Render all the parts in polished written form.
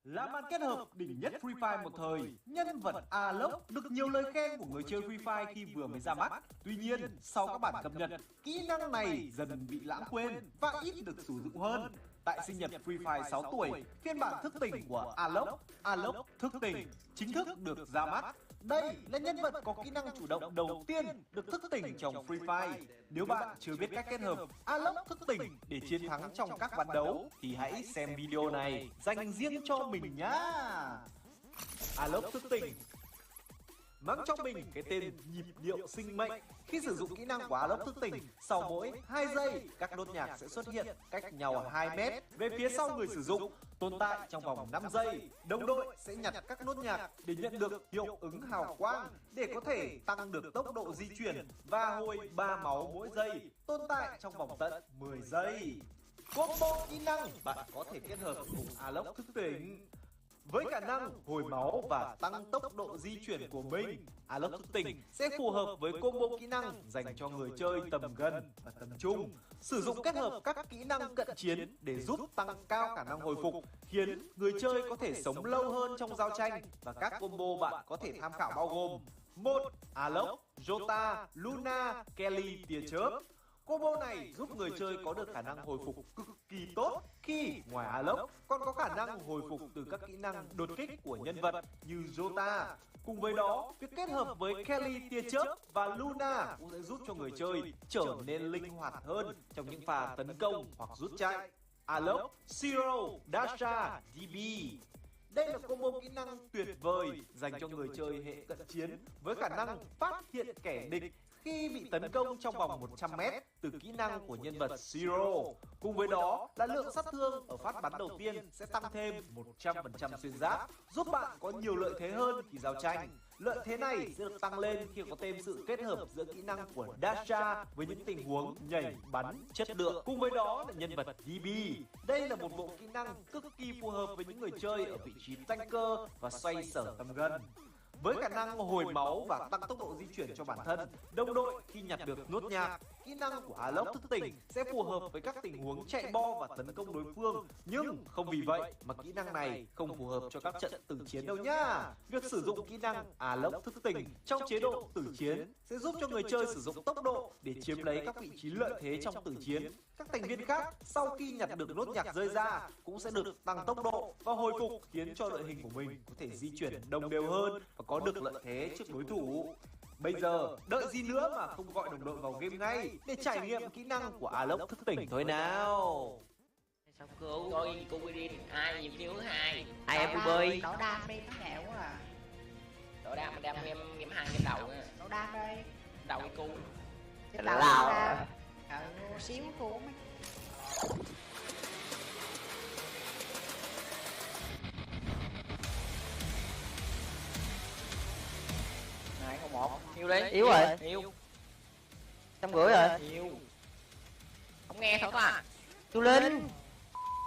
Là màn kết hợp đỉnh nhất Free Fire một thời, nhân vật Aloc được nhiều lời khen của người chơi Free Fire khi vừa mới ra mắt. Tuy nhiên, sau các bản cập nhật, kỹ năng này dần bị lãng quên và ít được sử dụng hơn. Tại sinh nhật Free Fire 6 tuổi, phiên bản thức tỉnh của Aloc thức tỉnh chính thức được ra mắt. Đây là nhân vật có kỹ năng chủ động đầu tiên được thức tỉnh trong Free Fire. Nếu bạn chưa biết cách kết hợp Aloc thức tỉnh để chiến thắng trong các ván đấu thì hãy xem video này dành riêng cho mình nhá. Aloc thức tỉnh mang trong mình cái tên nhịp điệu sinh mệnh. Khi sử dụng kỹ năng của Aloc thức tỉnh, sau mỗi 2 giây, các nốt nhạc sẽ xuất hiện cách nhau 2 mét về phía sau người sử dụng, tồn tại trong vòng 5 giây. Đồng đội sẽ nhặt các nốt nhạc để nhận được hiệu ứng hào quang để có thể tăng được tốc độ di chuyển và hồi 3 máu mỗi giây, tồn tại trong vòng tận 10 giây. Combo kỹ năng bạn có thể kết hợp cùng Aloc thức tỉnh. Với khả năng hồi máu và tăng tốc độ di chuyển của mình, Aloc thức tỉnh sẽ phù hợp với combo kỹ năng dành cho người chơi tầm gần và tầm trung. Sử dụng kết hợp các kỹ năng cận chiến để giúp tăng cao khả năng hồi phục, khiến người chơi có thể sống lâu hơn trong giao tranh. Và các combo bạn có thể tham khảo bao gồm: 1. Aloc, Jota, Luna, Kelly tia chớp. Combo này giúp người chơi có được khả năng hồi phục cực kỳ tốt khi ngoài Aloc còn có khả năng hồi phục từ các kỹ năng đột kích của nhân vật như Jota. Cùng với đó, việc kết hợp với Kelly tia chớp và Luna cũng sẽ giúp cho người chơi trở nên linh hoạt hơn trong những pha tấn công hoặc rút chạy. Aloc, Zero, Dasha, DB. Đây là combo kỹ năng tuyệt vời dành cho người chơi hệ cận chiến với khả năng phát hiện kẻ địch khi bị tấn công trong vòng 100m từ kỹ năng của nhân vật Zero. Cùng với đó là lượng sát thương ở phát bắn đầu tiên sẽ tăng thêm 100% xuyên giáp, giúp bạn có nhiều lợi thế hơn khi giao tranh. Lợi thế này sẽ được tăng lên khi có thêm sự kết hợp giữa kỹ năng của Dasha với những tình huống nhảy bắn chất lượng. Cùng với đó là nhân vật DB. Đây là một bộ kỹ năng cực kỳ phù hợp với những người chơi ở vị trí tanker và xoay sở tầm gần. Với khả năng hồi máu và tăng tốc độ di chuyển cho bản thân, đồng đội khi nhặt được nốt nhạc, kỹ năng của Aloc thức tỉnh sẽ phù hợp với các tình huống chạy bo và tấn công đối phương. Nhưng không vì vậy mà kỹ năng này không phù hợp cho các trận tử chiến đâu nhá. Việc sử dụng kỹ năng Aloc thức tỉnh trong chế độ tử chiến sẽ giúp cho người chơi sử dụng tốc độ để chiếm lấy các vị trí lợi thế trong tử chiến. Các thành viên khác sau khi nhặt được nốt nhạc rơi ra cũng sẽ được tăng tốc độ và hồi phục, khiến cho đội hình của mình có thể di chuyển đồng đều hơn và có được lợi thế trước đối thủ. Bây giờ đợi gì nữa mà không gọi đồng đội vào game ngay để trải nghiệm kỹ năng của Aloc thức tỉnh thôi nào. Sao cứu coi cô đi ai nhiệm thứ 2 ai em bơi đổ đam đi, nó nghèo quá à. đổ đam em hai cái đầu nha. Đổ đam đi Đầu cái cu cái đầu Lào. Xíu thua mấy. hai không một hiu đi, Yếu rồi. hiu 150 rồi. hiu không nghe thôi à. Chú Linh,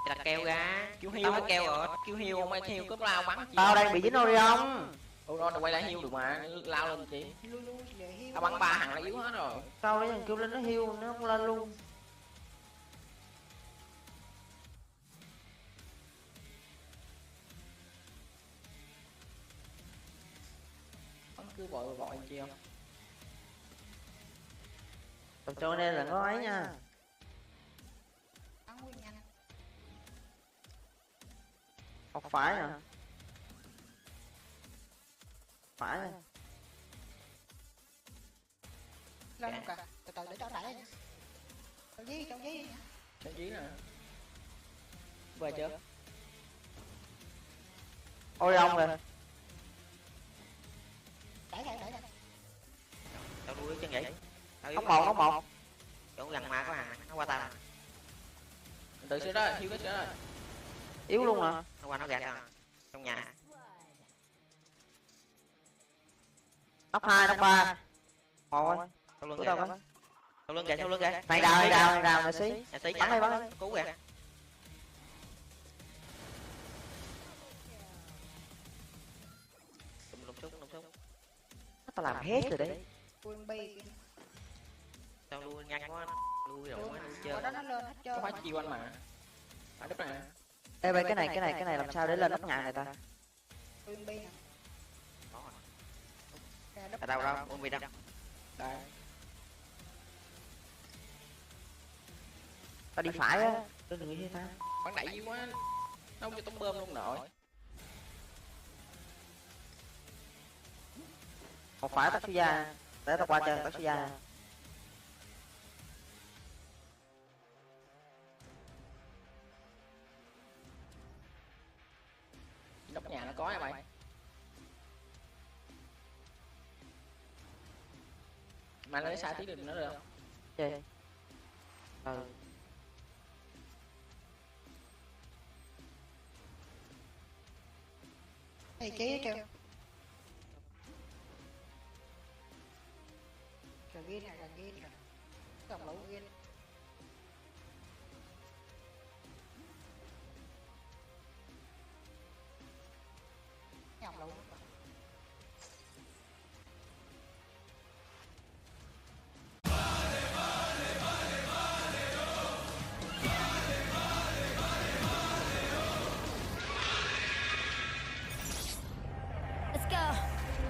Là kêu ra kêu hiu nó kêu rồi, kêu hiu không ai hiu cứ lao bắn tao đang bị dính Orion. nó quay lại hiu được mà, lao lên chị. Luôn về hiu. Tao bắn 3 thằng là yếu hết rồi. Tao đấy thằng kêu Linh nó hiu nó không lên luôn. Bắn cứ vội chi không. Tao cho nên là có ấy nha. Bắn nguyên nhanh. Học phải nè. Phải nè. Lên không kìa, từ từ để cho đẩy nha. Cho dí nha. Sao dí nè. Về chưa? Orion rồi. Đẩy ra. Tao đuổi chân vậy. Không một. Chỗ gần mà có hàng nó qua tao. Tự sửa đó, hiu cái sửa đó. Yếu luôn hả? Nó qua nó gạt ra trong nhà. Nóc 2, nóc 3. Thôi. Sau lưng Của kìa. tao có. Sau lưng kìa. Mày đào nè xí. Nhà sĩ Bắn đi. cứu kìa. Lục súng. Tao làm hết rồi đấy. Quân bi. Tao lui nhanh quá. Lui rồi quá, lui chơi. Đó nó lên hết trơn. Có phải chiêu anh mà. Phải đứt nè. Ê bay, cái này làm sao để lên nóc nhà này ta? Uyên bi nè. Có rồi. Ra đất. Ở đâu đâu, ôn bị đâu. Đây. Tao đi phải á, đừng nghĩ thế ta. Bắn đẩy gì quá. Đâu cho tống bơm luôn nội. Một phải tao ra, để tao qua chơi tao ra. Nóc nhà nó có hả mày? Mày lấy sai tí được nữa được không? Chơi. Ừ. Đây chế kêu. Cần ghi nè, cần ghi nè. Cầm lỗ ghi. Nhầm lỗ. Let's go.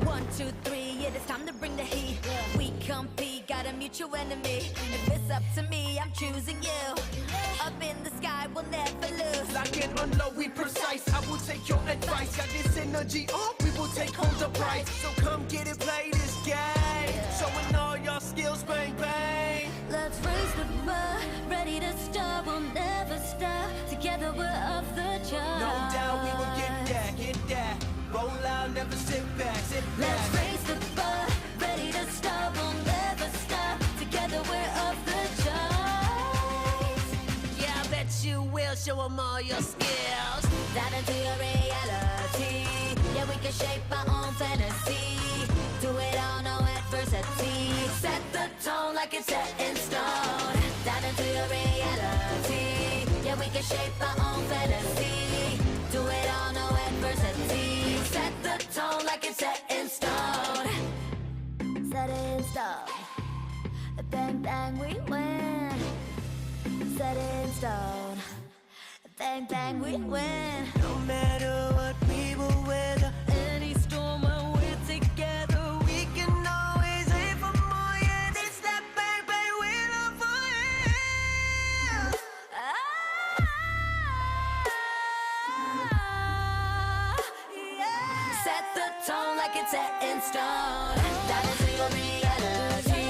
1, 2, 3, yeah, it's time to bring the heat. We compete, got a mutual enemy. If it's up to me, I'm choosing you. Up in the sky, we'll never lose. Lock in on low, we precise. I will take your advice. Got this energy up, we will take home the prize. So come get it, play this game. Showing all your skills, bang bang. Let's raise the bar, ready to start, we'll never stop. Together we're off the charts. No doubt we will get that, get that. Roll out, never sit back, sit back. Let's raise the bar, ready to start, we'll never stop. Together we're off the charts. Yeah, I bet you will show them all your skills. Dive into your reality. Yeah, we can shape our own fantasy. Do it all, no adversity. Set the tone like it's set in stone. Dive into your reality. Yeah, we can shape our own fantasy. Do it all, no adversity. Set the tone like it's set in stone. Set in stone. Bang bang, we win. Set in stone. Bang bang, we win. No matter what, we will weather Any storm when we're together, we can always aim for more. Yeah, this that bang bang, we're up for it. yeah. Set the tone like it's set in stone. Dive into your reality.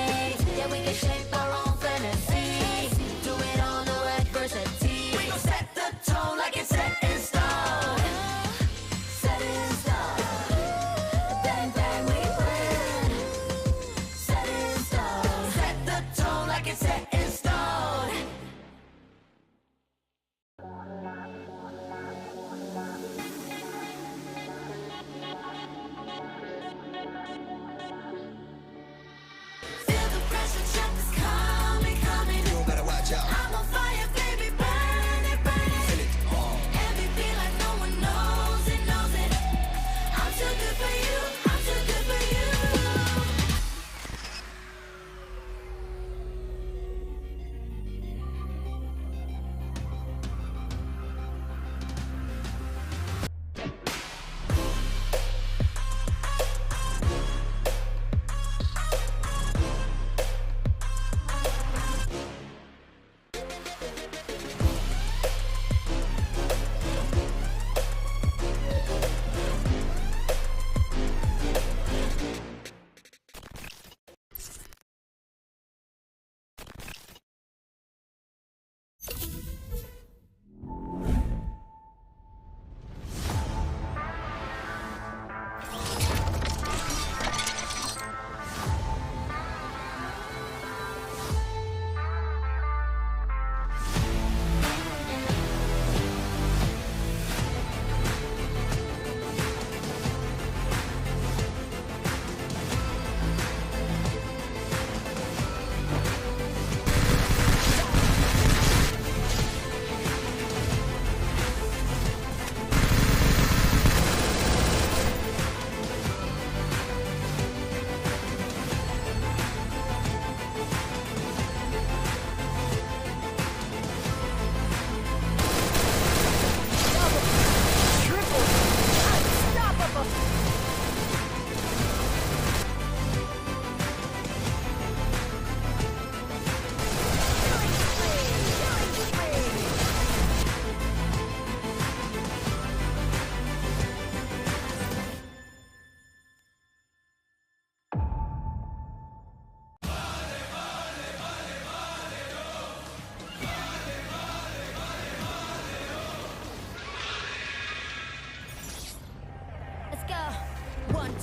Yeah, we can shape our own fantasy. Do it all, no adversity. We gon' set the tone like it's set in stone. Set in stone. Bang bang, we win. Set in stone. Set the tone like it's set in stone. Feel the pressure, check the sky.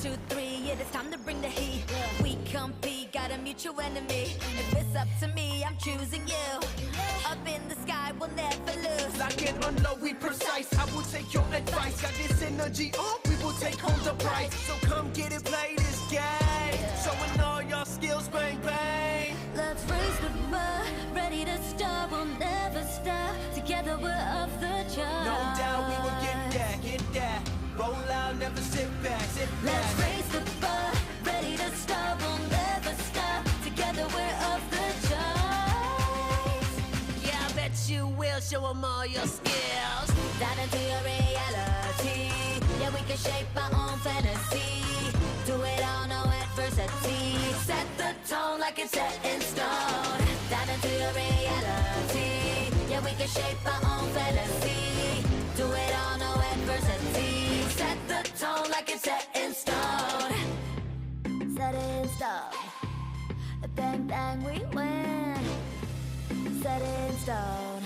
2, 3, yeah, it's time to bring the heat. We compete, got a mutual enemy. If it's up to me, I'm choosing you. Up in the sky, we'll never lose. Lock it on low, we precise. I will take your advice. Got this energy on, we will take home the prize. So come get it, play this game. Showing all your skills, bang, bang. Let's raise the bar, ready to start, we'll never stop. Together we're off the charts. No doubt we will get that, get that. Roll out, never sit back, sit back. Let's raise the bar, ready to start, we'll never stop. Together we're off the charts. Yeah, I bet you will show them all your skills. Dive into your reality. Yeah, we can shape our own fantasy. Do it all, no adversity. Set the tone like it's set in stone. Dive into your reality. Yeah, we can shape our own fantasy. Do it all, no adversity. Set the tone like it's set in stone. Set it in stone. Bang, bang, we win. Set it in stone.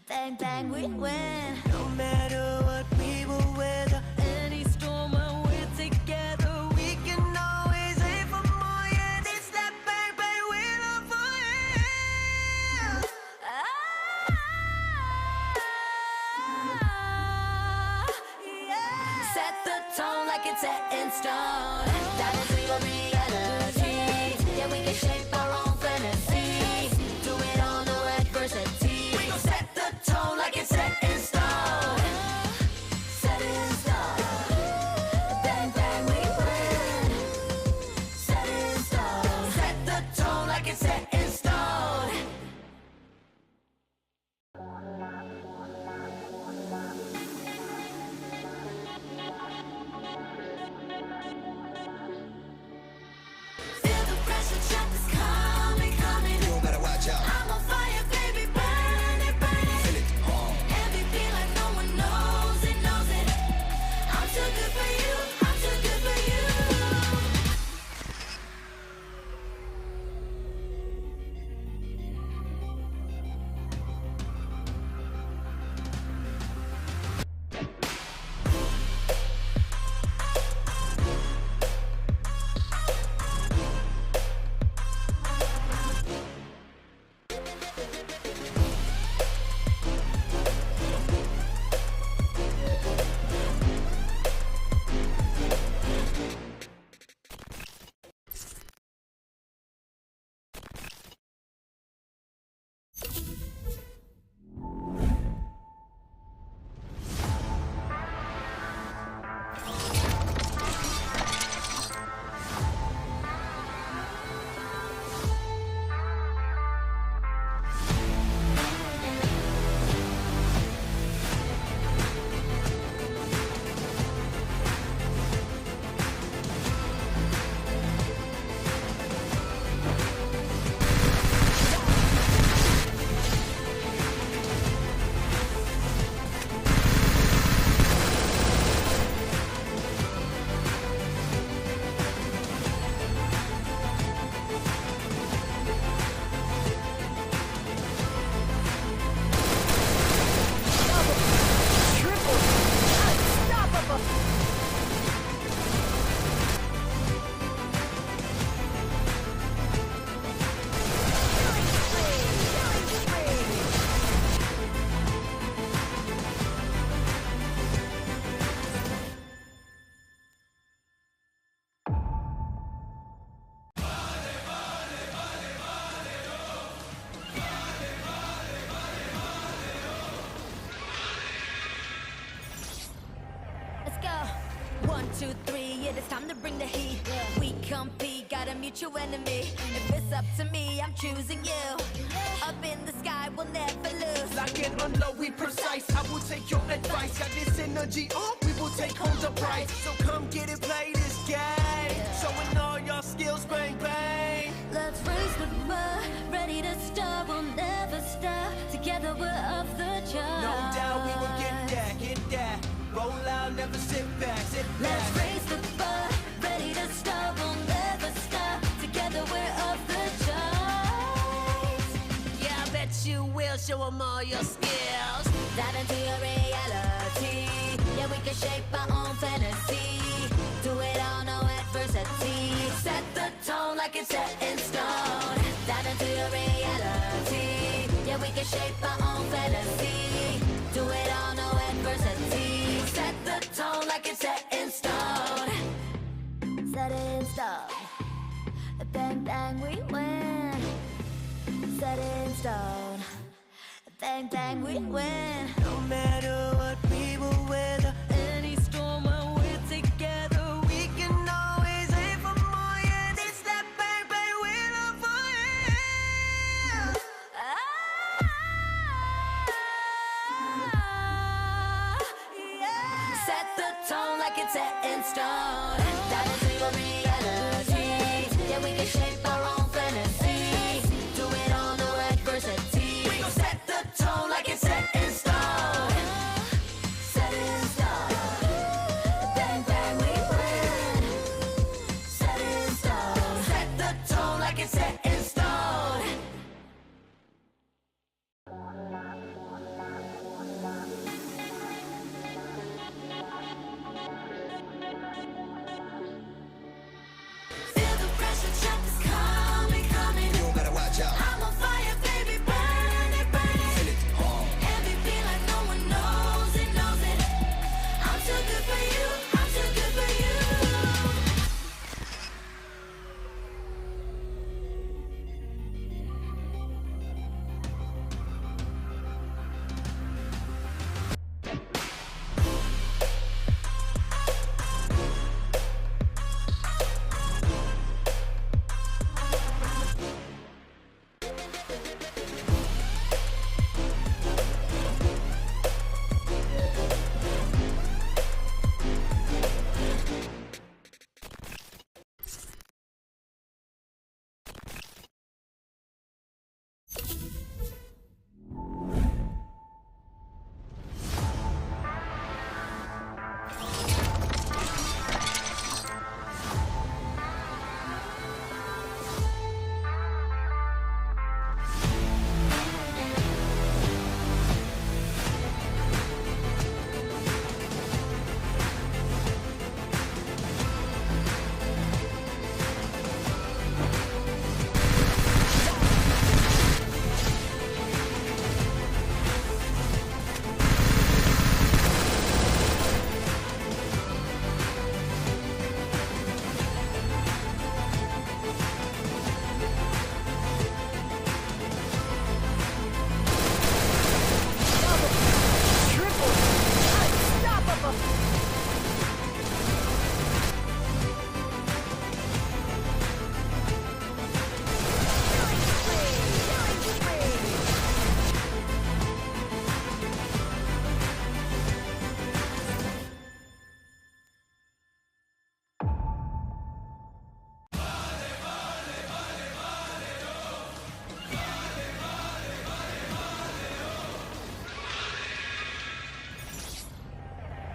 Bang, bang, we win. No matter what, we will weather Any storm when we're together. We can always aim for more, yeah. This that bang, bang, we're up for it. Set the tone like it's set in stone. That is your reality. Yeah, we can shape our own fantasy. Do it all, no adversity. We gon' set the tone like it's set in stone. Set it in stone. Bang, bang, we win. Set it in stone. Set the tone like it's set in stone. Feel the pressure, trap is coming, coming. You better watch out. I'm on fire, baby, burn it, burn it. Feel it. MVP like no one knows it, knows it. I'm too good for you, I'm too good for you. Let's go. 1, 2, 3, yeah, it's time to bring the heat. We compete, got a mutual enemy. If it's up to me, I'm choosing you. Up in the sky, we'll never lose. Lock it on low, we precise. I will take your advice. Got this energy on, we will take home the prize. So come get it, play this game. Showing all your skills, bang, bang. Let's raise the bar, ready to start, we'll never stop. Together we're off the charts. No doubt we will get that, get that. Roll out, never sit back, sit back. Let's raise the bar, ready to start, we'll never stop. Together we're off the charts. Yeah, I bet you will show them all your skills. Dive into your reality. Yeah, we can shape our own fantasy. Do it all, like it's set in stone. Set in stone. Bang bang we win. Set in stone. Bang bang we win. No matter what we will weather, Any storm when we're together, we can always aim for more. Yeah, it's that bang bang we love for real. Yeah. Set the tone like it's set in stone. That is real reality. Yeah, we can shape our own fantasy. Do it on no adversity. We gon' set the tone like it's set in stone. Set in stone. Bang bang we win. Set in stone. Set the tone like it's set in stone. Feel the pressure, check is coming, coming. You gotta watch out. I'm on fire, baby, burn it, burn it. Feel it. MVP like no one knows it, knows it. I'm too good for you, I'm too good for you.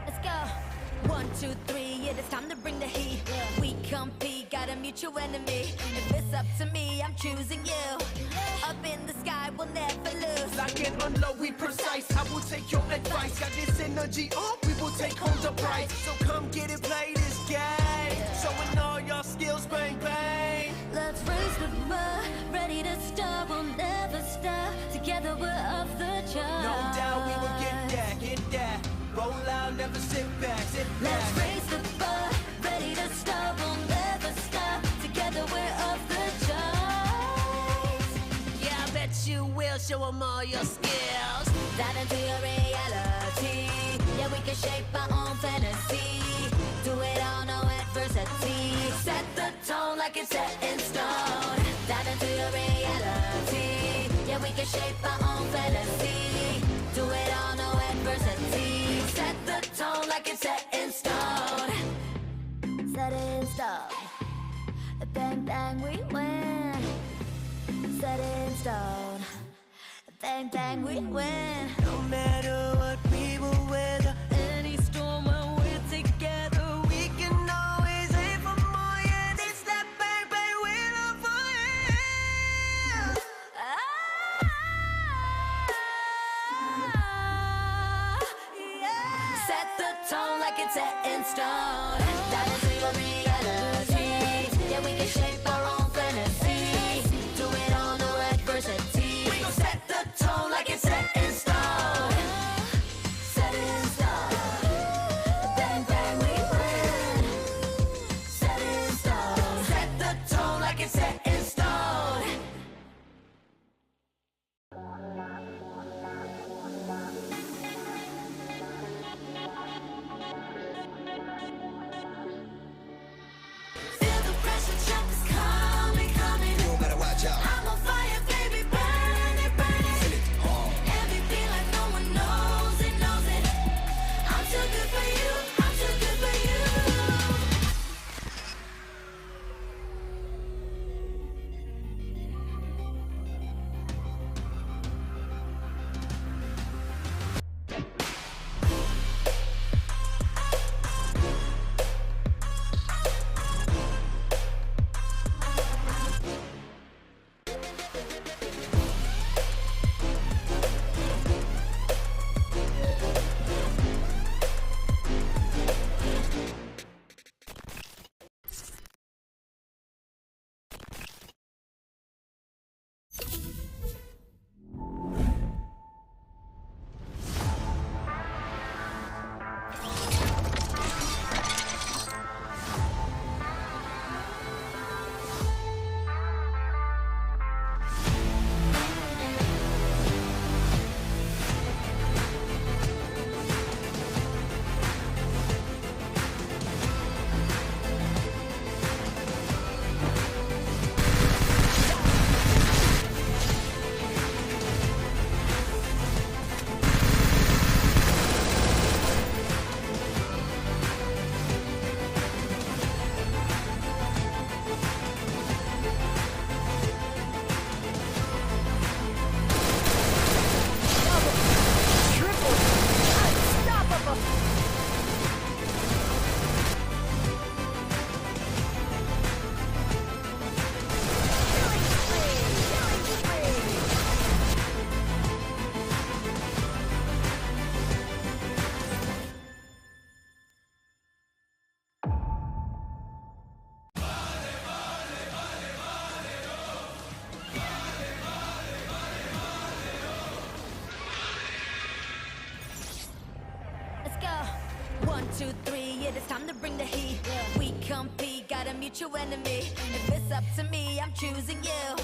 Let's go. 1, 2, 3, yeah, it's time to bring the heat. We compete, got a mutual enemy. If it's up to me, I'm choosing you. Up in the sky, we'll never lose. Lock and unload, we precise. I will take your advice. Got this energy on, we will take home the prize. So come get it, play this game. Showing all your skills, bang bang. Let's raise the bar, ready to start, we'll never stop. Together we're off the charts. No doubt we will get that, get that. Roll out, never sit back, sit back. Let's raise the bar, ready to start, we'll never stop. Together we're off the charts. Yeah, I bet you will show them all your skills. Dive into your reality. Yeah, we can shape our own fantasy. Do it all, no adversity. Set the tone like it's set in stone. Dive into your reality. Yeah, we can shape our own fantasy. Do it all, no adversity. Set the tone like it's set in stone. Set in stone. Bang bang we win. Set in stone. Bang bang we win. No matter what we will weather, Any storm when we're together, we can always aim for more. Yeah, it's that bang bang we love for real. yeah. Set the tone like it's set in stone. That is real reality. Yeah, we can shape our own fantasy. Do it on no adversity. We gon' set the tone like it's set in stone. Set in stone. Bang bang 2, 3, yeah, it's time to bring the heat. We compete, got a mutual enemy. If it's up to me, I'm choosing you.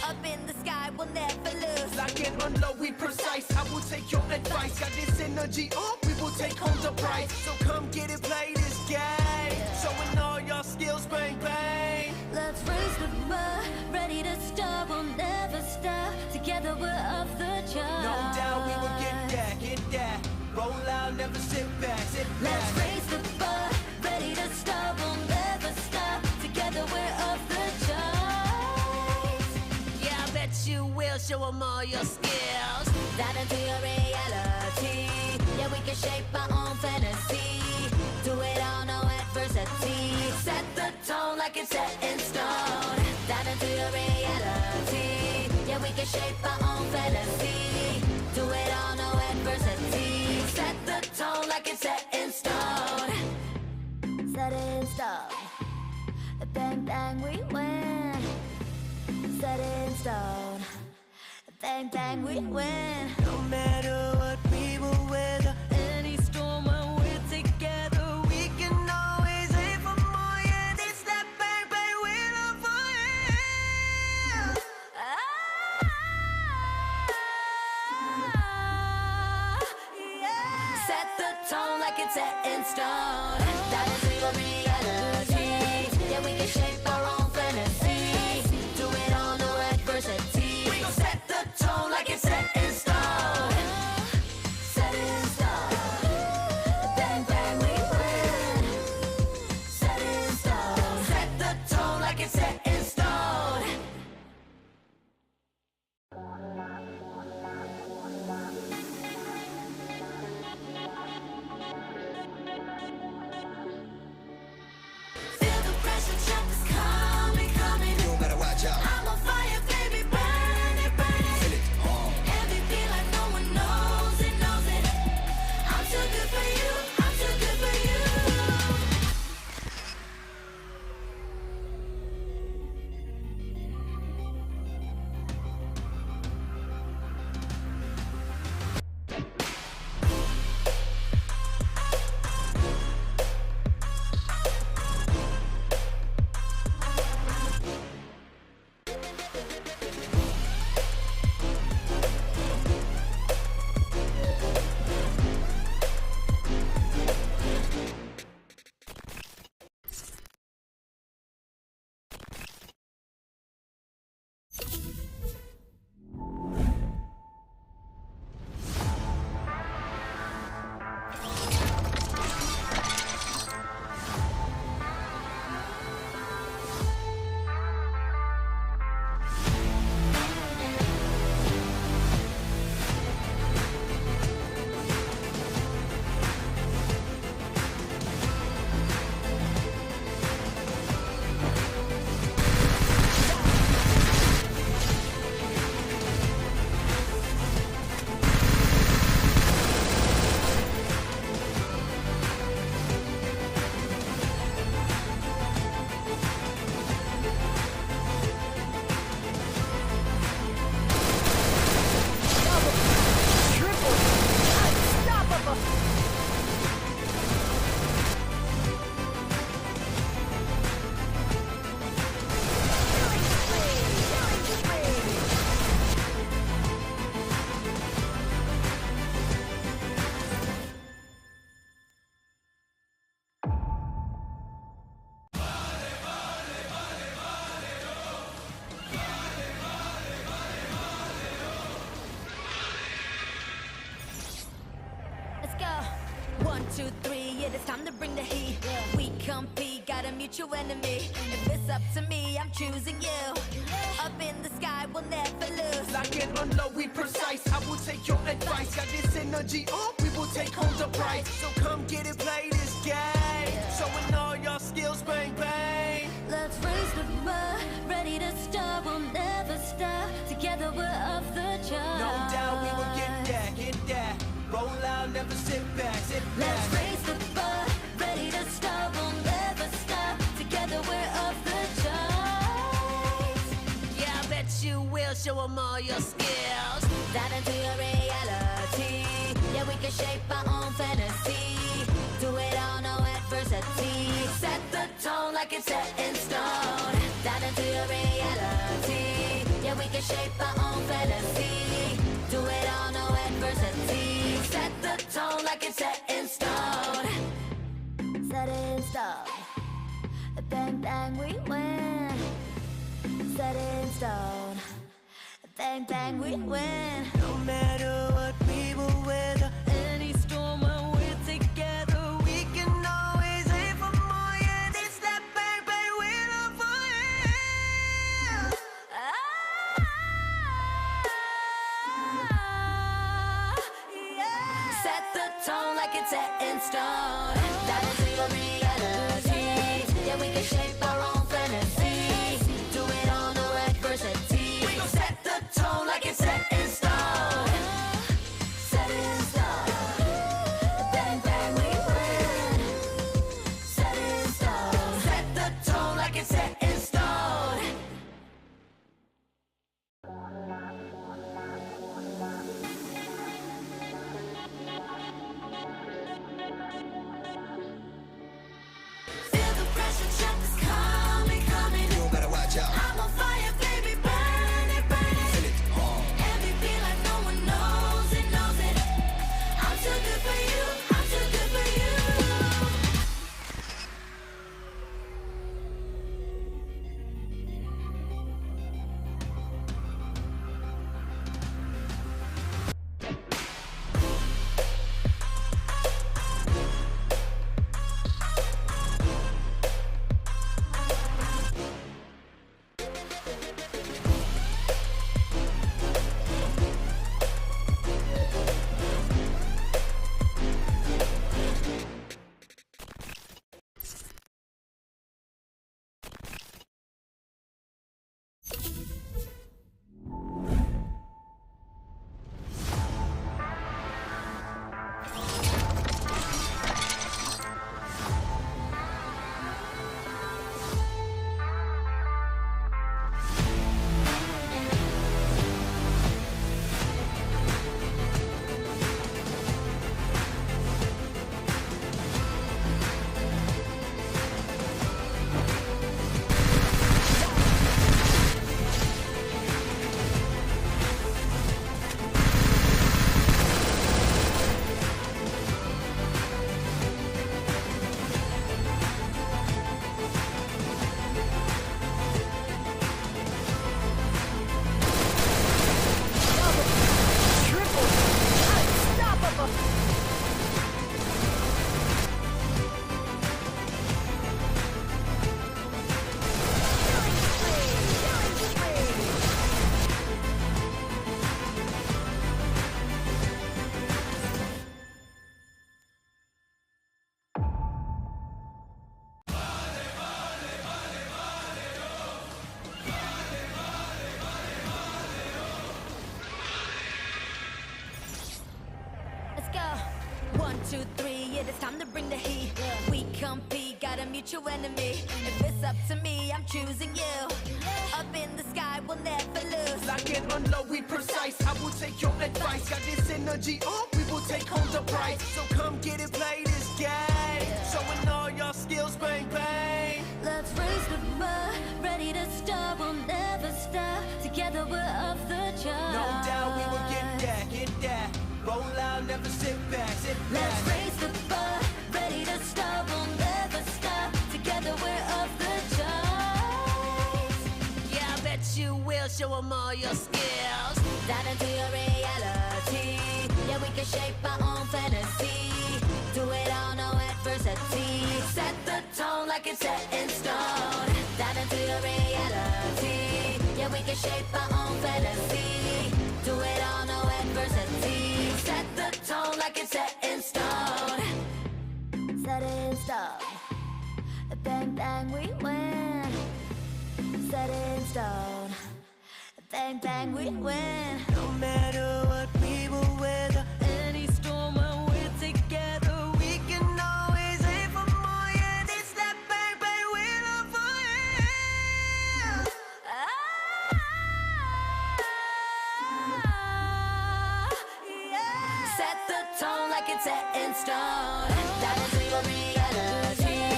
Up in the sky, we'll never lose. Lock and unload, we precise. I will take your advice. Got this energy up, we will take home the prize. So come get it, play this game. Showing all your skills, bang, bang. Let's raise the bar, ready to start, we'll never stop. Together we're off the charts. No doubt we will get that, get that. Roll out, never sit back, sit back. Let's raise the bar, ready to start, we'll never stop. Together we're off the charts. Yeah, I bet you will show them all your skills. Dive into your reality. Yeah, we can shape our own fantasy. Do it all, no adversity. Set the tone like it's set in stone. Dive into your reality. Yeah, we can shape our own fantasy. Do it all, no adversity. Set the tone like it's set in stone. Set in stone. Bang, bang, we win. Set in stone. Bang, bang, we win. No matter what we will weather, Any storm when we're together, we can always aim for more. Yeah, it's that bang, bang, we love for you. set the tone like it's set in stone. That is your reality. Yeah, we can shape our own fantasy. Do it all, no adversity. We gon' set the tone like it's set in stone. Set in stone. Bang, bang, we win. Set in stone. Set the tone like it's set in stone. Feel the pressure, trap is coming, coming. You better watch out. I'm on fire, baby, burn it, burn it. Feel it. MVP like no one knows it, knows it. I'm too good for you, I'm too good for you. Let's go. 1, 2, 3, yeah, it's time to bring the heat. We compete, got a mutual enemy. If it's up to me, I'm choosing you. Up in the sky, we'll never lose. Lock and unload, we precise. I will take your advice. Got this energy up, we will take home the prize. So come get it, play this game. Showing all your skills, bang, bang. Let's raise the bar, ready to start, we'll never stop. Together we're off the charts. No doubt we will get that, get that. Roll out, never sit back, sit back. Let's raise the bar, ready to start, we'll never stop. Together we're off the charts. Yeah, I bet you will show them all your skills. Dive into your reality. Yeah, we can shape our own fantasy. Do it all, adversity. Set the tone like it's set in stone. Dive into your reality. Yeah, we can shape our own fantasy. Do it all, no adversity. Set the tone like it's set in stone. Set in stone. Bang, bang, we win. Set in stone. Bang, bang, we win. No matter what we will weather, Any storm when we're together, we can always aim for more. Yeah, this that bang bang we love for you. yeah. Set the tone like it's set in stone. Dive into your reality. Yeah, we can shape our own fantasy. Do it all, no adversity. We gon' set the tone like it's set in stone. Set in stone. Bang, bang, we win. Set in stone. Set the tone like it's set in stone. Feel the pressure, check this coming, coming. You better watch out. I'm on fire, baby, burn it, burn it. Feel it. Every beat like no one knows it, knows it. I'm too good for you, I'm too good for you. Let's go. 1, 2, 3, yeah, it's time to bring the heat. We compete, got a mutual enemy. If it's up to me, I'm choosing you. Up in the sky, we'll never lose. Lock it on low, we precise. I will take your advice. Got this energy, we will take home the prize. So come get it, play this game. Showing all your skills, bang bang. Let's raise the bar, ready to start, we'll never stop. Together we're off the charts. No doubt we will get that, get that. Roll out, never sit back, sit back. Let's raise the bar, ready to start, we'll never stop. Together we're off the charts. Yeah, I bet you will show them all your skills. Dive into your reality. Yeah, we can shape our own fantasy. Do it all, no adversity. Set the tone like it's set in stone. Dive into your reality. Yeah, we can shape our own fantasy. Do it all, no adversity. Set the tone like it's set in stone. Set in stone. Bang, bang, we win. Set in stone. Bang, bang, we win. No matter what we will weather, Any storm when we're together, we can always aim for more. Yeah, this that bang bang we love for you. yeah. Set the tone like it's set in stone. Dive into your reality.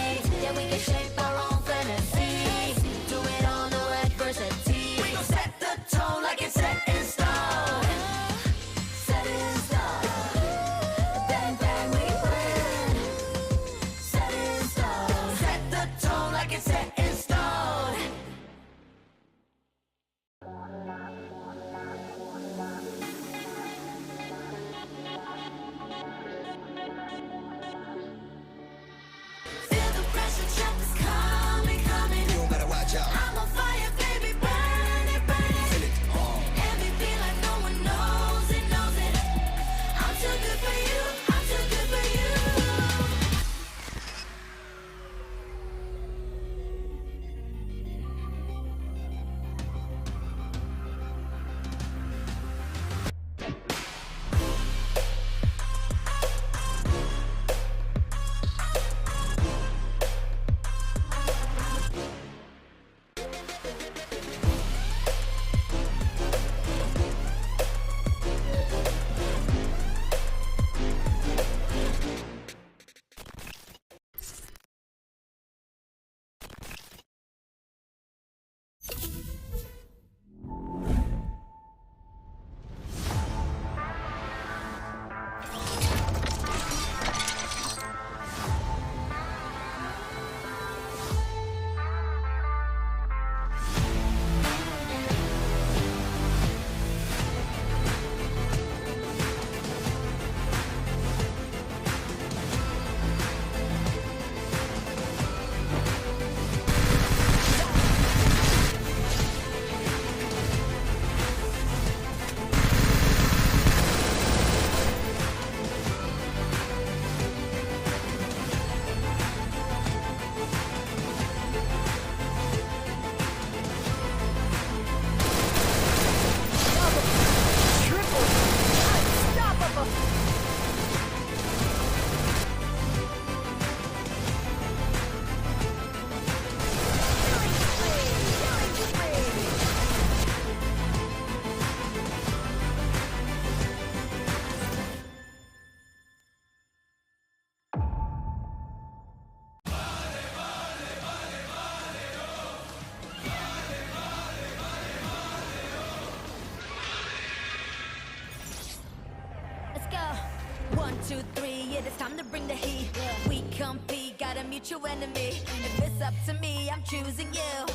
2, 3, yeah, it's time to bring the heat. We compete, got a mutual enemy. If it's up to me, I'm choosing you.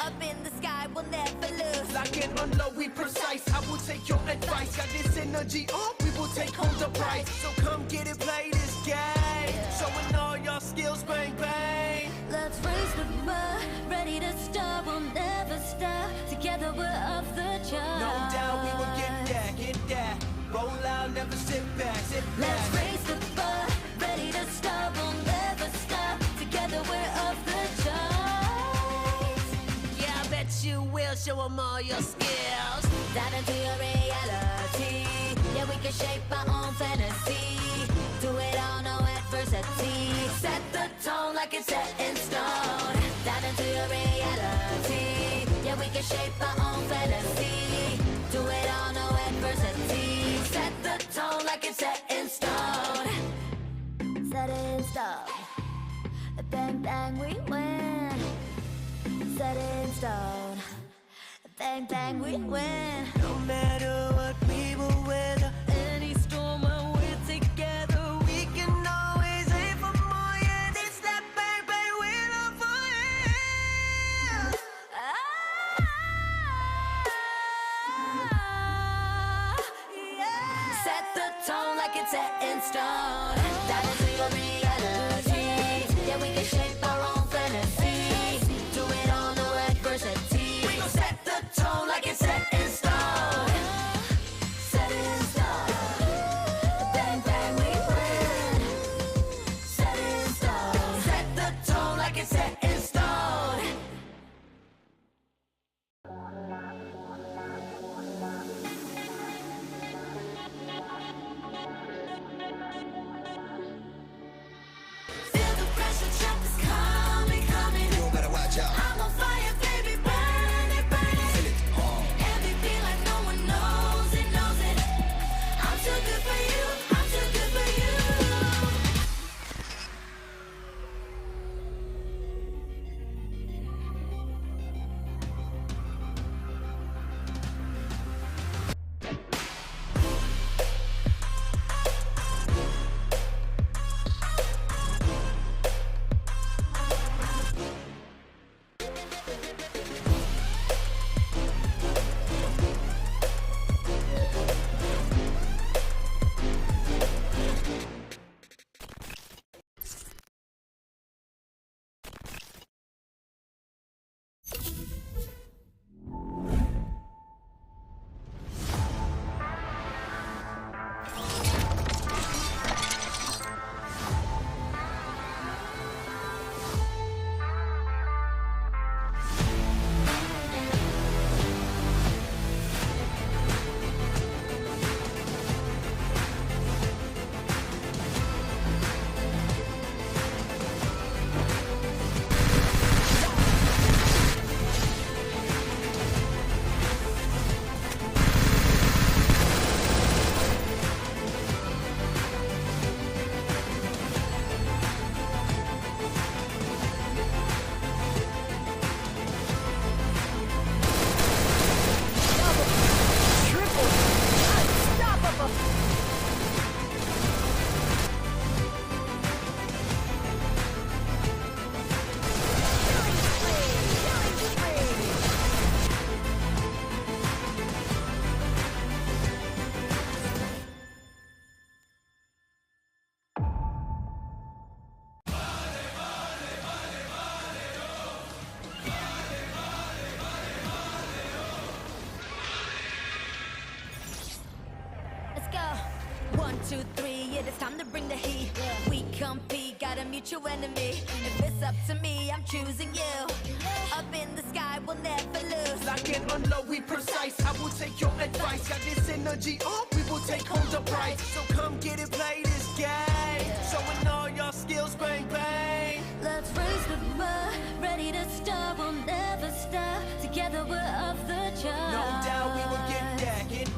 Up in the sky, we'll never lose. Lock and unload, we precise. I will take your advice. Got this energy up, we will take home the prize. So come get it, play this game. Showing all your skills, bang, bang. Let's raise the bar, ready to start, we'll never stop. Together we're off the charts. No doubt we will get that. Roll out, never sit back, Let's raise the bar, ready to start, we'll never stop. Together we're off the charts. Yeah, I bet you will show them all your skills. Dive into your reality. Yeah, we can shape our own fantasy. Do it all, no adversity. Set the tone like it's set in stone. Dive into your reality. Yeah, we can shape our own fantasy. Do it all, no adversity. Set the tone like it's set in stone. Set in stone. Bang, bang, we win. Set in stone. Bang, bang, we win. No matter what we will weather, Any storm when we're together, we can always aim for more. Yeah, it's that bang, bang, we're on fire. Set the tone like it's set in stone. Dive into your reality. Yeah, we can shape our own fantasy. Do it all, no adversity. We gon' set the tone like it's set in stone. Set in stone. Bang, bang, we win. Set in stone. Set the tone like it's set in stone. Feel the pressure, trap is coming, coming. You better watch out. I'm on fire, baby, burn it, burn it. Feel it. MVP like no one knows it, knows it. I'm too good for you, I'm too good for you. Let's go. 1, 2, 3, yeah, it's time to bring the heat. We compete, got a mutual enemy. If it's up to me, I'm choosing you. Up in the sky, we'll never lose. Lock and unload, we precise. I will take your advice. Got this energy up, we will take home the prize. So come get it, play this game. Showing all your skills, bang, bang. Let's raise the bar, ready to start, we'll never stop. Together we're off the charts. No doubt we will get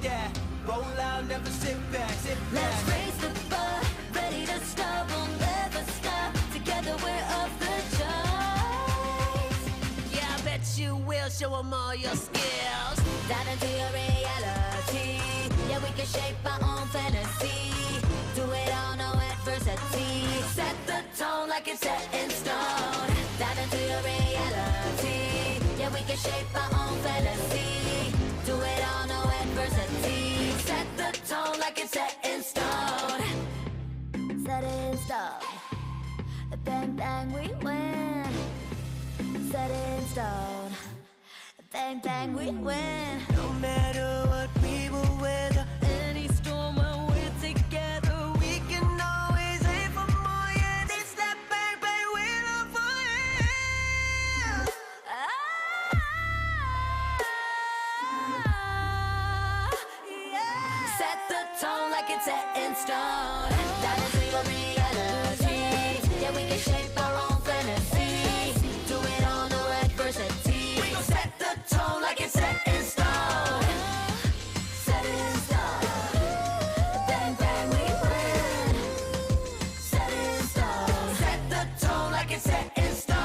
that. Roll out, never sit back, Let's raise the bar, ready to start, we'll never stop. Together we're off the charts. Yeah, I bet you will show them all your skills. Dive into your reality. Yeah, we can shape our own fantasy. Do it all, adversity. Set the tone like it's set in stone. Dive into your reality. Yeah, we can shape our own fantasy. Do it all, no adversity. Set the tone like it's set in stone. Set it in stone. Bang, bang, we win. Set it in stone. Bang, bang, we win. No matter what we will weather, Any storm when we're together, we can always aim for more. Yeah, this that bang bang we love for you. Set the tone like it's set in stone. Dive into your reality. Yeah, we can shape our own fantasy. Do it all, no adversity. We gon' set the tone like it's set in stone. Set it in stone. Bang, bang, we win. Set it in stone. Set the tone like it's set in stone.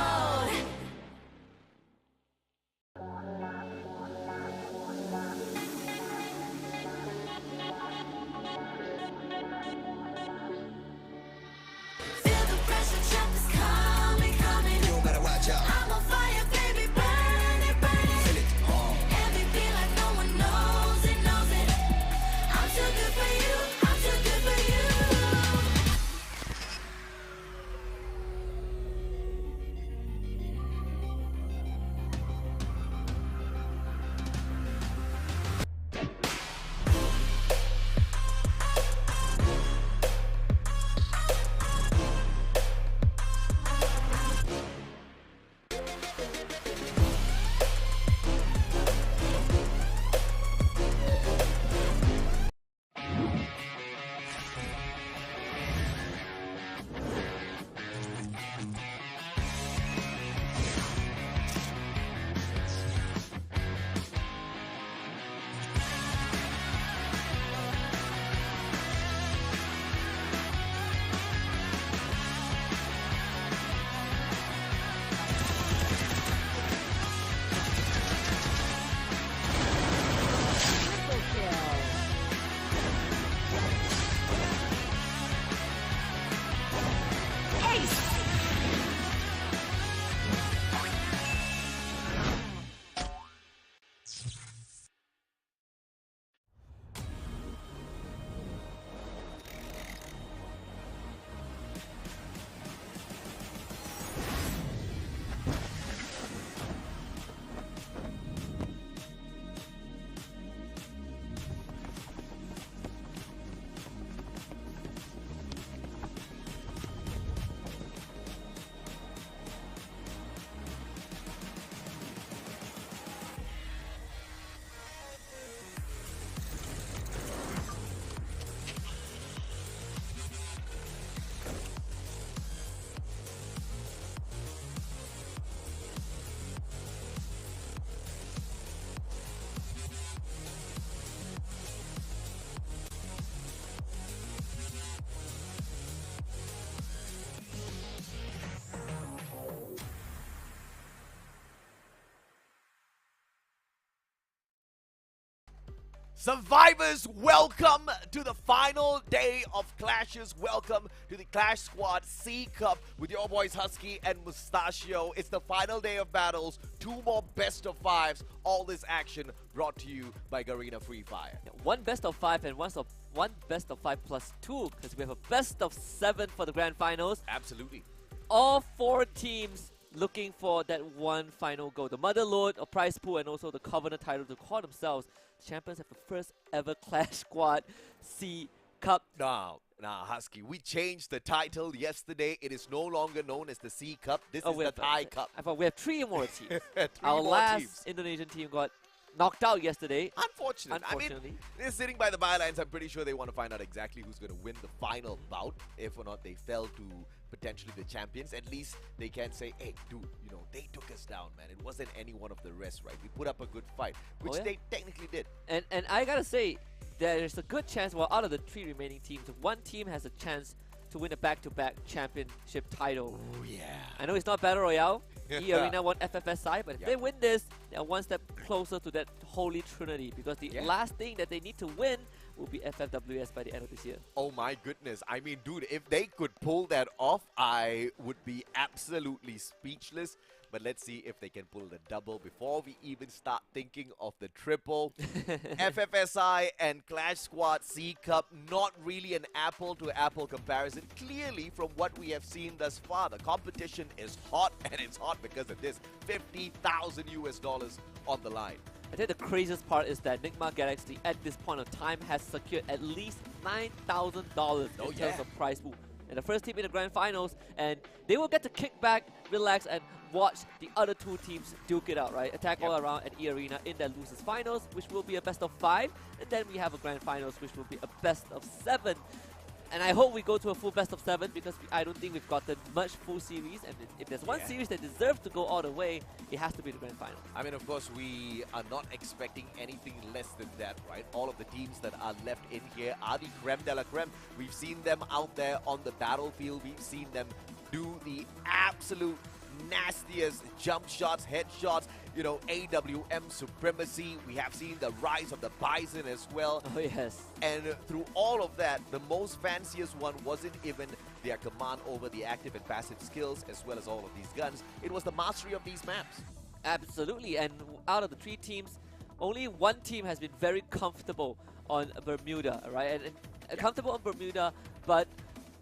Feel the pressure, trap is coming, coming. You better watch out. I'm on fire, baby, burn it, burn it. Feel it. MVP like no one knows it, knows it. I'm too good for you, I'm too good for you. Survivors, welcome to the final day of Clashes. Welcome to the Clash Squad C Cup with your boys Husky and Mustachio. It's the final day of battles. 2 more best of 5s. All this action brought to you by Garena Free Fire. Yeah, 1 best of 5 and 1 best of 5 plus 2, because we have a best of 7 for the grand finals. Absolutely. All 4 teams looking for that one final goal. The Mother Lode, a prize pool, and also the Covenant title to call themselves champions of the first ever Clash Squad C Cup. Now, Husky, we changed the title yesterday. It is no longer known as the C Cup. This is the Thai Cup. I thought we have 3 more teams. 3 Our more last teams. Indonesian team got knocked out yesterday. Unfortunately. I mean, they're sitting by the bylines. I'm pretty sure they want to find out exactly who's going to win the final bout. If or not they fell to potentially the champions, at least they can say, hey, dude, you know, they took us down, man. It wasn't any one of the rest, right? We put up a good fight, which they technically did. And I gotta say, there's a good chance, well, out of the 3 remaining teams, 1 team has a chance to win a back-to-back championship title. Oh, yeah. I know it's not Battle Royale. E-Arena won FFSI, but if Yep. they win this, they're 1 step closer to that holy trinity, because the last thing that they need to win will be FFWS by the end of this year. Oh my goodness. I mean, dude, if they could pull that off, I would be absolutely speechless. But let's see if they can pull the double before we even start thinking of the triple. FFSI and Clash Squad C Cup, not really an apple-to-apple comparison. Clearly, from what we have seen thus far, the competition is hot, and it's hot because of this. $50,000 on the line. I think the craziest part is that Nigma Galaxy at this point of time has secured at least $9,000 in terms of prize pool. And the first team in the grand finals, and they will get to kick back, relax, and watch the other two teams duke it out, right? Attack All Around and E-Arena in their losers finals, which will be a best of 5, and then we have a grand finals, which will be a best of 7. And I hope we go to a full best of 7 because I don't think we've gotten much full series. And if there's one series that deserves to go all the way, it has to be the grand final. I mean, of course, we are not expecting anything less than that, right? All of the teams that are left in here are the creme de la creme. We've seen them out there on the battlefield. We've seen them do the absolute nastiest jump shots, headshots, you know, AWM supremacy. We have seen the rise of the Bison as well. Oh, yes. And through all of that, the most fanciest one wasn't even their command over the active and passive skills as well as all of these guns. It was the mastery of these maps. Absolutely. And out of the 3 teams, only one team has been very comfortable on Bermuda, right? And comfortable on Bermuda, but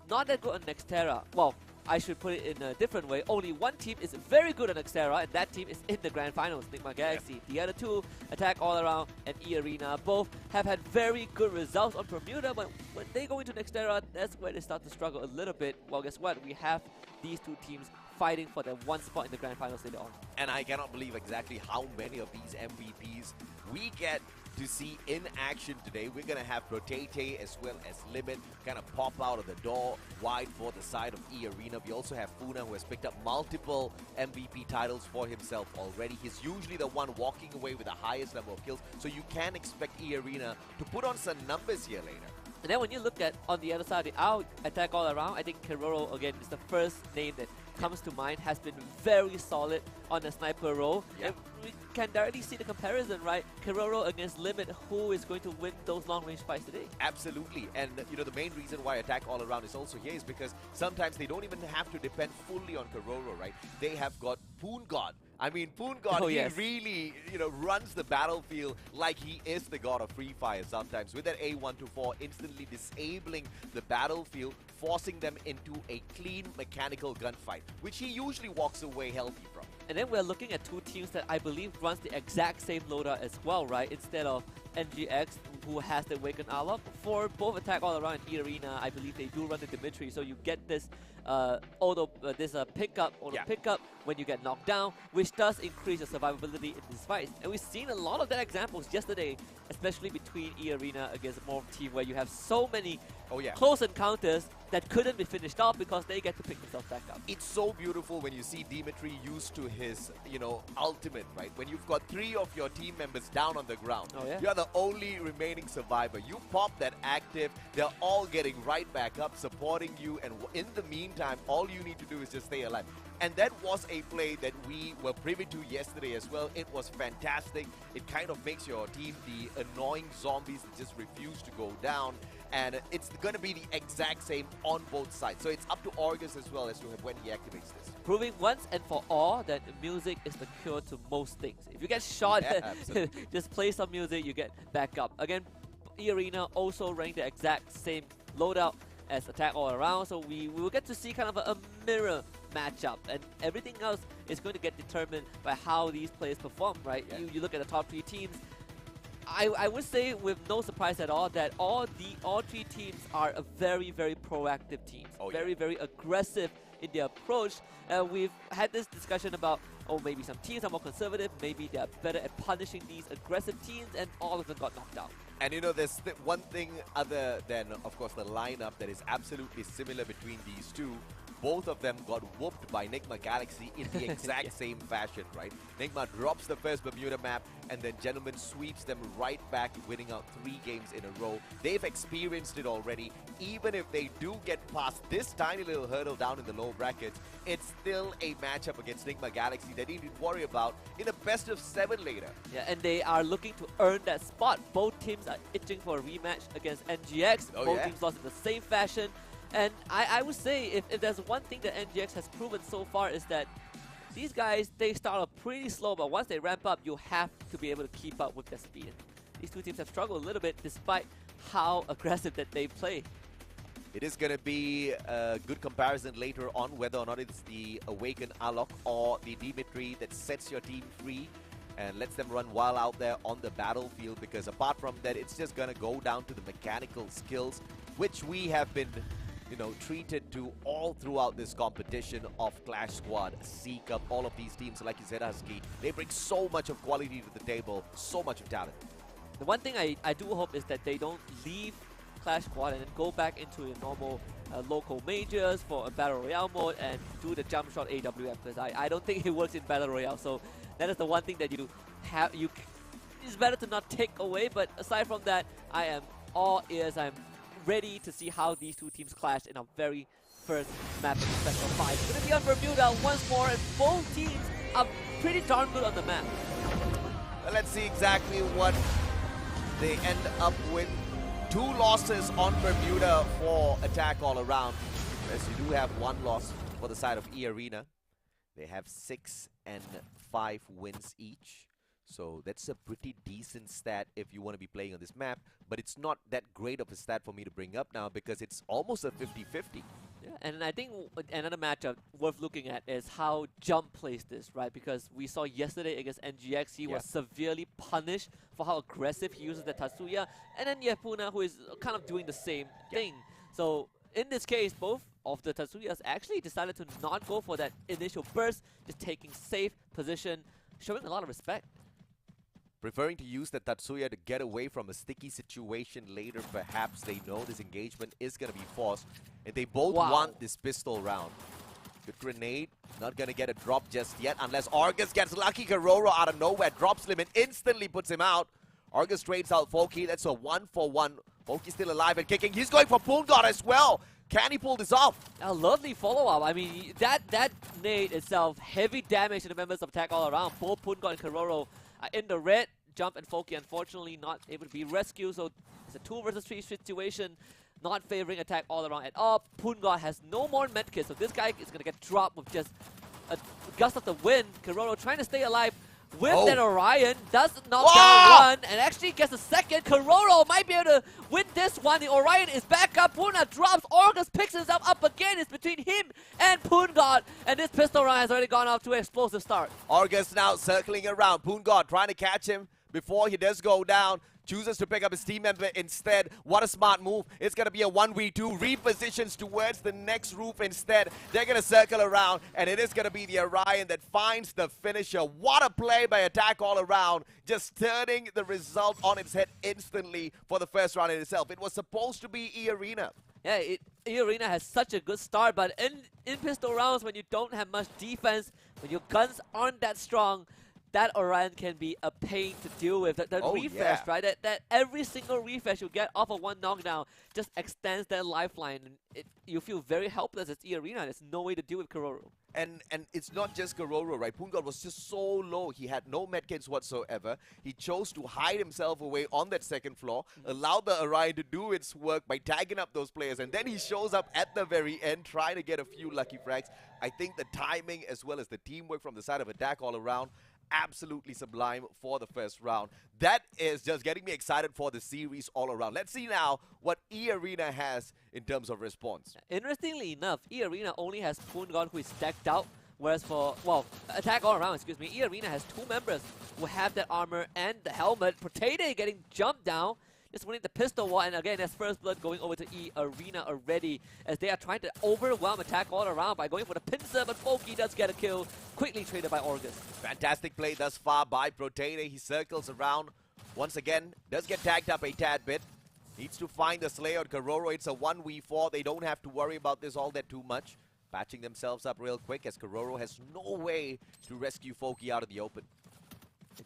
not that good on Nextera. Well, I should put it in a different way. Only one team is very good on Nextera, and that team is in the grand finals, Nigma Galaxy. The other two, Attack All Around and E-Arena, both have had very good results on Bermuda, but when they go into Nextera, that's where they start to struggle a little bit. Well, guess what? We have these two teams fighting for their one spot in the grand finals later on. And I cannot believe exactly how many of these MVPs we get to see in action today. We're going to have Protete as well as Limit kind of pop out of the door wide for the side of E-Arena. We also have Funa, who has picked up multiple MVP titles for himself already. He's usually the one walking away with the highest number of kills, so you can expect E-Arena to put on some numbers here later. And then when you look at on the other side, our Attack All Around, I think Keroro again is the first name that comes to mind, has been very solid on the sniper role. And we can directly see the comparison, right? Keroro against Limit, who is going to win those long range fights today? Absolutely. And you know, the main reason why Attack All Around is also here is because sometimes they don't even have to depend fully on Keroro, right? They have got Poon God. I mean, Poon God, he really, you know, runs the battlefield like he is the god of Free Fire sometimes. With that A124 instantly disabling the battlefield, forcing them into a clean mechanical gunfight, which he usually walks away healthy from. And then we're looking at two teams that I believe runs the exact same loadout as well, right? Instead of NGX, who has the Awakened Arlok. For both Attack All Around and E-Arena, I believe they do run the Dimitri, so you get this pickup when you get knocked down, which does increase your survivability in these fights. And we've seen a lot of that examples yesterday, especially between E-Arena against Morph team, where you have so many close encounters that couldn't be finished off because they get to pick themselves back up. It's so beautiful when you see Dimitri used to his, you know, ultimate, right? When you've got 3 of your team members down on the ground, you're the only remaining survivor. You pop that active, they're all getting right back up, supporting you, and in the meantime, all you need to do is just stay alive. And that was a play that we were privy to yesterday as well. It was fantastic. It kind of makes your team the annoying zombies that just refuse to go down. And it's going to be the exact same on both sides. So it's up to August as well as to when he activates this. Proving once and for all that music is the cure to most things. If you get shot, just play some music, you get back up. Again, E-Arena also running the exact same loadout as Attack All Around, so we will get to see kind of a mirror matchup, and everything else is going to get determined by how these players perform, right? You look at the top 3 teams. I would say with no surprise at all that all 3 teams are a very, very proactive teams. Very aggressive in their approach. We've had this discussion about, maybe some teams are more conservative, maybe they're better at punishing these aggressive teams, and all of them got knocked out. And you know, there's one thing other than, of course, the lineup that is absolutely similar between these two. both of them got whooped by Nigma Galaxy in the exact same fashion, right? Nigma drops the first Bermuda map, and then Gentleman sweeps them right back, winning out 3 games in a row. They've experienced it already. Even if they do get past this tiny little hurdle down in the low brackets, it's still a matchup against Nigma Galaxy that they need to worry about in a best of 7 later. Yeah, and they are looking to earn that spot. Both teams are itching for a rematch against NGX. Both teams lost in the same fashion. And I would say if there's one thing that NGX has proven so far is that these guys, they start off pretty slow, but once they ramp up, you have to be able to keep up with their speed. These two teams have struggled a little bit despite how aggressive that they play. It is going to be a good comparison later on whether or not it's the Awakened Alok or the Dimitri that sets your team free and lets them run wild out there on the battlefield, because apart from that, it's just going to go down to the mechanical skills, which we have been treated to all throughout this competition of Clash Squad, C Cup, all of these teams. Like you said, Husky, they bring so much of quality to the table, so much of talent. The one thing I do hope is that they don't leave Clash Squad and then go back into your normal local majors for a Battle Royale mode and do the jump shot AWM, because I don't think it works in Battle Royale. So that is the one thing that it's better to not take away, but aside from that, I am all ears. I'm ready to see how these two teams clash in our very first map of the Special 5. It's going to be on Bermuda once more, and both teams are pretty darn good on the map. Well, let's see exactly what they end up with. 2 losses on Bermuda for Attack All Around, as you do have 1 loss for the side of E-Arena. They have 6 and 5 wins each. So that's a pretty decent stat if you want to be playing on this map, but it's not that great of a stat for me to bring up now because it's almost a 50-50. Yeah, and I think another matchup worth looking at is how Jump plays this, right? Because we saw yesterday against NGX, he was severely punished for how aggressive he uses the Tatsuya, and then you have Puna, who is kind of doing the same thing. So in this case, both of the Tatsuyas actually decided to not go for that initial burst, just taking safe position, showing a lot of respect. Preferring to use the Tatsuya to get away from a sticky situation later. Perhaps they know this engagement is going to be forced, and they both want this pistol round. Good grenade, not going to get a drop just yet unless Argus gets lucky. Karoro out of nowhere drops him and instantly puts him out. Argus trades out Foki. That's a 1-for-1. Foki still alive and kicking. He's going for Poongod as well. Can he pull this off? A lovely follow-up. I mean, that nade itself, heavy damage to the members of Attack All Around. Both Poongod and Karoro in the red. Jump and Foki unfortunately not able to be rescued, so it's a 2 versus 3 situation, not favoring Attack All Around at all. Poongod has no more medkits, so this guy is going to get dropped with just a gust of the wind. Karoro trying to stay alive with that Orion, does knock down one, and actually gets a second. Karoro might be able to win this one. The Orion is back up, Puna drops, Argus picks himself up again. It's between him and Poongod, and this pistol round has already gone off to an explosive start. Argus now circling around, Poongod trying to catch him before he does go down. Chooses to pick up his team member instead. What a smart move. It's going to be a 1v2. Repositions towards the next roof instead. They're going to circle around, and it is going to be the Orion that finds the finisher. What a play by Attack All Around. Just turning the result on its head instantly for the first round in itself. It was supposed to be E-Arena. Yeah, E-Arena has such a good start, but in pistol rounds, when you don't have much defense, when your guns aren't that strong, that Orion can be a pain to deal with. That refresh, right? That every single refresh you get off of one knockdown just extends that lifeline. And you feel very helpless as E-Arena. There's no way to deal with Karoro. And it's not just Karoro, right? Poongod was just so low. He had no medkits whatsoever. He chose to hide himself away on that second floor, allowed the Orion to do its work by tagging up those players, and then he shows up at the very end trying to get a few lucky frags. I think the timing as well as the teamwork from the side of Attack All Around, absolutely sublime for the first round. That is just getting me excited for the series all around. Let's see now what E-Arena has in terms of response. Interestingly enough, E-Arena only has Poongod, who is stacked out, whereas for, well, Attack All Around, excuse me, E-Arena has 2 members who have that armor and the helmet. Potato getting jumped down, just winning the pistol war, and again, there's first blood going over to E-Arena already, as they are trying to overwhelm Attack All Around by going for the pincer, but Foki does get a kill, quickly traded by Argus. Fantastic play thus far by Potato. He circles around once again, does get tagged up a tad bit. Needs to find the Slayer on Karoro. It's a 1v4. They don't have to worry about this all that too much. patching themselves up real quick as Kororo has no way to rescue Foki out of the open.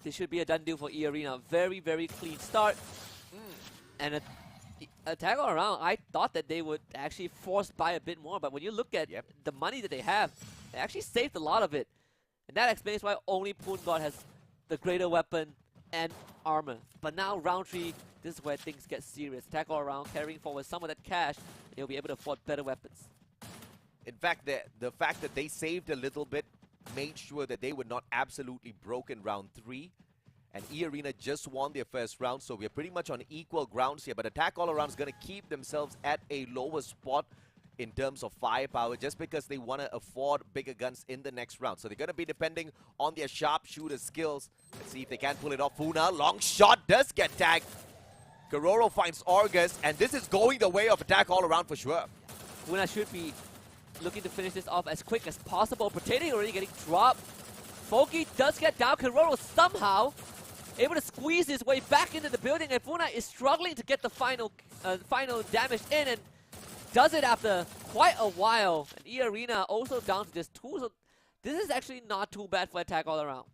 This should be a done deal for E Arena. Very, very clean start. And attack all around, I thought that they would actually force by a bit more, but when you look at the money that they have, they actually saved a lot of it. And that explains why only Poon God has the greater weapon and armor. But now round 3, this is where things get serious. Attack all around, carrying forward some of that cash, they'll be able to afford better weapons. In fact, the fact that they saved a little bit made sure that they were not absolutely broken round 3. And E Arena just won their first round, so we're pretty much on equal grounds here. But Attack All Around is going to keep themselves at a lower spot in terms of firepower just because they want to afford bigger guns in the next round. So they're going to be depending on their sharpshooter skills. Let's see if they can pull it off. Funa, long shot, does get tagged. Kororo finds Argus, and this is going the way of Attack All Around for sure. Funa should be looking to finish this off as quick as possible. Potato already getting dropped. Foki does get down. Kororo somehow able to squeeze his way back into the building, and Funa is struggling to get the final damage in, and does it after quite a while. And E Arena also down to just 2, so this is actually not too bad for Attack All Around.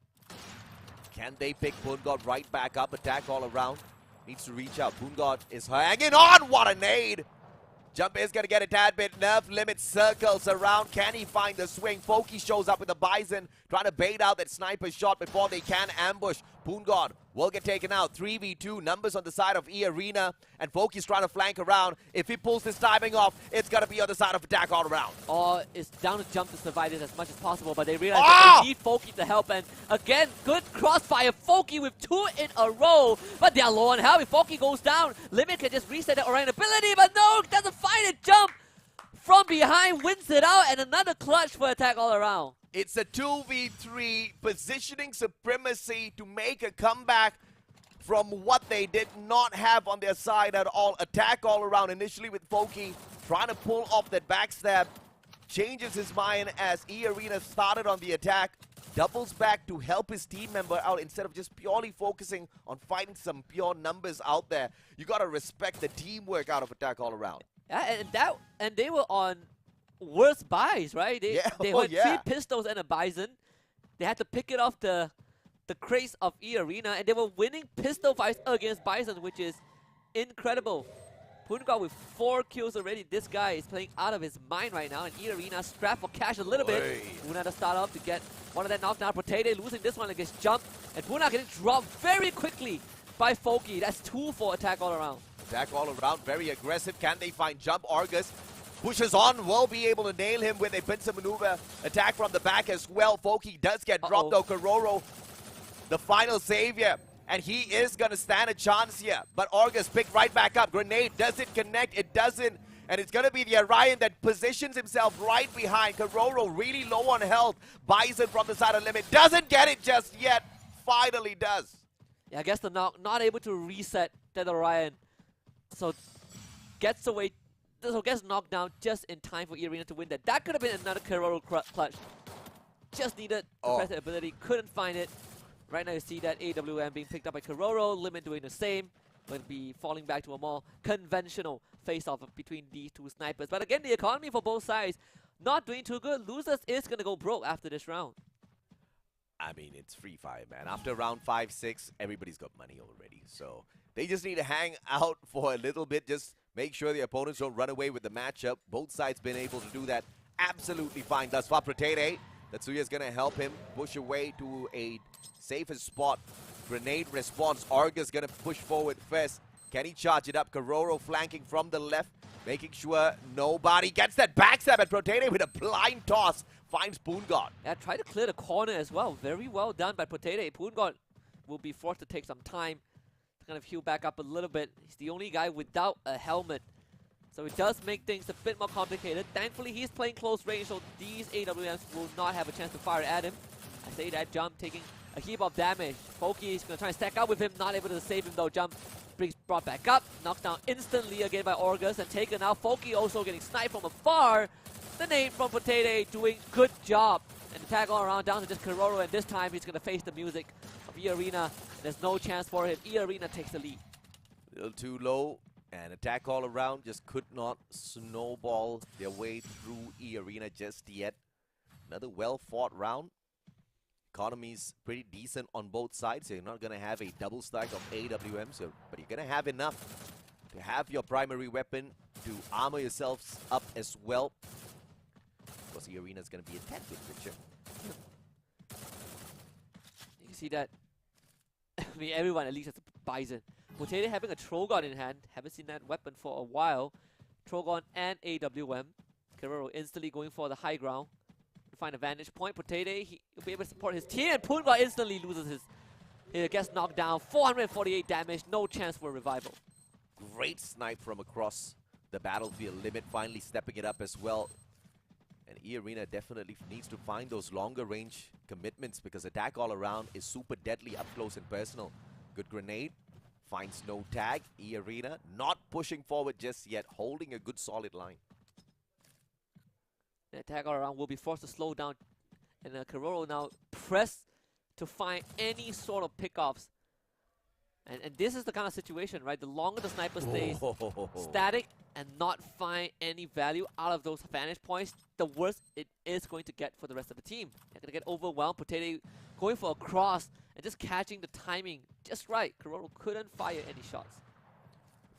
Can they pick Poongod right back up? Attack All Around needs to reach out. Poongod is hanging on. What a nade! Jump is going to get a tad bit nerf. Limit circles around. Can he find the swing? Foki shows up with the Bison, trying to bait out that sniper shot before they can ambush. Poongod will get taken out. 3v2 numbers on the side of E Arena, and Foki's trying to flank around. If he pulls this timing off, it's going to be on the side of Attack All Around. Or it's down to Jump to survive this as much as possible, but they realize that they need Foki to help, and again, good crossfire. Foki with 2 in a row, but they are low on health. If Foki goes down, Limit can just reset the Orion ability, but no, doesn't find it. Jump from behind wins it out, and another clutch for Attack All Around. It's a 2v3, positioning supremacy to make a comeback from what they did not have on their side at all. Attack All Around initially with Foki trying to pull off that backstab. Changes his mind as E Arena started on the attack. Doubles back to help his team member out instead of just purely focusing on fighting some pure numbers out there. You got to respect the teamwork out of Attack All Around. Yeah, and they were on worse buys, right? They had 3 pistols and a Bison. They had to pick it off the crates of E Arena, and they were winning pistol fights against Bison, which is incredible. Poongod with 4 kills already. This guy is playing out of his mind right now, and E Arena strapped for cash a little bit. Puna to start off to get one of that knockdown. Potato losing this one against Jump, and Puna getting dropped very quickly by Foki. That's 2 for Attack All Around. Attack All Around, very aggressive. Can they find Jump? Argus pushes on, will be able to nail him with a pincer maneuver. Attack from the back as well. Foki does get dropped though. Kororo, the final savior, and he is going to stand a chance here. But Argus picked right back up. Grenade, does it connect? It doesn't. And it's going to be the Orion that positions himself right behind. Kororo really low on health. Bison from the side of Limit. Doesn't get it just yet. Finally does. Yeah, I guess they're not able to reset that Orion. So gets away. So gets knocked down just in time for E Arena to win that. That could have been another Kororo clutch. Just needed the press ability. Couldn't find it. Right now you see that AWM being picked up by Kororo. Limit doing the same. Will be falling back to a more conventional face-off between these 2 snipers. But again, the economy for both sides not doing too good. Losers is going to go broke after this round. I mean, it's free fire, man. After round 5, 6, everybody's got money already. So they just need to hang out for a little bit. Just make sure the opponents don't run away with the matchup. Both sides been able to do that absolutely fine. Thus far, Potato, Tatsuya's going to help him push away to a safer spot. Grenade response. Argus going to push forward first. Can he charge it up? Kororo flanking from the left, making sure nobody gets that backstab at Potato with a blind toss. Finds Poongod. Yeah, try to clear the corner as well. Very well done by Potato. Poongod will be forced to take some time to kind of heal back up a little bit. He's the only guy without a helmet, so it does make things a bit more complicated. Thankfully, he's playing close range, so these AWMs will not have a chance to fire at him. I say that Jump taking a heap of damage. Foki is going to try and stack up with him, not able to save him though. Jump brings brought back up, knocked down instantly again by Argus and taken out. Foki also getting sniped from afar. The nade from Potato doing good job. And Attack All Around down to just Kororo, and this time he's going to face the music of E Arena. There's no chance for him. E Arena takes the lead. A little too low And attack all around just could not snowball their way through E-Arena just yet. Another well-fought round. Economy's pretty decent on both sides. So you're not going to have a double stack of AWM, but you're going to have enough to have your primary weapon to armor yourselves up as well. Of course, E-Arena is going to be a tad bit richer. You can see that. I mean, everyone at least has a Bison. Potato having a Trogon in hand. Haven't seen that weapon for a while. Trogon and AWM. Keroro instantly going for the high ground to find a vantage point. Potato, he'll be able to support his team. And Poongod instantly loses his. He gets knocked down. 448 damage. No chance for a revival. Great snipe from across the battlefield. Limit finally stepping it up as well. And E-Arena definitely needs to find those longer range commitments because attack all around is super deadly up close and personal. Good grenade. Finds no tag. E-Arena not pushing forward just yet. Holding a good solid line. The attack all around will be forced to slow down. And Keroro now press to find any sort of pickoffs. And this is the kind of situation, right? The longer the sniper stays static and not find any value out of those vantage points, the worse it is going to get for the rest of the team. They're going to get overwhelmed. Potato going for a cross and just catching the timing just right. Keroro couldn't fire any shots.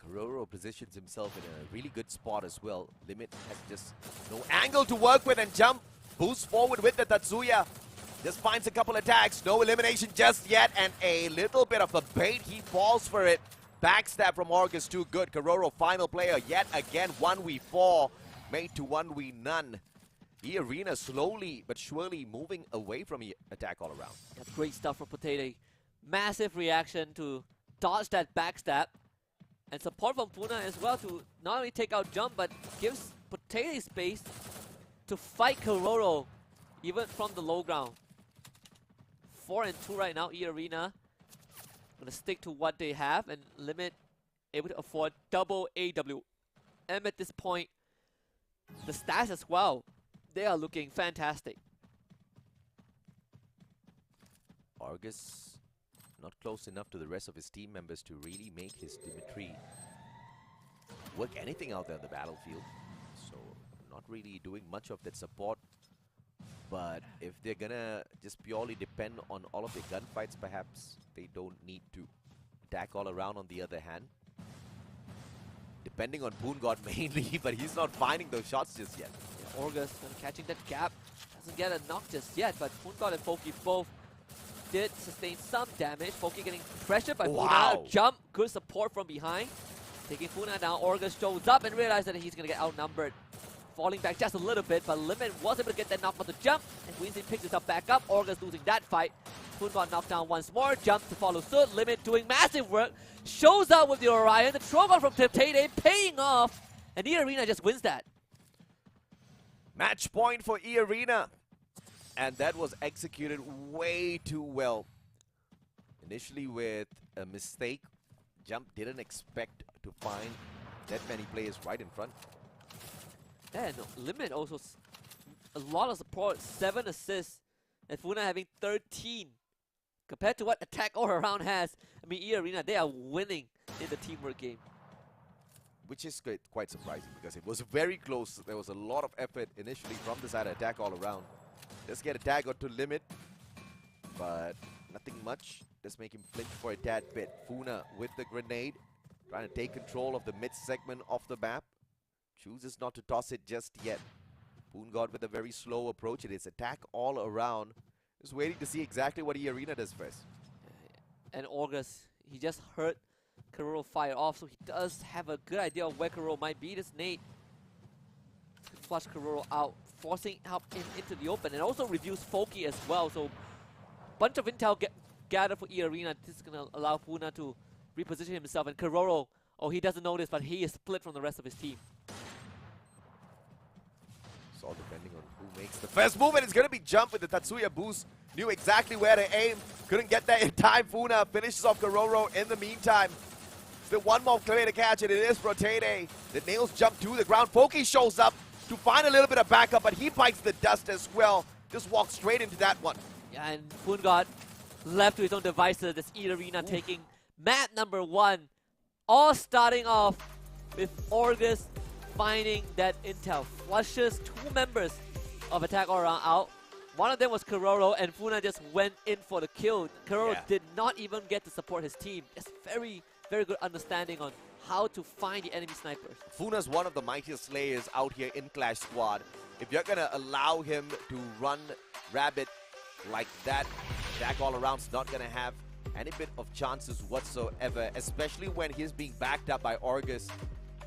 Keroro positions himself in a really good spot as well. Limit has just no angle to work with and jump. Boosts forward with the Tatsuya. Just finds a couple attacks. No elimination just yet. And a little bit of a bait. He falls for it. Backstab from August too good. Keroro final player yet again. 1v4 made to 1v none. E-Arena slowly but surely moving away from attack all around. Yeah, great stuff from Potato. Massive reaction to dodge that backstab. And support from Puna as well to not only take out jump but gives Potato space to fight Keroro even from the low ground. 4 and 2 right now, E-Arena. Gonna stick to what they have and Limit able to afford double AWM at this point. The stats as well, they are looking fantastic. Argus not close enough to the rest of his team members to really make his Dimitri work anything out there on the battlefield. So not really doing much of that support. But if they're gonna just purely depend on all of their gunfights, perhaps they don't need to. Attack all around on the other hand. Depending on Poongod mainly, but he's not finding those shots just yet. Yeah, Orgus catching that gap. Doesn't get a knock just yet, but Poongod and Foki both did sustain some damage. Foki getting pressured by Puna. Jump, good support from behind. Taking Puna down, Orgus shows up and realizes that he's gonna get outnumbered. Falling back just a little bit, but Limit was able to get that knock on the jump, and Quincy picks himself back up. Orgus losing that fight. Poongod knocked down once more, jump to follow suit. Limit doing massive work, shows up with the Orion. The Trogon from Potato paying off, and E-Arena just wins that. Match point for E-Arena. And that was executed way too well. Initially with a mistake, Jump didn't expect to find that many players right in front. Yeah, no, Limit also a lot of support, 7 assists, and Funa having 13. Compared to what attack all around has, I mean, E-Arena, they are winning in the teamwork game. Which is quite surprising because it was very close. There was a lot of effort initially from the side of attack all around. Just get a tag or to Limit, but nothing much. Just make him flinch for a tad bit. Funa with the grenade, trying to take control of the mid segment of the map. Chooses not to toss it just yet. Poongod with a very slow approach. It is attack all around. Just waiting to see exactly what E-Arena does first. And August, he just heard Keroro fire off, so he does have a good idea of where Keroro might be. This nade flush Keroro out, forcing help into the open, and also reviews Foki as well. So bunch of intel gathered for E-Arena. This is gonna allow Puna to reposition himself, and Keroro, oh, he doesn't know this, but he is split from the rest of his team. It's all depending on who makes the first move, and it's going to be Jump with the Tatsuya boost. Knew exactly where to aim. Couldn't get there in time. Funa finishes off Keroro in the meantime. Still one more clear to catch, and it is Rotate. The nails jump to the ground. Foki shows up to find a little bit of backup, but he bites the dust as well. Just walks straight into that one. Yeah, and Poongod left to his own devices. This E-Arena taking map number 1. All starting off with August finding that intel. Flushes 2 members of Attack All Around out. One of them was Kororo, and Funa just went in for the kill. Kororo did not even get to support his team. Just very, very good understanding on how to find the enemy snipers. Funa's one of the mightiest slayers out here in Clash Squad. If you're going to allow him to run Rabbit like that, Attack All Around's not going to have any bit of chances whatsoever, especially when he's being backed up by August.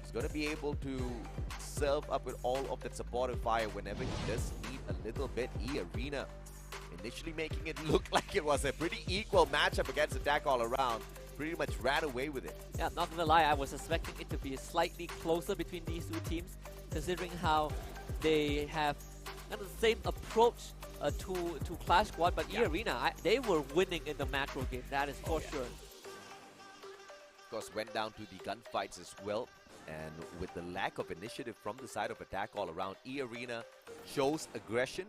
He's going to be able to serve up with all of that supportive fire whenever he does need a little bit. E-Arena initially making it look like it was a pretty equal matchup against Attack All Around. Pretty much ran away with it. Yeah, not gonna lie, I was expecting it to be slightly closer between these two teams, considering how they have kind of the same approach to Clash Squad, but E-Arena, they were winning in the macro game, that is for sure. Of course, went down to the gunfights as well. And with the lack of initiative from the side of Attack All Around, E-Arena shows aggression.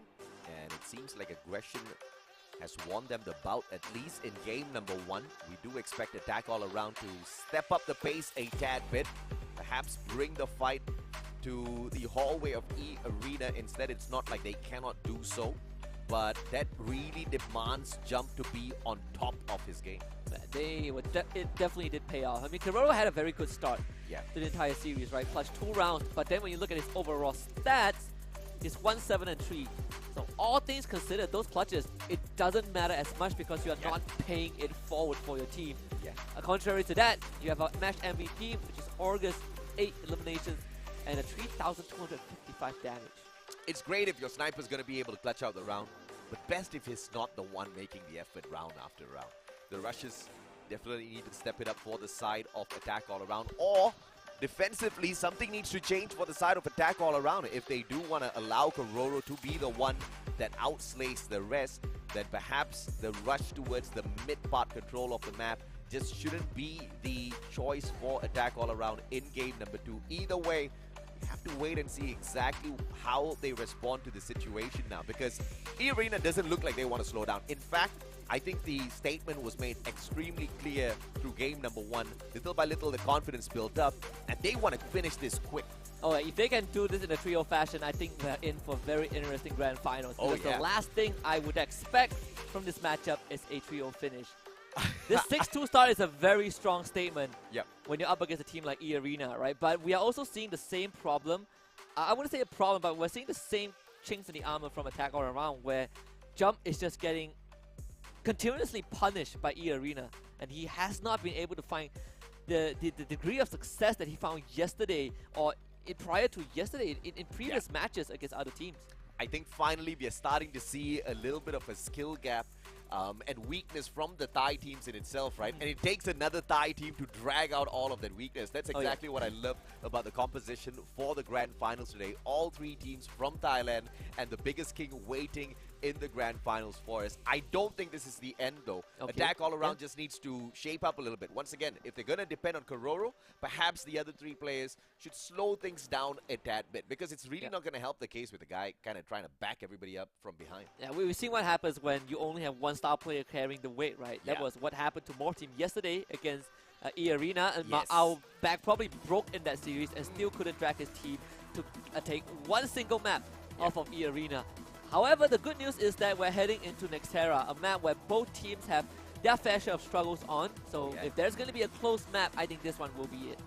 And it seems like aggression has won them the bout, at least in game number 1. We do expect Attack All Around to step up the pace a tad bit. Perhaps bring the fight to the hallway of E-Arena. Instead, it's not like they cannot do so. But that really demands Jump to be on top of his game. It definitely did pay off. I mean, Kororo had a very good start to the entire series, right? Plus 2 rounds, but then when you look at his overall stats, it's 1-7 and 3. So all things considered, those clutches, it doesn't matter as much because you are not paying it forward for your team. Contrary to that, you have a match MVP, which is August, 8 eliminations, and a 3,255 damage. It's great if your sniper's going to be able to clutch out the round, but best if he's not the one making the effort round after round. The rushes definitely need to step it up for the side of Attack All Around, or defensively, something needs to change for the side of Attack All Around. If they do want to allow Kororo to be the one that outslays the rest, then perhaps the rush towards the mid-part control of the map just shouldn't be the choice for Attack All Around in game number 2. Either way, we have to wait and see exactly how they respond to the situation now, because E-Arena doesn't look like they want to slow down. In fact, I think the statement was made extremely clear through game number 1. Little by little, the confidence built up, and they want to finish this quick. Oh, if they can do this in a trio fashion, I think we're in for very interesting grand finals. Because the last thing I would expect from this matchup is a trio finish. This 6-2 start is a very strong statement when you're up against a team like E-Arena, right? But we are also seeing the same problem. I wouldn't say a problem, but we're seeing the same chinks in the armor from Attack All Around, where Jump is just getting continuously punished by E-Arena, and he has not been able to find the degree of success that he found yesterday or prior to yesterday in previous matches against other teams. I think finally we are starting to see a little bit of a skill gap and weakness from the Thai teams in itself, right? And it takes another Thai team to drag out all of that weakness. That's exactly what I love about the composition for the grand finals today. All 3 teams from Thailand and the biggest king waiting in the grand finals for us. I don't think this is the end though. Attack All Around just needs to shape up a little bit. Once again, if they're going to depend on Kororo, perhaps the other 3 players should slow things down a tad bit, because it's really not going to help the case with the guy kind of trying to back everybody up from behind. Yeah, we've seen what happens when you only have one star player carrying the weight, right? That was what happened to More Team yesterday against E-Arena, and our back probably broke in that series and still couldn't drag his team to take one single map off of E-Arena. However, the good news is that we're heading into Nextera, a map where both teams have their fair share of struggles on. So if there's going to be a close map, I think this one will be it.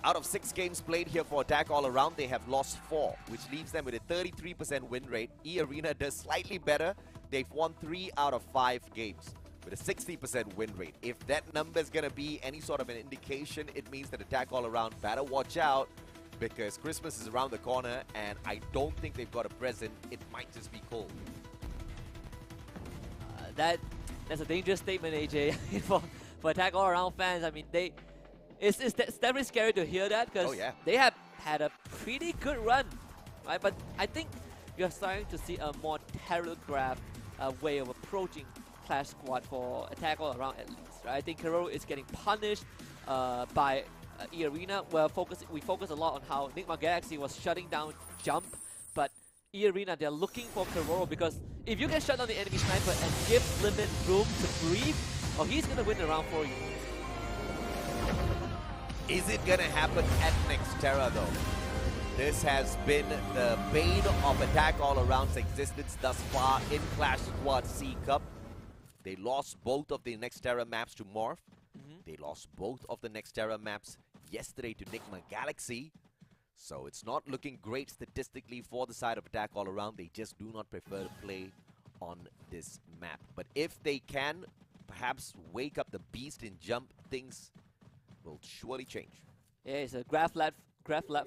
Out of 6 games played here for Attack All Around, they have lost 4, which leaves them with a 33% win rate. E-Arena does slightly better. They've won 3 out of 5 games with a 60% win rate. If that number is going to be any sort of an indication, it means that Attack All Around better watch out, because Christmas is around the corner, and I don't think they've got a present. It might just be cold. That's a dangerous statement, AJ, for Attack All Around fans. I mean, it's definitely scary to hear that, because they have had a pretty good run, right? But I think you're starting to see a more telegraphed way of approaching Clash Squad for Attack All Around, at least, right? I think Kororo is getting punished by E-Arena. We focus a lot on how Nigma Galaxy was shutting down Jump, but E-Arena, they're looking for Kororo, because if you can shut down the enemy sniper and give Limit room to breathe, he's going to win the round for you. Is it gonna happen at Nextera though? This has been the bane of Attack All Around's existence thus far in Clash Squad C Cup. They lost both of the Nextera maps to Morph. They lost both of the Nextera maps yesterday to Nigma Galaxy. So it's not looking great statistically for the side of Attack All Around. They just do not prefer to play on this map. But if they can perhaps wake up the beast in Jump, things will surely change. Yeah, it's a graph lab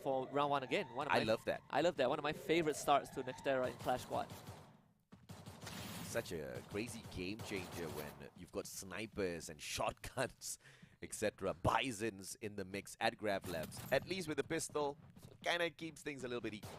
for round 1 again. I love that. I love that. One of my favorite starts to Nextera in Clash Squad. Such a crazy game changer when you've got snipers and shotguns, etc. Bisons in the mix at Grab Labs. At least with the pistol, kind of keeps things a little bit equal.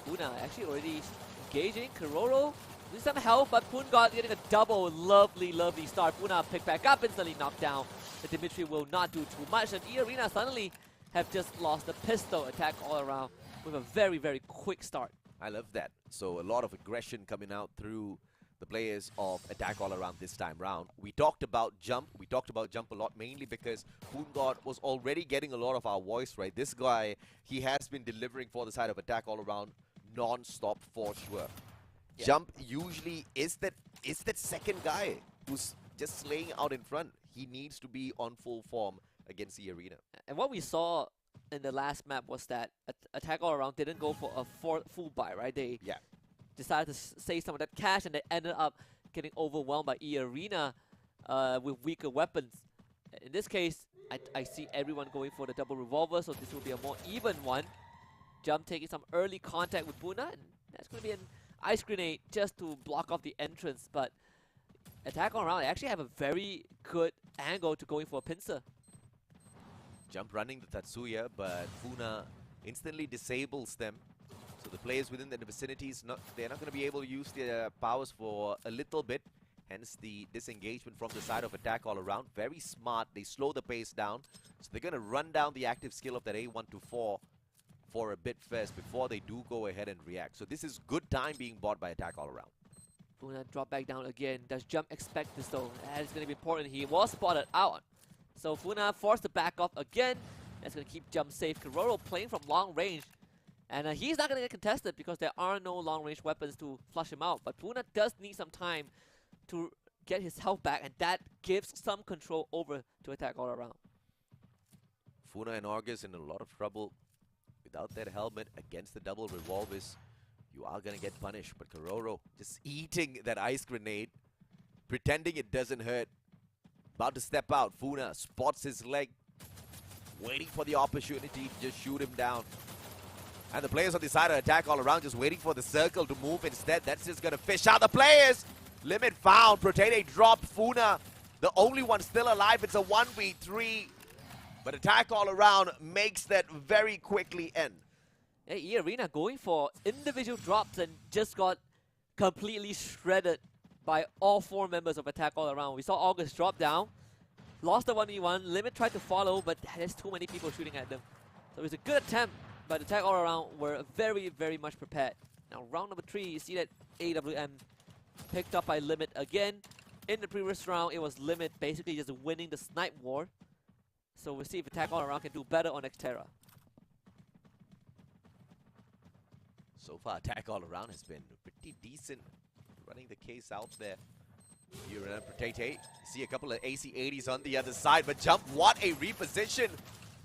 Puna actually already engaging. Kororo losing some health, but Pungod getting a double. Lovely, lovely start. Puna picked back up, instantly knocked down. The Dimitri will not do too much, and E-Arena suddenly have just lost the pistol attack all around with a very, very quick start. I love that. So a lot of aggression coming out through the players of Attack All Around this time round. We talked about Jump. We talked about Jump a lot, mainly because Pungod was already getting a lot of our voice, right? This guy, he has been delivering for the side of Attack All Around non-stop for sure. Yeah. Jump usually is that second guy who's just slaying out in front. He needs to be on full form against the Arena. And what we saw in the last map was that Attack All Around didn't go for a full buy, right? They decided to save some of that cash, and they ended up getting overwhelmed by E-Arena with weaker weapons. In this case, I see everyone going for the double revolver, so this will be a more even one. Jump taking some early contact with Puna, and that's going to be an ice grenade just to block off the entrance, but Attack All Around, they actually have a very good angle to going for a pincer. Jump running the Tatsuya, but Puna instantly disables them. So the players within the vicinity, they're not going to be able to use their powers for a little bit. Hence the disengagement from the side of Attack All Around. Very smart. They slow the pace down. So they're going to run down the active skill of that A124 for a bit first before they do go ahead and react. So this is good time being bought by Attack All Around. Puna drop back down again. Does Jump expect this though? That is going to be important. He was spotted out. So Puna forced to back off again. That's going to keep Jump safe. Kororo playing from long range. And he's not going to get contested because there are no long range weapons to flush him out. But Puna does need some time to get his health back, and that gives some control over to Attack All Around. Puna and Argus in a lot of trouble. Without that helmet against the double revolvers, you are going to get punished. But Kororo just eating that ice grenade, pretending it doesn't hurt. About to step out. Puna spots his leg, waiting for the opportunity to just shoot him down. And the players on the side of Attack All Around just waiting for the circle to move instead. That's just going to fish out the players. Limit found. Protete dropped. Puna, the only one still alive. It's a 1v3. But Attack All Around makes that very quickly end. Hey, E-Arena going for individual drops and just got completely shredded by all 4 members of Attack All Around. We saw August drop down, lost the 1v1. Limit tried to follow, but there's too many people shooting at them. So it was a good attempt, but Attack All Around were very, very much prepared. Now round number 3, you see that AWM picked up by Limit again. In the previous round, it was Limit basically just winning the snipe war. So we'll see if Attack All Around can do better on Nextera. So far, Attack All Around has been pretty decent, running the case out there. Here in Protete, see a couple of AC-80s on the other side, but Jump, what a reposition!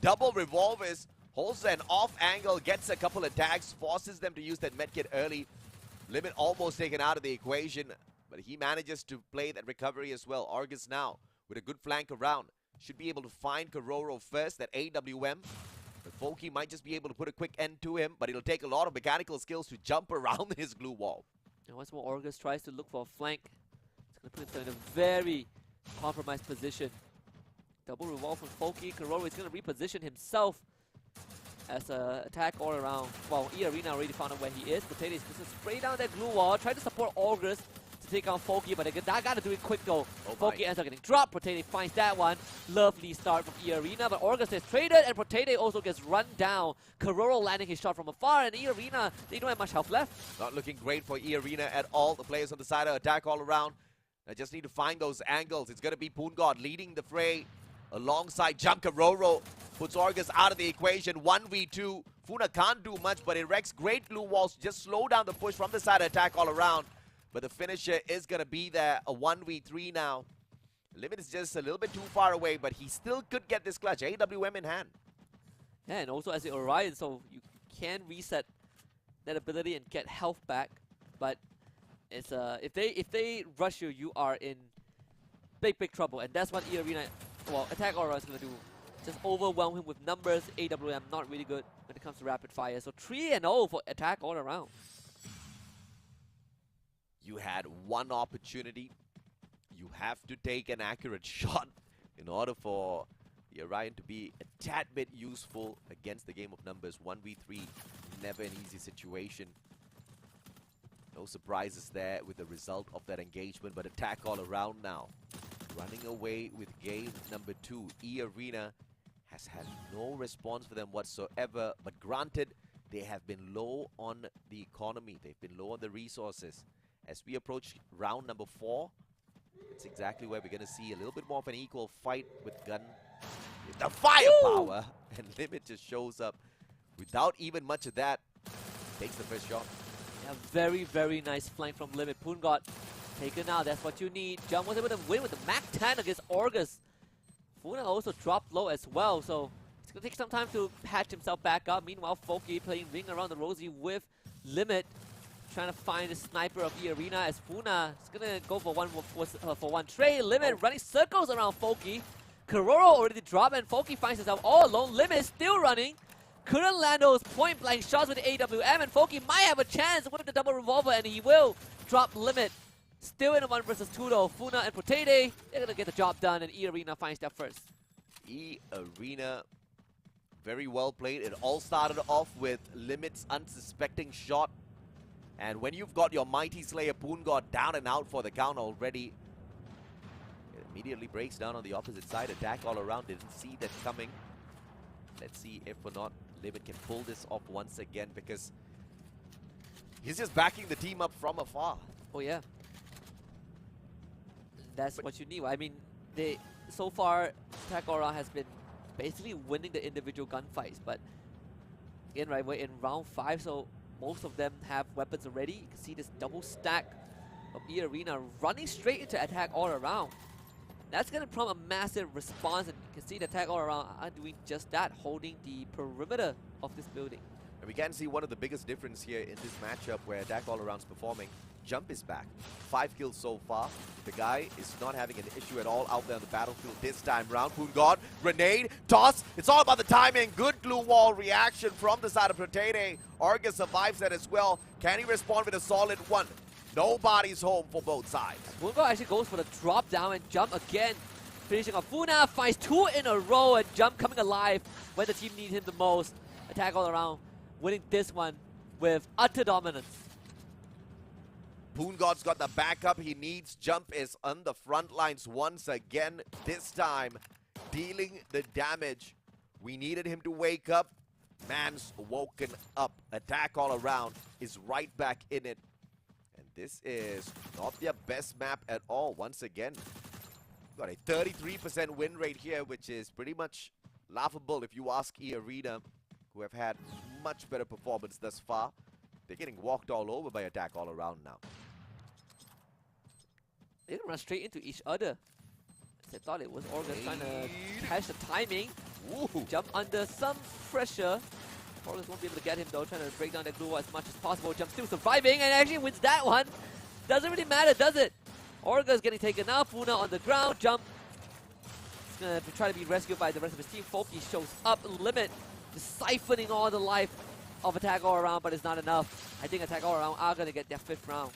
Double revolvers, holds an off angle, gets a couple of tags, forces them to use that medkit early. Limit almost taken out of the equation, but he manages to play that recovery as well. Argus now with a good flank around. Should be able to find Kororo first, that AWM. But Foki might just be able to put a quick end to him, but it'll take a lot of mechanical skills to jump around his glue wall. And once more, Argus tries to look for a flank. It's going to put himself in a very compromised position. Double revolve from Foki. Kororo is going to reposition himself as an attack all around. Well, E-Arena already found out where he is. Potato is going to spray down that glue wall, try to support Argus to take on Foki, but they got to do it quick though. Foki ends up getting dropped. Potato finds that one. Lovely start from E-Arena, but Argus is traded, and Potato also gets run down. Kororo landing his shot from afar, and E-Arena, they don't have much health left. Not looking great for E-Arena at all. The players on the side of Attack All Around. I just need to find those angles. It's going to be Pungod leading the fray. alongside Junkaroro. Puts Orgus out of the equation. 1v2. Funa can't do much, but it wrecks great blue walls. Just slow down the push from the side attack all around. But the finisher is going to be there. A 1v3 now. Limit is just a little bit too far away, but he still could get this clutch. AWM in hand. Yeah, and also as the Orion, so you can reset that ability and get health back. But it's if they rush you, you are in big trouble, and that's what E-Arena, well, Attack Aura is gonna do. Just overwhelm him with numbers. AWM not really good when it comes to rapid fire. So 3-0 for Attack all around. You had one opportunity. You have to take an accurate shot in order for the Orion to be a tad bit useful against the game of numbers. 1v3, never an easy situation. No surprises there with the result of that engagement, but Attack all around now. Running away with game number 2. E-Arena has had no response for them whatsoever, but granted, they have been low on the economy. They've been low on the resources. As we approach round number 4, it's exactly where we're going to see a little bit more of an equal fight with Gun. With the firepower! And Limit just shows up without even much of that. Takes the first shot. Yeah, very nice flank from Limit. Poongot taken out, that's what you need. Jump was able to win with the Mac 10 against Orgus. Funa also dropped low as well, so it's going to take some time to patch himself back up. Meanwhile, Foki playing Ring Around the Rosie with Limit, trying to find the sniper of the arena as Funa is going to go for one trade. Limit running circles around Foki. Kororo already dropped and Foki finds himself all alone. Limit still running. Couldn't land those point blank shots with the AWM, and Foki might have a chance with the double revolver, and he will drop Limit. Still in a 1 versus 2 though. Funa and Protede, they're going to get the job done, and E-Arena finds that first. E-Arena, very well played. It all started off with Limit's unsuspecting shot. And when you've got your Mighty Slayer Poongod down and out for the count already, it immediately breaks down on the opposite side. Attack all around, didn't see that coming. Let's see if or not Limit can pull this off once again, because he's just backing the team up from afar. Oh yeah. That's what you need. I mean, so far, Attack Aura has been basically winning the individual gunfights, but again, right, we're in round 5, so most of them have weapons already. You can see this double stack of E-Arena running straight into Attack all around. That's going to prompt a massive response, and you can see the Attack all around are doing just that, holding the perimeter of this building. And we can see one of the biggest difference here in this matchup where Attack all around's performing. Jump is back. 5 kills so far. The guy is not having an issue at all out there on the battlefield this time round. Poongod, grenade, toss. It's all about the timing. Good glue wall reaction from the side of Protede. Orgus survives that as well. Can he respond with a solid one? Nobody's home for both sides. Poongod actually goes for the drop down and jump again. Finishing off. Funa finds 2 in a row, and jump coming alive when the team needs him the most. Attack all around, winning this one with utter dominance. Poongod's got the backup he needs. Jump is on the front lines once again. This time, dealing the damage. We needed him to wake up. Man's woken up. Attack all around is right back in it. And this is not their best map at all. Once again, got a 33% win rate here, which is pretty much laughable if you ask E-Arena, who have had much better performance thus far. They're getting walked all over by Attack all around now. They can run straight into each other. I thought it was Orgus trying to catch the timing. Ooh. Jump under some pressure. Orgus won't be able to get him though, trying to break down that glue wall as much as possible. Jump still surviving and actually wins that one. Doesn't really matter, does it? Orgus getting taken out. Funa on the ground. Jump. He's going to try to be rescued by the rest of his team. Foki shows up. Limit. Just siphoning all the life of Attack all around, but it's not enough. I think Attack all around are going to get their 5th round.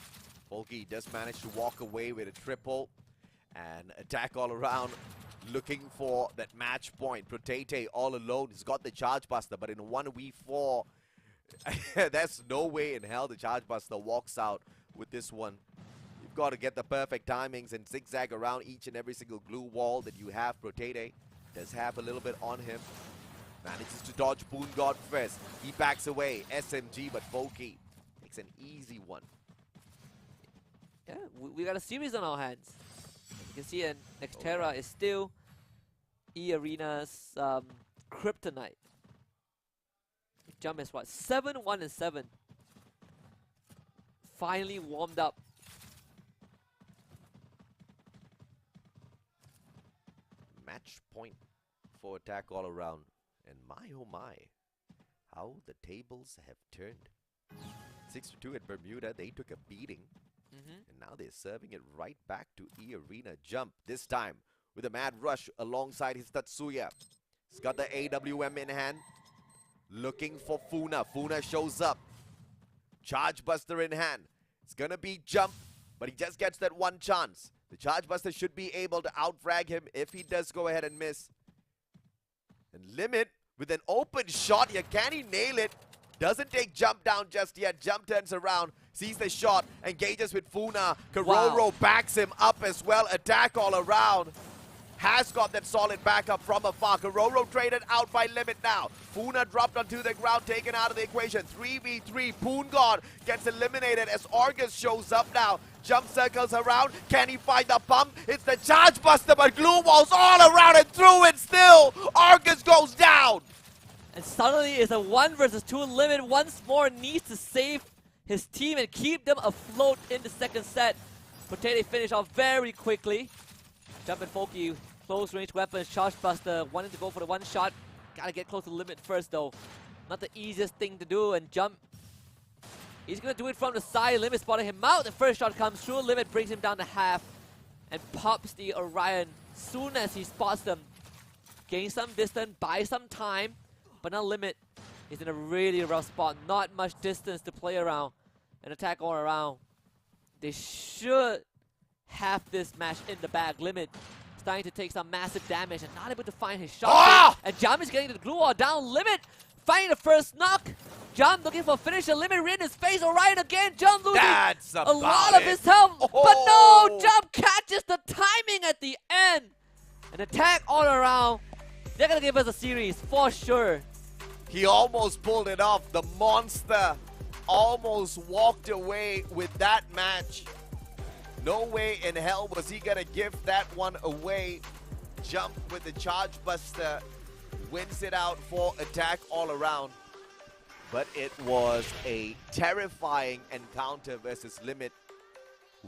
Folky does manage to walk away with a triple, and Attack all around looking for that match point. Protete all alone. He's got the Charge Buster, but in 1v4, there's no way in hell the Charge Buster walks out with this one. You've got to get the perfect timings and zigzag around each and every single glue wall that you have. Protete does have a little bit on him. Manages to dodge Poongod first. He backs away. SMG, but Folky takes an easy one. Yeah, we got a series on our hands. You can see Nextera is still E-Arena's kryptonite. Jump is what? 7-1-7. Finally warmed up. Match point for attack all around. And my oh my, how the tables have turned. 6-2 at Bermuda, they took a beating. And now they're serving it right back to E-Arena. Jump, this time with a mad rush alongside his Tatsuya. He's got the AWM in hand. Looking for Funa. Funa shows up. Charge Buster in hand. It's gonna be Jump, but he just gets that one chance. The Charge Buster should be able to out-frag him if he does go ahead and miss. And Limit with an open shot here. Can he nail it? Doesn't take Jump down just yet. Jump turns around, sees the shot, engages with Funa. Kororo backs him up as well. Attack all around. Has got that solid backup from afar. Kororo traded out by Limit now. Funa dropped onto the ground, taken out of the equation. 3v3. Poon God gets eliminated as Argus shows up now. Jump circles around. Can he find the pump? It's the Charge Buster, but glue walls all around and through it still. Argus goes down. And suddenly it's a 1 versus 2. Limit once more needs to save his team and keep them afloat in the second set. Potato finish off very quickly. Jump and Folky, close range weapons. Charge Buster wanting to go for the one shot. Gotta get close to the Limit first though. Not the easiest thing to do. And Jump, he's gonna do it from the side. Limit spotting him out. The first shot comes through. Limit brings him down to half and pops the Orion soon as he spots them. Gain some distance, buy some time. But now Limit is in a really rough spot. Not much distance to play around and attack all around. They should have this match in the bag. Limit starting to take some massive damage and not able to find his shot. And Jump is getting the glue wall down. Limit finding the first knock. Jump looking for a finisher. Limit right in his face. Orion again. Jump losing a lot of his health. But no! Jump catches the timing at the end. An attack all around. They're going to give us a series for sure. He almost pulled it off. The monster almost walked away with that match. No way in hell was he gonna give that one away. Jump with the Charge Buster wins it out for attack all around. But it was a terrifying encounter versus Limit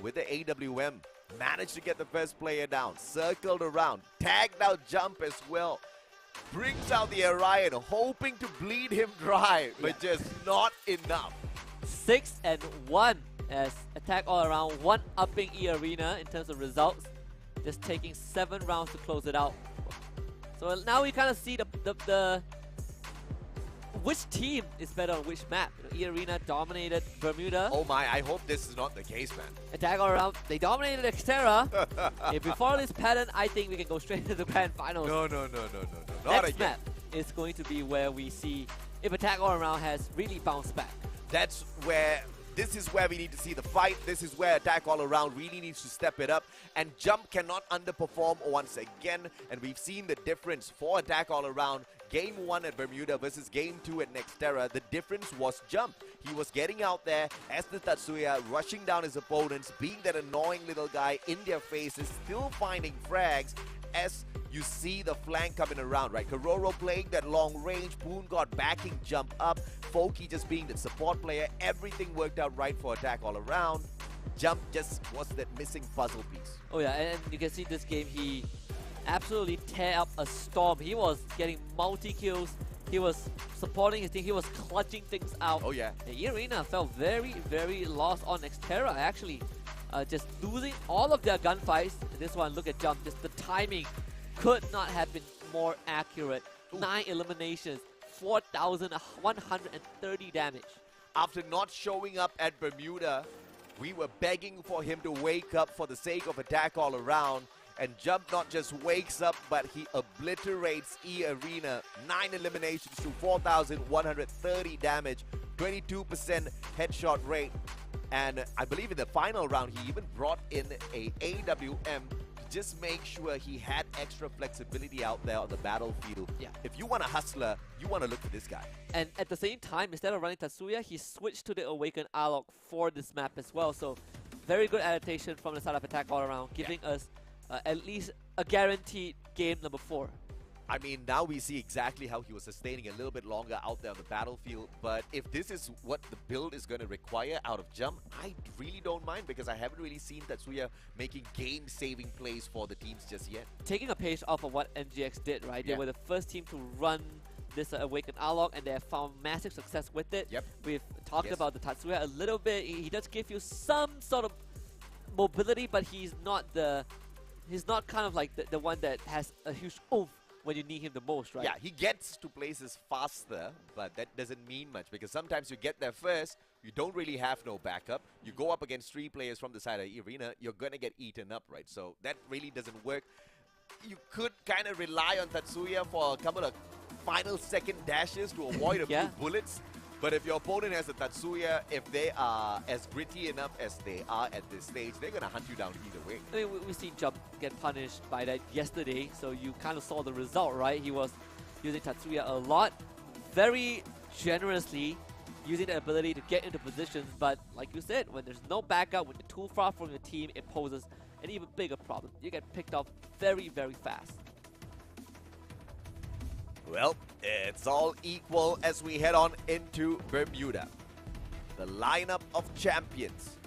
with the AWM. Managed to get the first player down, circled around, tagged out Jump as well. Brings out the Orion, hoping to bleed him dry, but just not enough. 6-1 as attack all around, one-upping E-Arena in terms of results. Just taking 7 rounds to close it out. So now we kind of see the which team is better on which map. E-Arena dominated Bermuda. Oh my, I hope this is not the case, man. Attack all around, they dominated Xterra. If we follow this pattern, I think we can go straight to the grand finals. No. Not Next again. map is going to be where we see if attack all around has really bounced back. This is where we need to see the fight. This is where attack all around really needs to step it up. And Jump cannot underperform once again. And we've seen the difference for attack all around. Game 1 at Bermuda versus Game 2 at Nextera. The difference was Jump. He was getting out there as the Tatsuya, rushing down his opponents, being that annoying little guy in their faces, still finding frags as you see the flank coming around, right? Kororo playing that long range, Poon God backing Jump up, Folky just being the support player. Everything worked out right for attack all around. Jump just was that missing puzzle piece. Oh yeah, and you can see this game, he absolutely tear up a storm. He was getting multi-kills. He was supporting his team. He was clutching things out. Oh yeah. And E-Arena felt very, very lost on Xterra actually. Just losing all of their gunfights. This one, look at Jump. Just the timing could not have been more accurate. 9 eliminations, 4,130 damage. After not showing up at Bermuda, we were begging for him to wake up for the sake of attack all around. And Jump not just wakes up, but he obliterates E-Arena. 9 eliminations to 4,130 damage, 22% headshot rate. And I believe in the final round, he even brought in a AWM to just make sure he had extra flexibility out there on the battlefield. Yeah. If you want a hustler, you want to look for this guy. And at the same time, instead of running Tatsuya, he switched to the Awakened Alok for this map as well. So very good adaptation from the side of attack all around, giving us at least a guaranteed game number 4. I mean, now we see exactly how he was sustaining a little bit longer out there on the battlefield. But if this is what the build is going to require out of Jump, I really don't mind, because I haven't really seen Tatsuya making game-saving plays for the teams just yet. Taking a page off of what NGX did, right? Yeah. They were the first team to run this Awakened Arlong, and they have found massive success with it. Yep. We've talked Yes. about the Tatsuya a little bit. He does give you some sort of mobility, but he's not kind of like the one that has a huge oomph when you need him the most, right? Yeah, he gets to places faster, but that doesn't mean much, because sometimes you get there first, you don't really have no backup. You go up against 3 players from the side of the arena, you're going to get eaten up, right? So that really doesn't work. You could kind of rely on Tatsuya for a couple of final second dashes to avoid a few bullets. But if your opponent has a Tatsuya, if they are as gritty enough as they are at this stage, they're going to hunt you down either way. I mean, we see Jump get punished by that yesterday, so you kind of saw the result, right? He was using Tatsuya a lot, very generously, using the ability to get into positions, but like you said, when there's no backup, when you're too far from your team, it poses an even bigger problem. You get picked off very, very fast. Well, it's all equal as we head on into Bermuda. The lineup of champions,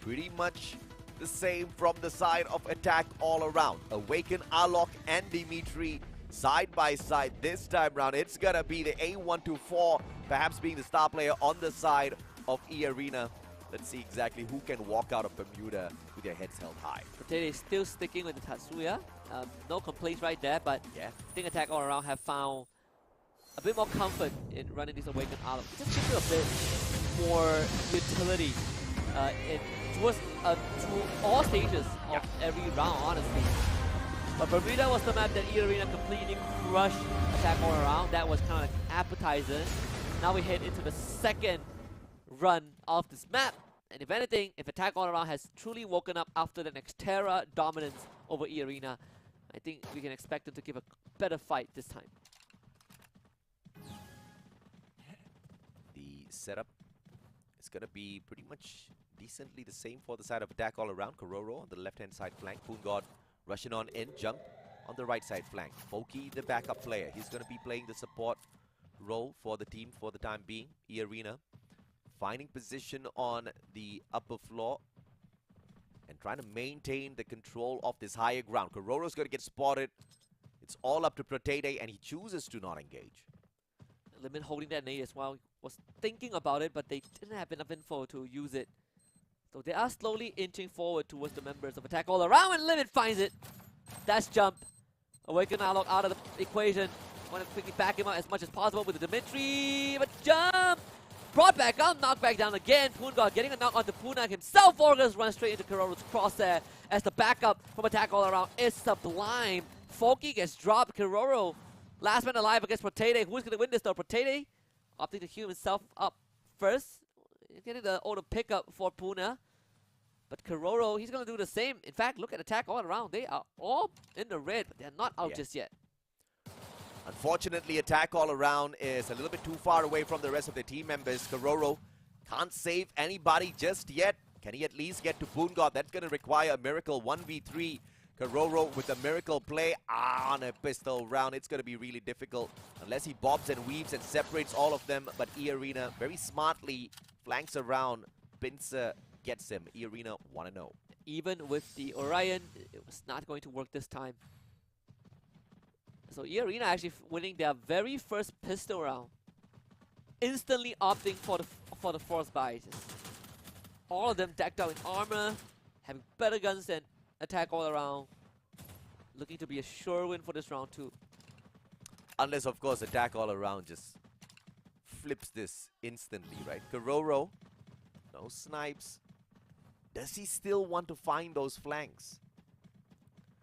pretty much the same from the side of attack all around. Awaken, Alok and Dimitri side by side this time round. It's gonna be the A124, perhaps being the star player on the side of E-Arena. Let's see exactly who can walk out of Bermuda with their heads held high. Potato is still sticking with the Tatsuya. No complaints right there, but Yeah. I think Attack All Around have found a bit more comfort in running this Awakened Arlong. It just gives you a bit more utility through all stages of every round, honestly. But Bermuda was the map that E-Arena completely crushed Attack All Around. That was kind of like appetizer. Now we head into the second run of this map. And if anything, if Attack All Around has truly woken up after the Nextera dominance over E-Arena, I think we can expect them to give a better fight this time. The setup is going to be pretty much decently the same for the side of attack all around. Kororo on the left-hand side flank. Poon God rushing on in. Jump on the right side flank. Foki, the backup player. He's going to be playing the support role for the team for the time being. E-Arena finding position on the upper floor and trying to maintain the control of this higher ground. Kororo's going to get spotted. It's all up to Protete, and he chooses to not engage. Limit holding that nade as well. Was thinking about it, but they didn't have enough info to use it. So they are slowly inching forward towards the members of Attack All Around, and Limit finds it. That's Jump. Awaken Alok out of the equation. Want to quickly back him out as much as possible with the Dimitri, but Jump! Brought back up, knocked back down again. Poon God getting a knock onto Poonak himself. Orgus runs straight into Kororo's crosshair as the backup from Attack All Around is sublime. Foki gets dropped. Kororo, last man alive against Protete. Who's going to win this though? Protete opting to heal himself up first. Getting the auto pickup for Puna. But Kororo, he's going to do the same. In fact, look at Attack All Around. They are all in the red, but they're not out just yet. Unfortunately, Attack All Around is a little bit too far away from the rest of the team members. Kororo can't save anybody just yet. Can he at least get to Poon God? That's going to require a miracle 1v3. Kororo with a miracle play on a pistol round. It's going to be really difficult unless he bobs and weaves and separates all of them. But E-Arena very smartly flanks around. Pincer gets him. E-Arena 1-0. Even with the Orion, it was not going to work this time. So E-Arena actually winning their very first pistol round. Instantly opting for the force buy. All of them decked out in armor, having better guns than Attack All Around. Looking to be a sure win for this round too. Unless, of course, Attack All Around just flips this instantly, right? Kororo, no snipes. Does he still want to find those flanks?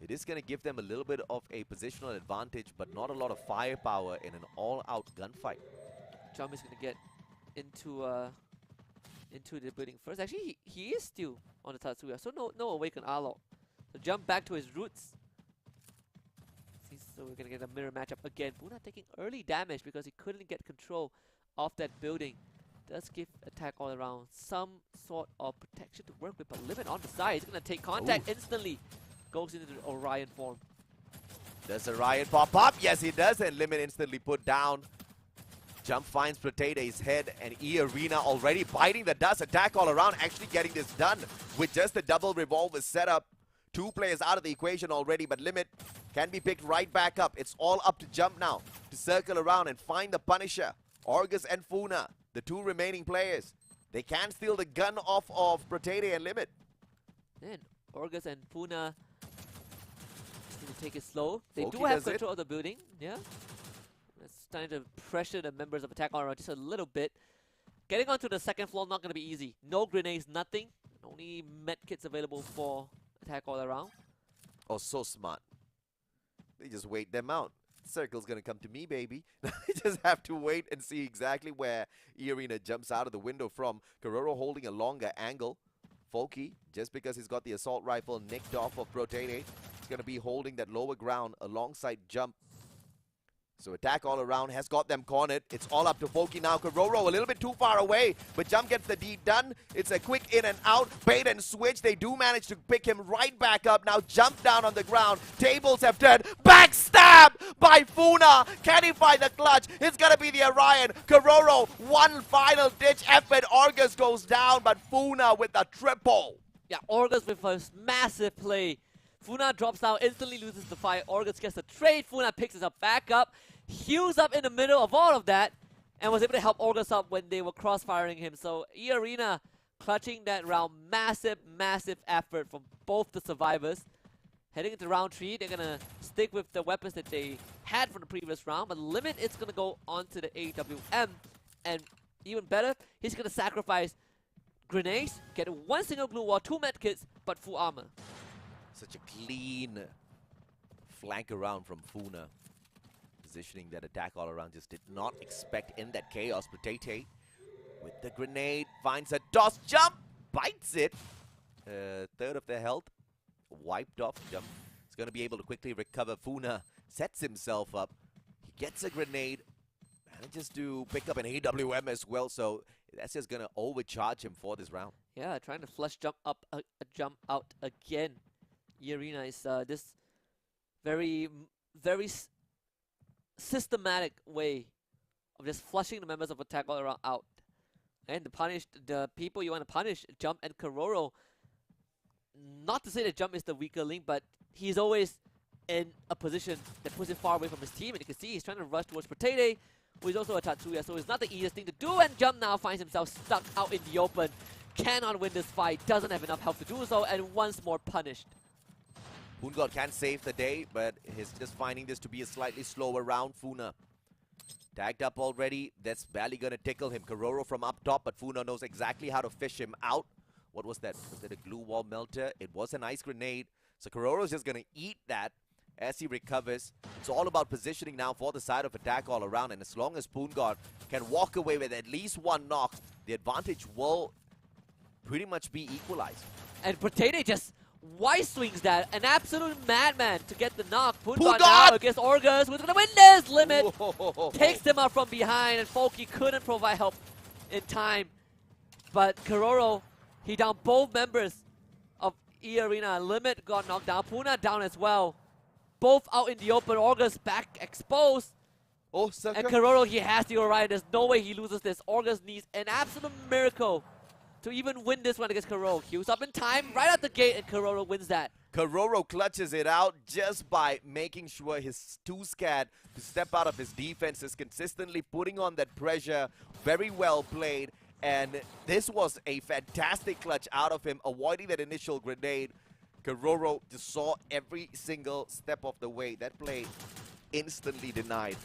It is going to give them a little bit of a positional advantage, but not a lot of firepower in an all-out gunfight. Jump is going to get into the building first. Actually, he is still on the Tatsuya, so no Awaken Arlong. So Jump back to his roots. So we're going to get a mirror matchup again. Puna taking early damage because he couldn't get control of that building. Does give Attack All Around some sort of protection to work with, but Limit on the side. He's going to take contact instantly. Goes into the Orion form. Does Orion pop up? Yes, he does, and Limit instantly put down. Jump finds Potato's head, and E-Arena already biting the dust. Attack all around, actually getting this done with just the double revolver setup. 2 players out of the equation already, but Limit can be picked right back up. It's all up to Jump now to circle around and find the Punisher. Orgus and Funa, the 2 remaining players. They can steal the gun off of Potato and Limit. And Orgus and Funa just need to take it slow. They Oki do have does it. control of the building. Yeah. It's starting to pressure the members of Attack all around just a little bit. Getting onto the second floor not going to be easy. No grenades, nothing. Only medkits available for Attack all around. Oh, so smart. They just wait them out. Circle's gonna come to me, baby. They just have to wait and see exactly where E-Arena jumps out of the window from. Kororo holding a longer angle. Folky, just because he's got the assault rifle nicked off of Protate, he's gonna be holding that lower ground alongside Jump. So Attack all around has got them cornered. It's all up to Folky now. Kororo a little bit too far away, but Jump gets the deed done. It's a quick in and out, bait and switch. They do manage to pick him right back up. Now Jump down on the ground. Tables have turned. Backstab by Funa. Can he find the clutch? It's gonna be the Orion. Kororo, one final ditch effort. Orgus goes down, but Funa with the triple. Yeah, Orgus with a massive play. Funa drops down, instantly loses the fight. Orgus gets the trade. Funa picks us up back up. Heals up in the middle of all of that. And was able to help Orgus up when they were crossfiring him. So E-Arena clutching that round. Massive, massive effort from both the survivors. Heading into round 3, they're going to stick with the weapons that they had from the previous round. But Limit is going to go onto the AWM. And even better, he's going to sacrifice grenades, get 1 single blue wall, 2 medkits, but full armor. Such a clean flank around from Funa. Positioning that Attack all around just did not expect in that chaos. Potato with the grenade finds a toss. Jump bites it. Third of their health wiped off. Jump is going to be able to quickly recover. Funa sets himself up. He gets a grenade. Manages to pick up an AWM as well. So that's just going to overcharge him for this round. Yeah, trying to flush jump up, jump out again. E-Arena is this very systematic way of just flushing the members of Attack all around out. And to punish the people you want to punish, Jump and Kororo. Not to say that Jump is the weaker link, but he's always in a position that puts him far away from his team. And you can see he's trying to rush towards Potato, who is also a Tatsuya, so it's not the easiest thing to do. And Jump now finds himself stuck out in the open. Cannot win this fight, doesn't have enough health to do so, and once more punished. Boongod can save the day, but he's just finding this to be a slightly slower round. Funa tagged up already. That's barely going to tickle him. Kororo from up top, but Funa knows exactly how to fish him out. What was that? Was it a glue wall melter? It was an ice grenade. So Kororo's just going to eat that as he recovers. It's all about positioning now for the side of Attack all around. And as long as Boongod can walk away with at least 1 knock, the advantage will pretty much be equalized. And Potato just wide swings that. An absolute madman to get the knock. Boongod now against Orgus. Who's going to win this? Limit Whoa. takes them up from behind. And Folky couldn't provide help in time. But Kororo, he downed both members of E-Arena. Limit got knocked down. Puna down as well. Both out in the open. Orgus back exposed. Oh, And Kororo, he has to go right. There's no way he loses this. Orgus needs an absolute miracle to even win this one against Kororo. He was up in time right out the gate, and Kororo wins that. Kororo clutches it out just by making sure he's too scared to step out of his defenses, consistently putting on that pressure. Very well played. And this was a fantastic clutch out of him, avoiding that initial grenade. Kororo just saw every single step of the way. That play instantly denied.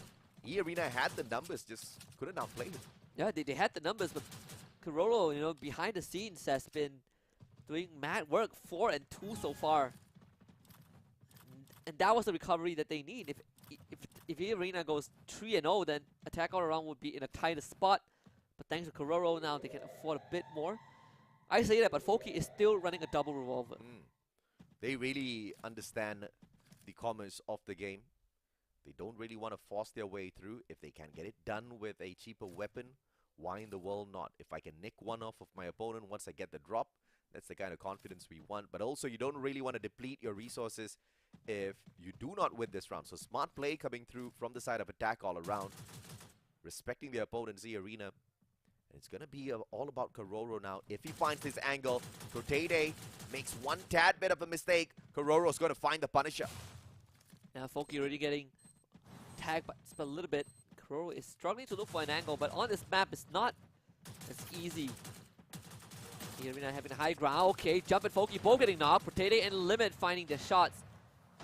E-Arena had the numbers, just couldn't outplay him. Yeah, they had the numbers, but Kororo, you know, behind the scenes has been doing mad work. 4 and 2 so far. And that was the recovery that they need. If E-Arena goes 3 and 0, then Attack all around would be in a tighter spot. But thanks to Kororo now, they can afford a bit more. I say that, but Folky is still running a double revolver. They really understand the commerce of the game. They don't really want to force their way through. If they can get it done with a cheaper weapon, why in the world not? If I can nick one off of my opponent once I get the drop, that's the kind of confidence we want. But also, you don't really want to deplete your resources if you do not win this round. So smart play coming through from the side of attack all around, respecting the opponent's arena. It's going to be all about Kororo now. If he finds this angle, Protede makes one tad bit of a mistake. Kororo's going to find the Punisher. Now Foki already getting tagged by just a little bit. Kororo is struggling to look for an angle, but on this map it's not as easy. Irina having a high ground. Okay, Jump and Foki both getting knocked. Protede and Limit finding their shots.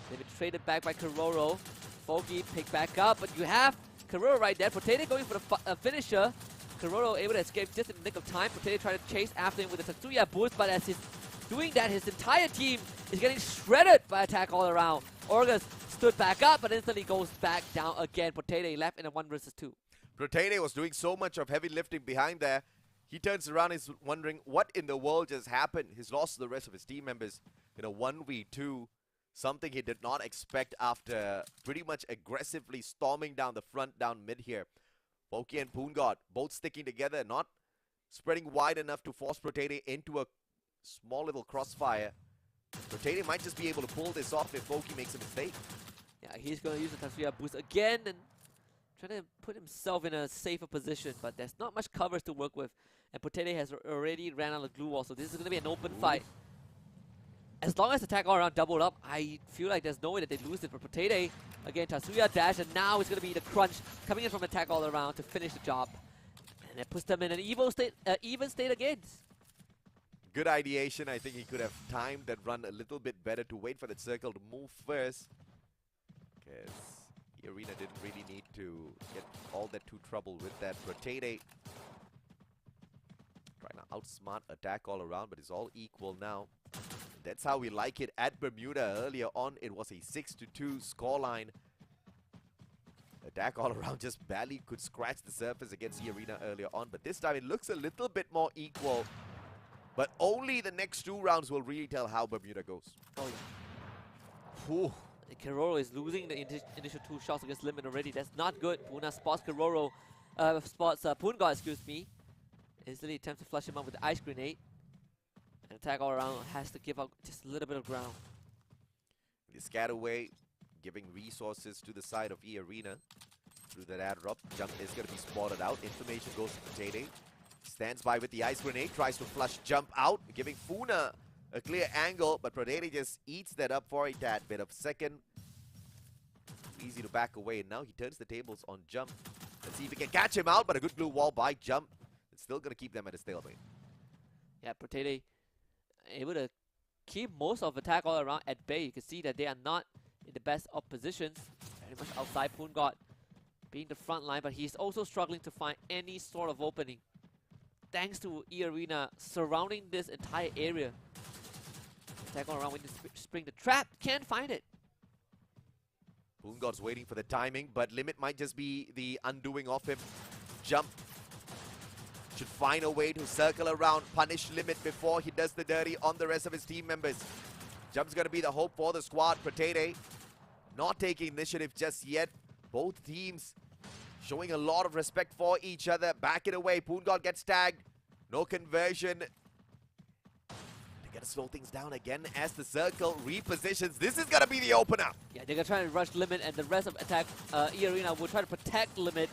They've been traded back by Kororo. Foki picked back up, but you have Kororo right there. Protede going for the finisher. Kororo able to escape just in the nick of time. Protede trying to chase after him with a Tatsuya boost, but as he's doing that, his entire team is getting shredded by attack all around. Orgus stood back up, but instantly goes back down again. Protede left in a 1 versus 2. Protede was doing so much of heavy lifting behind there. He turns around and is wondering what in the world just happened. He's lost the rest of his team members in a 1v2. Something he did not expect after pretty much aggressively storming down the front, down mid here. Foki and Poongod both sticking together, not spreading wide enough to force Protede into a small little crossfire. Protede might just be able to pull this off if Foki makes a mistake. Yeah, he's going to use the Tatsuya boost again and trying to put himself in a safer position, but there's not much covers to work with. And Protede has already ran out of glue wall, so this is going to be an open fight. As long as attack all around doubled up, I feel like there's no way that they lose it. But Protede, again, Tatsuya dash, and now it's going to be the crunch coming in from attack all around to finish the job. And it puts them in an even state again. Good ideation. I think he could have timed that run a little bit better to wait for that circle to move first. Because Arena didn't really need to get all that too trouble with that. Protede trying to outsmart attack all around, but it's all equal now. That's how we like it at Bermuda. Earlier on, it was a 6-2 scoreline. Attack all around just barely could scratch the surface against the Arena earlier on, but this time it looks a little bit more equal. But only the next 2 rounds will really tell how Bermuda goes. Oh, yeah. Whew. Kororo is losing the initial 2 shots against Limit already. That's not good. Puna spots Kororo, spots Poongod, excuse me. Instantly attempts to flush him out with the ice grenade. And attack all around has to give up just a little bit of ground. The Scataway giving resources to the side of E-Arena through that ad drop. Jump is going to be spotted out. Information goes to Protede. Stands by with the ice grenade. Tries to flush Jump out, giving Funa a clear angle. But Protede just eats that up for a tad bit of second. Easy to back away. And now he turns the tables on Jump. Let's see if he can catch him out. But a good blue wall by Jump. It's still going to keep them at a stalemate. Yeah, Protede able to keep most of attack all around at bay. You can see that they are not in the best of positions. Very much outside Poongod being the front line, but he's also struggling to find any sort of opening. Thanks to E-Arena surrounding this entire area. Attack all around when you spring the trap, can't find it. Poongod's waiting for the timing, but Limit might just be the undoing of him. Jump should find a way to circle around, punish Limit before he does the dirty on the rest of his team members. Jump's going to be the hope for the squad. Protede not taking initiative just yet. Both teams showing a lot of respect for each other. Back it away. Poongod gets tagged. No conversion. They're going to slow things down again as the circle repositions. This is going to be the opener. Yeah, they're going to try to rush Limit, and the rest of attack E-Arena will try to protect Limit.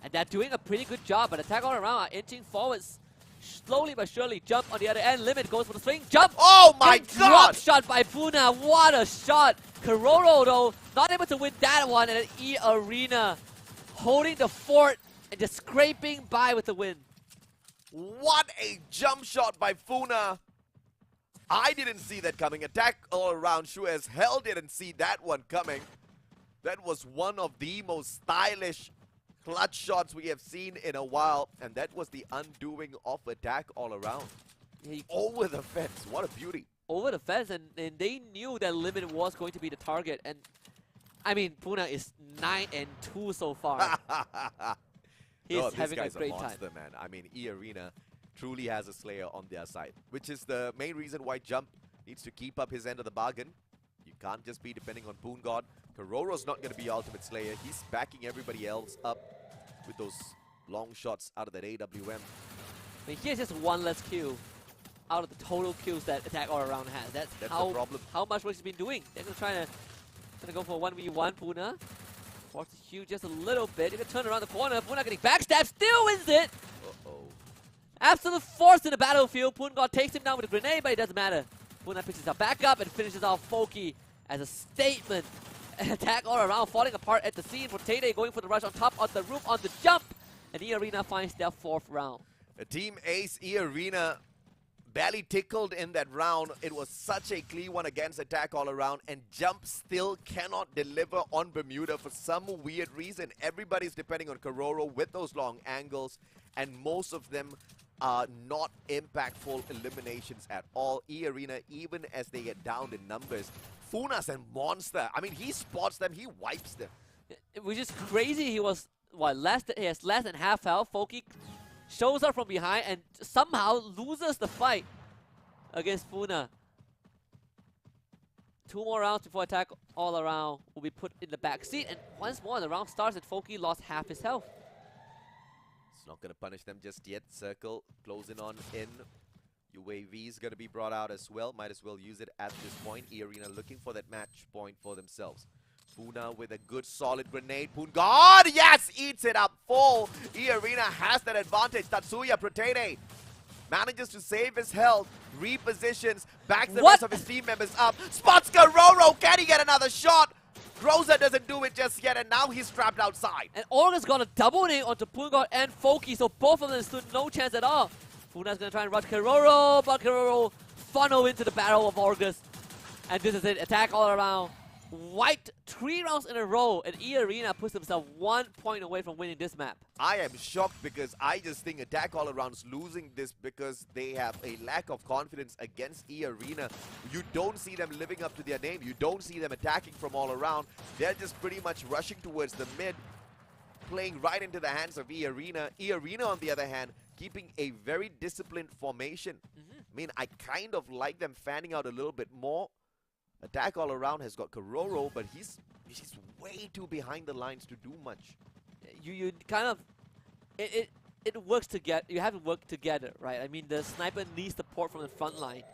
And they're doing a pretty good job, but attack all around are inching forwards slowly but surely. Jump on the other end. Limit goes for the swing. Jump! Oh my god! Drop shot by Puna. What a shot! Kororo, though, not able to win that one. And E-Arena holding the fort and just scraping by with the win. What a jump shot by Funa. I didn't see that coming. Attack all around. Sure as hell didn't see that one coming. That was one of the most stylish clutch shots we have seen in a while, and that was the undoing of attack all around. Over the fence, what a beauty. Over the fence, and they knew that Limit was going to be the target, and I mean, Puna is 9-2 so far. He's having a great monster, time. Man. I mean, E-Arena truly has a Slayer on their side, which is the main reason why Jump needs to keep up his end of the bargain. You can't just be depending on Poongod. Kororo's not going to be Ultimate Slayer. He's backing everybody else up with those long shots out of that AWM. I mean, he has just one less kill out of the total kills that attack all around has. That's the how problem. How much work he's been doing. They're going to try to Gonna go for 1v1, Puna. Forces Hugh just a little bit. He can turn around the corner. Puna getting backstab, still wins it! Uh-oh. Absolute force in the battlefield. Pungod takes him down with a grenade, but it doesn't matter. Puna picks himself back up and finishes off Foki as a statement. An attack all around, falling apart at the scene. For Tayday going for the rush on top of the roof on the jump. And E-Arena finds their 4th round. Team Ace E-Arena barely tickled in that round. It was such a clean one against attack all around, and Jump still cannot deliver on Bermuda for some weird reason. Everybody's depending on Kororo with those long angles, and most of them are not impactful eliminations at all. E-Arena, even as they get down in numbers, Funas and Monster, I mean, he spots them, he wipes them. Which is crazy. He was, what, he has less than half health. Foki shows up from behind and somehow loses the fight against Funa. 2 more rounds before attack all around will be put in the back seat, and once more the round starts and Foki lost half his health. It's not going to punish them just yet. Circle closing on in. UAV is going to be brought out as well. Might as well use it at this point. E-Arena looking for that match point for themselves. Funa with a good solid grenade. Pungod, yes, eats it up full. E-Arena has that advantage. Tatsuya Protene manages to save his health, repositions, backs the rest of his team members up. Spots Kororo, can he get another shot? Groza doesn't do it just yet, and now he's trapped outside. And Orga's got a double nade onto Pungod and Foki, so both of them stood no chance at all. Funa's gonna try and rush Kororo, but Kororo funnel into the barrel of Orgus. And this is it, attack all around. Wiped 3 rounds in a row, and E-Arena puts himself 1 point away from winning this map. I am shocked because I just think Attack All Around's losing this because they have a lack of confidence against E-Arena. You don't see them living up to their name. You don't see them attacking from all around. They're just pretty much rushing towards the mid, playing right into the hands of E-Arena. E-Arena, on the other hand, keeping a very disciplined formation. I mean, I kind of like them fanning out a little bit more. Attack All Around has got Kororo, but he's way too behind the lines to do much. You kind of, it works together. You have to work together, right? I mean, the sniper needs support from the front line.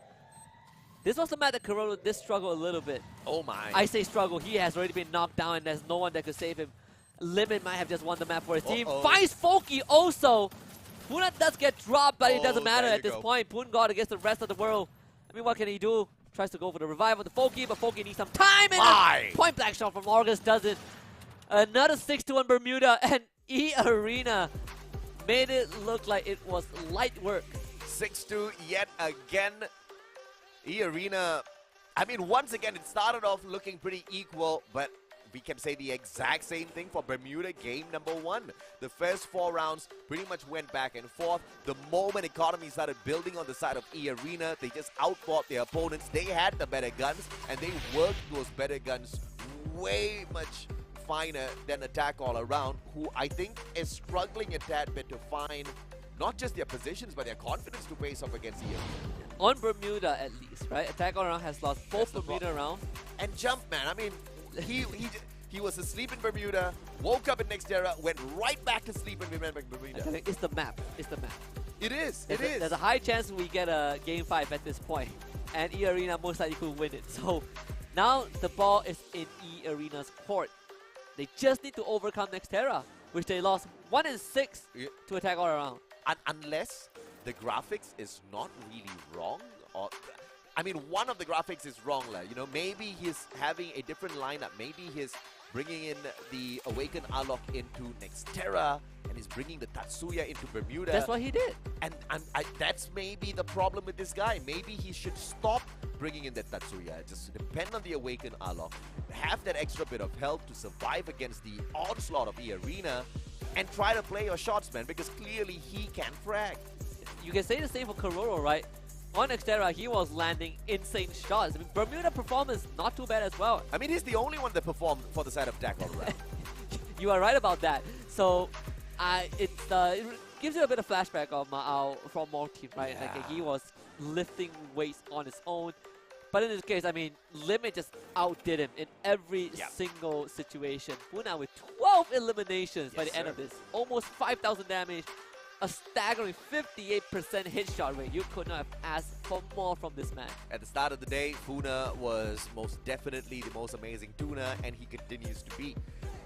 This was the map that Kororo did struggle a little bit. Oh my. I say struggle. He has already been knocked down, and there's no one that could save him. Limit might have just won the map for his team. Finds Foki also. Puna does get dropped, but it doesn't matter at this point. Pungod against the rest of the world. I mean, what can he do? Tries to go for the revive of the Foki, but Foki needs some time, and a point-blank shot from August does it. Another 6-2 on Bermuda, and E-Arena made it look like it was light work. 6-2 yet again. E-Arena, I mean, once again, it started off looking pretty equal, but we can say the exact same thing for Bermuda game number 1. The first 4 rounds pretty much went back and forth. The moment economy started building on the side of E-Arena, they just outfought their opponents. They had the better guns, and they worked those better guns way much finer than Attack All Around, who I think is struggling a tad bit to find not just their positions, but their confidence to face off against E-Arena. On Bermuda, at least, right? Attack All Around has lost both Bermuda rounds. And Jump, man, I mean, he was asleep in Bermuda, woke up in Nextera, went right back to sleep in Bermuda. It's the map. It's the map. It is. There's a high chance we get a game 5 at this point, and E-Arena most likely could win it. So now the ball is in E-Arena's court. They just need to overcome Nextera, which they lost 1-6 to Attack All Around. Unless the graphics is not really wrong, or I mean, one of the graphics is wrong, you know, maybe he's having a different lineup. Maybe he's bringing in the Awakened Alok into Nextera, and he's bringing the Tatsuya into Bermuda. That's what he did. And that's maybe the problem with this guy. Maybe he should stop bringing in that Tatsuya. Just depend on the Awakened Alok, have that extra bit of health to survive against the onslaught of E-Arena, and try to play your shots, man, because clearly he can frag. You can say the same for Kororo, right? On Nextera, he was landing insane shots. I mean, Bermuda performance not too bad as well. I mean, he's the only one that performed for the side of Attack All Around. You are right about that. So, it gives you a bit of flashback of from more team, right? Yeah. Like he was lifting weights on his own. But in this case, I mean, Limit just outdid him in every single situation. Puna with 12 eliminations by the end of this. Almost 5,000 damage. a staggering 58% hit shot rate. You could not have asked for more from this man. At the start of the day, Funa was most definitely the most amazing tuner, and he continues to be.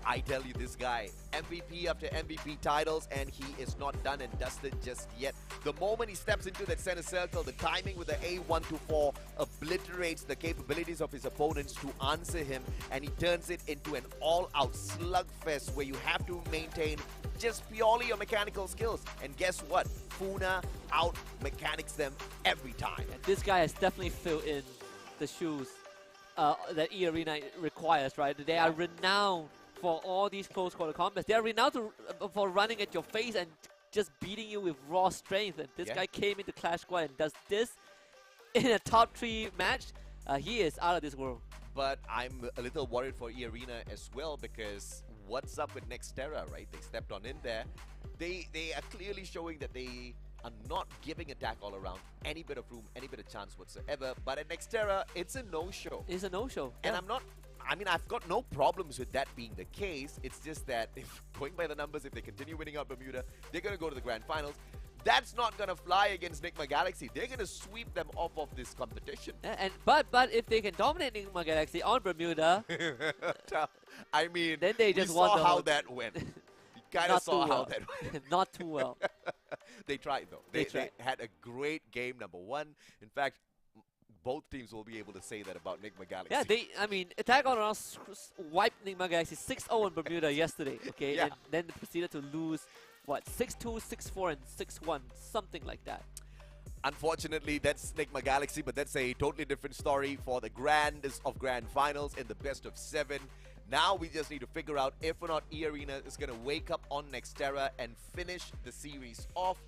I tell you, this guy, MVP after MVP titles, and he is not done and dusted just yet. The moment he steps into that center circle, the timing with the A124 obliterates the capabilities of his opponents to answer him, and he turns it into an all-out slugfest where you have to maintain just purely your mechanical skills. And guess what? Funa out-mechanics them every time. And this guy has definitely filled in the shoes that E-Arena requires, right? They are renowned for all these close quarter combats. They are renowned for running at your face and just beating you with raw strength. And this guy came into Clash Squad and does this in a top 3 match. He is out of this world. But I'm a little worried for E-Arena as well, because what's up with Nextera, right? They stepped on in there. They are clearly showing that they are not giving attack all around any bit of room, any bit of chance whatsoever. But at Nextera, it's a no-show. It's a no-show. And I've got no problems with that being the case. It's just that if going by the numbers, if they continue winning out Bermuda, they're going to go to the grand finals. That's not going to fly against Nigma Galaxy. They're going to sweep them off of this competition. But if they can dominate Nigma Galaxy on Bermuda, I mean, then they just we saw won how that went. You kind of saw how that went. Not too well. They tried though. They had a great game, number one. In fact, both teams will be able to say that about Nigma Galaxy. Yeah, I mean, Attack All Around wiped Nigma Galaxy 6-0 in Bermuda yesterday, okay? Yeah. And then they proceeded to lose, what, 6-2, 6-4, and 6-1, something like that. Unfortunately, that's Nigma Galaxy, but that's a totally different story for the grandest of grand finals in the best of 7. Now we just need to figure out if or not E-Arena is going to wake up on Nextera and finish the series off,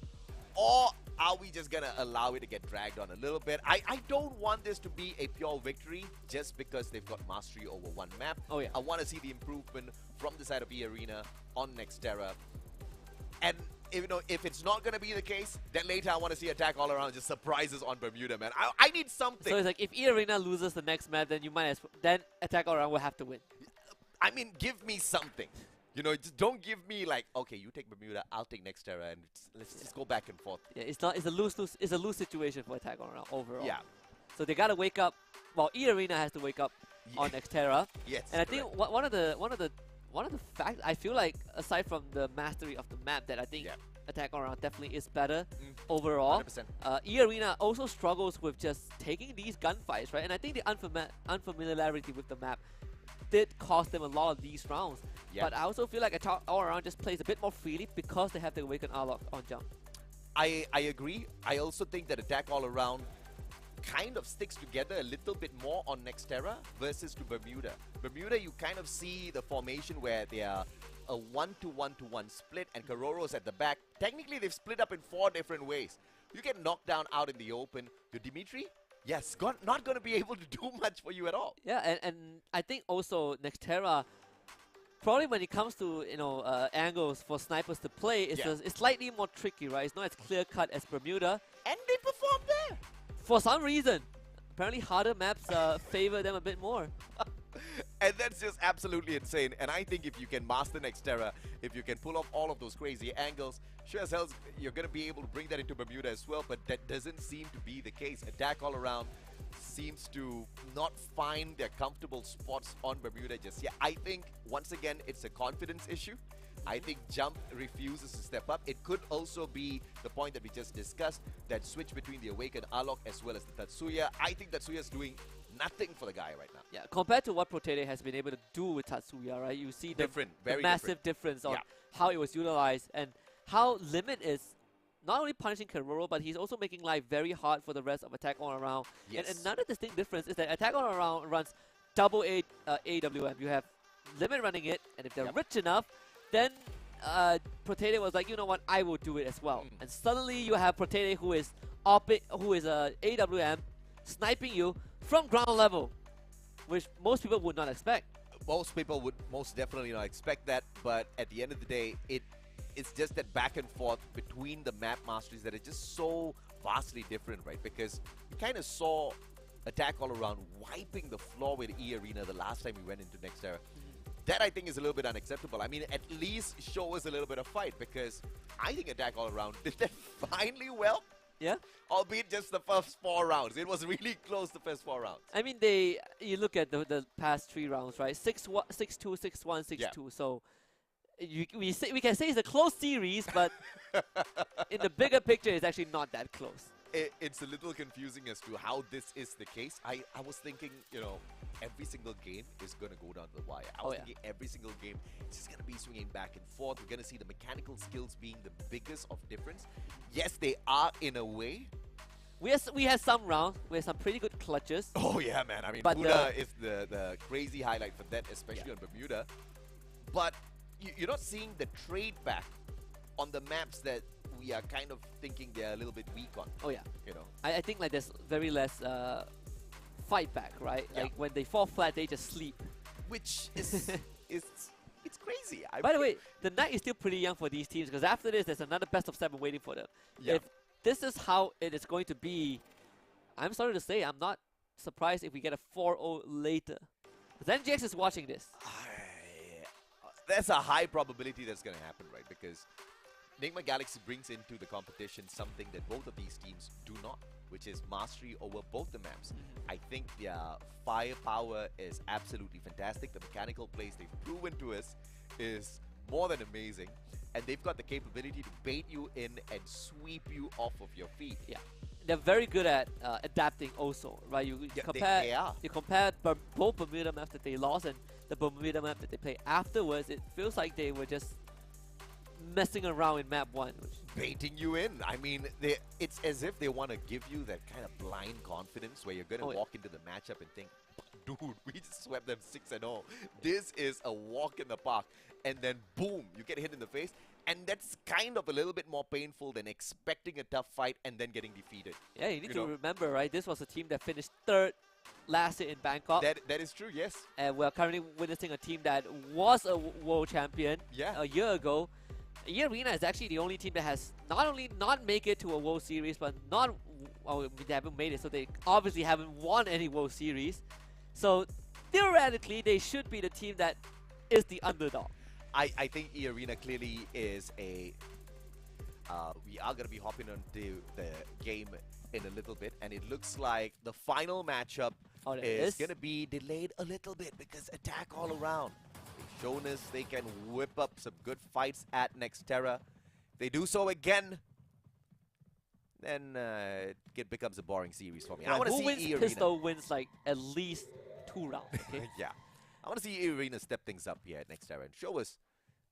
or are we just going to allow it to get dragged on a little bit? I don't want this to be a pure victory just because they've got mastery over one map. Oh yeah. I want to see the improvement from the side of E-Arena on Nextera. And if it's not going to be the case, then later I want to see Attack All Around just surprises on Bermuda, man. I need something. So it's like, if E-Arena loses the next match, then then Attack All Around will have to win. I mean, give me something. Just don't give me like, okay, you take Bermuda, I'll take Nextera, and let's just go back and forth. Yeah, it's a lose-lose. It's a lose situation for Attack All Around overall. Yeah. So they gotta wake up. Well, E-Arena has to wake up on Nextera. Yes. And I think one of the facts, I feel like, aside from the mastery of the map, that I think Attack All Around definitely is better overall. 100%. E-Arena also struggles with just taking these gunfights, right? And I think the unfamiliarity with the map did cost them a lot of these rounds. Yeah. But I also feel like Attack All Around just plays a bit more freely because they have the Awaken Arlok on jump. I agree. I also think that Attack All Around kind of sticks together a little bit more on Nextera versus to Bermuda. Bermuda, you kind of see the formation where they are a 1-to-1-to-1 split, and Kororo's at the back. Technically, they've split up in 4 different ways. You get knocked down out in the open. To Dimitri, yes, not going to be able to do much for you at all. Yeah, and I think also Nextera, probably when it comes to angles for snipers to play, it's slightly more tricky, right? It's not as clear cut as Bermuda. And they perform there. For some reason, apparently harder maps favor them a bit more. And that's just absolutely insane. And I think if you can master Nextera, if you can pull off all of those crazy angles, sure as hell you're going to be able to bring that into Bermuda as well. But that doesn't seem to be the case. Attack All Around seems to not find their comfortable spots on Bermuda just yet. I think, once again, it's a confidence issue. I think Jump refuses to step up. It could also be the point that we just discussed, that switch between the Awakened Arlok as well as the Tatsuya. I think Tatsuya's doing nothing for the guy right now. Yeah, compared to what Protete has been able to do with Tatsuya, right? You see the massive difference on how it was utilized and how Limit is not only punishing Kororo, but he's also making life very hard for the rest of Attack All Around. Yes. And another distinct difference is that Attack All Around runs double AWM. You have Limit running it, and if they're rich enough, then Protete was like, you know what, I will do it as well. And suddenly you have Protete who is AWM sniping you from ground level, which most people would not expect. Most people would most definitely not expect that, but at the end of the day, it's just that back and forth between the map masteries that are just so vastly different, right? Because we kind of saw Attack All Around wiping the floor with E-Arena the last time we went into Nextera. That I think is a little bit unacceptable. I mean, at least show us a little bit of fight, because I think Attack All Around did that finally well. Yeah. Albeit just the first 4 rounds. It was really close the first 4 rounds. I mean, you look at the past 3 rounds, right? 6-1, 6-2, 6-1, 6-2. Yeah. So we can say it's a close series, but in the bigger picture, it's actually not that close. It's a little confusing as to how this is the case. I was thinking, you know, every single game is going to go down the wire. I was thinking every single game is just going to be swinging back and forth. We're going to see the mechanical skills being the biggest of difference. Yes, they are in a way. We had some rounds with some pretty good clutches. Oh, yeah, man. I mean, But Buddha is the crazy highlight for that, especially on Bermuda. But you're not seeing the trade back on the maps that we are kind of thinking they're a little bit weak on. Oh, yeah. You know. I think like there's very less fight back, right? Yeah. Like when they fall flat, they just sleep. Which is it's crazy. By the way, the night is still pretty young for these teams, because after this, there's another best of 7 waiting for them. Yeah. If this is how it is going to be, I'm sorry to say, I'm not surprised if we get a 4-0 later. Because NGX is watching this. There's a high probability that's going to happen, right? Because Enigma Galaxy brings into the competition something that both of these teams do not, which is mastery over both the maps. I think their firepower is absolutely fantastic. The mechanical plays they've proven to us is more than amazing. And they've got the capability to bait you in and sweep you off of your feet. Yeah. They're very good at adapting also, right? You compare both Bermuda maps that they lost and the Bermuda map that they play afterwards. It feels like they were just messing around in map 1. Baiting you in. I mean, it's as if they want to give you that kind of blind confidence where you're going to walk into the matchup and think, dude, we just swept them 6-0. This is a walk in the park. And then boom, you get hit in the face. And that's kind of a little bit more painful than expecting a tough fight and then getting defeated. Yeah, you need to remember, right? This was a team that finished 3rd last year in Bangkok. That is true, yes. And we're currently witnessing a team that was a world champion a year ago. Arena is actually the only team that has not only not make it to a World Series, but they haven't made it, so they obviously haven't won any World Series. So theoretically, they should be the team that is the underdog. I think Arena clearly is a... we are going to be hopping onto the game in a little bit, and it looks like the final matchup is going to be delayed a little bit because Attack All Around. They've shown us they can whip up some good fights at Nexterra. If they do so again, then it becomes a boring series for me. I want to see Arena. Pistol wins like at least 2 rounds. Okay? Yeah. I want to see Arena step things up here at Nexterra and show us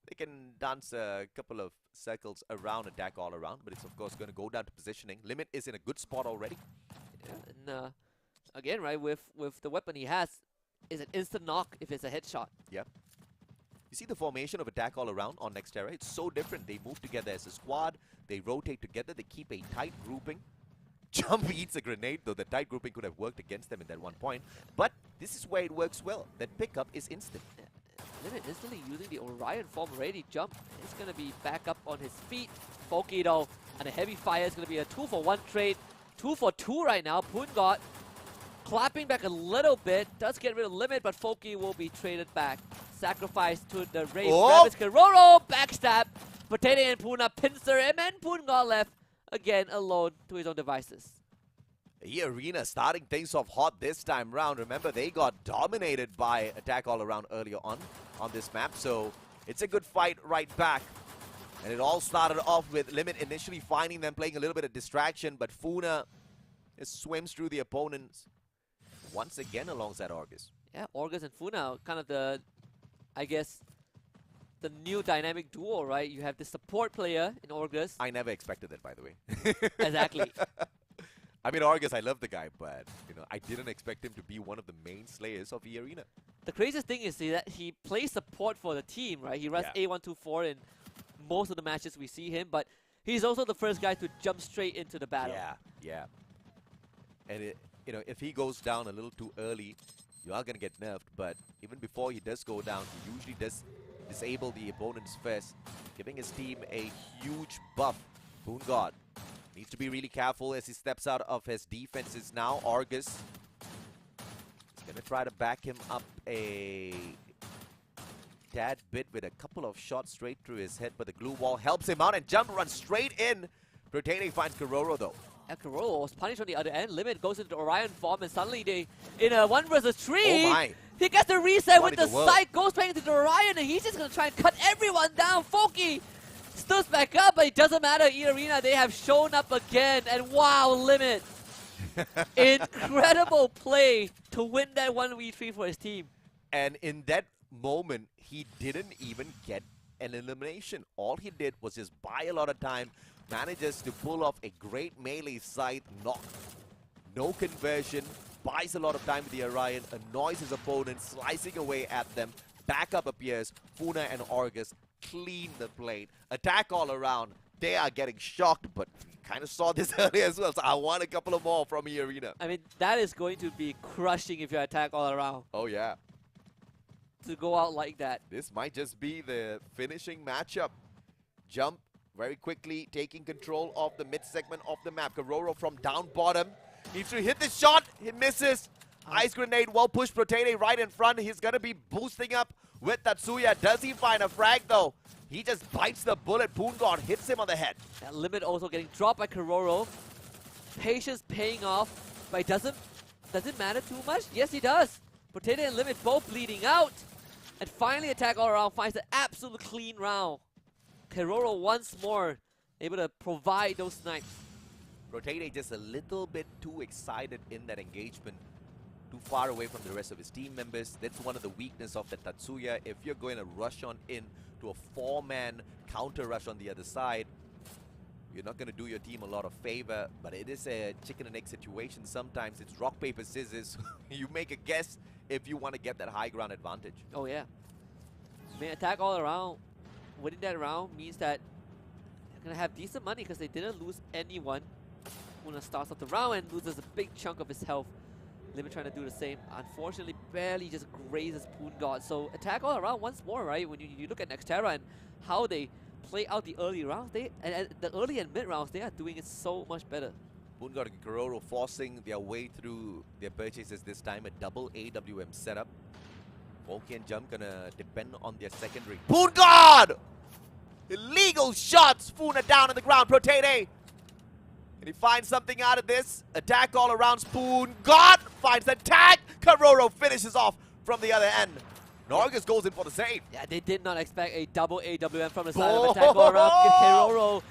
they can dance a couple of circles around Attack All Around, but it's of course going to go down to positioning. Limit is in a good spot already. Yeah, and again, right, with the weapon he has, is an instant knock if it's a headshot. Yep. You see the formation of Attack All Around on Nexterra? It's so different. They move together as a squad. They rotate together. They keep a tight grouping. Jump eats a grenade, though the tight grouping could have worked against them in that one point. But this is where it works well. That pickup is instant. Limit instantly using the Orion form ready jump. He's going to be back up on his feet. Foki though, and a heavy fire is going to be a 2-for-1 trade. 2-for-2 right now. Poongod clapping back a little bit. Does get rid of Limit, but Foki will be traded back. Sacrifice to the Wraith. Rabbits can roll, backstab. Potato and Puna pincer him, and Poongod left again alone to his own devices. Arena starting things off hot this time round. Remember, they got dominated by Attack All Around earlier on this map, so it's a good fight right back. And it all started off with Limit initially finding them playing a little bit of distraction, but Funa just swims through the opponents once again alongside Orgus. Yeah, Orgus and Funa, kind of the, I guess, the new dynamic duo, right? You have the support player in Orgus. I never expected that, by the way. Exactly. I mean, Orgus, I love the guy, but I didn't expect him to be one of the main slayers of the arena. The craziest thing is that he plays support for the team, right? He runs A124 in most of the matches we see him, but he's also the first guy to jump straight into the battle. Yeah. And if he goes down a little too early, you are gonna get nerfed. But even before he does go down, he usually does disable the opponent's first, giving his team a huge buff. Poongod needs to be really careful as he steps out of his defenses now. Orgus is going to try to back him up a tad bit with a couple of shots straight through his head, but the glue wall helps him out and Jump runs straight in. Protene finds Kororo though. Kororo was punished on the other end. Limit goes into Orion form and suddenly they in a 1 versus 3. Oh my. He gets the reset What with in the the world? sight, goes back into the Orion and he's just gonna try and cut everyone down. Foki stood back up, but it doesn't matter. E-Arena, they have shown up again and wow, Limit. Incredible play to win that 1v3 for his team. And in that moment, he didn't even get an elimination. All he did was just buy a lot of time, manages to pull off a great melee scythe knock. No conversion, buys a lot of time with the Orion, annoys his opponent, slicing away at them. Backup appears, Funa and Orgus clean the plate. Attack all around. They are getting shocked, but we kind of saw this earlier as well, so I want a couple of more from E-Arena. I mean, that is going to be crushing if you attack all around. Oh yeah. To go out like that. This might just be the finishing matchup. Jump very quickly, taking control of the mid segment of the map. Kororo from down bottom. Needs to hit the shot. He misses. Ice grenade, well pushed. Protene right in front. He's going to be boosting up with Tatsuya. Does he find a frag though? He just bites the bullet. Poongod hits him on the head. That Limit also getting dropped by Kororo. Patience paying off, but it does it matter too much? Yes, he does. Protene and Limit both bleeding out. And finally attack all around finds an absolute clean round. Kororo once more able to provide those snipes. Protene just a little bit too excited in that engagement. Too far away from the rest of his team members. That's one of the weaknesses of the Tatsuya. If you're going to rush on in to a 4-man counter rush on the other side, you're not going to do your team a lot of favor. But it is a chicken and egg situation. Sometimes it's rock, paper, scissors. You make a guess if you want to get that high ground advantage. Oh yeah. I mean, attack all around. Winning that round means that they're going to have decent money because they didn't lose anyone. Funa starts off the round and loses a big chunk of his health. Limit trying to do the same. Unfortunately, barely just grazes Poongod. So attack all around once more, right? When you look at Nextera and how they play out the early rounds, and the early and mid rounds, they are doing it so much better. Poongod and Kororo forcing their way through their purchases this time. A double AWM setup. Volky and Jump gonna depend on their secondary. Poongod! Illegal shots! Funa down on the ground. Protene! Can he find something out of this? Attack all around. Poongod finds the tag. Kororo finishes off from the other end. Norgus goes in for the save. Yeah, they did not expect a double AWM from the side of attack all around. Kororo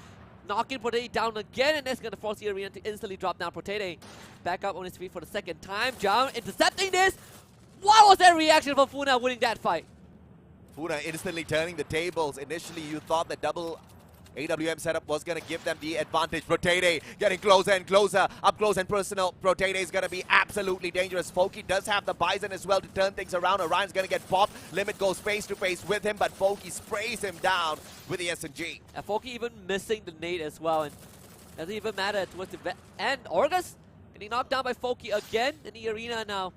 knocking Protene down again, and that's going to force the arena to instantly drop down. Protene back up on his feet for the second time. Jump intercepting this. What was that reaction from Funa winning that fight? Funa instantly turning the tables. Initially, you thought the double AWM setup was going to give them the advantage. Protene getting closer and closer. Up close and personal. Protene is going to be absolutely dangerous. Foki does have the Bison as well to turn things around. Orion's going to get popped. Limit goes face to face with him, but Foki sprays him down with the SMG. And Foki even missing the nade as well. And doesn't even matter towards the end. Orgus getting knocked down by Foki again in the arena now.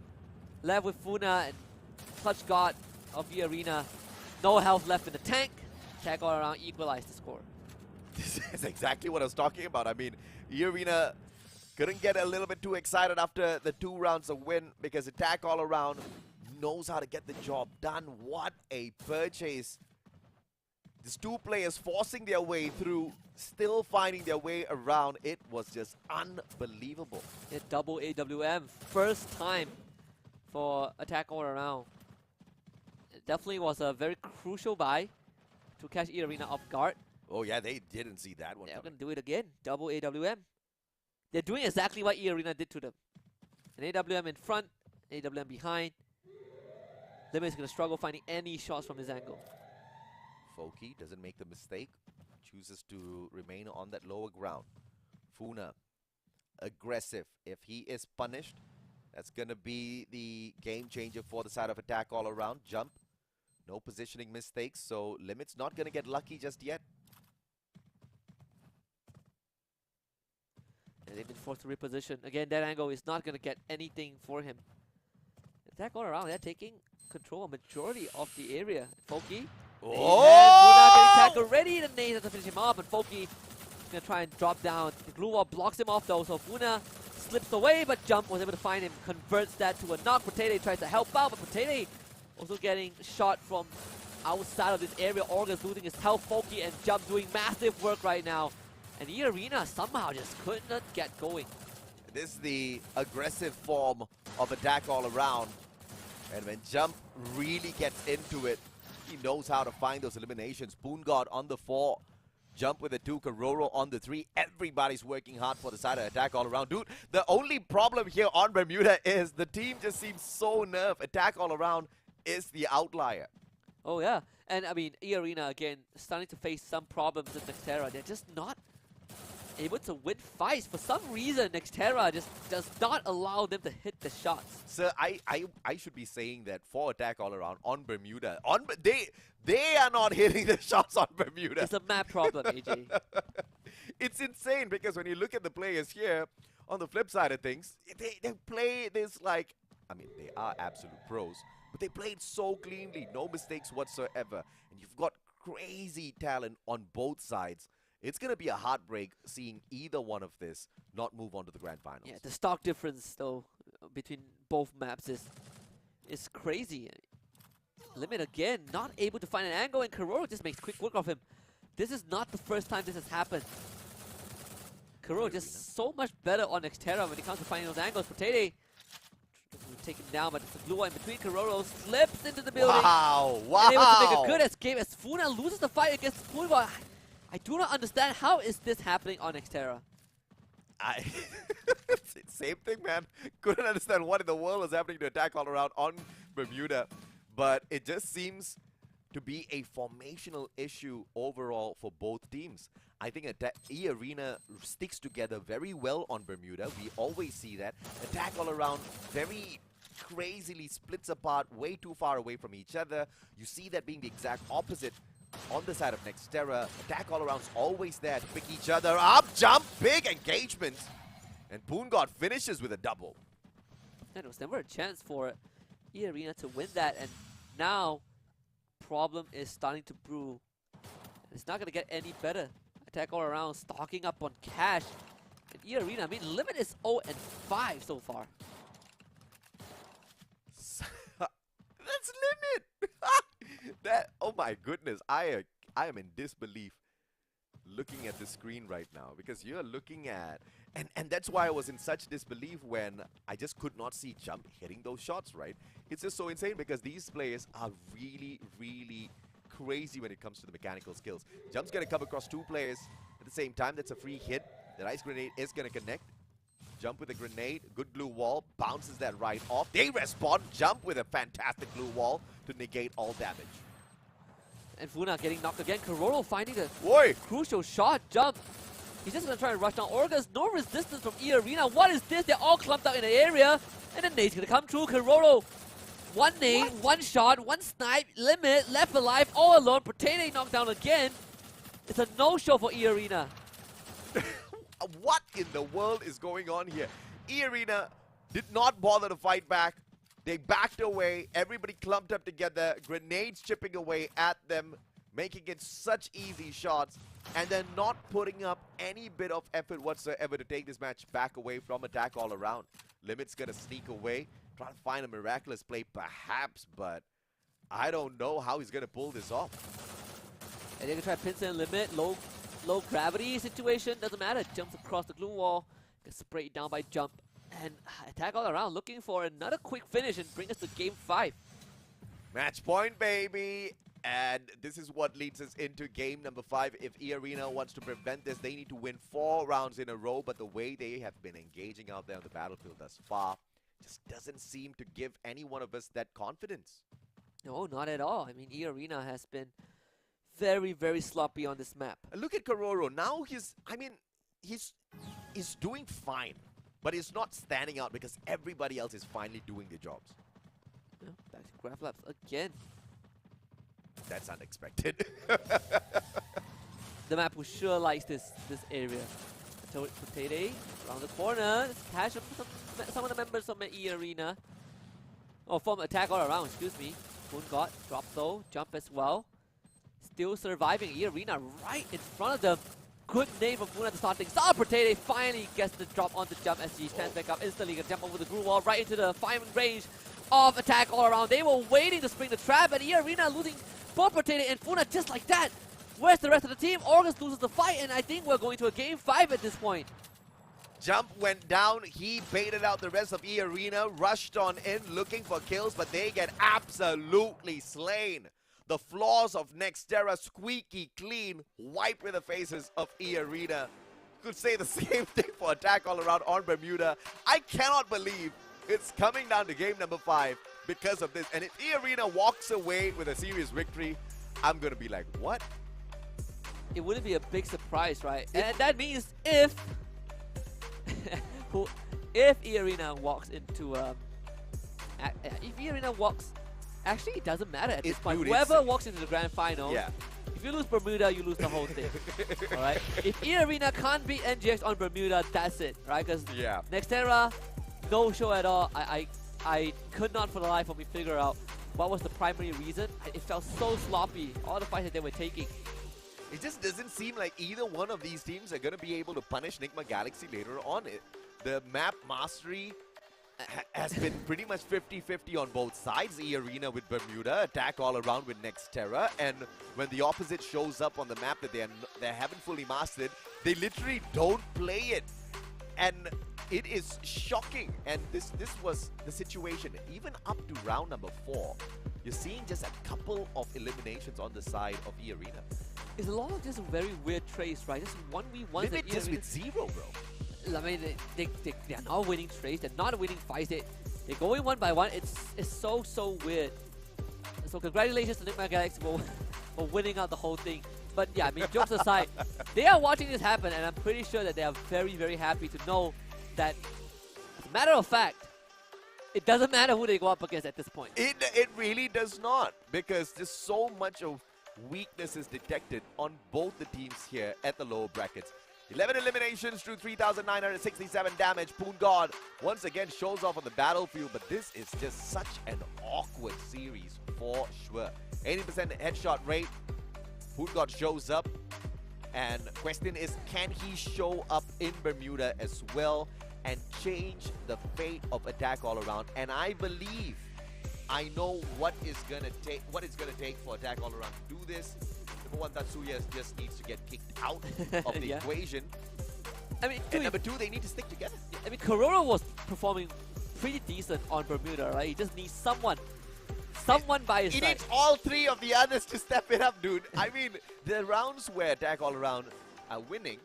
Left with Funa and Clutch God of the arena. No health left in the tank. Attack all around, equalize the score. This is exactly what I was talking about. I mean, E-Arena couldn't get a little bit too excited after the 2 rounds of win because attack all around knows how to get the job done. What a purchase. These 2 players forcing their way through, still finding their way around. It was just unbelievable. Yeah, double AWM. First time for attack all around. It definitely was a very crucial buy to catch E-Arena off guard. Oh yeah, they didn't see that one. They're going to do it again. Double AWM. They're doing exactly what E-Arena did to them. An AWM in front, AWM behind. Limit is going to struggle finding any shots from his angle. Foki doesn't make the mistake. Chooses to remain on that lower ground. Funa, aggressive. If he is punished, that's going to be the game changer for the side of attack all around. Jump. No positioning mistakes, so Limit's not going to get lucky just yet. And they've been forced to reposition. Again, that angle is not going to get anything for him. Attack all around. They're taking control of majority of the area. Foki. Oh! Funa getting tagged already. The nade to finish him off, and Foki is going to try and drop down. The glue wall blocks him off though, so Funa slips away, but Jump was able to find him. Converts that to a knock. Protene tries to help out, but Protene also getting shot from outside of this area. Orga's losing his health. Foki and Jump doing massive work right now. And E-Arena somehow just could not get going. This is the aggressive form of attack all around. And when Jump really gets into it, he knows how to find those eliminations. Spoon God on the 4. Jump with the 2, Kororo on the 3. Everybody's working hard for the side of attack all around. Dude, the only problem here on Bermuda is the team just seems so nerve. Attack all around is the outlier. Oh yeah, and I mean, E-Arena again starting to face some problems with Nextera. They're just not able to win fights. For some reason, Nextera just does not allow them to hit the shots. So I should be saying that for attack all around on Bermuda, they are not hitting the shots on Bermuda. It's a map problem, AJ. It's insane because when you look at the players here, on the flip side of things, they play this like, I mean, they are absolute pros, but they played so cleanly, no mistakes whatsoever. And you've got crazy talent on both sides. It's going to be a heartbreak seeing either one of this not move on to the grand finals. Yeah, the stock difference though between both maps is crazy. Limit again, not able to find an angle, and Kororo just makes quick work of him. This is not the first time this has happened. Kororo just so much better on Nextera when it comes to finding those angles. Potato taken down, but it's a blue one in between. Kororo slips into the building. Wow, wow. And able to make a good escape as Funa loses the fight against Spoon. I do not understand how is this happening on Nextera. Same thing, man. Couldn't understand what in the world is happening to attack all around on Bermuda. But it just seems to be a formational issue overall for both teams. I think E-Arena sticks together very well on Bermuda. We always see that. Attack all around very crazily splits apart, way too far away from each other. You see that being the exact opposite on the side of Nextera. Attack all around's always there to pick each other up. Jump, big engagement. And Poongod finishes with a double. And it was never a chance for E-Arena to win that, and now problem is starting to brew. It's not going to get any better. Attack all around, stocking up on cash. And E-Arena, I mean, Limit is 0-5 so far. That's Limit! That, oh my goodness, I am in disbelief looking at the screen right now, because you're looking at, and that's why I was in such disbelief when I just could not see Jump hitting those shots, right? It's just so insane because these players are really, really crazy when it comes to the mechanical skills. Jump's gonna come across 2 players at the same time. That's a free hit. The ice grenade is gonna connect. Jump with a grenade, good blue wall, bounces that right off. They respond, Jump with a fantastic blue wall to negate all damage. And Funa getting knocked again. Kororo finding the crucial shot. Jump. He's just going to try and rush down. Orga's no resistance from E-Arena. What is this? They're all clumped out in the area. And the nade's going to come through. Kororo. One nade, one shot, one snipe. Limit, left alive, all alone. Potato knocked down again. It's a no-show for E-Arena. What in the world is going on here? E-Arena did not bother to fight back. They backed away, everybody clumped up together, grenades chipping away at them, making it such easy shots, and then not putting up any bit of effort whatsoever to take this match back away from attack all around. Limit's gonna sneak away, try to find a miraculous play perhaps, but I don't know how he's gonna pull this off. And they're gonna try to pincer and Limit, low gravity situation, doesn't matter, jumps across the glue wall, gets sprayed down by Jump. And attack all around, looking for another quick finish and bring us to game 5. Match point, baby! And this is what leads us into game number 5. If E-Arena wants to prevent this, they need to win 4 rounds in a row. But the way they have been engaging out there on the battlefield thus far just doesn't seem to give any one of us that confidence. No, not at all. I mean, E-Arena has been very, very sloppy on this map. Look at Kororo. Now he's doing fine. But it's not standing out because everybody else is finally doing their jobs. Yeah, back to Graph Labs again. That's unexpected. The map was sure likes this area. Potato around the corner. Cash some of the members of E-Arena. Oh, from attack all around, excuse me. Poongod, drop though, Jump as well. Still surviving. E-Arena right in front of them. Good name from Funa to start things. Potato finally gets the drop on the Jump as he stands back up instantly. Gonna jump over the glue wall right into the firing range of attack all around. They were waiting to spring the trap, and E-Arena losing both rotating, and Funa just like that. Where's the rest of the team? August loses the fight, and I think we're going to a game 5 at this point. Jump went down, he baited out the rest of E Arena, rushed on in looking for kills, but they get absolutely slain. The flaws of Nextera squeaky clean, wiped with the faces of E Arena. Could say the same thing for Attack All Around on Bermuda. I cannot believe it's coming down to game number 5 because of this. And if E Arena walks away with a serious victory, I'm going to be like, what? It wouldn't be a big surprise, right? And that means if if E Arena walks into if E Arena walks, actually it doesn't matter at this point. Dude, Whoever walks into the grand final, yeah. If you lose Bermuda, you lose the whole thing. All right. If E Arena can't beat NGX on Bermuda, that's it, right? Because Yeah. Nextera, no show at all. I could not for the life of me figure out what was the primary reason. It felt so sloppy. All the fights that they were taking. It just doesn't seem like either one of these teams are going to be able to punish Nigma Galaxy later on. The map mastery has been pretty much 50-50 on both sides. E Arena with Bermuda, Attack All Around with Nextera, and when the opposite shows up on the map that they haven't fully mastered, they literally don't play it. And it is shocking. And this was the situation. Even up to round number 4, you're seeing just a couple of eliminations on the side of E Arena. It's a lot of just very weird trades, right? Just 1v1s. Limit just with 0, bro. I mean, they're not winning trades. They're not winning fights. They're going 1 by 1. It's so weird. So congratulations to Nigma Galaxy for winning out the whole thing. But yeah, I mean, jokes aside, they are watching this happen, and I'm pretty sure that they are very happy to know that, as a matter of fact, it doesn't matter who they go up against at this point. It really does not, because there's so much of weaknesses detected on both the teams here at the lower brackets. 11 eliminations through 3,967 damage. Poon God once again shows off on the battlefield, but this is just such an awkward series for sure. 80% headshot rate. Poon God shows up, and question is, can he show up in Bermuda as well and change the fate of Attack All Around? And I believe I know what it's gonna take for Attack All Around to do this. Number 1, Tatsuya just needs to get kicked out of the equation. I mean, and number 2, they need to stick together. I mean, Kororo was performing pretty decent on Bermuda, right? He just needs someone by his side. He needs all 3 of the others to step it up, dude. I mean, the rounds where Attack All Around are winning,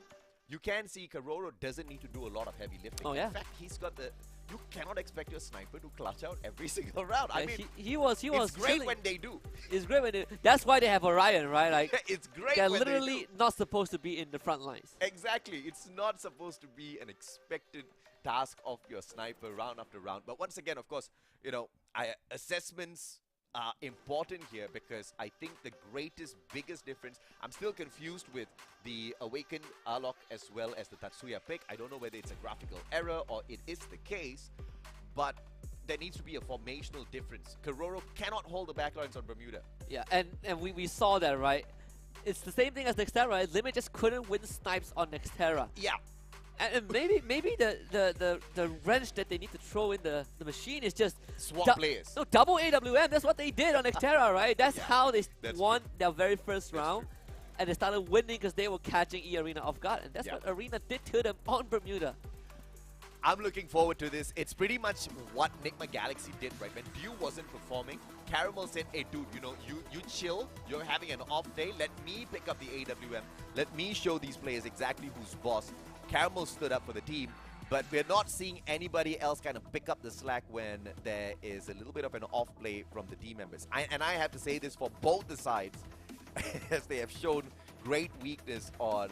you can see Kororo doesn't need to do a lot of heavy lifting. Oh, yeah. In fact, he's got the... You cannot expect your sniper to clutch out every single round. I mean, he was it's great chilling. when they do. It's great when they... That's why they have Orion, right? Like, it's great they're when literally they do. not supposed to be in the front lines. Exactly. It's not supposed to be an expected task of your sniper round after round. But once again, of course, you know, assessments are important here, because I think the biggest difference, I'm still confused with the Awakened Arlok as well as the Tatsuya pick. I don't know whether it's a graphical error or it is the case, but there needs to be a formational difference. Kororo cannot hold the backlines on Bermuda. Yeah, and we saw that, right? It's the same thing as Nextera, right? Limit just couldn't win snipes on Nextera. Yeah. And maybe the wrench that they need to throw in the machine is just swap players. No, double AWM. That's what they did on Nextera, right? That's how they won their very first round. And they started winning because they were catching E Arena off guard. And that's what Arena did to them on Bermuda. I'm looking forward to this. It's pretty much what Nigma Galaxy did, right? When Dew wasn't performing, Caramel said, hey, dude, you know, you chill. You're having an off day. Let me pick up the AWM. Let me show these players exactly who's boss. Caramel stood up for the team, but we're not seeing anybody else kind of pick up the slack when there is a little bit of an off play from the team members. And I have to say this for both the sides, as they have shown great weakness on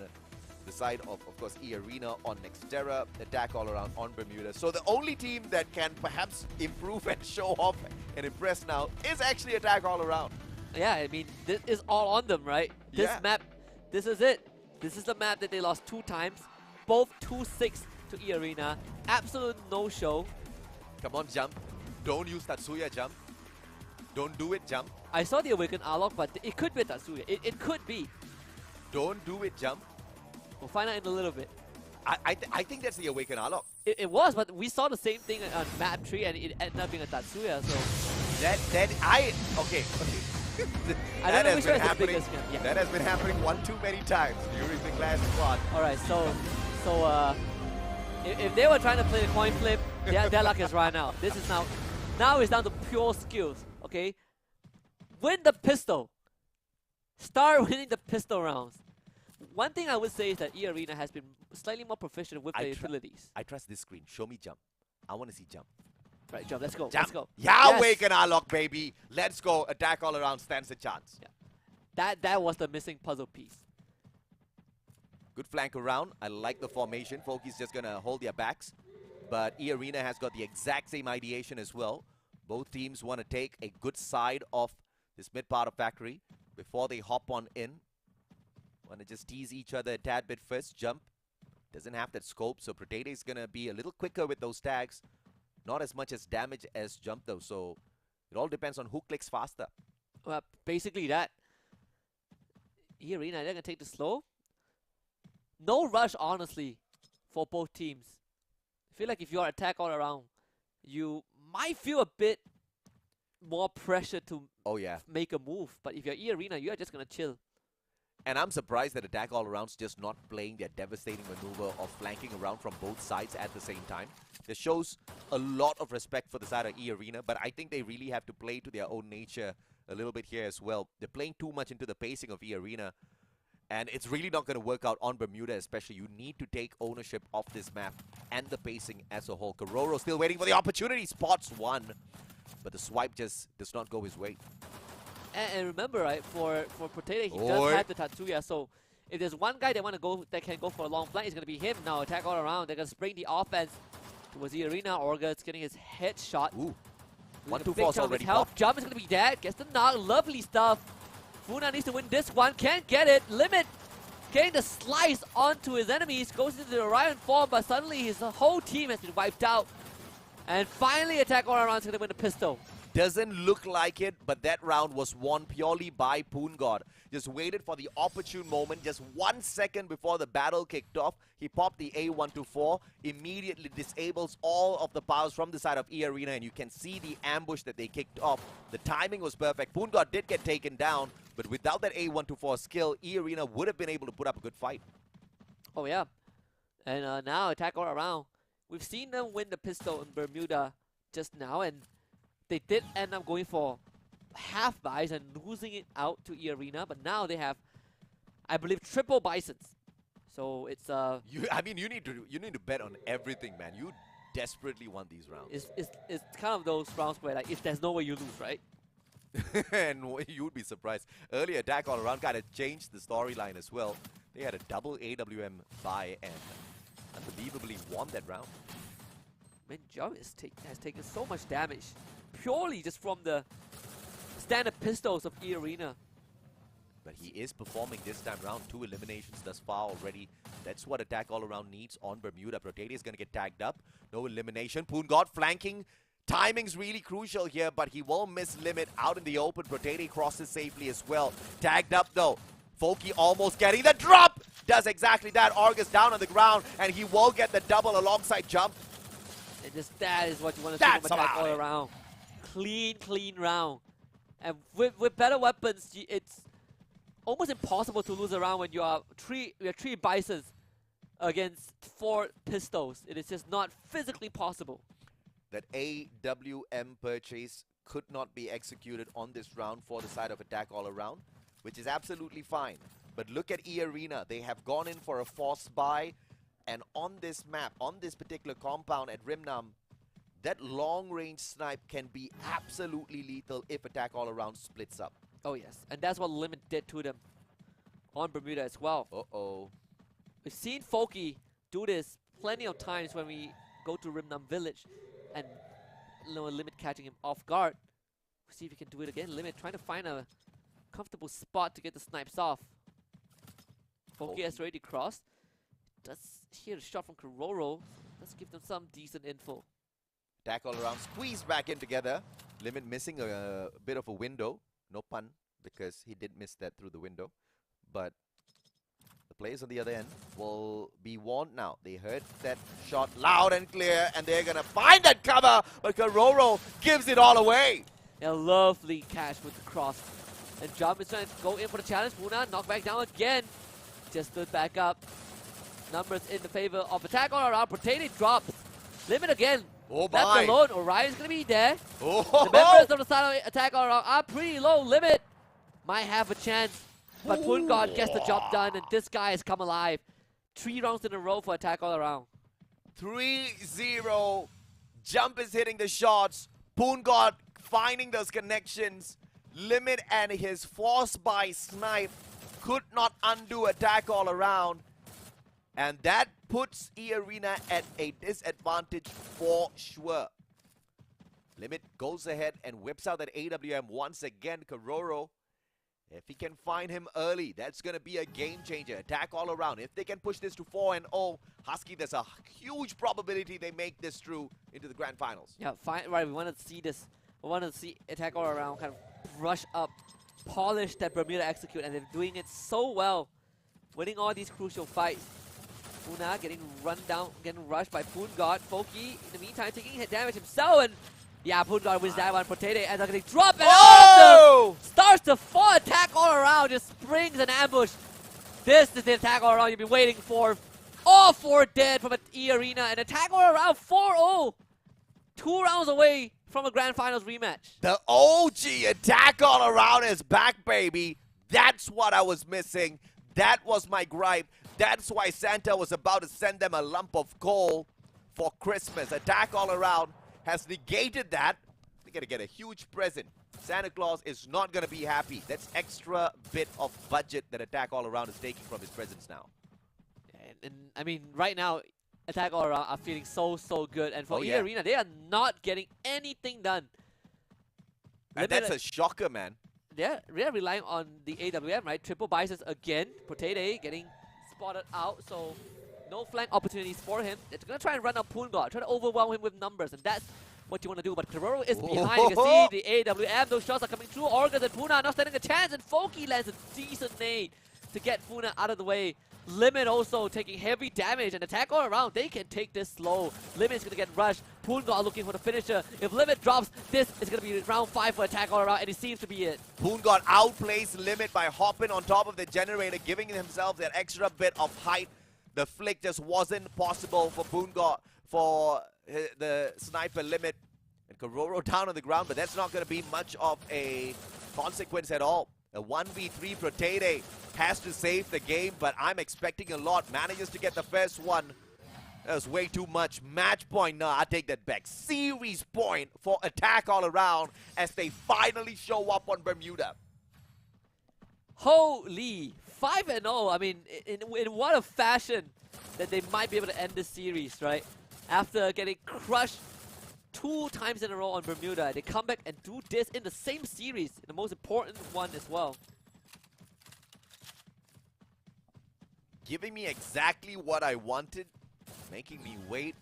the side of course, E Arena on Nextera, Attack All Around on Bermuda. So the only team that can perhaps improve and show off and impress now is actually Attack All Around. Yeah, I mean, this is all on them, right? This map, this is it. This is the map that they lost 2 times. Both 2-6 to E Arena. Absolute no-show. Come on, Jump. Don't use Tatsuya, Jump. Don't do it, Jump. I saw the Awakened Arlok, but it could be Tatsuya. It could be. Don't do it, Jump. We'll find out in a little bit. I think that's the Awakened Arlok. It was, but we saw the same thing on map 3, and it ended up being a Tatsuya, so... Okay. I don't know which one is the biggest gun. Yeah. That has been happening one too many times during the Clash squad. All right, so if they were trying to play the coin flip, their luck is right now. This is now it's down to pure skills. Okay, win the pistol. Start winning the pistol rounds. One thing I would say is that E-Arena has been slightly more proficient with the utilities. I trust this screen. Show me jump. I want to see jump. Right, jump. Let's go. Jump. Let's go. Yeah, wake and unlock, baby. Let's go. Attack all around stands a chance. Yeah. That was the missing puzzle piece. Good flank around. I like the formation. Foki's just going to hold their backs. But E-Arena has got the exact same ideation as well. Both teams want to take a good side of this mid part of Factory before they hop on in. Want to just tease each other a tad bit first. Jump doesn't have that scope, so Protete is going to be a little quicker with those tags. Not as much as damage as Jump though, so it all depends on who clicks faster. Well, basically that. E-Arena, they're going to take the slow. No rush, honestly, for both teams. I feel like if you're attack all around, you might feel a bit more pressure to make a move. But if you're E-Arena, you're just going to chill. And I'm surprised that Attack All Around's just not playing their devastating maneuver of flanking around from both sides at the same time. This shows a lot of respect for the side of E-Arena, but I think they really have to play to their own nature a little bit here as well. They're playing too much into the pacing of E-Arena, and it's really not going to work out on Bermuda especially. You need to take ownership of this map and the pacing as a whole. Kororo still waiting for the opportunity, spots one, but the swipe just does not go his way. And remember, right, for Protete, he does have the Tatsuya, so if there's one guy that can go for a long flank, it's going to be him now. Attack all around. They're going to spring the offense towards the arena. Orga's getting his headshot. Ooh. 1-2-4 is already popped. Jump is going to be dead. Gets the knock. Lovely stuff. Funa needs to win this one. Can't get it. Limit getting the slice onto his enemies. Goes into the Orion form, but suddenly his whole team has been wiped out. And finally, Attack all around is going to win the pistol. Doesn't look like it, but that round was won purely by Poongod. Just waited for the opportune moment, just 1 second before the battle kicked off. He popped the A124, immediately disables all of the powers from the side of E-Arena, and you can see the ambush that they kicked off. The timing was perfect. Poongod did get taken down, but without that A124 skill, E-Arena would have been able to put up a good fight. Oh yeah, and now Attack all around. We've seen them win the pistol in Bermuda just now, and they did end up going for half buys and losing it out to E-Arena, but now they have, I believe, triple bisons. So it's I mean, you need to bet on everything, man. You desperately want these rounds. It's kind of those rounds where, like, if there's no way you lose, right? And you would be surprised. Early Attack all around kind of changed the storyline as well. They had a double AWM buy and unbelievably won that round. Man, Jump has taken so much damage purely just from the standard pistols of E-Arena. But he is performing this time round. 2 eliminations thus far already. That's what Attack all around needs on Bermuda. Protete is going to get tagged up. No elimination. Poongod flanking. Timing's really crucial here, but he will miss Limit out in the open. Protete crosses safely as well. Tagged up though. Foki almost getting the drop. Does exactly that. Orgus down on the ground, and he will get the double alongside Jump. And just that is what you want to see from Attack all around. Clean round. And with better weapons, it's almost impossible to lose a round when you have three bisons against 4 pistols. It is just not physically possible. That AWM purchase could not be executed on this round for the side of Attack all around, which is absolutely fine. But look at E-Arena. They have gone in for a force buy, and on this map, on this particular compound at Rimnam, that long-range snipe can be absolutely lethal if Attack all around splits up. Oh yes, and that's what Limit did to them on Bermuda as well. Uh-oh. We've seen Foki do this plenty of times when we go to Rimnam Village and Limit catching him off guard. We'll see if he can do it again. Limit trying to find a comfortable spot to get the snipes off. Foki has already crossed. Does hear a shot from Kororo. Let's give them some decent info. Attack all around, squeezed back in together. Limit missing a bit of a window. No pun, because he did miss that through the window. But the players on the other end will be warned now. They heard that shot loud and clear, and they're going to find that cover, but Kororo gives it all away. A lovely catch with the cross. And Jump is trying to go in for the challenge. Puna knocked back down again. Just stood back up. Numbers in the favor of attack all around. Potato drops. Limit again. Oh Left my! alone. Orion's going to be there. Oh! The members of the side of attack all around are pretty low. Limit might have a chance. But Pungod gets the job done. And this guy has come alive. 3 rounds in a row for attack all around. 3-0. Jump is hitting the shots. Pungod finding those connections. Limit and his force by snipe could not undo attack all around. And that puts E-Arena at a disadvantage for sure. Limit goes ahead and whips out that AWM once again. Kororo, if he can find him early, that's going to be a game changer. Attack all around. If they can push this to 4-0, Husky, there's a huge probability they make this through into the grand finals. Yeah, fine. Right, we want to see this. We want to see attack all around kind of brush up, polish that Bermuda execute, and they're doing it so well. Winning all these crucial fights. Puna getting run down, getting rushed by Pungod. Foki, in the meantime, taking hit damage himself, and yeah, Pungod wins that one. Potato ends up getting dropped, and Oh! starts to fall. Attack all around, just springs an ambush. This is the attack all around you've been waiting for. All 4 dead from an E-Arena, and attack all around 4-0. 2 rounds away from a grand finals rematch. The OG attack all around is back, baby. That's what I was missing. That was my gripe. That's why Santa was about to send them a lump of coal for Christmas. Attack all around has negated that. They're going to get a huge present. Santa Claus is not going to be happy. That's extra bit of budget that attack all around is taking from his presents now. And I mean, right now, attack all around are feeling so good. And for yeah. E-Arena, they are not getting anything done. And that's a shocker, man. They're relying on the AWM, right? Triple biceps again. Potato getting spotted out, so no flank opportunities for him. It's going to try and run up Pungod, try to overwhelm him with numbers, and that's what you want to do. But Kororo is behind. You can see the AWM. Those shots are coming through. Organs and Puna not standing a chance, and Foki lands a decent nade to get Puna out of the way. Limit also taking heavy damage, and attack all around. They can take this slow. Limit is going to get rushed. Pungod looking for the finisher. If Limit drops, this is going to be round 5 for attack all around, and it seems to be it. Pungod outplays Limit by hopping on top of the generator, giving themselves that extra bit of height. The flick just wasn't possible for Pungod, for the sniper Limit. And Kororo down on the ground, but that's not going to be much of a consequence at all. A 1v3 Protede has to save the game, but I'm expecting a lot. Manages to get the first one. That was way too much. Match point, no, I take that back. Series point for attack all around as they finally show up on Bermuda. Holy, 5-0. I mean, in what a fashion that they might be able to end this series, right? After getting crushed 2 times in a row on Bermuda, they come back and do this in the same series, the most important one as well. Giving me exactly what I wanted, making me wait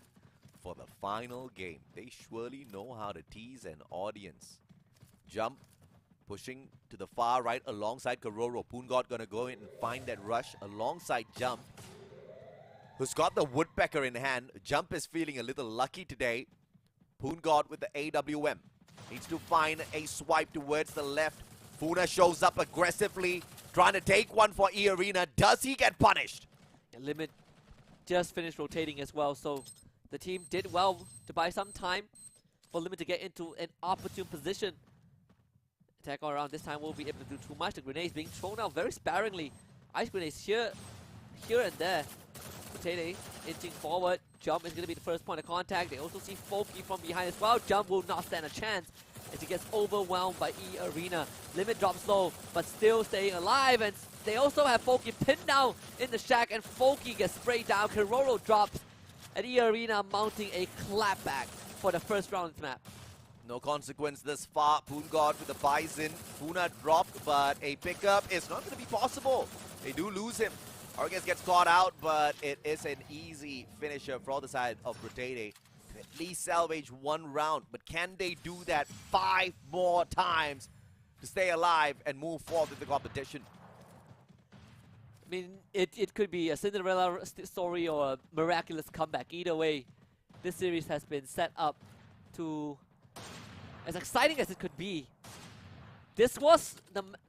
for the final game. They surely know how to tease an audience. Jump, pushing to the far right alongside Kororo. Pungod gonna go in and find that rush alongside Jump, who's got the woodpecker in hand. Jump is feeling a little lucky today. Pungod with the AWM. Needs to find a swipe towards the left. Funa shows up aggressively, trying to take one for E-Arena. Does he get punished? Limit just finished rotating as well, so the team did well to buy some time for Limit to get into an opportune position. Attack all around this time won't be able to do too much. The grenades being thrown out very sparingly. Ice grenades here and there. Potato inching forward. Jump is going to be the first point of contact. They also see Foki from behind as well. Jump will not stand a chance as he gets overwhelmed by E-Arena. Limit drops low, but still staying alive. And they also have Foki pinned down in the shack, and Foki gets sprayed down. Kororo drops, and E-Arena mounting a clapback for the first round of this map. No consequence this far. Pungod with the Bison. Puna dropped, but a pickup is not going to be possible. They do lose him. Argus gets caught out, but it is an easy finisher for the side of Protede to at least salvage 1 round. But can they do that 5 more times to stay alive and move forward with the competition? I mean, it could be a Cinderella story or a miraculous comeback. Either way, this series has been set up to as exciting as it could be, this was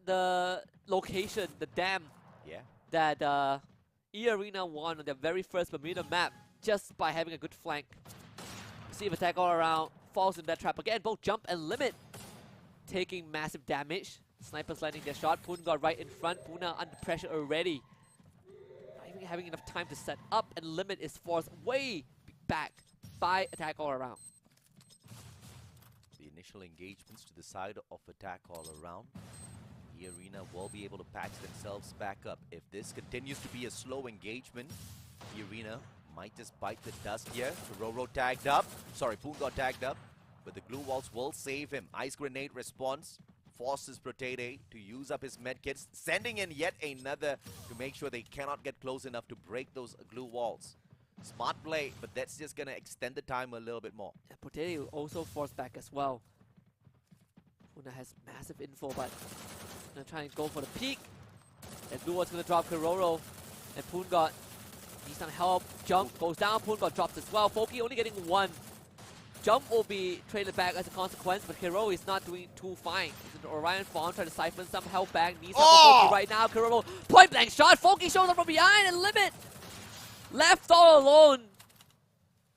the location, the dam, that E-Arena won on their very first Bermuda map just by having a good flank. Receive attack all around, falls in that trap again. Both jump and limit, taking massive damage. Snipers landing their shot. Poon got right in front. Puna under pressure already. Not even having enough time to set up, and limit is forced way back by attack all around. The initial engagements to the side of attack all around. The Arena will be able to patch themselves back up. If this continues to be a slow engagement, the Arena might just bite the dust here. Roro tagged up. Sorry, Poon got tagged up. But the glue walls will save him. Ice grenade response forces Protede to use up his medkits, sending in yet another to make sure they cannot get close enough to break those glue walls. Smart play, but that's just going to extend the time a little bit more. Yeah, Protede also forced back as well. Puna has massive info, but gonna try and go for the peek. And Blue Wall's gonna drop Kiroro. And Poon got needs some help. Jump goes down. Poon got dropped as well. Foki only getting one. Jump will be traded back as a consequence, but Kiroro is not doing too fine. He's in Orion farm, trying to siphon some help back. Needs help from Foki right now. Kiroro point blank shot. Foki shows up from behind and limit. Left all alone.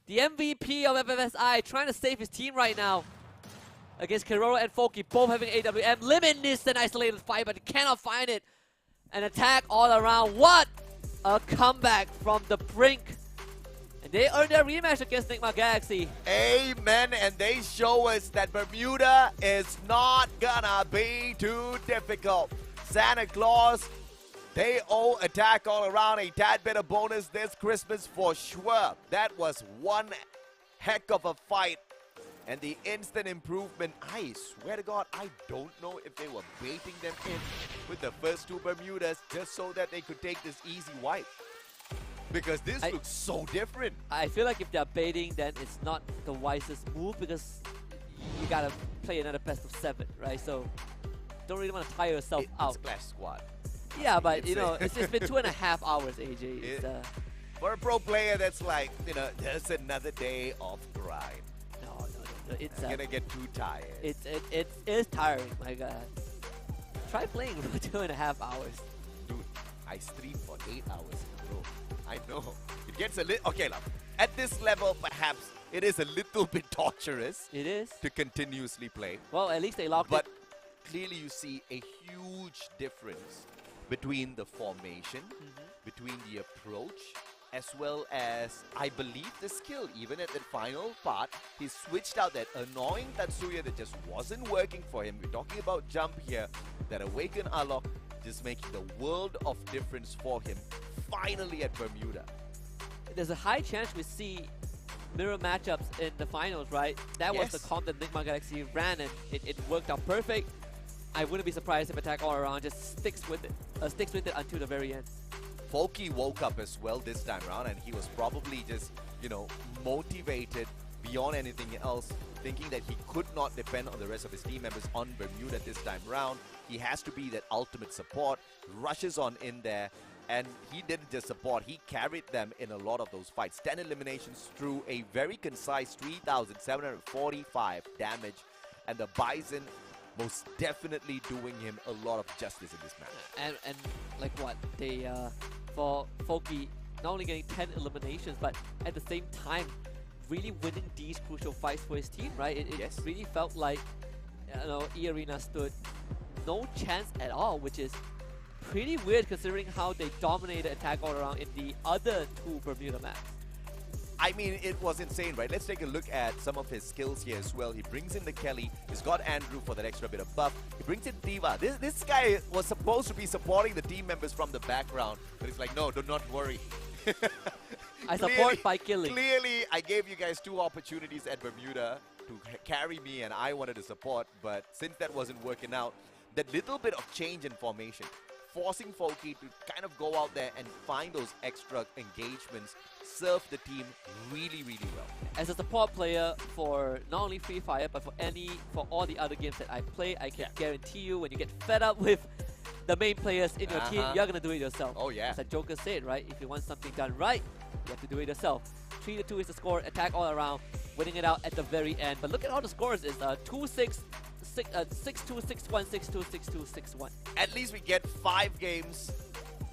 The MVP of FFSI trying to save his team right now. Against Kiroro and Foki, both having AWM. Limit missed an isolated fight, but cannot find it. An attack all around. What a comeback from the brink. And they earned their rematch against Nigma Galaxy. Amen, and they show us that Bermuda is not gonna be too difficult. Santa Claus, they owe attack all around a tad bit of bonus this Christmas for sure. That was one heck of a fight. And the instant improvement, I swear to God, I don't know if they were baiting them in with the first two Bermudas just so that they could take this easy wipe. Because this looks so different. I feel like if they're baiting, then it's not the wisest move because you gotta play another best of 7, right? So don't really want to tire yourself out. It's Clash Squad. Yeah, but you know, it's been 2.5 hours, AJ. For a pro player, that's like, you know, there's another day of grind. It's gonna get too tired. It is tiring, my God. Try playing for 2.5 hours. Dude, I stream for 8 hours in a row. I know. It gets a little... Okay, love. At this level, perhaps, it is a little bit torturous. It is. To continuously play. Well, at least they locked it. But clearly you see a huge difference between the formation, between the approach, as well as, I believe, the skill. Even at the final part, he switched out that annoying Tatsuya that just wasn't working for him. We're talking about jump here, that awaken Alok, just making the world of difference for him, finally at Bermuda. There's a high chance we see mirror matchups in the finals, right? That was the comp that Nigma Galaxy ran, and it worked out perfect. I wouldn't be surprised if Attack All Around just sticks with it until the very end. Foki woke up as well this time around, and he was probably just, you know, motivated beyond anything else, thinking that he could not depend on the rest of his team members on Bermuda this time around. He has to be that ultimate support, rushes on in there, and he didn't just support, he carried them in a lot of those fights. 10 eliminations through a very concise 3,745 damage, and the Bison most definitely doing him a lot of justice in this match. And like what, they, for Foki, not only getting 10 eliminations, but at the same time, really winning these crucial fights for his team, right? It really felt like, you know, E-Arena stood no chance at all, which is pretty weird considering how they dominated Attack All Around in the other two Bermuda maps. I mean, it was insane, right? Let's take a look at some of his skills here as well. He brings in the Kelly. He's got Andrew for that extra bit of buff. He brings in Diva. This guy was supposed to be supporting the team members from the background, but he's like, no, do not worry. I support by killing. Clearly, I gave you guys 2 opportunities at Bermuda to carry me, and I wanted to support, but since that wasn't working out, that little bit of change in formation, forcing Foki to kind of go out there and find those extra engagements, serve the team really, really well. As a support player for not only Free Fire, but for all the other games that I play, I can guarantee you when you get fed up with the main players in your team, you're going to do it yourself. Oh yeah. As the Joker said, right? If you want something done right, you have to do it yourself. 3-2 is the score, attack all around. winning it out at the very end. But look at all the scores. It's 2-6, 6-2, 6-1, 6-2, 6-2, 6-1. At least we get 5 games.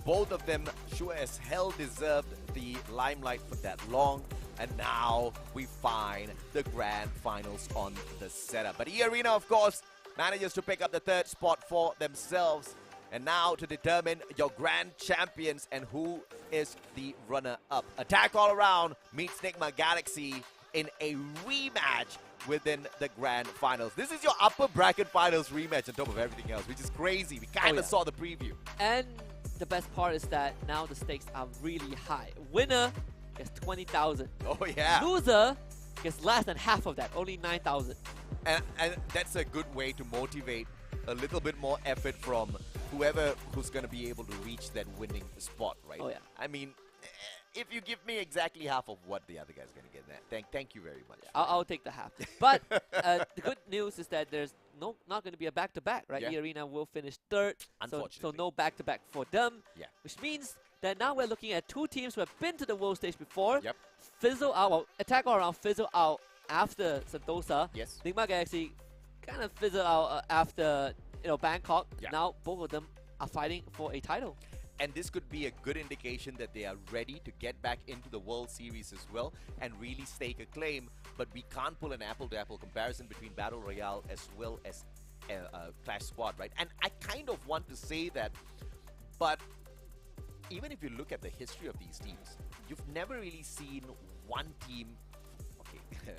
Both of them sure as hell deserved the limelight for that long. And now we find the grand finals on the setup. But E-Arena, of course, manages to pick up the 3rd spot for themselves. And now to determine your grand champions and who is the runner-up. Attack All Around meets Nigma Galaxy in a rematch within the grand finals. This is your upper bracket finals rematch on top of everything else, which is crazy. We kind of saw the preview. And the best part is that now the stakes are really high. Winner gets 20,000. Oh yeah. Loser gets less than half of that, only 9,000. And that's a good way to motivate a little bit more effort from whoever who's going to be able to reach that winning spot, right? Oh yeah. I mean, if you give me exactly half of what the other guy's going to get, thank you very much. I'll take the half. But the good news is that there's not going to be a back-to-back, right? Yeah. E-Arena will finish 3rd. Unfortunately. So no back-to-back for them. Yeah. Which means that now we're looking at 2 teams who have been to the world stage before. Yep. Fizzle out, well, Attack All Around fizzle out after Sentosa. Yes. Nigma Galaxy kind of fizzle out after Bangkok. Yeah. Now both of them are fighting for a title. And this could be a good indication that they are ready to get back into the World Series as well and really stake a claim. But we can't pull an apple-to-apple comparison between Battle Royale as well as Clash Squad, right? And I kind of want to say that, but even if you look at the history of these teams, you've never really seen one team, okay,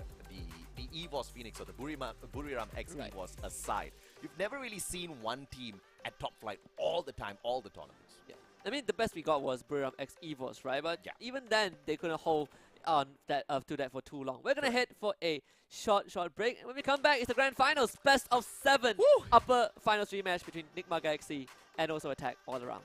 the EVOS Phoenix or the Buriram X Right. EVOS aside, you've never really seen one team at top flight all the time, all the tournaments. Yeah. I mean, the best we got was Buriram X EVOS, right? But Yeah. even then, they couldn't hold on to that for too long. We're going to head for a short break. And when we come back, it's the grand finals. Best of 7 upper finals rematch between Nigma Galaxy and also Attack All Around.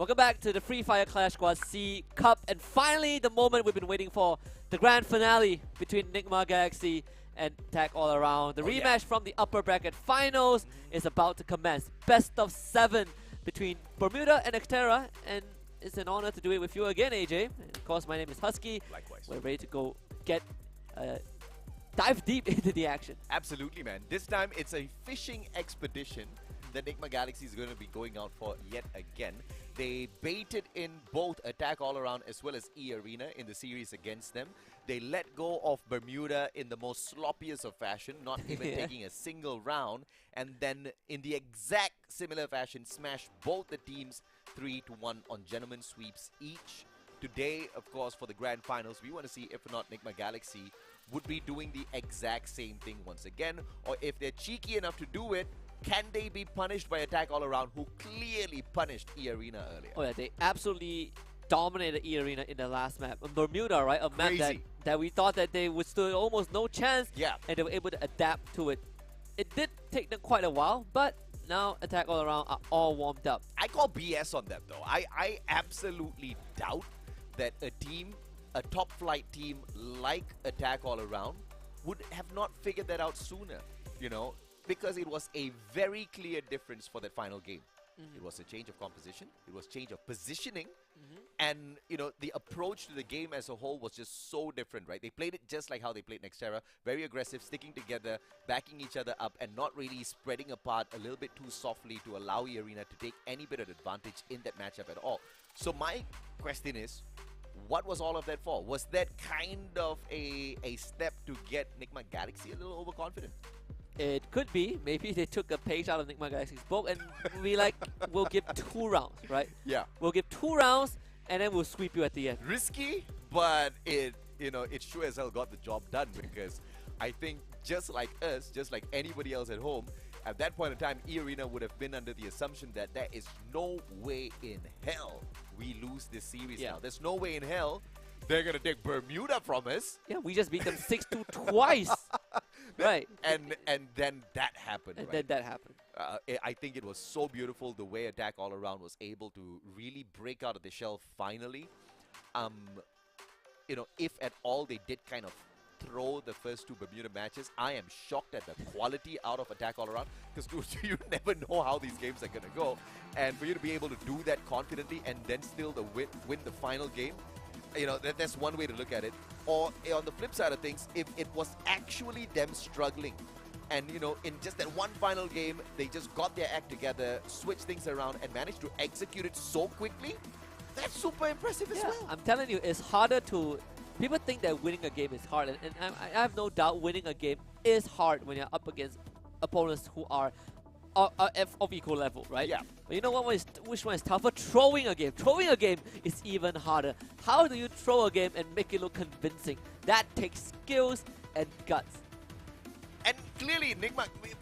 Welcome back to the Free Fire Clash Squad C Cup, and finally the moment we've been waiting for, the grand finale between Nigma Galaxy and Attack All Around. The rematch from the upper bracket finals is about to commence. Best of 7 between Bermuda and Xterra, and it's an honor to do it with you again, AJ. And of course, my name is Husky. Likewise. We're ready to go get dive deep into the action. Absolutely, man. This time it's a fishing expedition that Nigma Galaxy is going to be going out for yet again. They baited in both Attack All Around as well as E-Arena in the series against them. They let go of Bermuda in the most sloppiest of fashion, not even taking a single round, and then in the exact similar fashion smashed both the teams 3-1 on gentlemen sweeps each. Today, of course, for the grand finals, we want to see if or not Nigma Galaxy would be doing the exact same thing once again, or if they're cheeky enough to do it, can they be punished by Attack All Around, who clearly punished E-Arena earlier? Oh yeah, they absolutely dominated E-Arena in the last map. On Bermuda, right? A map that we thought that they would stood almost no chance, and they were able to adapt to it. It did take them quite a while, but now Attack All Around are all warmed up. I call BS on them though. I absolutely doubt that a top flight team like Attack All Around would have not figured that out sooner, you know? Because it was a very clear difference for that final game. It was a change of composition, it was change of positioning, and you know, the approach to the game as a whole was just so different, right? They played it just like how they played Xterra, very aggressive, sticking together, backing each other up, and not really spreading apart a little bit too softly to allow E-Arena to take any bit of advantage in that matchup at all. So my question is, what was all of that for? Was that kind of a step to get Nigma Galaxy a little overconfident? It could be. Maybe they took a page out of Nigma Galaxy's book and we'll give 2 rounds, right? Yeah. We'll give 2 rounds and then we'll sweep you at the end. Risky, but it sure as hell got the job done, because I think just like us, just like anybody else at home, at that point in time, E-Arena would have been under the assumption that there is no way in hell we lose this series now. There's no way in hell they're going to take Bermuda from us. Yeah, we just beat them 6-2 twice. Right. And then that happened. And right? then that happened. I think it was so beautiful the way Attack All Around was able to really break out of the shell finally. You know, if at all they did kind of throw the first 2 Bermuda matches, I am shocked at the quality out of Attack All Around, because you never know how these games are going to go. And for you to be able to do that confidently and then still win the final game, you know, that's one way to look at it. Or on the flip side of things, if it was actually them struggling, and you know, in just that one final game, they just got their act together, switched things around, and managed to execute it so quickly, that's super impressive as well. I'm telling you, it's harder to... People think that winning a game is hard, and I have no doubt winning a game is hard when you're up against opponents who are of equal level, right? Yeah. But you know which one is tougher? Throwing a game. Throwing a game is even harder. How do you throw a game and make it look convincing? That takes skills and guts. And clearly,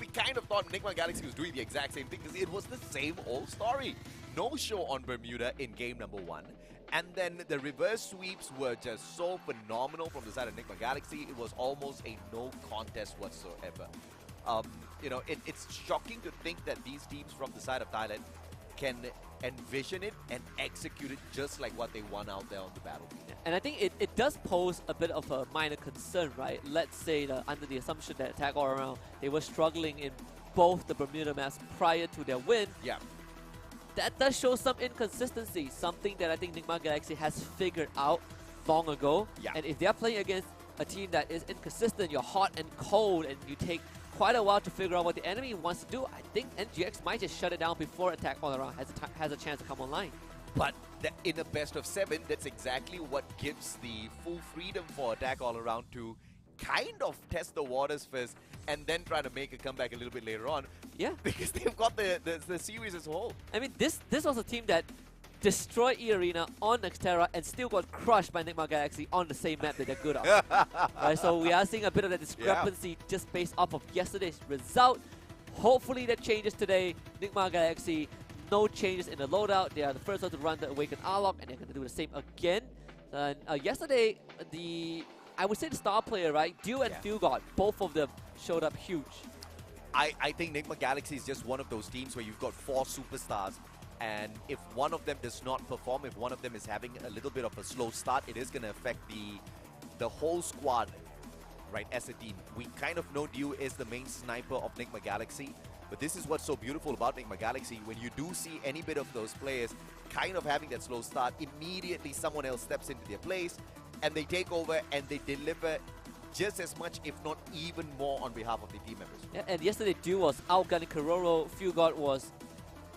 we kind of thought Nigma Galaxy was doing the exact same thing, because it was the same old story. No show on Bermuda in game number 1. And then the reverse sweeps were just so phenomenal from the side of Nigma Galaxy. It was almost a no contest whatsoever. You know, it's shocking to think that these teams from the side of Thailand can envision it and execute it just like what they won out there on the battlefield. And I think it does pose a bit of a minor concern, right? Let's say under the assumption that Attack All Around, they were struggling in both the Bermuda maps prior to their win. Yeah. That does show some inconsistency, something that I think Nigma Galaxy has figured out long ago. Yeah. And if they're playing against a team that is inconsistent, you're hot and cold, and you take quite a while to figure out what the enemy wants to do, I think NGX might just shut it down before Attack All Around has a chance to come online. But in a best of 7, that's exactly what gives the full freedom for Attack All Around to kind of test the waters first and then try to make a comeback a little bit later on. Yeah. Because they've got the series as a whole. I mean, this was a team that destroyed E-Arena on Xterra and still got crushed by Nigma Galaxy on the same map that they're good on. Right, so we are seeing a bit of that discrepancy just based off of yesterday's result. Hopefully that changes today. Nigma Galaxy, no changes in the loadout. They are the first one to run the Awakened Arlok, and they're going to do the same again. Yesterday, I would say the star player, right? Dew and Fugod, both of them showed up huge. I think Nigma Galaxy is just one of those teams where you've got 4 superstars And if one of them does not perform, if one of them is having a little bit of a slow start, it is going to affect the whole squad, right, as a team. We kind of know Dew is the main sniper of Nigma Galaxy, but this is what's so beautiful about Nigma Galaxy. When you do see any bit of those players kind of having that slow start, immediately someone else steps into their place, and they take over and they deliver just as much, if not even more, on behalf of the team members. Yeah, and yesterday Dew was outgunning Kororo. Few God was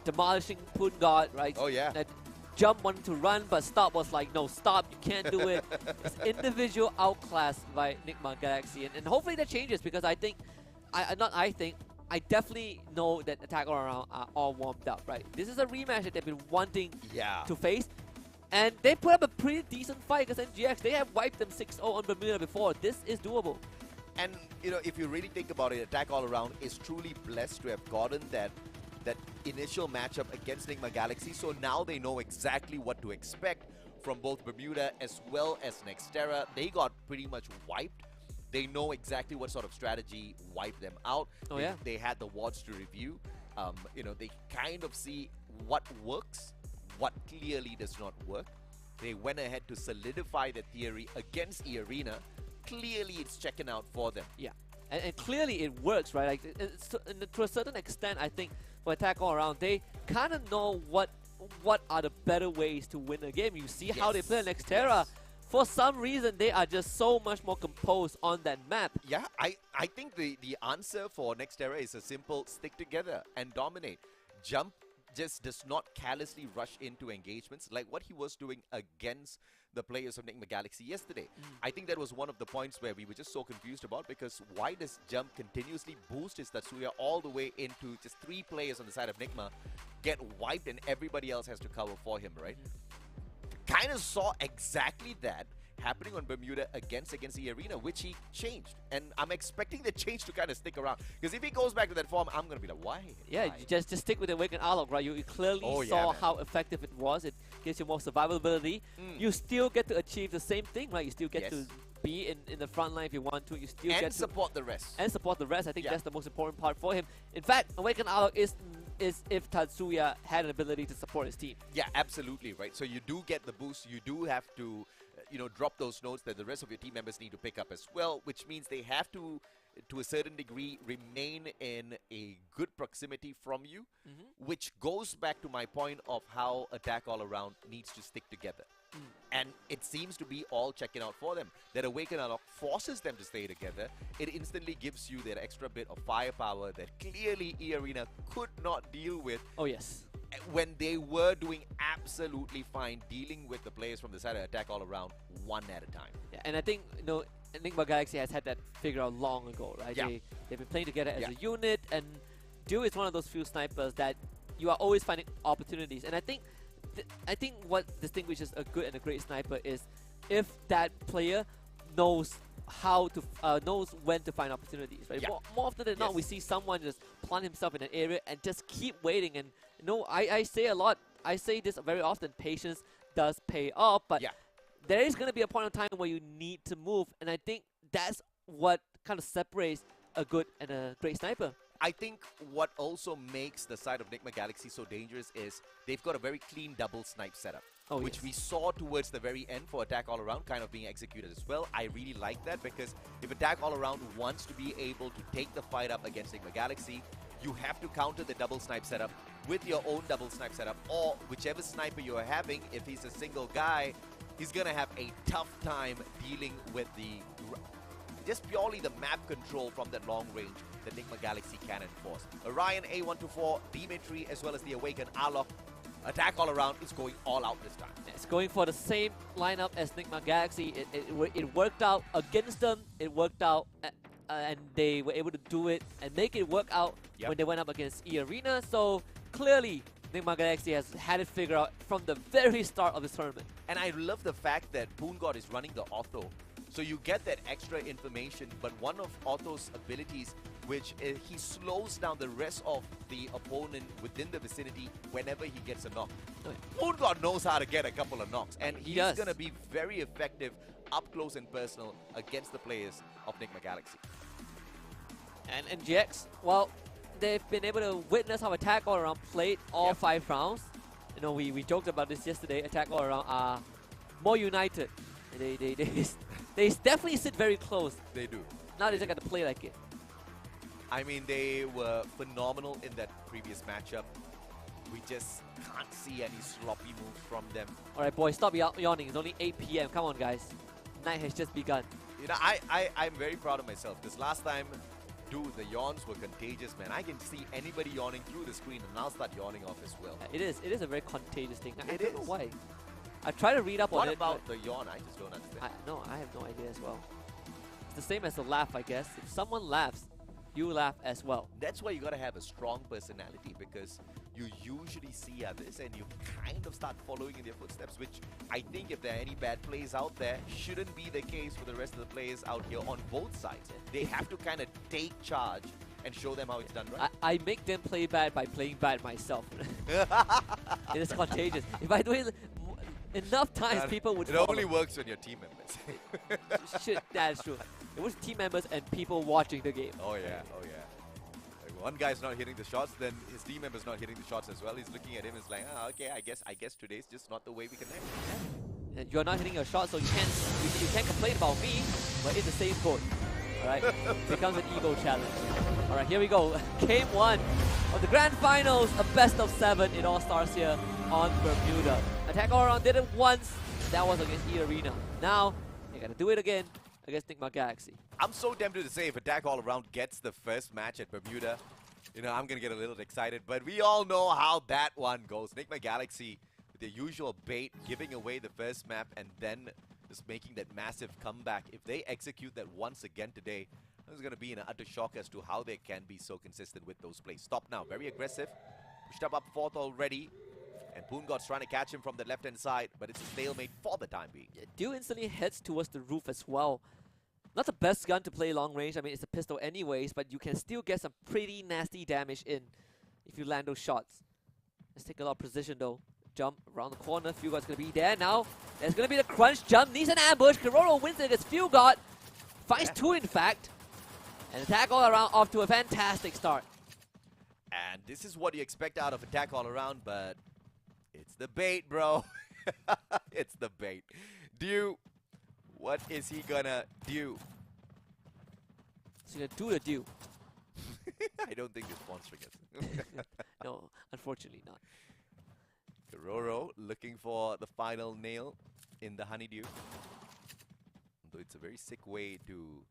demolishing Poon God, right? Oh yeah. That Jump wanted to run, but Stop was like, no, stop, you can't do it. It's individual outclass by Nigma Galaxy, and hopefully that changes, because I think, I definitely know that Attack All Around are all warmed up, right? This is a rematch that they've been wanting to face, and they put up a pretty decent fight against NGX. They have wiped them 6-0 on Bermuda before. This is doable. And, you know, if you really think about it, Attack All Around is truly blessed to have gotten that initial matchup against Nigma Galaxy, so now they know exactly what to expect from both Bermuda as well as Nextera. They got pretty much wiped. They know exactly what sort of strategy wiped them out. Oh, yeah. They had the wards to review. You know, they kind of see what works, what clearly does not work. They went ahead to solidify the theory against E-Arena. Clearly, it's checking out for them. Yeah, and clearly it works, right? Like, to a certain extent, I think for Attack All Around, they kind of know what are the better ways to win a game. You see how they play Nextera. Yes. For some reason, they are just so much more composed on that map. Yeah, I think the answer for Nextera is a simple stick together and dominate. Jump just does not callously rush into engagements like what he was doing against the players of Nigma Galaxy yesterday. I think that was one of the points where we were just so confused about, because why does Jump continuously boost his Tatsuya all the way into just 3 players on the side of Nigma, get wiped, and everybody else has to cover for him, right? Kind of saw exactly that happening on Bermuda against E-Arena, which he changed. And I'm expecting the change to kind of stick around. Because if he goes back to that form, I'm going to be like, why? Yeah, Why? you just stick with the Awaken Arlok, right? You clearly saw how effective it was. It gives you more survivability. You still get to achieve the same thing, right? You still get to be in the front line if you want to. You still get to support the rest. And support the rest. I think that's the most important part for him. In fact, Awaken Arlok is if Tatsuya had an ability to support his team. Yeah, absolutely, right? So you do get the boost. You do have to, you know, drop those notes that the rest of your team members need to pick up as well, which means they have to a certain degree, remain in a good proximity from you, which goes back to my point of how Attack All Around needs to stick together. And it seems to be all checking out for them. That Awaken Unlock forces them to stay together. It instantly gives you that extra bit of firepower that clearly E-Arena could not deal with. Oh, yes. When they were doing absolutely fine dealing with the players from the side of Attack All Around, one at a time. Yeah, and I think, you know, Nigma Galaxy has had that figured out long ago, right? Yeah. They've been playing together as a unit, and Dew is one of those few snipers that you are always finding opportunities. And I think what distinguishes a good and a great sniper is if that player knows how to knows when to find opportunities, right? More often than not, we see someone just plant himself in an area and just keep waiting. And you know, I say a lot, I say this very often, patience does pay off, but there is going to be a point in time where you need to move, and I think that's what kind of separates a good and a great sniper. I think what also makes the side of Nigma Galaxy so dangerous is they've got a very clean double snipe setup, which we saw towards the very end for Attack All Around kind of being executed as well. I really like that, because if Attack All Around wants to be able to take the fight up against Nigma Galaxy, you have to counter the double snipe setup with your own double snipe setup, or whichever sniper you're having. If he's a single guy, he's going to have a tough time dealing with just purely the map control from that long range that Nigma Galaxy can enforce. Orion, A124, Dimitri, as well as the Awakened Arlok. Attack All Around is going all out this time. It's going for the same lineup as Nigma Galaxy. It worked out against them. It worked out, and they were able to do it and make it work out when they went up against E-Arena. So clearly, Nigma Galaxy has had it figured out from the very start of this tournament. And I love the fact that Poon God is running the auto. So you get that extra information, but one of Otto's abilities, which he slows down the rest of the opponent within the vicinity whenever he gets a knock. Poon God knows how to get a couple of knocks, and he's going to be very effective up close and personal against the players of Nigma Galaxy. And NGX, well, they've been able to witness how Attack All Around played all 5 rounds. You know, we joked about this yesterday. Attack All Around are more united. They definitely sit very close. They do. Now they just got to play like it. I mean, they were phenomenal in that previous matchup. We just can't see any sloppy moves from them. All right, boys, stop yawning. It's only 8 p.m. Come on, guys. Night has just begun. You know, I'm very proud of myself. This last time, dude, the yawns were contagious, man. I can see anybody yawning through the screen, and I'll start yawning off as well. It is a very contagious thing. I It don't know is. why. I try to read up on it. What about the yawn? I just don't understand. No, I have no idea as well. It's the same as the laugh, I guess. If someone laughs, you laugh as well. That's why you gotta have a strong personality, because you usually see others and you kind of start following in their footsteps, which I think if there are any bad plays out there, shouldn't be the case for the rest of the players out here on both sides. They have to kind of take charge and show them how it's done right. I make them play bad by playing bad myself. It is contagious. If I do it enough times, people would It follow. only works on your team members. Shit, that's true. It was team members and people watching the game. Oh yeah, oh yeah. Like one guy's not hitting the shots, then his team member's not hitting the shots as well. He's looking at him, it's like, okay, I guess today's just not the way we connect. And you're not hitting your shot, so you can't complain about me, but it's the same boat. Alright? Becomes an ego challenge. Alright, here we go. Game 1 of the Grand Finals, a best of 7. It all starts here on Bermuda. Attack All Around did it once. That was against E-Arena. Now, you gotta do it again against Nigma Galaxy. I'm so tempted to say if Attack All Around gets the first match at Bermuda, you know, I'm gonna get a little excited, but we all know how that one goes. Nigma Galaxy with their usual bait, giving away the first map and then just making that massive comeback. If they execute that once again today, this is gonna be an utter shock as to how they can be so consistent with those plays. Stop now, very aggressive. Pushed up fourth already. And Poongod's trying to catch him from the left-hand side, but it's a stalemate for the time being. Yeah, Dew instantly heads towards the roof as well. Not the best gun to play long range. I mean, it's a pistol anyways, but you can still get some pretty nasty damage in if you land those shots. Let's take a lot of precision though. Jump around the corner. Fugot's going to be there now. There's going to be the crunch jump. Needs an ambush. Keroro wins it against Fugot. Finds two, in fact. And Attack All Around off to a fantastic start. And this is what you expect out of Attack All Around, but it's the bait, bro. It's the bait. Dew, what is he gonna do? He's going to do the Dew. I don't think they're sponsoring us. No, unfortunately not. Keroro looking for the final nail in the honeydew. Though it's a very sick way to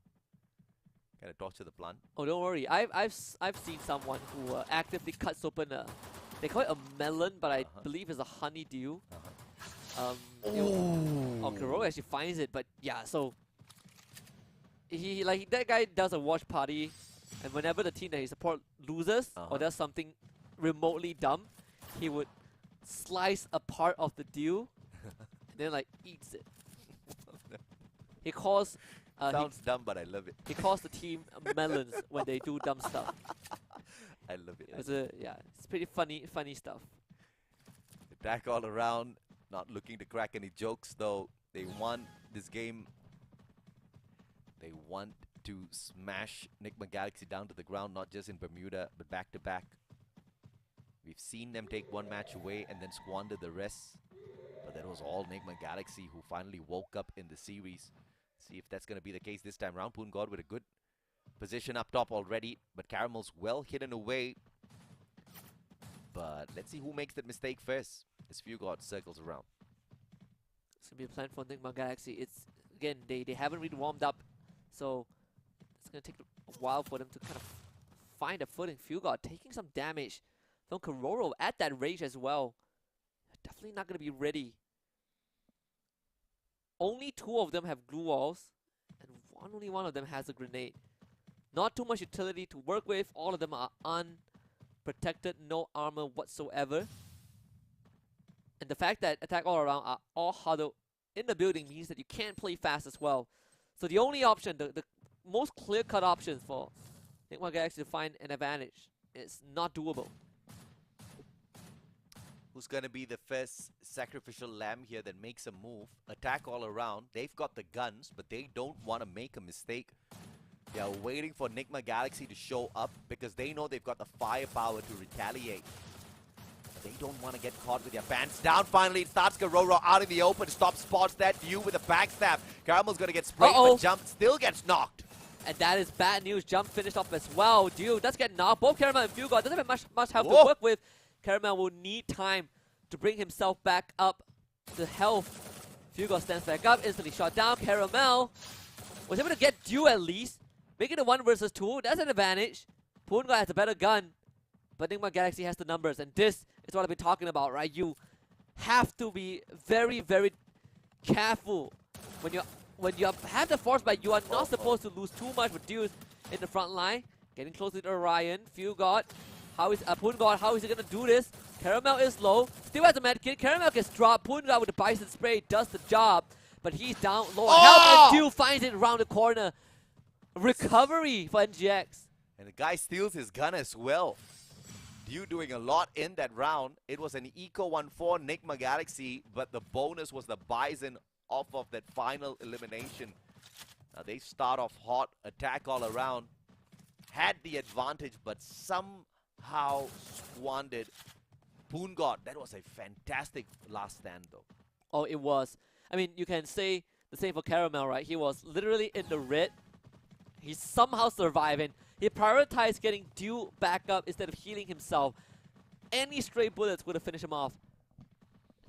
kind of torture the plant. Oh, don't worry. I've seen someone who actively cuts open a, they call it a melon, but I believe it's a honeydew. Keroro actually finds it, but yeah. So that guy does a watch party, and whenever the team that he supports loses or does something remotely dumb, he would slice a part of the dew and then like eats it. He calls. Sounds dumb, but I love it. He calls the team melons when they do dumb stuff. I love it. It's pretty funny stuff. Attack All Around, not looking to crack any jokes though. They want this game. They want to smash Nigma Galaxy down to the ground, not just in Bermuda, but back to back. We've seen them take one match away and then squander the rest. But that was all Nigma Galaxy who finally woke up in the series. See if that's going to be the case this time round. Poongod with a good position up top already, but Caramel's well hidden away. But let's see who makes that mistake first as Fugod circles around. It's going to be a plan for Nigma Galaxy. It's, again, they haven't really warmed up, so it's going to take a while for them to kind of find a footing. Fugod taking some damage from Keroro at that range as well. Definitely not going to be ready. Only two of them have glue walls, and only one of them has a grenade. Not too much utility to work with. All of them are unprotected, no armor whatsoever. And the fact that Attack All Around are all huddled in the building means that you can't play fast as well. So the only option, the most clear-cut option for Nigma Galaxy to find an advantage is not doable. Who's going to be the first sacrificial lamb here that makes a move? Attack All Around. They've got the guns, but they don't want to make a mistake. They are waiting for Nigma Galaxy to show up because they know they've got the firepower to retaliate. They don't want to get caught with their pants down. Finally, it starts Kororo out in the open. Stop spots that Dew with a backstab. Caramel's going to get sprayed, but Jump still gets knocked. And that is bad news. Jump finished off as well. Dew does get knocked. Both Caramel and Fugard doesn't have much health to work with. Caramel will need time to bring himself back up to health. Fugard stands back up, instantly shot down. Caramel was able to get Dew at least. Making it 1 versus 2. That's an advantage. Poongard has a better gun. But Enigma Galaxy has the numbers. And this is what I've been talking about, right? You have to be very, very careful when you have the force, but you are not supposed to lose too much with Dew in the front line. Getting close to Orion. Fugard. Poongard, how is he going to do this? Caramel is low. Still has a medkit. Caramel gets dropped. Poongard with the Bison Spray does the job. But he's down low on health, and Dew finds it around the corner. Recovery for NGX. And the guy steals his gun as well. Dew doing a lot in that round. It was an Eco 1-4 Enigma Galaxy, but the bonus was the Bison off of that final elimination. Now they start off hot, attack all around. Had the advantage, but somehow squandered. Poongard, that was a fantastic last stand though. Oh, it was. I mean, you can say the same for Caramel, right? He was literally in the red. He's somehow surviving. He prioritized getting Dew back up instead of healing himself. Any stray bullets would have finished him off.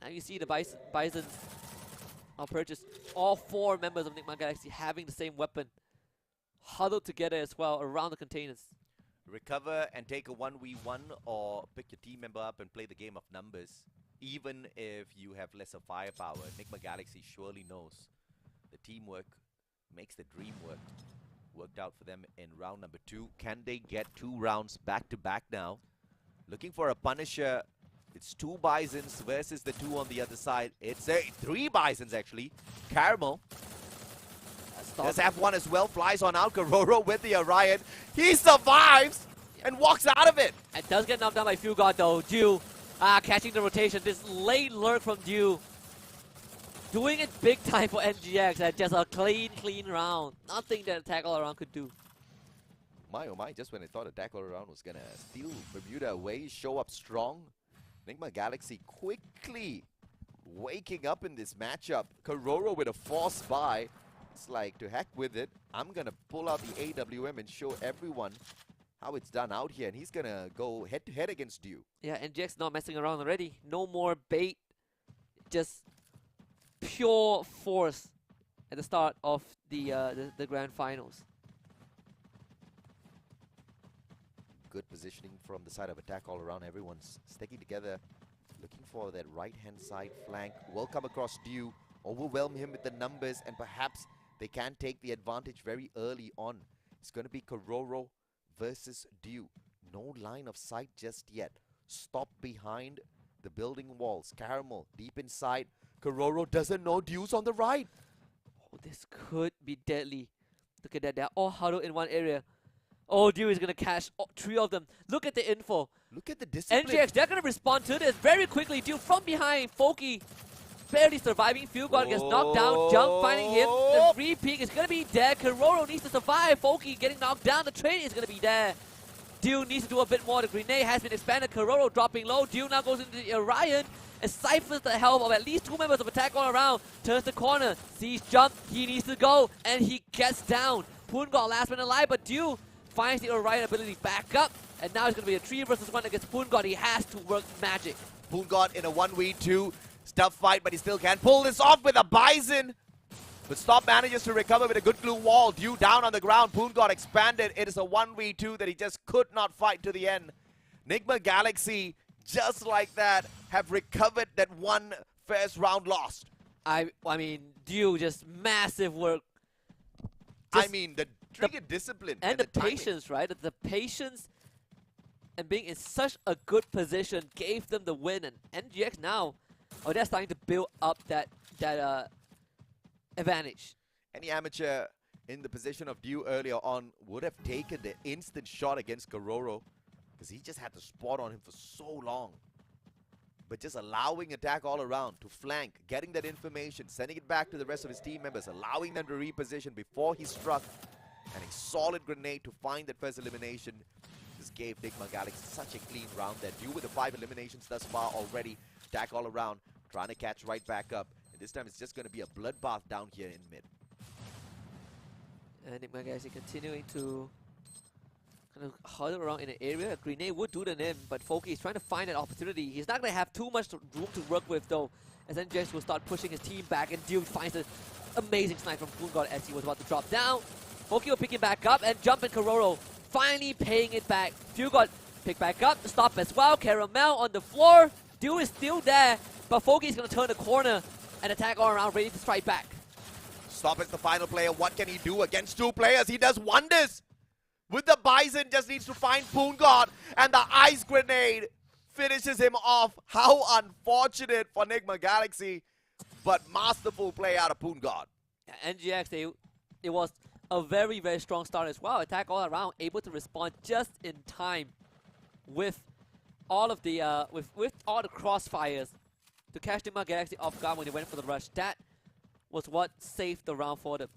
Now you see the Bisons purchase all 4 members of Enigma Galaxy having the same weapon. Huddled together as well around the containers. Recover and take a 1v1 or pick your team member up and play the game of numbers. Even if you have lesser firepower, Enigma Galaxy surely knows the teamwork makes the dream work. Worked out for them in round number 2. Can they get 2 rounds back to back now? Looking for a Punisher. It's 2 Bisons versus the 2 on the other side. It's 3 Bisons actually. Caramel does have 1 as well. Flies on out. Kororo with the Orion. He survives and walks out of it. It does get knocked down by Fugard though. Dew catching the rotation. This late lurk from Dew. Doing it big time for NGX and just a clean round. Nothing that Attack All Around could do. My oh my, just when I thought Attack All Around was gonna steal Bermuda away, show up strong. Enigma Galaxy quickly waking up in this matchup. Kororo with a force buy. It's like, to heck with it. I'm gonna pull out the AWM and show everyone how it's done out here. And he's gonna go head to head against Dew. Yeah, NGX not messing around already. No more bait. Just pure force at the start of the grand finals. Good positioning from the side of Attack All Around. Everyone's sticking together, looking for that right-hand side flank. Will come across Dew, overwhelm him with the numbers, and perhaps they can take the advantage very early on. It's going to be Kororo versus Dew. No line of sight just yet. Stop behind the building walls. Caramel deep inside. Kororo doesn't know Dew's on the right. Oh, this could be deadly. Look at that. They're all huddled in one area. Oh, Dew is going to catch 3 of them. Look at the info. Look at the discipline. NGX, they're going to respond to this very quickly. Dew from behind. Folky barely surviving. Fugard gets knocked down. Jump finding him. The free peek is going to be there. Kororo needs to survive. Folky getting knocked down. The trade is going to be there. Dew needs to do a bit more. The grenade has been expanded. Kororo dropping low. Dew now goes into the Orion and ciphers the health of at least 2 members of Attack All Around. Turns the corner. Sees Jump. He needs to go. And he gets down. Poongard last man alive, but Dew finds the Orion ability back up. And now it's going to be a 3 versus 1 against Poongard. He has to work magic. Poongard in a 1v2. Tough fight, but he still can pull this off with a Bison. But Stop manages to recover with a good glue wall. Dew down on the ground. Poongard expanded. It is a 1v2 that he just could not fight to the end. Enigma Galaxy, just like that, have recovered that 1 first round lost. I mean, Dew, just massive work. I mean, the trigger discipline. And the patience, right? The patience and being in such a good position gave them the win. And NGX now, they're starting to build up that advantage. Any amateur in the position of Dew earlier on would have taken the instant shot against Kororo because he just had the spot on him for so long. But just allowing Attack All Around to flank, getting that information, sending it back to the rest of his team members, allowing them to reposition before he struck, and a solid grenade to find that first elimination. This just gave Nigma Galaxy such a clean round there. Due with the 5 eliminations thus far already. Attack all around, trying to catch right back up. And this time it's just going to be a bloodbath down here in mid. And Nigma Galaxy continuing to kind of huddle around in an area. A grenade would do the name, but Foki is trying to find an opportunity. He's not going to have too much room to work with though, as NGX will start pushing his team back, and Duke finds an amazing snipe from Poongod as he was about to drop down. Foki will pick him back up, and Jump and Kororo finally paying it back. Duke pick back up, stop as well. Caramel on the floor. Duke is still there, but Foki is going to turn the corner and attack all around, ready to strike back. Stop is the final player. What can he do against 2 players? He does wonders. With the Bison, just needs to find Poongod, and the ice grenade finishes him off. How unfortunate for Nigma Galaxy, but masterful play out of Poongod. NGX, it was a very, very strong start as well. Attack all around, able to respond just in time with all of the with all the crossfires to catch Nigma Galaxy off guard when they went for the rush. That was what saved the round for them.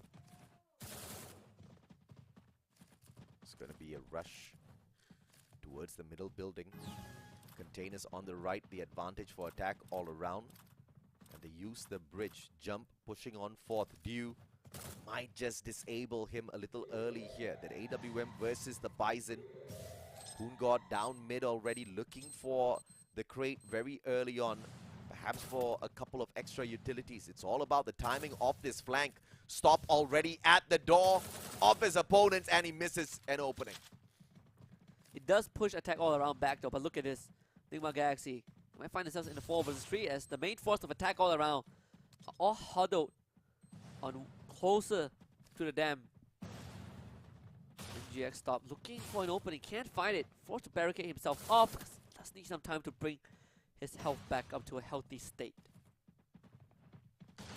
It's going to be a rush towards the middle building. Containers on the right, the advantage for attack all around. And they use the bridge. Jump pushing on fourth. Dew might just disable him a little early here. That AWM versus the Bison. Poongod down mid already, looking for the crate very early on. Perhaps for a couple of extra utilities. It's all about the timing of this flank. Stop already at the door of his opponents, and he misses an opening. It does push attack all around back though, but look at this. Nigma Galaxy might find themselves in the 4 versus 3 as the main force of attack all around are all huddled on closer to the dam. NGX stop looking for an opening, can't find it, forced to barricade himself off because he does need some time to bring his health back up to a healthy state.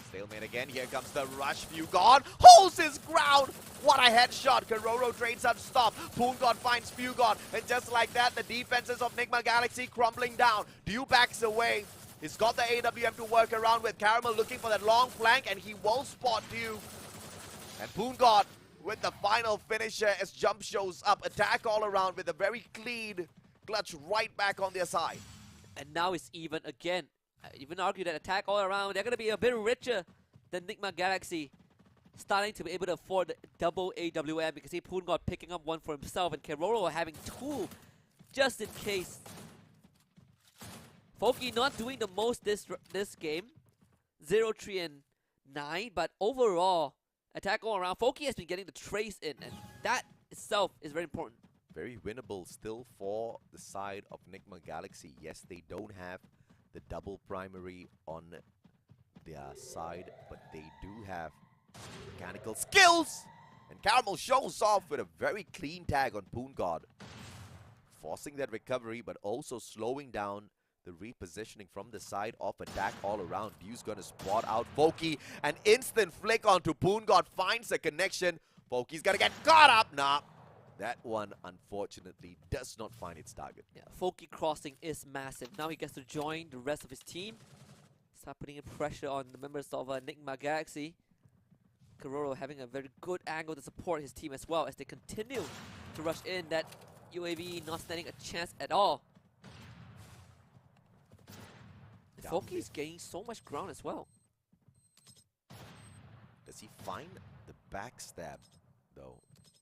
Stalemate again. Here comes the rush. Fugod holds his ground. What a headshot. Kororo trades up stop. Poongod finds Fugod. And just like that, the defenses of Nigma Galaxy crumbling down. Dew backs away. He's got the AWM to work around with. Caramel looking for that long flank, and he won't spot Dew. And Poongod with the final finisher as Jump shows up. Attack all around with a very clean clutch right back on their side. And now it's even again. I even argue that attack all around, they're going to be a bit richer than Nigma Galaxy. Starting to be able to afford double AWM because he Poongod picking up one for himself and Kororo having 2 just in case. Foki not doing the most this game. 0, 3, and 9, but overall, attack all around. Foki has been getting the trace in, and that itself is very important. Very winnable still for the side of Nigma Galaxy. Yes, they don't have the double primary on their side, but they do have mechanical skills. And Caramel shows off with a very clean tag on Poongod, forcing that recovery, but also slowing down the repositioning from the side of attack all around. Dew's gonna spot out Foki. An instant flick onto Poongod, finds a connection. Foki's gonna get caught up. Nah, that one unfortunately does not find its target. Yeah, Foki crossing is massive. Now he gets to join the rest of his team. Start putting pressure on the members of Nigma Galaxy. Kororo having a very good angle to support his team as well as they continue to rush in. That UAV not standing a chance at all. Foki's gaining so much ground as well. Does he find the backstab though?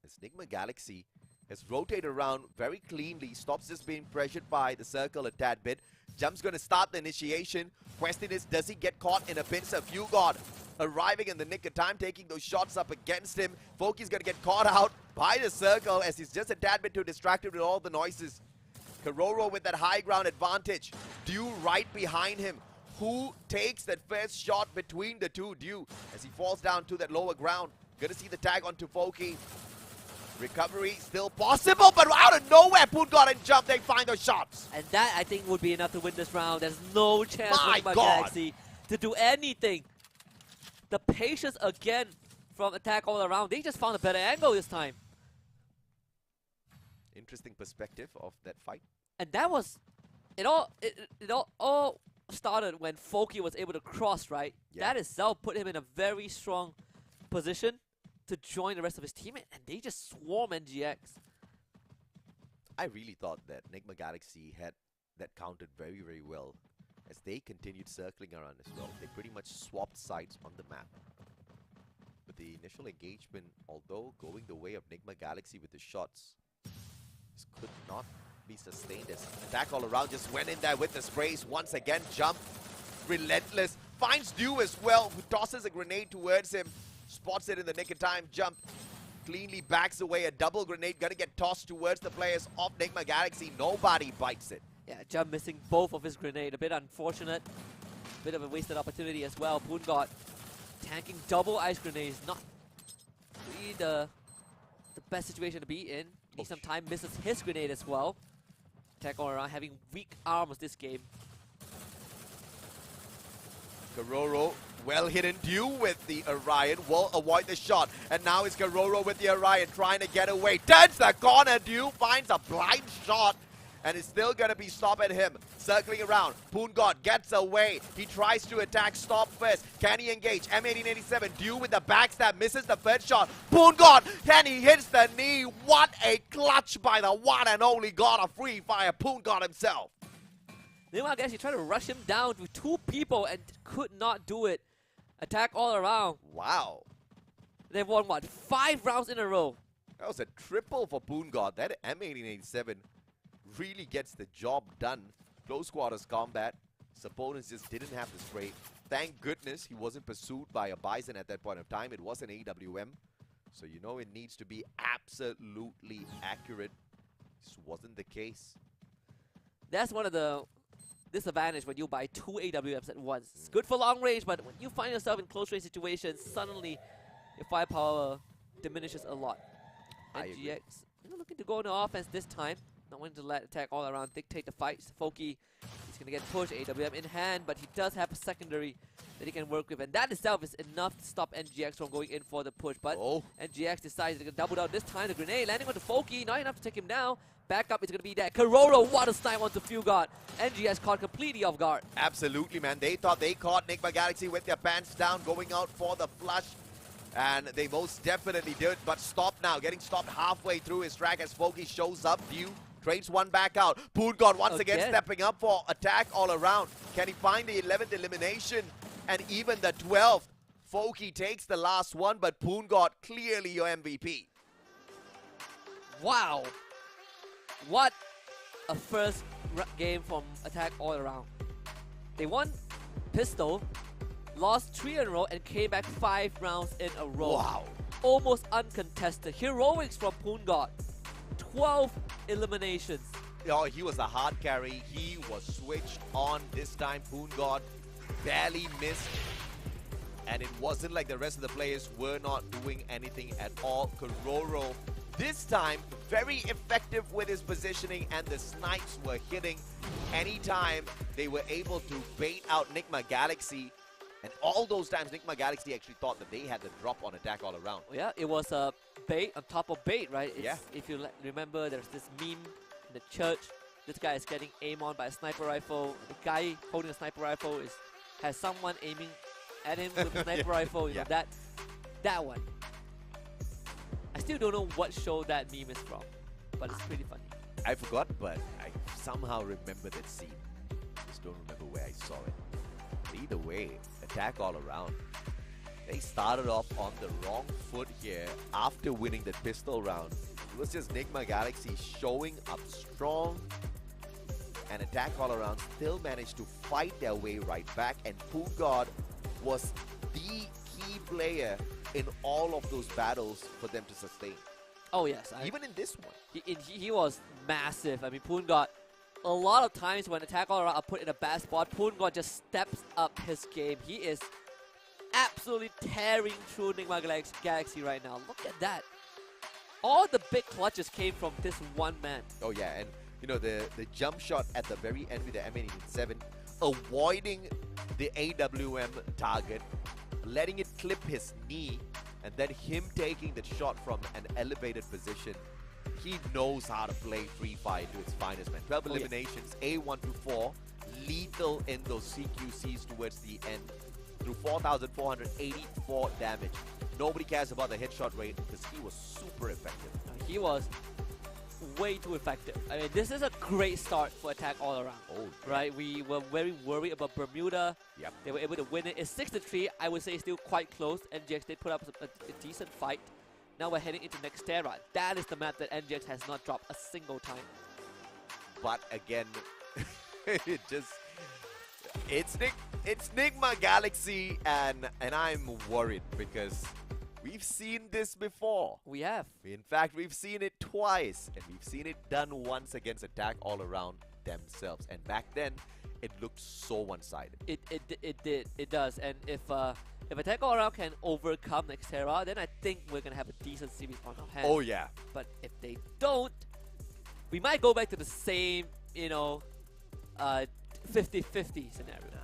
As Nigma Galaxy has rotated around very cleanly, stops just being pressured by the circle a tad bit. Jump's going to start the initiation. Question is, does he get caught in a pincer? Fugod arriving in the nick of time, taking those shots up against him. Foki's going to get caught out by the circle as he's just a tad bit too distracted with all the noises. Kororo with that high ground advantage. Dew right behind him. Who takes that first shot between the two? Dew as he falls down to that lower ground. Gonna see the tag onto Foki. Recovery still possible, but out of nowhere, Poongod and Jump, they find those shots. And that, I think, would be enough to win this round. There's no chance for Nigma Galaxy to do anything. The patience again from attack all around. They just found a better angle this time. Interesting perspective of that fight. And that was, it all started when Foki was able to cross, right? Yeah. That itself put him in a very strong position to join the rest of his team, and they just swarm NGX. I really thought that Enigma Galaxy had that counted very, very well as they continued circling around as well. They pretty much swapped sides on the map. But the initial engagement, although going the way of Enigma Galaxy with the shots, this could not be sustained as attack all around just went in there with the sprays. Once again, jump, relentless, finds Dew as well, who tosses a grenade towards him, spots it in the nick of time, jump, cleanly backs away, a double grenade gonna get tossed towards the players of Enigma Galaxy. Nobody bites it. Yeah, Jump missing both of his grenade. A bit unfortunate. Bit of a wasted opportunity as well. Poongod tanking double ice grenades. Not really the best situation to be in. Needs some time. Misses his grenade as well. Attack all around, having weak arms this game. Karoro, well hidden Dew with the Orion, will avoid the shot. And now it's Karoro with the Orion trying to get away. Turns the corner, Dew finds a blind shot. And it's still going to be stop at him. Circling around. Poongod gets away. He tries to attack stop first. Can he engage? M1887. Dew with the backstab. Misses the first shot. Poongod. Can he hits the knee? What a clutch by the one and only god of Free Fire, Poongod himself. Meanwhile, guys, he tried to rush him down with 2 people and could not do it. Attack all around. Wow. They've won, what, 5 rounds in a row. That was a triple for Poongod. That M1887 really gets the job done. Close quarters combat. His opponents just didn't have the spray. Thank goodness he wasn't pursued by a Bison at that point of time. It was an AWM. So you know it needs to be absolutely accurate. This wasn't the case. That's one of the disadvantages when you buy 2 AWMs at once. It's good for long range, but when you find yourself in close range situations, suddenly your firepower diminishes a lot. I And agree. GX looking to go into offense this time. Not wanting to let attack all around dictate the fights. Foki is going to get pushed, AWM in hand, but he does have a secondary that he can work with, and that itself is enough to stop NGX from going in for the push. But NGX decides to double down this time. The grenade landing onto Foki, not enough to take him down. Back up, it's going to be that. Karoro, what a snipe onto Fugard. NGX caught completely off guard. Absolutely, man. They thought they caught Enigma Galaxy with their pants down, going out for the flush. And they most definitely did, but stopped now. Getting stopped halfway through his track as Foki shows up. Dew trades one back out. Poongod once again stepping up for attack all around. Can he find the 11th elimination? And even the 12th. Foki takes the last one, but Poongod clearly your MVP. Wow. What a first game from attack all around. They won pistol, lost 3 in a row, and came back 5 rounds in a row. Wow. Almost uncontested. Heroics from Poongod. 12 eliminations. Oh, he was a hard carry. He was switched on this time. Poongod barely missed. And it wasn't like the rest of the players were not doing anything at all. Karoro, this time, very effective with his positioning, and the snipes were hitting anytime they were able to bait out Enigma Galaxy. And all those times, Enigma Galaxy actually thought that they had the drop on attack all around. Yeah, it was a bait on top of bait, right? Yeah. If you remember, there's this meme in the church. This guy is getting aimed on by a sniper rifle. The guy holding a sniper rifle has someone aiming at him with a sniper rifle. You know, that one. I still don't know what show that meme is from, but it's pretty funny. I forgot, but I somehow remember that scene. Just don't remember where I saw it. But either way, attack all around. They started off on the wrong foot here after winning that pistol round. It was just Enigma Galaxy showing up strong, and attack all around still managed to fight their way right back, and Poongod was the key player in all of those battles for them to sustain. Oh yes. Even in this one. He was massive. I mean, Poongod, a lot of times when attack all around are put in a bad spot, Poongod just steps up his game. He is absolutely tearing through Enigma Galaxy right now. Look at that. All the big clutches came from this one man. Oh yeah, and you know, the jump shot at the very end with the M1887, avoiding the AWM target, letting it clip his knee, and then him taking the shot from an elevated position. He knows how to play Free Fire to its finest, man. 12 eliminations, A1 to 4, lethal in those CQCs towards the end, through 4,484 damage. Nobody cares about the headshot rate because he was super effective. He was way too effective. I mean, this is a great start for attack all around. Oh, Right? We were very worried about Bermuda. Yep. They were able to win it. It's 6-3. I would say it's still quite close. NGX did put up a decent fight. Now we're heading into Nextera. That is the map that NGX has not dropped a single time. But again, it's Nigma Galaxy, and I'm worried because we've seen this before. We have. In fact, we've seen it twice, and we've seen it done once against Attack All Around themselves. And back then, it looked so one-sided. It did. It does. And if Attack All Around can overcome Nextera, then I think we're gonna have a decent series on our hands. Oh yeah. But if they don't, we might go back to the same, 50-50 scenario. No.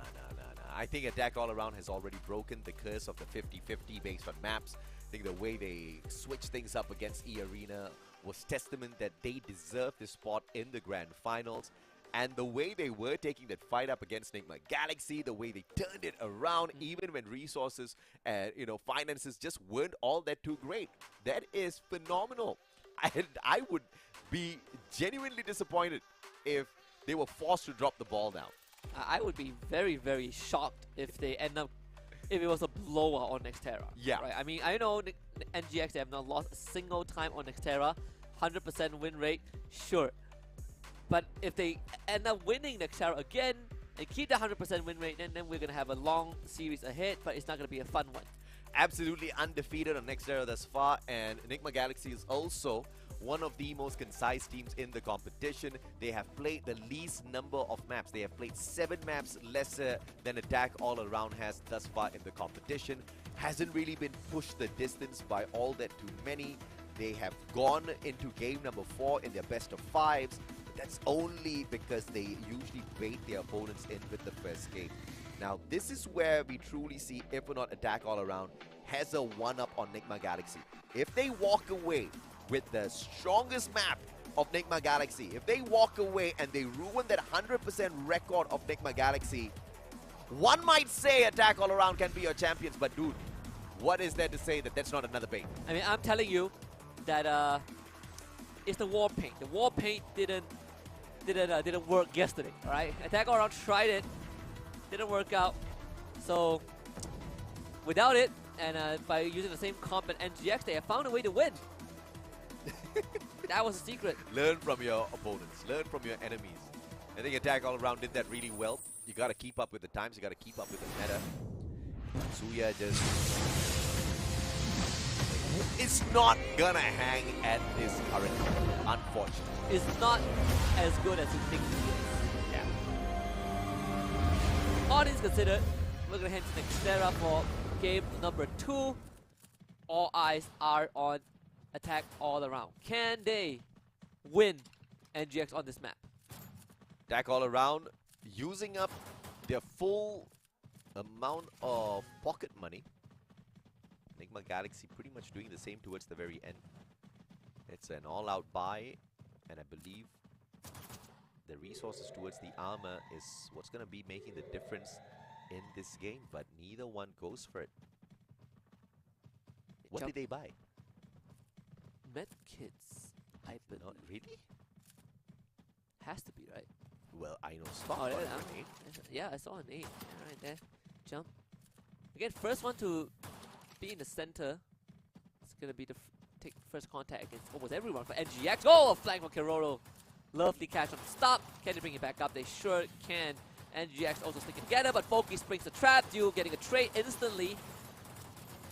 I think Attack All Around has already broken the curse of the 50-50 based on maps. I think the way they switched things up against E-Arena was testament that they deserve this spot in the grand finals. And the way they were taking that fight up against Nigma Galaxy, the way they turned it around, even when resources and finances just weren't all that too great. That is phenomenal. And I would be genuinely disappointed if they were forced to drop the ball now. I would be very, very shocked if they end up, if it was a blowout on Nextera. Yeah. Right? I mean, I know NGX, they have not lost a single time on Nextera. 100% win rate, sure. But if they end up winning Nextera again and keep the 100% win rate, then we're going to have a long series ahead, but it's not going to be a fun one. Absolutely undefeated on Nextera thus far, and Enigma Galaxy is also one of the most concise teams in the competition. They have played the least number of maps. They have played 7 maps lesser than Attack All Around has thus far in the competition. Hasn't really been pushed the distance by all that too many. They have gone into game number 4 in their best of 5s. But that's only because they usually bait their opponents in with the first game. Now, this is where we truly see if or not Attack All Around has a one-up on Nigma Galaxy. If they walk away with the strongest map of Nigma Galaxy, if they walk away and they ruin that 100% record of Nigma Galaxy, one might say Attack All Around can be your champions, but dude, what is there to say that that's not another bait? I mean, I'm telling you that it's the war paint. The war paint didn't work yesterday, alright? Attack All Around tried it, didn't work out. So, without it, and by using the same comp at NGX, they have found a way to win. That was the secret. Learn from your opponents. Learn from your enemies. I think Attack All Around did that really well. You gotta keep up with the times. You gotta keep up with the meta. Suya just... It's not gonna hang at this current level, unfortunately. It's not as good as you think it is. Yeah. All things considered, we're gonna head to Nextera for game number 2. All eyes are on Attack All Around. Can they win NGX on this map? Attack All Around using up their full amount of pocket money. Enigma Galaxy pretty much doing the same towards the very end. It's an all-out buy, and I believe the resources towards the armor is what's going to be making the difference in this game, but neither one goes for it. What did they buy? Medkits, I believe. Not really? Has to be, right? Well, I know stock. Oh, Right? yeah, I saw an 8. Yeah, right there. Jump. Again, first one to be in the center. It's going to be the take first contact against almost everyone for NGX. Oh, a flank from Keroro. Lovely catch on the stop. Can they bring it back up? They sure can. NGX also sticking together, but Foki springs the trap. Duel getting a trade instantly.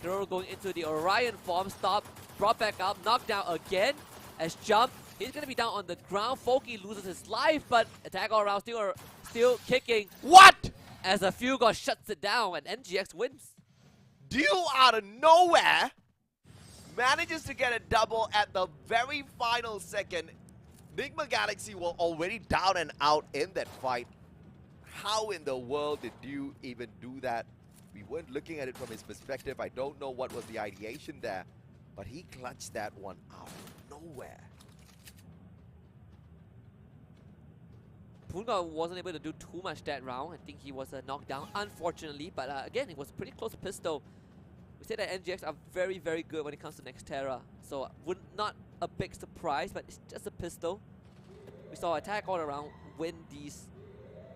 Keroro going into the Orion form. Stop. Brought back up. Knocked down again. As Jump. He's going to be down on the ground. Foki loses his life, but Attack All Around still kicking. What? As a few god shuts it down and NGX wins. Duel out of nowhere manages to get a double at the very final second. Nigma Galaxy were already down and out in that fight. How in the world did Duel even do that? We weren't looking at it from his perspective. I don't know what was the ideation there, but he clutched that one out of nowhere. Punga wasn't able to do too much that round. I think he was knocked down, unfortunately. But again, it was pretty close to pistol. We say that NGX are very, very good when it comes to Nextera. So would not a big surprise, but it's just a pistol. We saw Attack All Around win these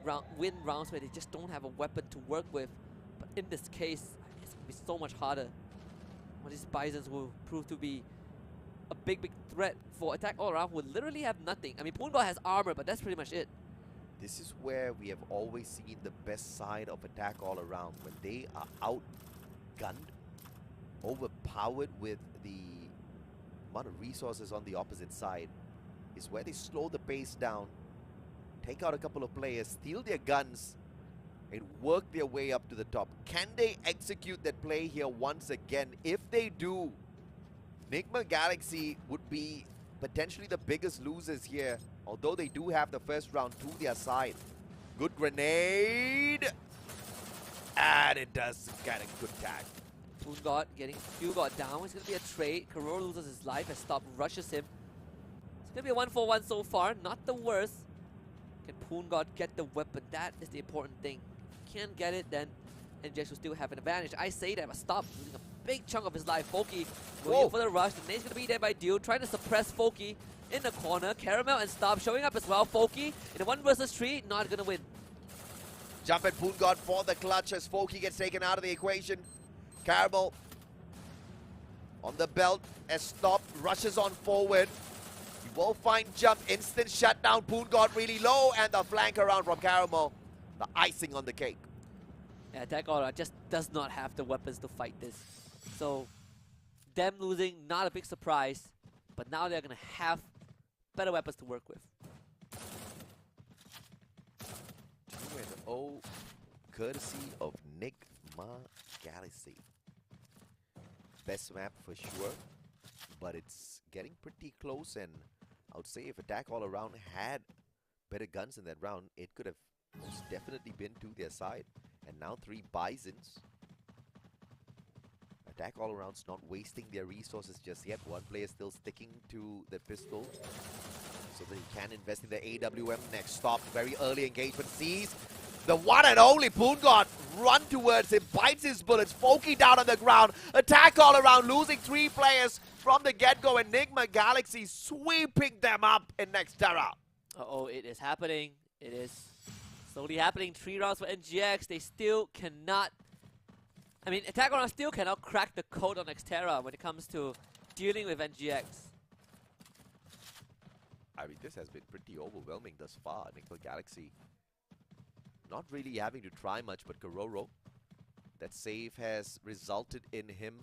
rounds where they just don't have a weapon to work with. But in this case, it's going to be so much harder. Well, these Bisons will prove to be a big threat for Attack All Around, who literally have nothing. I mean, Poongod has armor, but that's pretty much it. This is where we have always seen the best side of Attack All Around. When they are outgunned, overpowered with the amount of resources on the opposite side, is where they slow the pace down, take out a couple of players, steal their guns, and work their way up to the top. Can they execute that play here once again? If they do, Nigma Galaxy would be potentially the biggest losers here, although they do have the first round to their side. Good grenade, and it does get a good tag. Poongod getting Q-God down. It's going to be a trade. Karoro loses his life as Stop rushes him. It's going to be a 1-for-1 so far. Not the worst. Can Poongod get the weapon? That is the important thing. If he can't get it, then NGX will still have an advantage. I say that, but Stop losing a big chunk of his life. Foki going in for the rush. The nade's going to be there by Dio, trying to suppress Foki in the corner. Caramel and Stop showing up as well. Foki in a 1 versus 3, not going to win. Jump at Poongod for the clutch as Foki gets taken out of the equation. Caramel on the belt as Stop rushes on forward. He will find Jump, instant shutdown. Poongod really low, and the flank around from Caramel. The icing on the cake. Yeah, Attack All Around just does not have the weapons to fight this. So, them losing, not a big surprise. But now they're going to have better weapons to work with. 2-0, courtesy of Nigma Galaxy. Best map for sure, but it's getting pretty close, and I would say if Attack All Around had better guns in that round, it could have most definitely been to their side. And now 3 Bisons. Attack All Around's not wasting their resources just yet. One player still sticking to the pistol so that he can invest in the AWM next. Stop, very early engagement, sees the one and only Poongod run towards him, bites his bullets. Foki down on the ground. Attack All Around, losing 3 players from the get-go, and Nigma Galaxy sweeping them up in next Terra. Uh-oh, it is happening. It is slowly happening. 3 rounds for NGX. They still cannot... I mean, Attack All Around still cannot crack the code on Xterra when it comes to dealing with NGX. I mean, this has been pretty overwhelming thus far. Nigma Galaxy not really having to try much, but Karoro, that save has resulted in him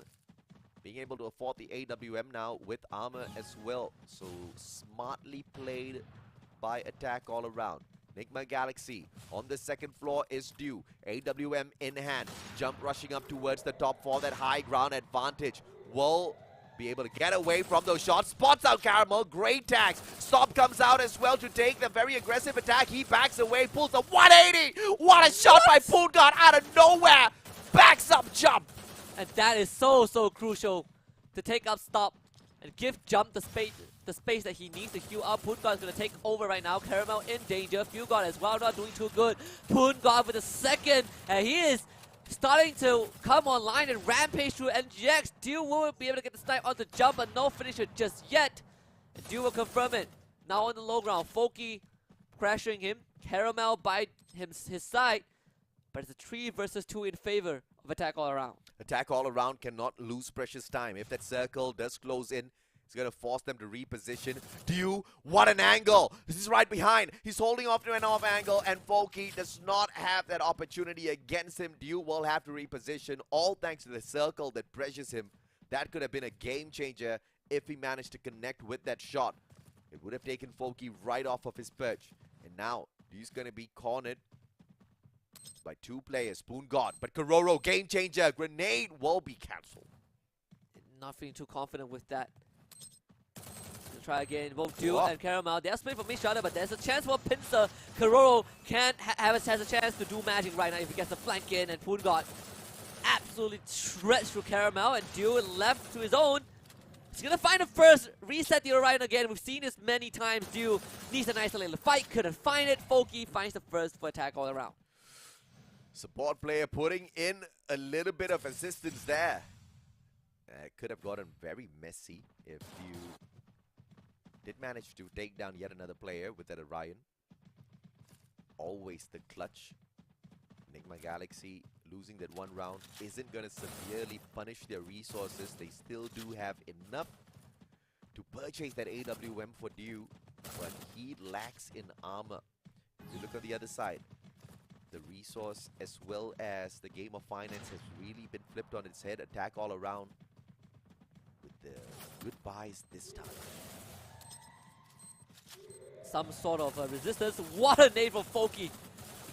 being able to afford the AWM now with armor as well. So smartly played by Attack All Around. Nigma Galaxy on the second floor is due. AWM in hand. Jump rushing up towards the top for that high ground advantage. Will be able to get away from those shots. Spots out Caramel. Great tags. Stop comes out as well to take the very aggressive attack. He backs away, pulls a 180. What a shot by Poongod out of nowhere. Backs up Jump. And that is so crucial to take up Stop and give Jump the space that he needs to heal up. Poongod is going to take over right now. Caramel in danger. Fugod as well, not doing too good. Poongod with a second, and he is starting to come online and rampage through NGX. Dew won't be able to get the snipe onto Jump, but no finisher just yet. And Dew will confirm it. Now on the low ground, Foki crashing him. Caramel by his side, but it's a 3 versus 2 in favor of Attack All Around. Attack All Around cannot lose precious time. If that circle does close in, it's going to force them to reposition. Dew, what an angle! This is right behind. He's holding off to an off angle, and Foki does not have that opportunity against him. Dew will have to reposition, all thanks to the circle that pressures him. That could have been a game changer if he managed to connect with that shot. It would have taken Foki right off of his perch. And now, Dew's going to be cornered by 2 players. Poongod, but Karoro, game changer. Grenade will be cancelled. Not feeling too confident with that. Try again. Both Dew and Caramel. They are split for mid-shot, but there's a chance for Pincer. Karoro has a chance to do magic right now if he gets the flank in, and Poongod absolutely shreds through Caramel, and Dew left to his own. He's gonna find a first, reset the Orion again. We've seen this many times. Dew needs an isolated fight, couldn't find it. Foki finds the first for Attack All Around. Support player putting in a little bit of assistance there. It could have gotten very messy if you Did manage to take down yet another player with that Orion. Always the clutch. Enigma Galaxy losing that one round isn't going to severely punish their resources. They still do have enough to purchase that AWM for Dew, but he lacks in armor. If you look on the other side, the resource as well as the game of finance has really been flipped on its head. Attack all around with the goodbyes this time. Some sort of resistance. What a nade for Foki.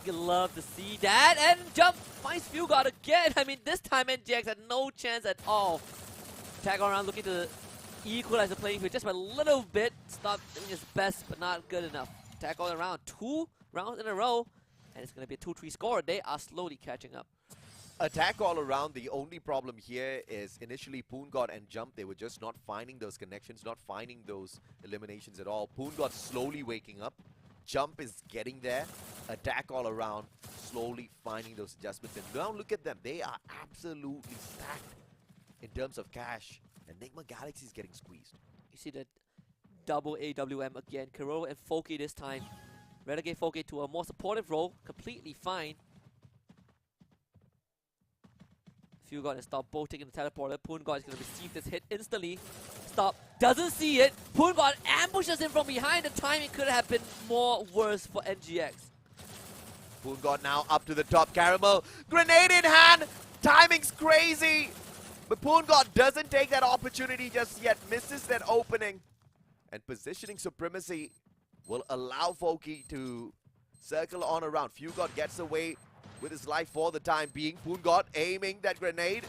You love to see that. And Jump finds Fugard again. I mean, this time NGX had no chance at all. Attack all around looking to equalize the playing field just by a little bit. Stop doing his best, but not good enough. Attack all around. 2 rounds in a row. And it's going to be a 2-3 score. They are slowly catching up. Attack all around. The only problem here is initially Poongod and Jump, they were just not finding those connections, not finding those eliminations at all. Poongod slowly waking up. Jump is getting there. Attack all around, slowly finding those adjustments. And now look at them. They are absolutely stacked in terms of cash. Enigma Galaxy is getting squeezed. You see the double AWM again. Kuro and Foki this time. Renegade Foki to a more supportive role. Completely fine. Fugard and Stop both taking the teleporter. Poongod is going to receive this hit instantly. Stop doesn't see it. Poongod ambushes him from behind. The timing could have been more worse for NGX. Poongod now up to the top. Caramel, grenade in hand. Timing's crazy. But Poongod doesn't take that opportunity just yet. Misses that opening. And positioning supremacy will allow Foki to circle on around. Fugard gets away with his life for the time being. Poongod aiming that grenade.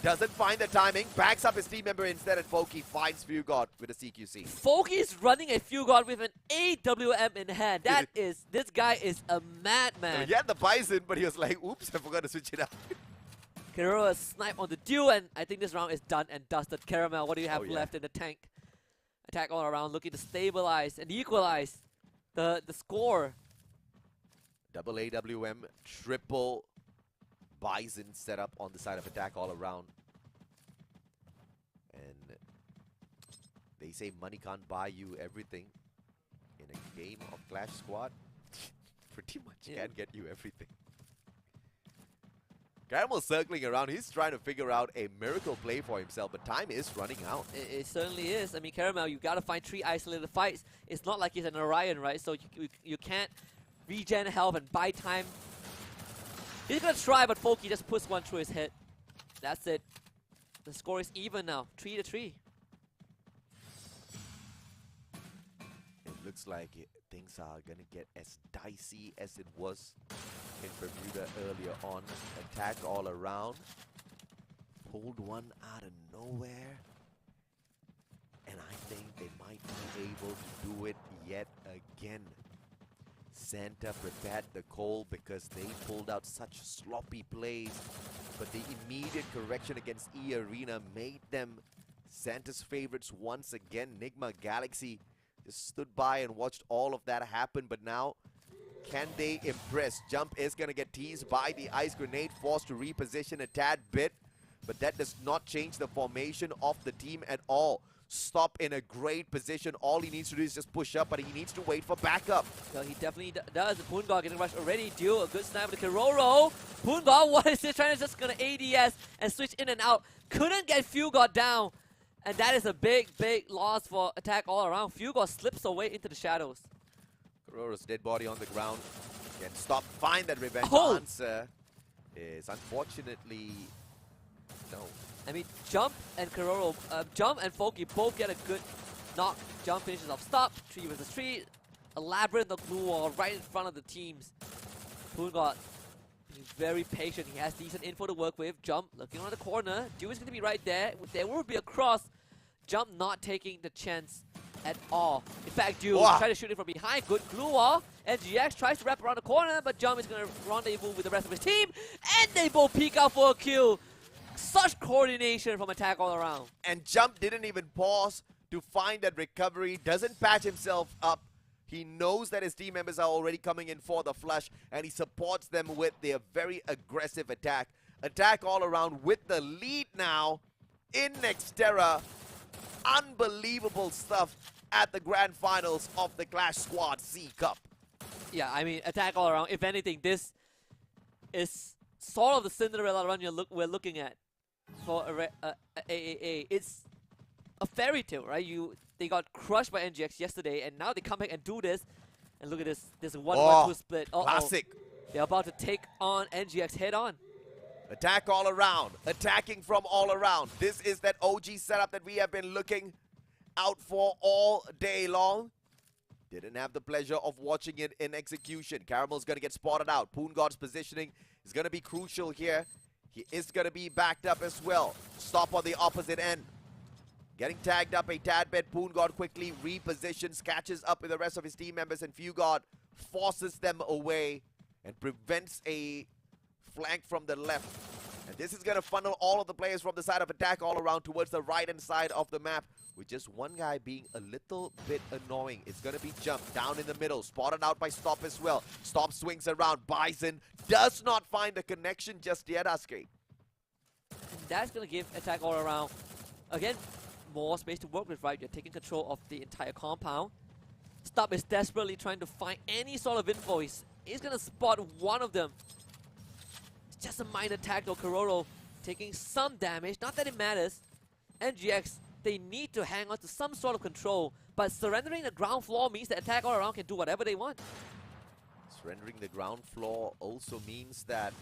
Doesn't find the timing. Backs up his team member instead, and Foki finds Fugard with a CQC. Foki is running a Fugard with an AWM in hand. This guy is a madman. He had the Bison, but he was like, oops, I forgot to switch it up. Kirura snipe on the duel, and I think this round is done and dusted. Caramel, what do you have yeah. left in the tank? Attack all around, looking to stabilize and equalize the score. Double AWM, triple Bison set up on the side of Attack all around. And they say money can't buy you everything. In a game of Clash Squad, pretty much can get you everything. Caramel's circling around. He's trying to figure out a miracle play for himself, but time is running out. It certainly is. I mean, Caramel, you gotta find 3 isolated fights. It's not like he's an Orion, right? So you can't regen health and buy time. He's gonna try, but Foki just puts one through his head. That's it. The score is even now, 3-3. It looks like things are gonna get as dicey as it was in Bermuda earlier on. Attack all around. Pulled one out of nowhere. And I think they might be able to do it yet again. Santa prepared the coal because they pulled out such sloppy plays. But the immediate correction against E-Arena made them Santa's favorites once again. Enigma Galaxy just stood by and watched all of that happen. But now, can they impress? Jump is going to get teased by the ice grenade, forced to reposition a tad bit. But that does not change the formation of the team at all. Stop in a great position. All he needs to do is just push up, but he needs to wait for backup. So he definitely does. Poongod getting rushed already. Deal a good snipe with the Kiroro. Poongod, what is he trying to just gonna ADS and switch in and out? Couldn't get Fugard down. And that is a big, big loss for Attack all around. Fugard slips away into the shadows. Kiroro's dead body on the ground. Can Stop, find that revenge answer. Is unfortunately no. I mean, Jump and Kiroro, Jump and Foki both get a good knock. Jump finishes off Stop, 3 versus 3. A labyrinth of glue wall right in front of the teams. Poongod being very patient. He has decent info to work with. Jump looking on the corner. Dew is going to be right there. There will be a cross. Jump not taking the chance at all. In fact, Dew try to shoot it from behind. Good glue wall. NGX tries to wrap around the corner, but Jump is going to rendezvous with the rest of his team. And they both peek out for a kill. Such coordination from Attack all around. And Jump didn't even pause to find that recovery. Doesn't patch himself up. He knows that his team members are already coming in for the flush, and he supports them with their very aggressive attack. Attack all around with the lead now in Nextera. Unbelievable stuff. at the grand finals of the Clash Squad C Cup. Yeah, I mean, attack all around. If anything, this is sort of the Cinderella run we're looking at for AAA. It's a fairy tale, right? They got crushed by NGX yesterday, and now they come back and do this. And look at this. There's a 1-1-2 split. Classic. They're about to take on NGX head on. Attack all around. Attacking from all around. This is that OG setup that we have been looking out for all day long. Didn't have the pleasure of watching it in execution. Caramel's going to get spotted out. Poon God's positioning is going to be crucial here. He is going to be backed up as well. Stop on the opposite end. Getting tagged up a tad bit. Poon God quickly repositions, catches up with the rest of his team members, and Fugod forces them away and prevents a flank from the left. And this is going to funnel all of the players from the side of attack all around towards the right-hand side of the map, with just one guy being a little bit annoying. It's going to be Jump down in the middle, spotted out by Stop as well. Stop swings around. Bison does not find a connection just yet, Askey. And that's going to give attack all around, again, more space to work with, right? You're taking control of the entire compound. Stop is desperately trying to find any sort of info. He's going to spot one of them. It's just a minor attack though. Kororo taking some damage. Not that it matters. NGX, they need to hang on to some sort of control, but surrendering the ground floor means that attack all around can do whatever they want. Surrendering the ground floor also means that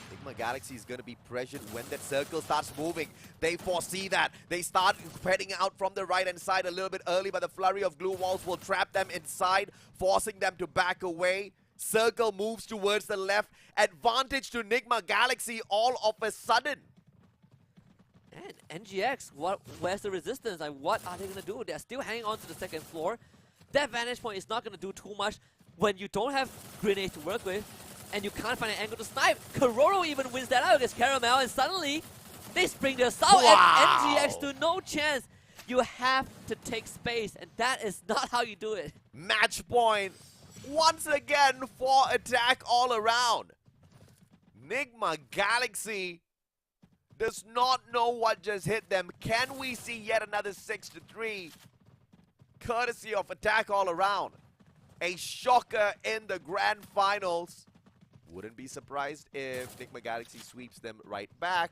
Enigma Galaxy is going to be pressured when that circle starts moving. They foresee that. They start heading out from the right-hand side a little bit early, but the flurry of glue walls will trap them inside, forcing them to back away. Circle moves towards the left. Advantage to Enigma Galaxy all of a sudden. And NGX, where's the resistance? Like, what are they going to do? They're still hanging on to the second floor. That vantage point is not going to do too much when you don't have grenades to work with, and you can't find an angle to snipe. Kororo even wins that out against Caramel, and suddenly they spring their assault, and NGX do no chance. You have to take space, and that is not how you do it. Match point once again for attack all around. Enigma Galaxy does not know what just hit them. Can we see yet another 6-3 courtesy of attack all around? A shocker in the grand finals. Wouldn't be surprised if Enigma Galaxy sweeps them right back,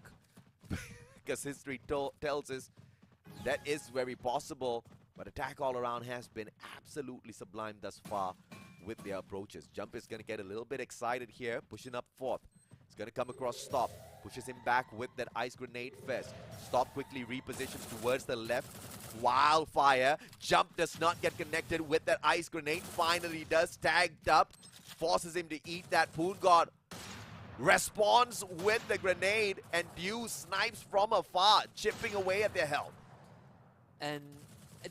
because history tells us that is very possible. But attack all around has been absolutely sublime thus far with their approaches. Jump is going to get a little bit excited here, pushing up fourth. He's going to come across Stop, pushes him back with that ice grenade fest. Stop quickly repositions towards the left. Wildfire. Jump does not get connected with that ice grenade. Finally does, tagged up, forces him to eat that. Poon God responds with the grenade, and Dew snipes from afar, chipping away at their health. And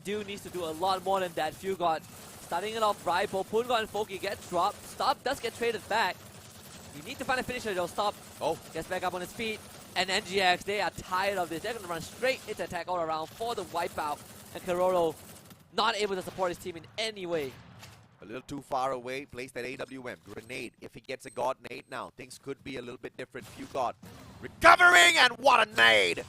Dew needs to do a lot more than that. Fugod starting it off right, but Poon God and Foki get dropped. Stop does get traded back. You need to find a finisher though. Stop gets back up on his feet. And NGX, they are tired of this. They're going to run straight into attack all around for the wipeout. And Kororo not able to support his team in any way. A little too far away. Place that AWM. Grenade. If he gets a God nade now, things could be a little bit different. Fugod recovering, and what a nade!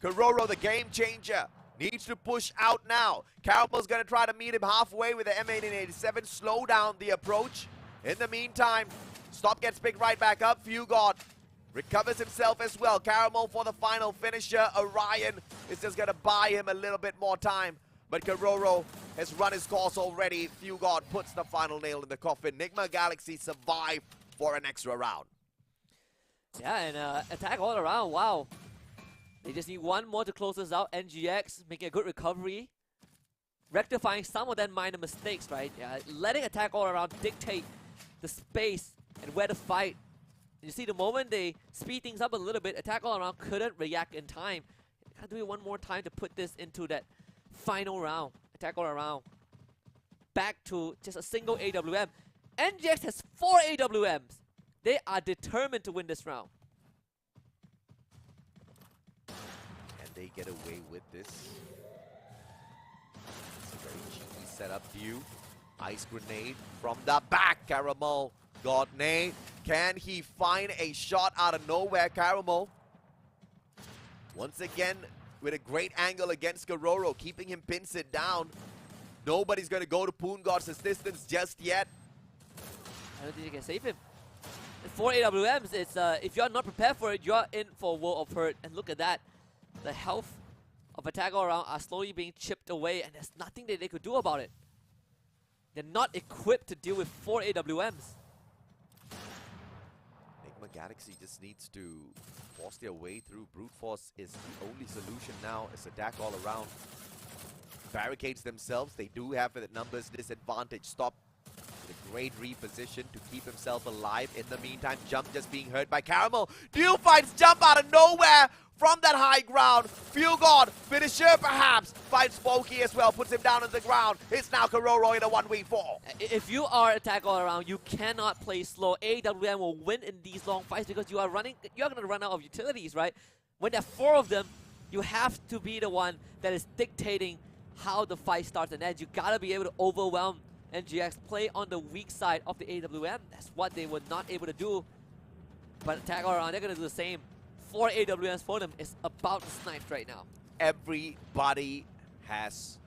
Kororo, the game changer, needs to push out now. Caramel's going to try to meet him halfway with the M1887. Slow down the approach. In the meantime, Stop gets picked right back up. Fugod recovers himself as well. Caramel for the final finisher. Orion is just going to buy him a little bit more time. But Kororo has run his course already. Fugod puts the final nail in the coffin. Enigma Galaxy survive for an extra round. Yeah, and attack all around. Wow. They just need one more to close this out. NGX making a good recovery. Rectifying some of that minor mistakes, right? Yeah, letting attack all around dictate the space and where to fight. You see, the moment they speed things up a little bit, attack all around couldn't react in time. Gotta do it one more time to put this into that final round. Attack all around. Back to just a single AWM. NGX has 4 AWMs. They are determined to win this round. And they get away with this. It's a very cheeky setup view. Ice grenade from the back. Caramel got nade. Can he find a shot out of nowhere? Caramel once again with a great angle against Kororo, keeping him pincered down. Nobody's going to go to Poon God's assistance just yet. I don't think you can save him. 4 AWMs, it's if you're not prepared for it, you're in for a world of hurt. And look at that. The health of Attack All Around are slowly being chipped away, and there's nothing that they could do about it. They're not equipped to deal with 4 AWMs. Enigma Galaxy just needs to force their way through. Brute Force is the only solution now. It's Attack All Around barricades themselves. They do have the numbers disadvantage. Stop with a great reposition to keep himself alive. In the meantime, Jump just being hurt by Caramel. Duel finds Jump out of nowhere from that high ground. Fuel God, finisher perhaps, finds Smokey as well, puts him down on the ground. It's now Kororo in a 1v4. If you are Attack All Around, you cannot play slow. AWM will win in these long fights because you're going to run out of utilities, right? When there are 4 of them, you have to be the one that is dictating how the fight starts, and then you gotta be able to overwhelm NGX, play on the weak side of the AWM. That's what they were not able to do. But Attack All Around, they're gonna do the same. 4 AWMs for them is about sniped right now. Everybody has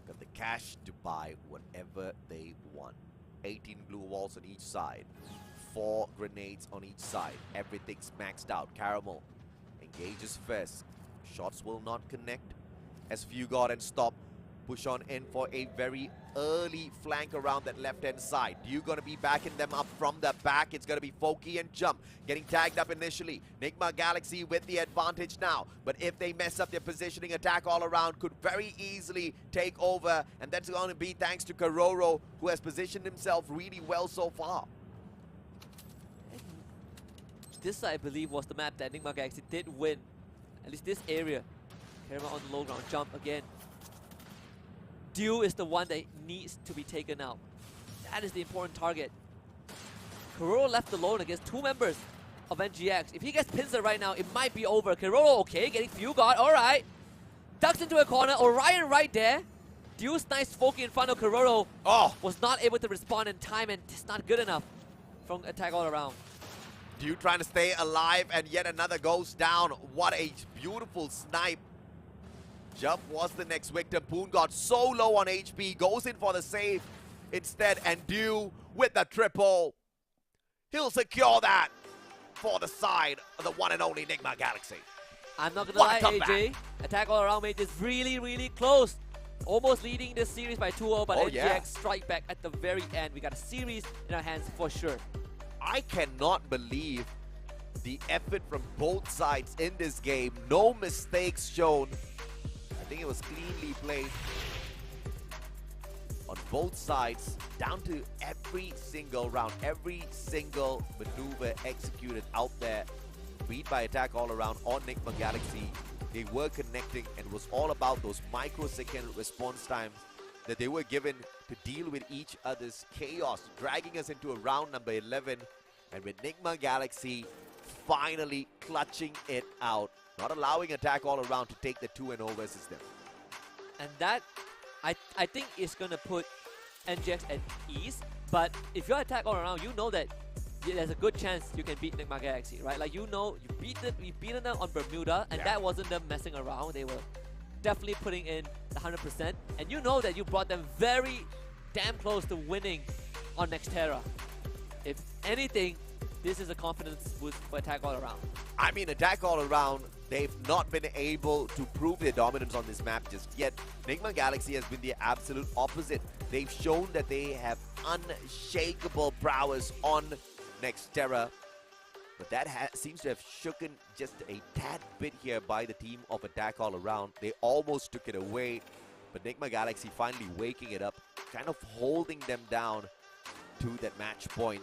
got the cash to buy whatever they want. 18 blue walls on each side, 4 grenades on each side. Everything's maxed out. Caramel engages first. Shots will not connect as Fugard and Stop push on in for a very early flank around that left-hand side. You gonna be backing them up from the back. It's gonna be Foki and Jump getting tagged up initially. Enigma Galaxy with the advantage now. But if they mess up their positioning, Attack All Around could very easily take over. And that's gonna be thanks to Kororo, who has positioned himself really well so far. This, I believe, was the map that Enigma Galaxy did win. At least this area. Caramel on the low ground. Jump again. Dew is the one that needs to be taken out. That is the important target. Kororo left alone against 2 members of NGX. If he gets pincer right now, it might be over. Kororo, okay, getting few guard, alright. Ducks into a corner, Orion right there. Dew's nice Foki in front of Kororo. Was not able to respond in time, and it's not good enough from Attack All Around. Dew trying to stay alive, and yet another goes down. What a beautiful snipe. Jump was the next victim. Poon got so low on HP, goes in for the save instead, and Dew with the triple. He'll secure that for the side of the one and only Enigma Galaxy. I'm not gonna lie, AJ. Attack All Around made this really, really close. Almost leading this series by 2-0, but NGX strike back at the very end. We got a series in our hands for sure. I cannot believe the effort from both sides in this game. No mistakes shown. I think it was cleanly played on both sides, down to every single round, every single maneuver executed out there. Beat by Attack All Around on Enigma Galaxy. They were connecting, and it was all about those microsecond response times that they were given to deal with each other's chaos, dragging us into a round number 11, and with Enigma Galaxy finally clutching it out, not allowing Attack All Around to take the 2-0 versus them. And that, I think, is going to put NGX at ease. But if you're Attack All Around, you know that there's a good chance you can beat Enigma Galaxy, right? Like, you know, you beaten them on Bermuda, and that wasn't them messing around. They were definitely putting in the 100%. And you know that you brought them very damn close to winning on Nextera. If anything, this is a confidence boost for Attack All Around. I mean, Attack All Around, they've not been able to prove their dominance on this map just yet. Enigma Galaxy has been the absolute opposite. They've shown that they have unshakable prowess on Nextera. But that seems to have shooken just a tad bit here by the team of Attack All Around. They almost took it away, but Enigma Galaxy finally waking it up, kind of holding them down to that match point.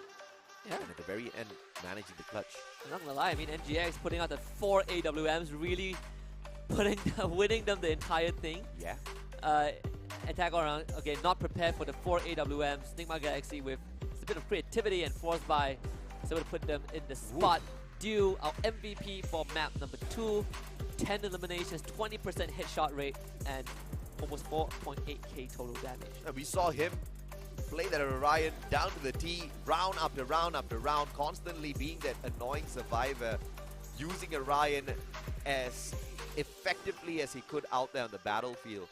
Yeah. And at the very end, managing the clutch. I'm not gonna lie, I mean, NGX putting out the 4 AWMs, really winning them the entire thing. Yeah. Attack All Around, again, not prepared for the 4 AWMs. Enigma Galaxy with a bit of creativity and force buy, so we'll put them in the spot. Dew, our MVP for map number 2, 10 eliminations, 20% headshot rate, and almost 4.8k total damage. And we saw him play that Orion down to the T, round after round after round, constantly being that annoying survivor, using Orion as effectively as he could out there on the battlefield.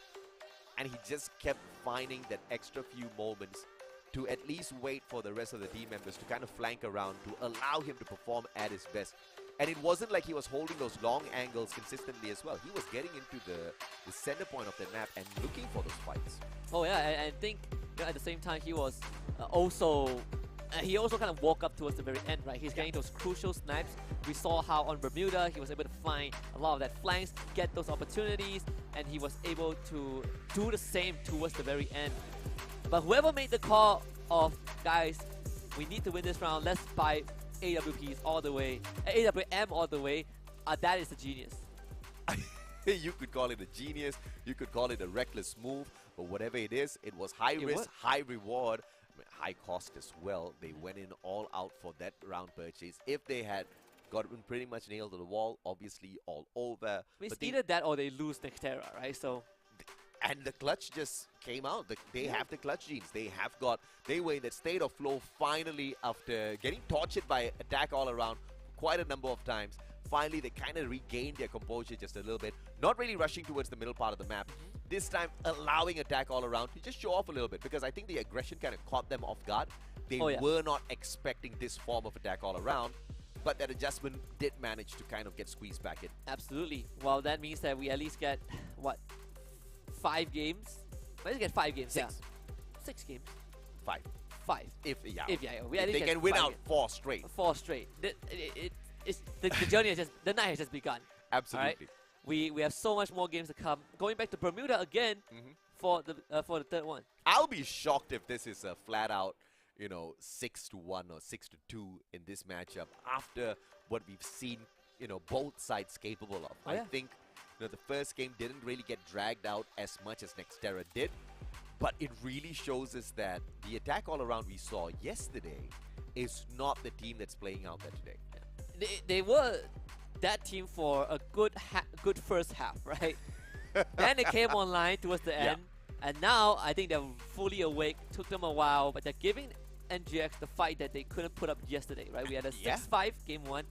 and he just kept finding that extra few moments to at least wait for the rest of the team members to kind of flank around to allow him to perform at his best. And it wasn't like he was holding those long angles consistently as well. He was getting into the center point of the map and looking for those fights. Oh yeah, I think at the same time he was also he also kind of woke up towards the very end, right? He's getting those crucial snipes. We saw how on Bermuda he was able to find a lot of that flanks, get those opportunities, and he was able to do the same towards the very end. But whoever made the call of, guys, we need to win this round, let's buy AWPs all the way, AWM all the way, that is a genius. You could call it a genius, you could call it a reckless move, but whatever it is, it was high risk, high reward, high cost as well. They went in all out for that round purchase. If they had gotten pretty much nailed to the wall, obviously all over. I mean, it's either that or they lose Nextera, right? So, and the clutch just came out. They have the clutch genes. They were in that state of flow finally after getting tortured by attack all around quite a number of times. Finally, they kind of regained their composure just a little bit. Not really rushing towards the middle part of the map. This time, allowing attack all around to just show off a little bit, because I think the aggression kind of caught them off guard. They were not expecting this form of attack all around, but that adjustment did manage to kind of get squeezed back in. Absolutely. Well, that means that we at least get, what, 5 games? Let's get 5 games. 6. Yeah. 6 games. 5. 5. If they can win out 4 straight. 4 straight. The journey has the night has just begun. Absolutely. Right? We have so much more games to come. Going back to Bermuda again for the third one. I'll be shocked if this is a flat out, 6-1 or 6-2 in this matchup after what we've seen, both sides capable of. I think, the first game didn't really get dragged out as much as Nextera did, but it really shows us that the attack all around we saw yesterday is not the team that's playing out there today. They were that team for a good first half, right? Then they came online towards the end, and now I think they're fully awake. Took them a while, but they're giving NGX the fight that they couldn't put up yesterday, right? We had a 6-5 game 1.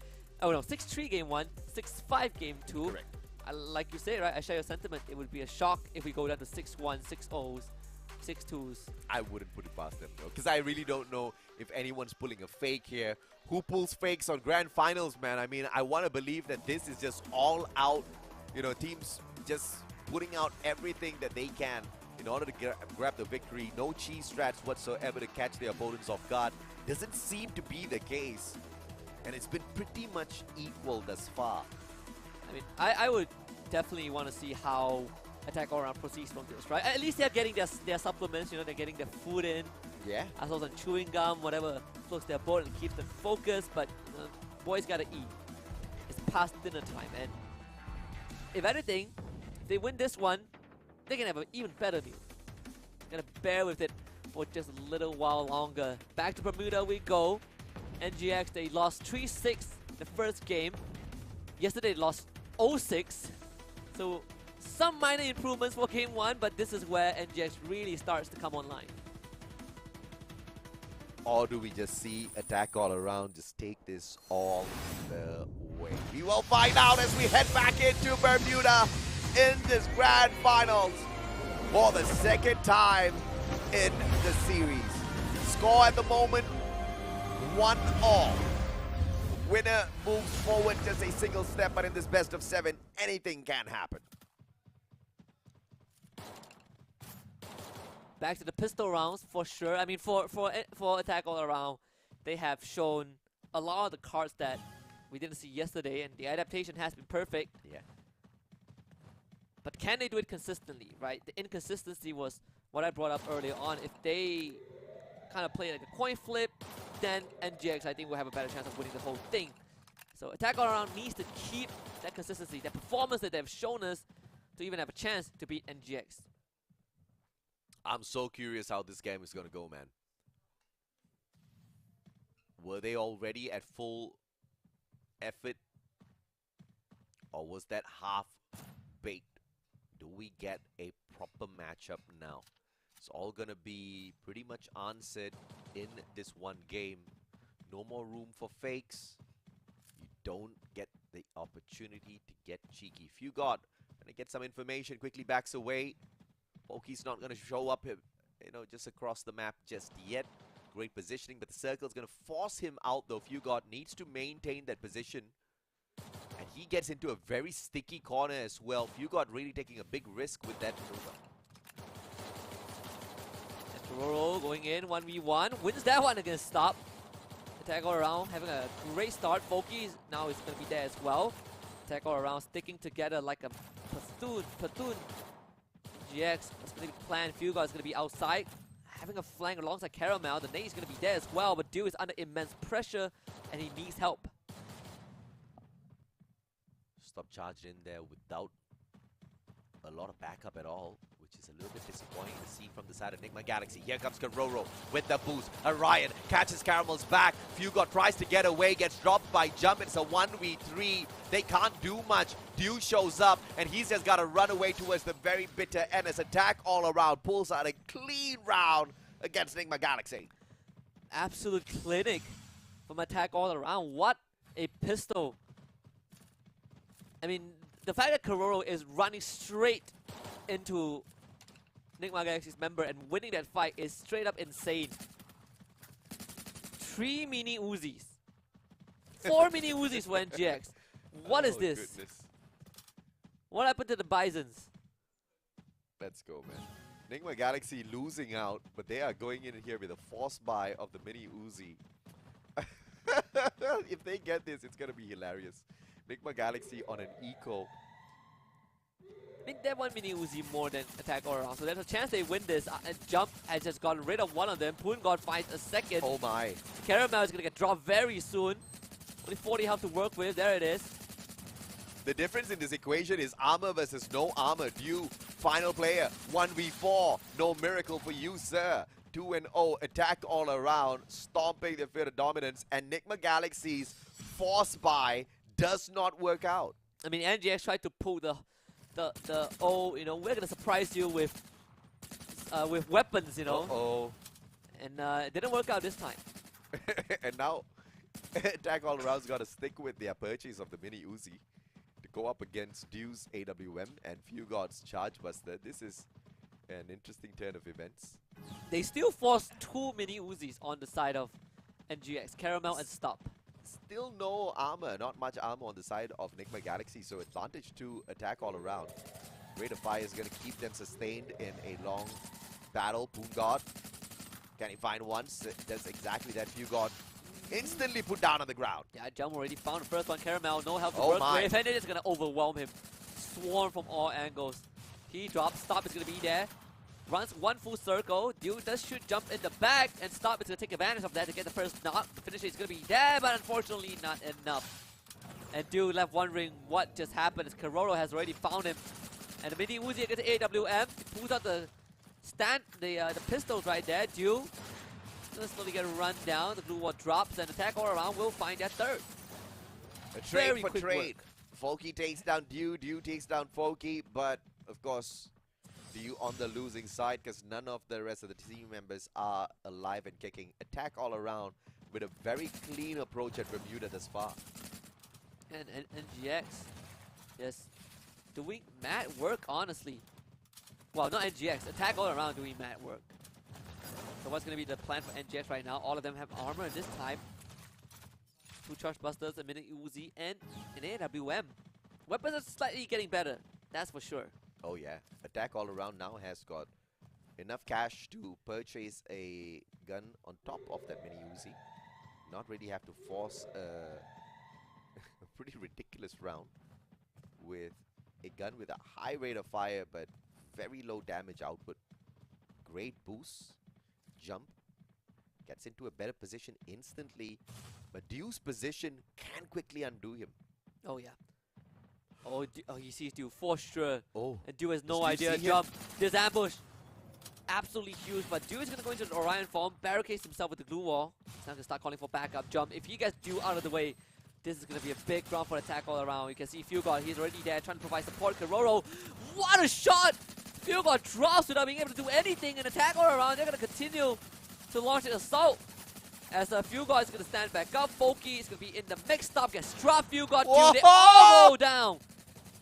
Oh no, 6-3 game 1, 6-5 game 2. Correct. Like you say, right? I share your sentiment. It would be a shock if we go down to 6-1, 6-0s, 6-2s. I wouldn't put it past them though, because I really don't know if anyone's pulling a fake here. Who pulls fakes on grand finals, man? I mean, I want to believe that this is just all out, teams just putting out everything that they can in order to grab the victory. No cheese strats whatsoever to catch their opponents off guard. Doesn't seem to be the case, and it's been pretty much equal thus far. I mean, I would definitely want to see how attack all around proceeds from this, right? At least they're getting their supplements, they're getting their food in. Yeah. As well as chewing gum, whatever floats their boat and keeps them focused, but boys gotta eat. It's past dinner time, and if anything, if they win this one, they can have an even better meal. Gonna bear with it for just a little while longer. Back to Bermuda we go. NGX, they lost 3-6 the first game. Yesterday they lost 0-6. So some minor improvements for game 1, but this is where NGX really starts to come online. Or do we just see attack all around just take this all the way? We will find out as we head back into Bermuda in this grand finals for the second time in the series. Score at the moment, 1-all. Winner moves forward just a single step, but in this best of 7, anything can happen. Back to the pistol rounds for sure. I mean, for attack all around, they have shown a lot of the cards that we didn't see yesterday, and the adaptation has been perfect. Yeah. But can they do it consistently, right? The inconsistency was what I brought up earlier on. If they kind of play like a coin flip, then NGX, I think, will have a better chance of winning the whole thing. So attack all around needs to keep that consistency, that performance that they've shown us to even have a chance to beat NGX. I'm so curious how this game is going to go, man. Were they already at full effort? Or was that half-baked? Do we get a proper matchup now? It's all going to be pretty much answered in this one game. No more room for fakes. You don't get the opportunity to get cheeky. If you got, and I get some information, quickly backs away. Poki's not going to show up, just across the map just yet. Great positioning, but the circle's going to force him out though. Fugod needs to maintain that position. And he gets into a very sticky corner as well. Fugod really taking a big risk with that maneuver. Roro going in, 1v1, wins that one against Stop. Attack all around, having a great start. Foki now is going to be there as well. Attack all around, sticking together like a platoon. GX is going to be planned. Fugod is going to be outside, having a flank alongside Caramel. The nade is going to be there as well, but Dew is under immense pressure and he needs help. Stop charged in there without a lot of backup at all, which is a little bit disappointing to see from the side of Enigma Galaxy. Here comes Karoro with the boost. Orion catches Caramel's back. Fugod tries to get away, gets dropped by Jump. It's a 1v3. They can't do much. Dew shows up, and he's just got to run away towards the very bitter end as Attack all around pulls out a clean round against Enigma Galaxy. Absolute clinic from Attack all around. What a pistol. I mean, the fact that Karoro is running straight into Enigma Galaxy's member and winning that fight is straight up insane. 3 mini Uzis. 4 mini Uzis for NGX. What is this? Goodness. What happened to the Bisons? Let's go, man. Enigma Galaxy losing out, but they are going in here with a force buy of the mini Uzi. If they get this, it's going to be hilarious. Enigma Galaxy on an eco. I mean, that one mini Uzi more than Attack all around, so there's a chance they win this. Jump has just gotten rid of one of them. Poon God finds a second. Oh my. Caramel is going to get dropped very soon. Only 40 health to work with. There it is. The difference in this equation is armor versus no armor. Dew, final player, 1v4. No miracle for you, sir. 2-0, attack all around, stomping the field of dominance. And Enigma Galaxy's force buy does not work out. I mean, NGX tried to pull the we're gonna surprise you with weapons, Uh-oh. and it didn't work out this time. And now, Attack all around's got to stick with their purchase of the mini Uzi to go up against Dew's AWM and Fugod's Charge Buster. This is an interesting turn of events. They still forced 2 mini Uzis on the side of NGX, Caramel and Stop. Still no armor, not much armor on the side of Enigma Galaxy, so advantage to Attack all around. Rate of Fire is going to keep them sustained in a long battle. Poon God, can he find one? Does exactly that. Fugod instantly put down on the ground. Yeah, Jump already found the first one. Caramel, no help to Oh work my. with, and it is going to overwhelm him. Swarm from all angles. He drops, Stop is going to be there. Runs one full circle. Dew does shoot Jump in the back, and Stop is going to take advantage of that to get the first knock. The finish is going to be there, but unfortunately not enough. And Dew left wondering what just happened as Karoro has already found him. And the mini Uzi against AWM. He pulls out the pistols right there. Dew gonna slowly get run down. The blue wall drops, and Attack all around will find that third. A trade Very for quick trade. Foki takes down Dew, Dew takes down Foki, but of course, Dew on the losing side because none of the rest of the team members are alive and kicking. Attack all around with a very clean approach at Bermuda thus far. And NGX just doing mad work, honestly. Well, not NGX, Attack all around doing mad work. So what's going to be the plan for NGX right now? All of them have armor this time. 2 Charge Busters, a mini Uzi, and an AWM. Weapons are slightly getting better, that's for sure. Oh yeah, Attack all around now has got enough cash to purchase a gun on top of that mini Uzi. Not really have to force a pretty ridiculous round with a gun with a high rate of fire but very low damage output. Great boost, Jump, gets into a better position instantly, but Dew's position can quickly undo him. Oh yeah. Oh, he sees Dew for sure. Oh, And Dew has no Does Dew idea. see him? Jump. This ambush. Absolutely huge. But Dew is going to go into the Orion form, barricades himself with the glue wall. It's time to start calling for backup. Jump. If he gets Dew out of the way, this is going to be a big round for Attack all around. You can see Fugod. He's already there trying to provide support. Karoro. What a shot! Fugod drops without being able to do anything. And Attack all around. They're going to continue to launch an assault. As Fugod is going to stand back up. Foki is going to be in the mix. Stop, gets dropped. Fugod, Dew, they all go down.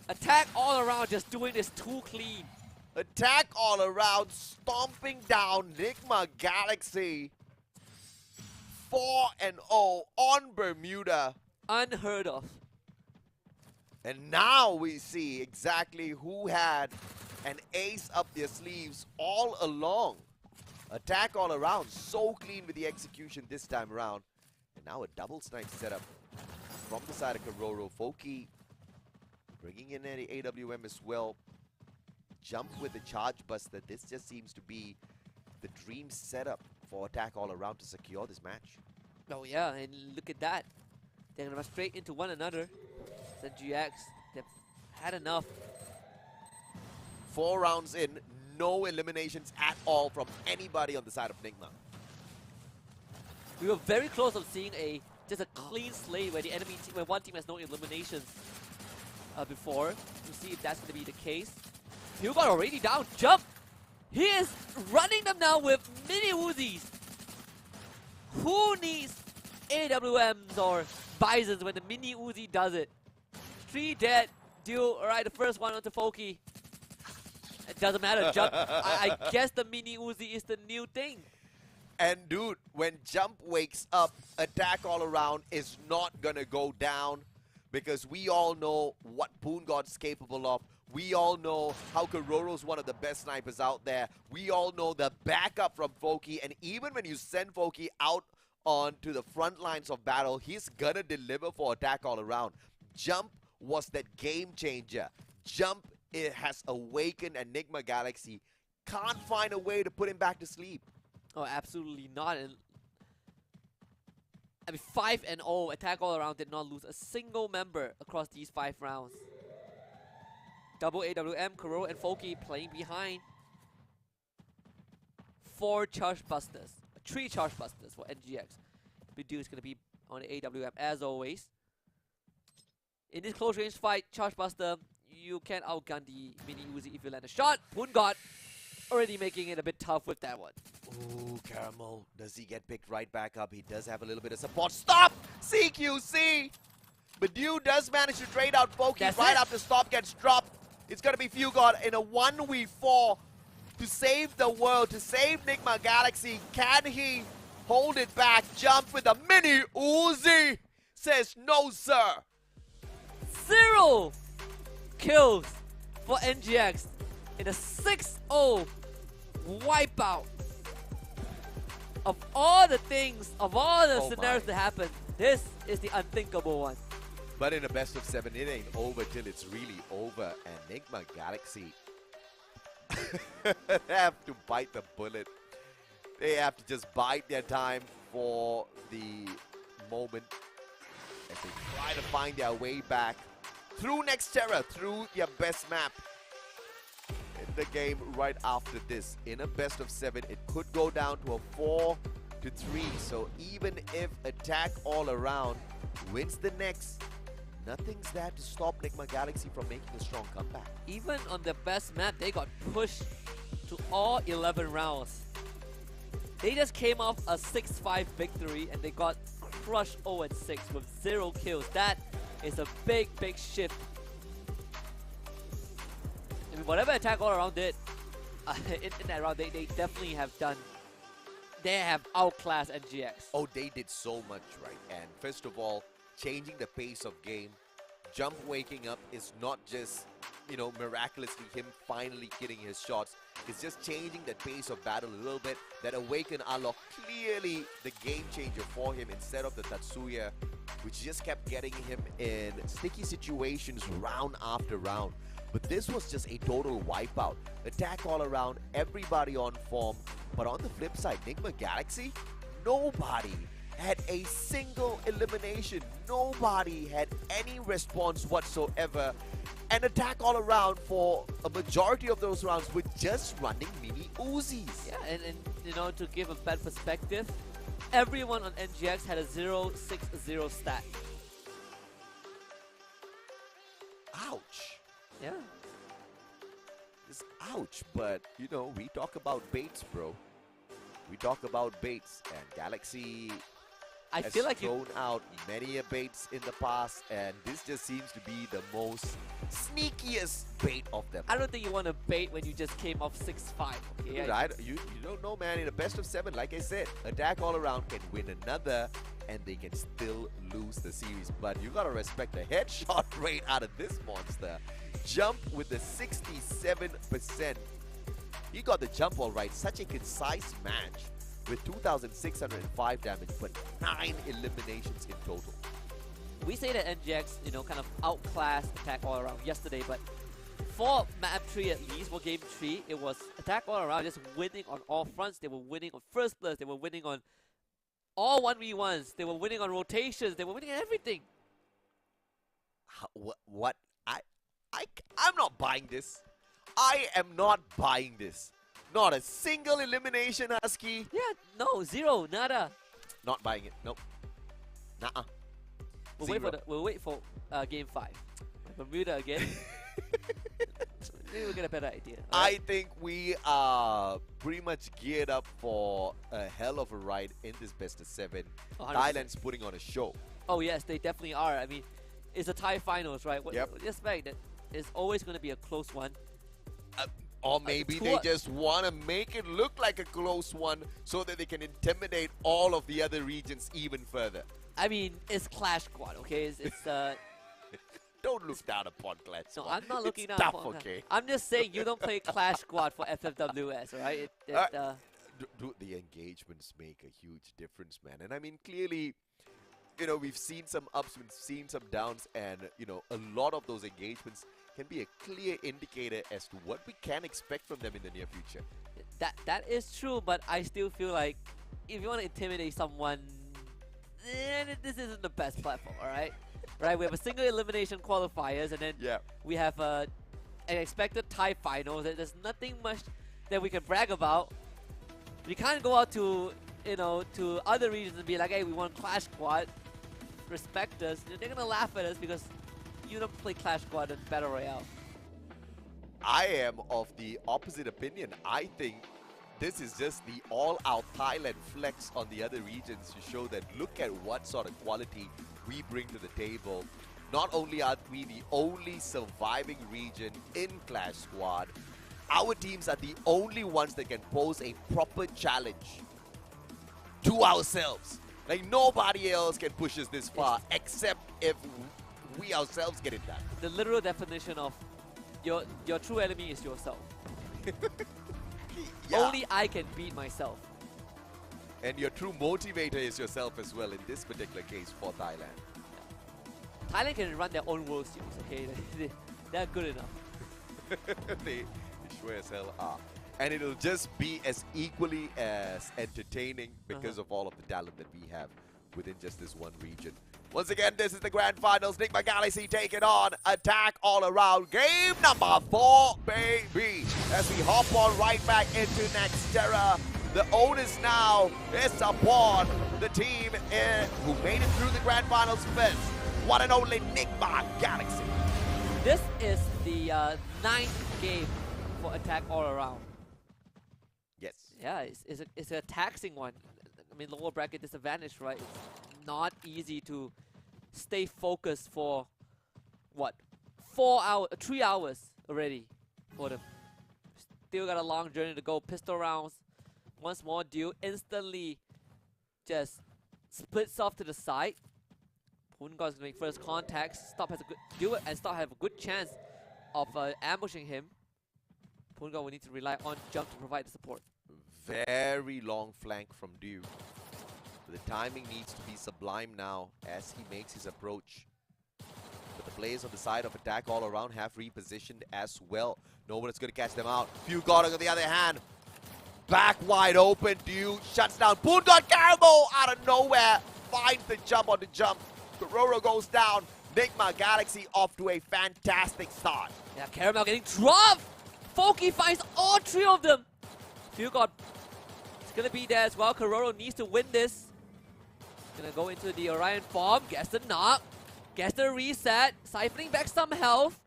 Attack all around, just doing this too clean. Attack all around, stomping down Nigma Galaxy. 4-0 on Bermuda. Unheard of. And now we see exactly who had an ace up their sleeves all along. Attack all around, so clean with the execution this time around. And now a double snipe setup from the side of Kororo. Foki bringing in an AWM as well. Jump with the charge buster. This just seems to be the dream setup for Attack all around to secure this match. Oh yeah, and look at that. They're gonna run straight into one another. The GX, they've had enough. 4 rounds in, no eliminations at all from anybody on the side of Nigma. We were very close of seeing just a clean slate where the enemy team, where one team has no eliminations before. We'll see if that's going to be the case. Hugo already down. Jump! He is running them now with mini Uzis. Who needs AWMs or Bisons when the mini Uzi does it? 3 dead. Duel. Alright, the first one onto Foki. It doesn't matter. Jump. I guess the mini Uzi is the new thing. And dude, when Jump wakes up, Attack all around is not gonna go down, because we all know what Poon God's capable of. We all know how Kororo's one of the best snipers out there. We all know the backup from Foki, and even when you send Foki out onto the front lines of battle, he's gonna deliver for Attack all around. Jump was that game changer. Jump, it has awakened Enigma Galaxy. Can't find a way to put him back to sleep. Oh, absolutely not. And I mean, 5-0, Attack all around did not lose a single member across these 5 rounds. Double AWM, Kororo and Foki playing behind. 4 charge busters, 3 charge busters for NGX. Bidu is going to be on the AWM as always. In this close range fight, charge buster, you can outgun the mini Uzi if you land a shot. Poon God already making it a bit tough with that one. Ooh, Caramel. Does he get picked right back up? He does have a little bit of support. Stop! CQC! Badu does manage to trade out Foki right after Stop gets dropped. It's going to be Fugod in a 1v4 to save the world, to save Nigma Galaxy. Can he hold it back? Jump with a mini Uzi. Says no, sir. 0 kills for NGX in a 6-0 wipeout. Of all the things, of all the scenarios that happen, this is the unthinkable one. But in a best of 7, it ain't over till it's really over. And Nigma Galaxy have to bite the bullet. They have to just bide their time for the moment as they try to find their way back through Nexterra, through their best map in the game right after this. In a best of 7, it could go down to a 4-3. So even if Attack all around wins the next, nothing's there to stop Nigma Galaxy from making a strong comeback. Even on the best map, they got pushed to all 11 rounds. They just came off a 6-5 victory and they got crushed 0-6 with 0 kills. That is a big, big shift. I mean, whatever Attack all around did in that round, they definitely have done. They have outclassed NGX. Oh, they did so much right. And first of all, changing the pace of game. Jump waking up is not just, you know, miraculously him finally getting his shots. It's just changing the pace of battle a little bit. That Awaken Alok, clearly the game changer for him instead of the Tatsuya, which just kept getting him in sticky situations round after round. But this was just a total wipeout. Attack all around, everybody on form. But on the flip side, Nigma Galaxy, nobody had a single elimination. Nobody had any response whatsoever. And Attack all around for a majority of those rounds with just running mini Uzis. Yeah, and you know, to give a bad perspective, everyone on NGX had a 0-6-0 stat. Ouch. Yeah. It's ouch, but you know, we talk about baits, bro. We talk about baits, and Galaxy, I has feel like thrown out many a baits in the past, and this just seems to be the most sneakiest bait of them. I don't think you want to bait when you just came off 6-5. Okay, Dude, you don't know, man. In a best of 7, like I said, attack all around can win another, and they can still lose the series. But you gotta respect the headshot rate out of this monster. Jump with the 67%. He got the jump all right. Such a concise match with 2,605 damage, but 9 eliminations in total. we say that NGX, you know, kind of outclassed attack all around yesterday, but for map 3 at least, for game 3, it was attack all around, just winning on all fronts. They were winning on first blood, they were winning on all 1v1s, they were winning on rotations, they were winning on everything. What? I'm not buying this. I am not buying this. Not a single elimination, Husky. Yeah, no, zero, nada. Not buying it. Nope. Nuh-uh. We'll wait for game 5. Bermuda again. Maybe we'll get a better idea. I think we are pretty much geared up for a hell of a ride in this best of 7. 100%. Thailand's putting on a show. Oh yes, they definitely are. I mean, it's a Thai finals, right? Yep. Just fact that it's always going to be a close one. Or maybe they just want to make it look like a close one so that they can intimidate all of the other regions even further. I mean, it's Clash Squad, okay? It's Don't look down upon Clash Squad. No, I'm not looking it's down tough, upon okay? I'm just saying you don't play Clash Squad for FFWS, right? The engagements make a huge difference, man. And I mean, clearly, you know, we've seen some ups, we've seen some downs, and, you know, a lot of those engagements can be a clear indicator as to what we can expect from them in the near future. That is true, but I still feel like if you want to intimidate someone, this isn't the best platform, alright? Right, we have a single elimination qualifiers, and then we have an expected Thai finals. There's nothing much that we can brag about. We can't go out to, you know, to other regions and be like, hey, we want Clash Squad. Respect us. They're gonna laugh at us because you don't play Clash Squad and Battle Royale. I am of the opposite opinion. I think this is just the all-out Thailand flex on the other regions to show that look at what sort of quality we bring to the table. Not only are we the only surviving region in Clash Squad, our teams are the only ones that can pose a proper challenge to ourselves. Like nobody else can push us this far except if we ourselves get it done. The literal definition of your true enemy is yourself. Only I can beat myself. And your true motivator is yourself as well in this particular case for Thailand. Thailand can run their own World Series, okay? They're good enough. They sure as hell are. And it'll just be as equally as entertaining because of all of the talent that we have within just this one region. Once again, this is the Grand Finals. Nigma Galaxy taking on Attack All Around. Game number 4, baby. As we hop on right back into Nextera. The onus now is upon the team who made it through the Grand Finals first. One and only Nigma Galaxy. This is the 9th game for Attack All Around. Yes. Yeah, it's a taxing one. I mean, lower bracket disadvantage, right? It's not easy to stay focused for, what, 3 hours already for them. Still got a long journey to go. Pistol rounds. Once more, Dew instantly just splits off to the side. Punga is going to make first contact. Stop has a good do it, and Stop have a good chance of ambushing him. Punga will need to rely on jump to provide the support. Very long flank from Dew. The timing needs to be sublime now as he makes his approach. But the players on the side of Attack All Around have repositioned as well. No one is going to catch them out. Fugod on the other hand. Back wide open. Dew shuts down. Punga Caramel out of nowhere. Finds the jump on the jump. Kororo goes down. Nigma Galaxy off to a fantastic start. Yeah, Caramel getting dropped. Foki finds all 3 of them. Fugod is going to be there as well. Kororo needs to win this. Gonna go into the Orion form. Gets the knock. Gets the reset. Siphoning back some health.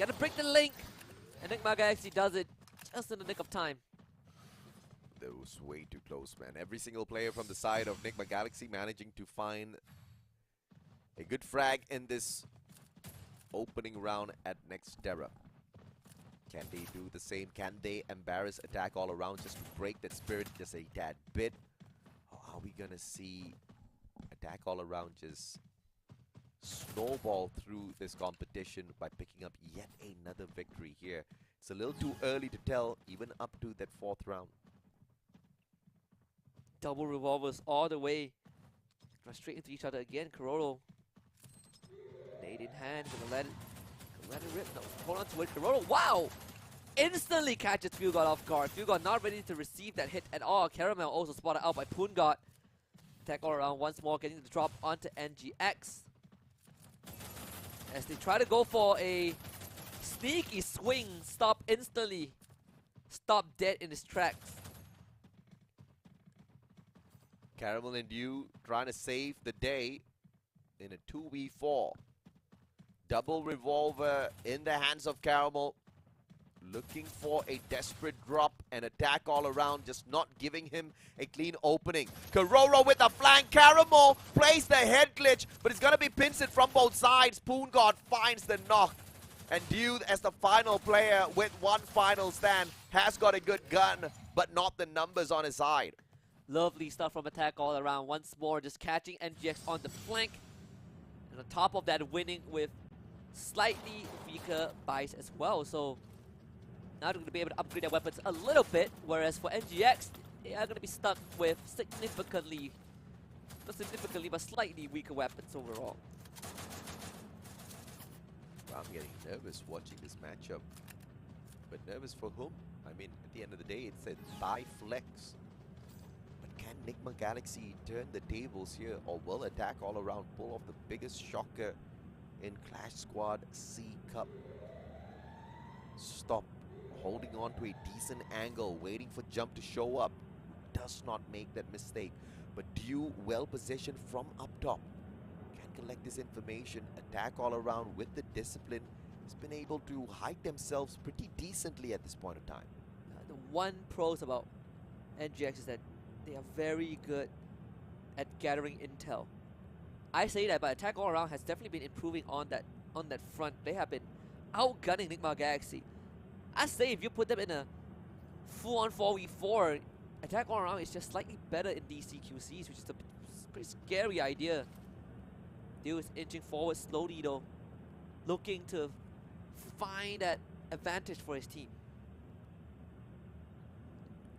Gotta break the link. And Nigma Galaxy does it just in the nick of time. That was way too close, man. Every single player from the side of Nigma Galaxy managing to find a good frag in this opening round at Nextera. Can they do the same? Can they embarrass attack all around just to break that spirit just a tad bit? Or are we gonna see attack all around just snowball through this competition by picking up yet another victory here? It's a little too early to tell, even up to that 4th round. Double revolvers all the way. Run straight into each other again. Kororo. Nade in hand. Gonna let it rip. No, hold on to it. Kororo. Wow! Instantly catches Fugod off guard. Fugod not ready to receive that hit at all. Caramel also spotted out by Poongod. Attack all around once more, getting the drop onto NGX. As they try to go for a sneaky swing, stop instantly. Stop dead in his tracks. Caramel and Dew trying to save the day in a 2v4. Double revolver in the hands of Caramel. Looking for a desperate drop and attack all around, just not giving him a clean opening. Kororo with the flank. Caramel plays the head glitch, but it's going to be pinched from both sides. Poongod finds the knock. And Dew, as the final player with one final stand, has got a good gun, but not the numbers on his side. Lovely stuff from attack all around. Once more, just catching NGX on the flank. And on top of that, winning with slightly weaker buys as well. So now they're going to be able to upgrade their weapons a little bit. Whereas for NGX, they are going to be stuck with significantly, not significantly, but slightly weaker weapons overall. I'm getting nervous watching this matchup. But nervous for whom? I mean, at the end of the day, it said buy flex. Can Nigma Galaxy turn the tables here, or will attack all around pull off the biggest shocker in Clash Squad C Cup? Stop holding on to a decent angle, waiting for Jump to show up. Does not make that mistake. But Dew well positioned from up top. Can collect this information, attack all around with the discipline. Has been able to hide themselves pretty decently at this point of time. The one pros about NGX is that they are very good at gathering intel. I say that, but attack all around has definitely been improving on that front. They have been outgunning Nigma Galaxy. I say if you put them in a full-on 4v4, attack all around is just slightly better in DCQCs, which is a pretty scary idea. Dew is inching forward slowly though, looking to find that advantage for his team.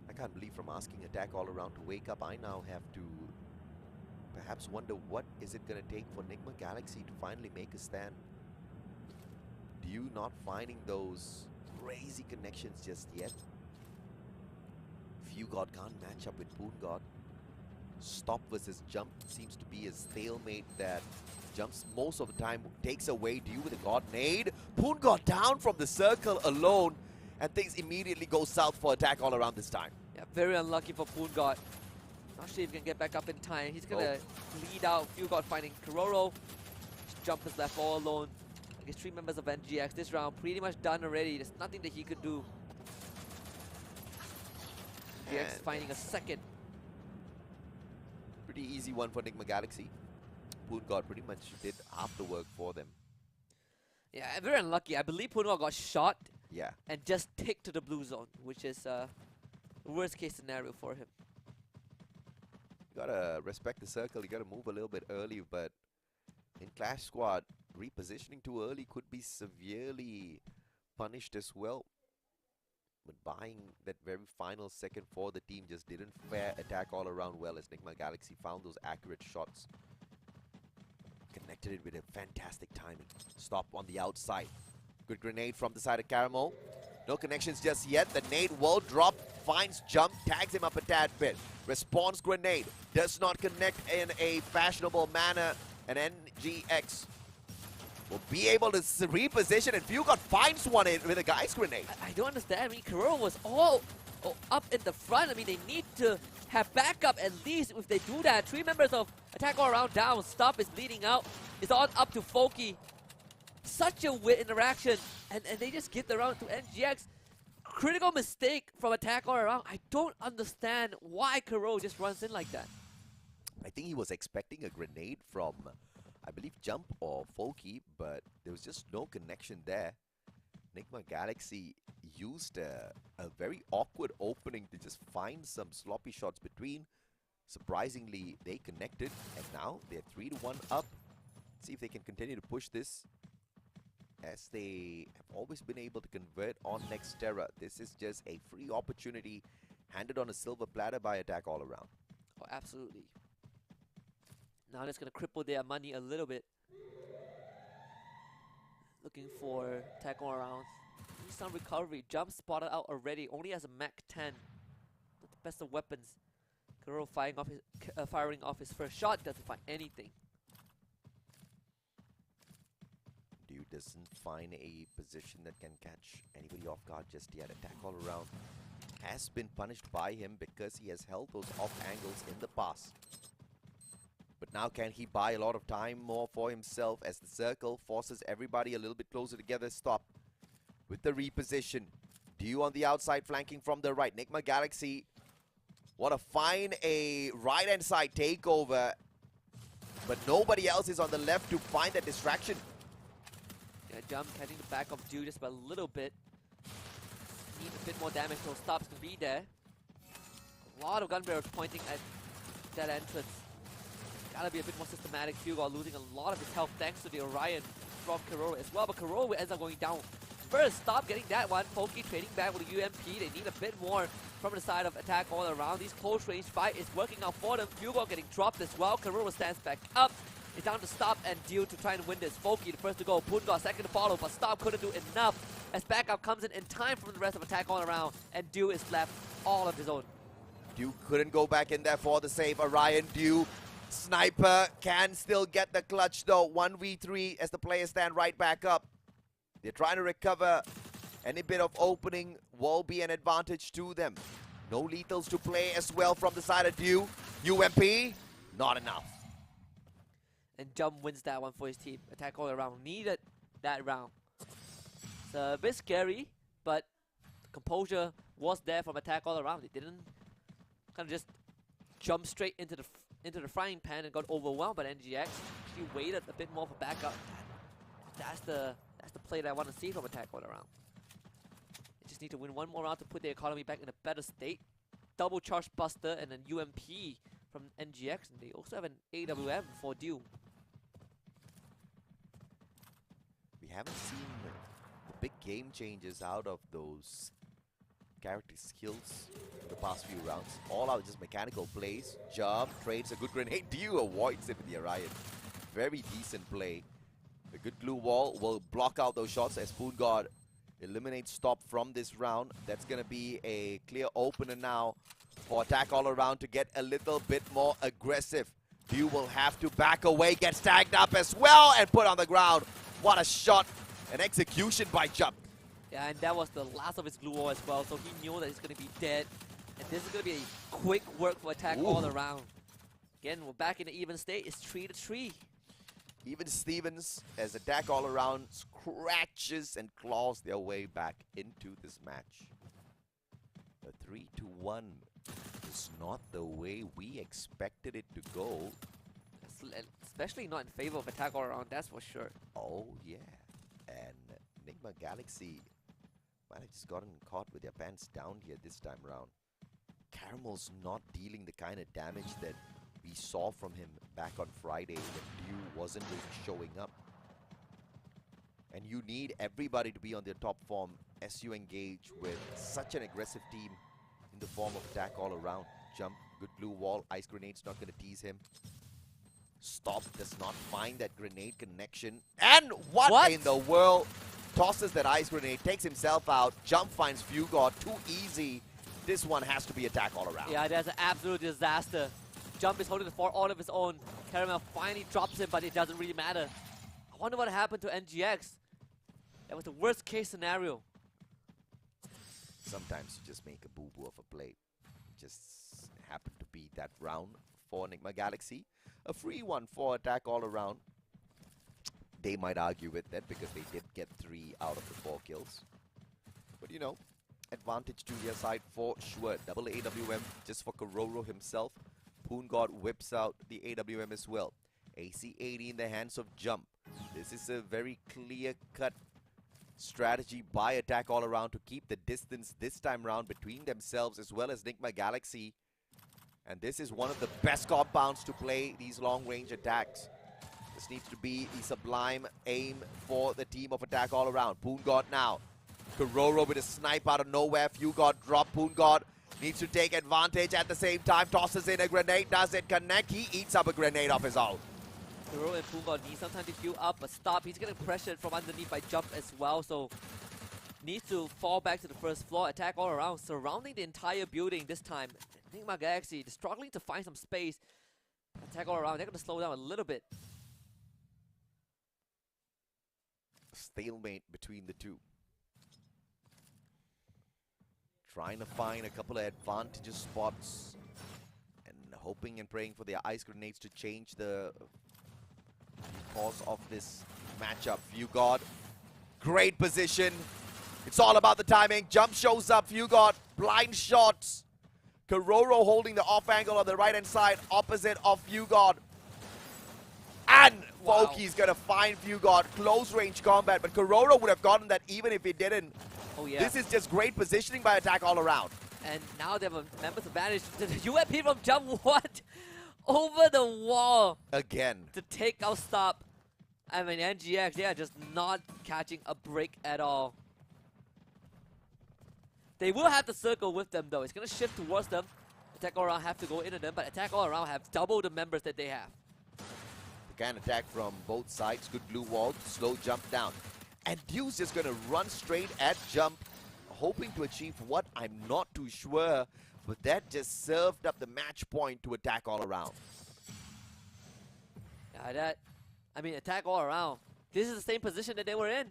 I can't believe from asking attack all around to wake up, I now have to perhaps wonder what is it going to take for Nigma Galaxy to finally make a stand. Dew not finding those crazy connections just yet. Fugod can't match up with Poongod. Stop versus Jump seems to be a stalemate that Jumps most of the time takes away Dew with a God Nade. Poongod down from the circle alone, and things immediately go south for attack all around this time. Yeah, very unlucky for Poongod. Not sure if he can get back up in time. He's gonna lead out. Fugod finding Kororo. Jump is left all alone. I guess 3 members of NGX. This round pretty much done already. There's nothing that he could do. NGX finding a second. Pretty easy one for Nigma Galaxy. Poongod pretty much did half the work for them. Yeah, very unlucky. I believe Poongod got shot. Yeah. And just ticked to the blue zone, which is the worst case scenario for him. You gotta respect the circle, you gotta move a little bit early, but in Clash Squad, repositioning too early could be severely punished as well. But buying that very final second for the team just didn't fare attack all around well, as Nigma Galaxy found those accurate shots. Connected it with a fantastic timing. Stop on the outside. Good grenade from the side of Caramel. No connections just yet. The nade will drop. Finds Jump. Tags him up a tad bit. Response grenade. Does not connect in a fashionable manner. And NGX will be able to reposition. And Fugod finds one in with a guy's grenade. I don't understand. I mean, Kororo was all up in the front. I mean, they need to have backup at least. If they do that, 3 members of attack all around down. Stop is bleeding out. It's all up to Foki. Such a weird interaction, and they just get the round to NGX. critical mistake from attack all around. I don't understand why Kuro just runs in like that. I think he was expecting a grenade from, I believe, Jump or Folky, but there was just no connection there. Enigma Galaxy used a very awkward opening to just find some sloppy shots between. Surprisingly, they connected, and now they're 3-1 up. See if they can continue to push this, as they have always been able to convert on Nextera. This is just a free opportunity handed on a silver platter by Attack All Around. Oh, absolutely. Now that's going to cripple their money a little bit. Looking for Attack All Around. Need some recovery. Jump spotted out already. Only has a Mach 10. Not the best of weapons. Kuro firing off his first shot. Doesn't find anything. Dude doesn't find a position that can catch anybody off guard just yet. Attack All Around has been punished by him because he has held those off angles in the past. But now can he buy a lot of time more for himself as the circle forces everybody a little bit closer together? Stop with the reposition. Dew on the outside flanking from the right. Enigma Galaxy want to find a right hand side takeover, but nobody else is on the left to find that distraction. Yeah, Jump catching the back of Dew just by a little bit. Need a bit more damage, so stops to be there. A lot of gun barrels pointing at that entrance. Gotta be a bit more systematic. Hugo losing a lot of his health thanks to the Orion from Kuro as well, but Kuro ends up going down first. Stop getting that one. Folky trading back with the UMP. They need a bit more from the side of Attack All Around. These close range fight is working out for them. Hugo getting dropped as well. Kuro stands back up. It's down to Stop and Deal to try and win this. Folky the first to go. Punga second to follow, but Stop couldn't do enough as backup comes in time from the rest of Attack All Around, and Dew is left all of his own. Dew couldn't go back in there for the save. Orion, Dew, Sniper can still get the clutch though. 1v3 as the players stand right back up. They're trying to recover. Any bit of opening will be an advantage to them. No lethals to play as well from the side of Dew. UMP, not enough. And Jump wins that one for his team. Attack All Around needed that round. It's a bit scary, but the composure was there from Attack All Around. They didn't kind of just jump straight into the frying pan and got overwhelmed by NGX. She waited a bit more for backup. That's the play that I want to see from Attack All Around. They just need to win one more round to put the economy back in a better state. Double charge buster and then UMP from NGX, and they also have an AWM for Dew. We haven't seen the big game changes out of those character skills in the past few rounds. All out just mechanical plays. Jump, trades a good grenade. Dew avoids it with the Orion. Very decent play. A good glue wall will block out those shots as Spoon God eliminates Stop from this round. That's going to be a clear opener now for Attack All Around to get a little bit more aggressive. Dew will have to back away, get tagged up as well, and put on the ground. What a shot. An execution by Jump. Yeah, and that was the last of his glue wall as well, so he knew that he's going to be dead. And this is going to be a quick work for Attack All Around. Again, we're back in the even state. It's 3-3. Even Stevens, as Attack All Around scratches and claws their way back into this match. A 3-1 is not the way we expected it to go. Especially not in favor of Attack All Around, that's for sure. Oh, yeah. And Enigma Galaxy might have just gotten caught with their pants down here this time around. Caramel's not dealing the kind of damage that we saw from him back on Friday when Dew wasn't really showing up. And you need everybody to be on their top form as you engage with such an aggressive team in the form of Attack All Around. Jump, good blue wall, ice grenade's not going to tease him. Stop does not find that grenade connection. And what in the world? Tosses that ice grenade, takes himself out. Jump finds Fugod, too easy. This one has to be Attack All Around. Yeah, that's an absolute disaster. Jump is holding the fort all of his own. Caramel finally drops him, but it doesn't really matter. I wonder what happened to NGX. That was the worst case scenario. Sometimes you just make a boo-boo of a play. Just happened to be that round for Enigma Galaxy. A free one for Attack All Around. They might argue with that because they did get 3 out of the 4 kills. But you know, advantage to their side for sure. Double AWM just for Kororo himself. Poon God whips out the AWM as well. AC-80 in the hands of Jump. This is a very clear-cut strategy by Attack All Around to keep the distance this time round between themselves as well as Nigma Galaxy. And this is one of the best compounds to play these long-range attacks. This needs to be the sublime aim for the team of Attack All Around. Poon God now. Kororo with a snipe out of nowhere. Few God drop. Poon God needs to take advantage at the same time. Tosses in a grenade. Does it connect? He eats up a grenade off his ult. Kororo and Poon God need some time to queue up, but stop. He's getting pressured from underneath by Jump as well, so needs to fall back to the first floor. Attack All Around, surrounding the entire building this time. Nigma Galaxy struggling to find some space. Attack All Around, they're going to slow down a little bit. Stalemate between the two. Trying to find a couple of advantageous spots and hoping and praying for their ice grenades to change the course of this matchup. Few God, great position. It's all about the timing. Jump shows up. Few God, blind shots. Kororo holding the off angle on the right hand side, opposite of Few God. And Foki's gonna find Few God. Close range combat, but Kororo would have gotten that even if he didn't. Oh yeah. This is just great positioning by Attack All Around. And now they have a members advantage. The UMP from Jump, what? Over the wall. Again. To take out stop. I mean, NGX, they are just not catching a break at all. They will have to circle with them though. It's going to shift towards them. Attack All Around have to go into them, but Attack All Around have double the members that they have. They can attack from both sides. Good blue wall, slow jump down. And Deuce is going to run straight at Jump, hoping to achieve what? I'm not too sure. But that just served up the match point to Attack All Around. Yeah, Attack All Around. This is the same position that they were in.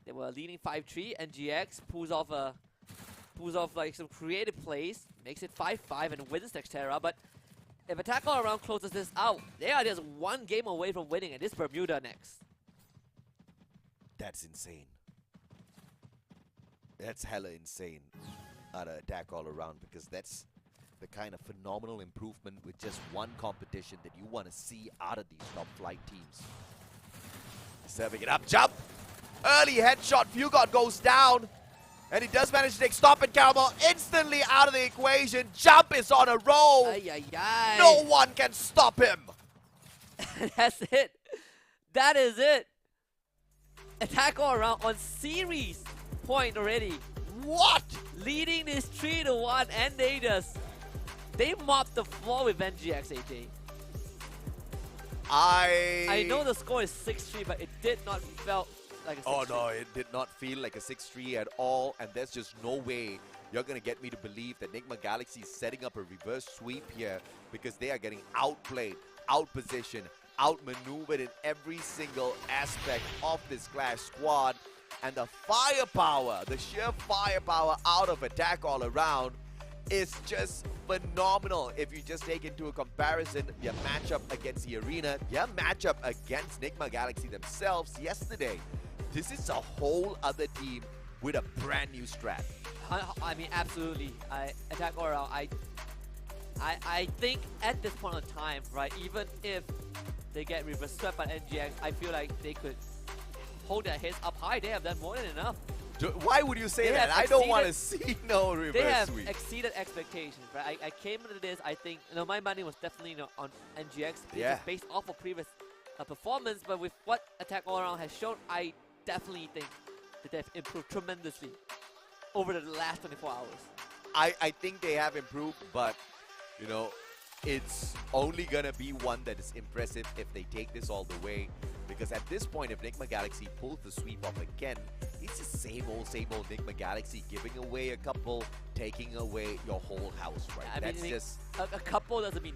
They were leading 5-3, and GX pulls off like some creative plays, makes it 5-5 and wins Nextera. But if Attack All Around closes this out, they are just one game away from winning, and it's Bermuda next. That's insane. That's hella insane out of Attack All Around, because that's the kind of phenomenal improvement with just one competition that you want to see out of these top flight teams. Serving it up, Jump! Early headshot, Few God goes down. And he does manage to take Stop and Caramel instantly out of the equation. Jump is on a roll. Ay, ay, ay. No one can stop him. That's it. That is it. Attack All Around on series point already. What? Leading this 3-1, and they mopped the floor with NGX AJ. I know the score is 6-3, but it did not felt like a 6-3. Oh no, it did not feel like a 6-3 at all, and there's just no way you're gonna get me to believe that Nigma Galaxy is setting up a reverse sweep here, because they are getting outplayed, outpositioned, outmaneuvered in every single aspect of this Clash squad. And the firepower, the sheer firepower out of Attack All Around is just phenomenal. If you just take into a comparison their matchup against the Arena, their matchup against Nigma Galaxy themselves yesterday, this is a whole other team with a brand new strat. I mean, absolutely. Attack All Around, I think at this point in time, right, even if they get reverse swept by NGX, I feel like they could hold their heads up high. They have done more than enough. Why would you say that? I don't want to see no reverse They have sweep. exceeded expectations, right? I came into this, I think, my money was definitely on NGX, Yeah. based off of previous performance, but with what Attack All Around has shown, I definitely think that they've improved tremendously over the last 24 hours. I think they have improved, but, you know, it's only gonna be one that is impressive if they take this all the way. Because at this point, if Nigma Galaxy pulls the sweep off again, it's the same old Nigma Galaxy, giving away a couple, taking away your whole house, right? I That's mean, just... A couple doesn't mean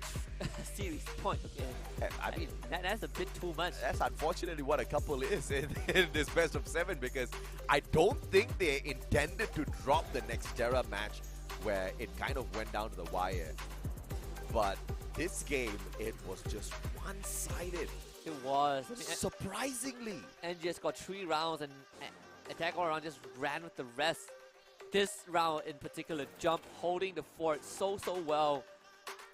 series point, okay? I mean, that's a bit too much. that's unfortunately what a couple is in this best of 7, because I don't think they intended to drop the Nextera match where it kind of went down to the wire. But this game, it was just one-sided. It was. I mean, Surprisingly. NGS got 3 rounds, and Attack All Around just ran with the rest. this round in particular, Jump holding the fort so well.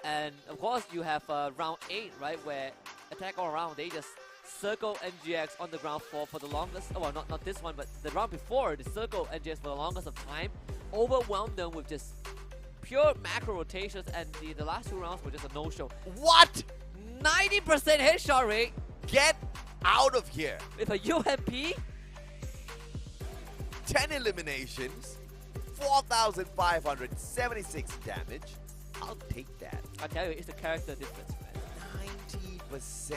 And of course, you have round 8, right, where Attack All Around, they just circle NGX on the ground for the longest, well, not this one, but the round before, they circle NGX for the longest of time, overwhelmed them with just pure macro rotations, and the last 2 rounds were just a no-show. What? 90% headshot rate Get out of here. with a UMP. 10 eliminations, 4,576 damage. I'll take that. I tell you, it's the character difference, man. 90%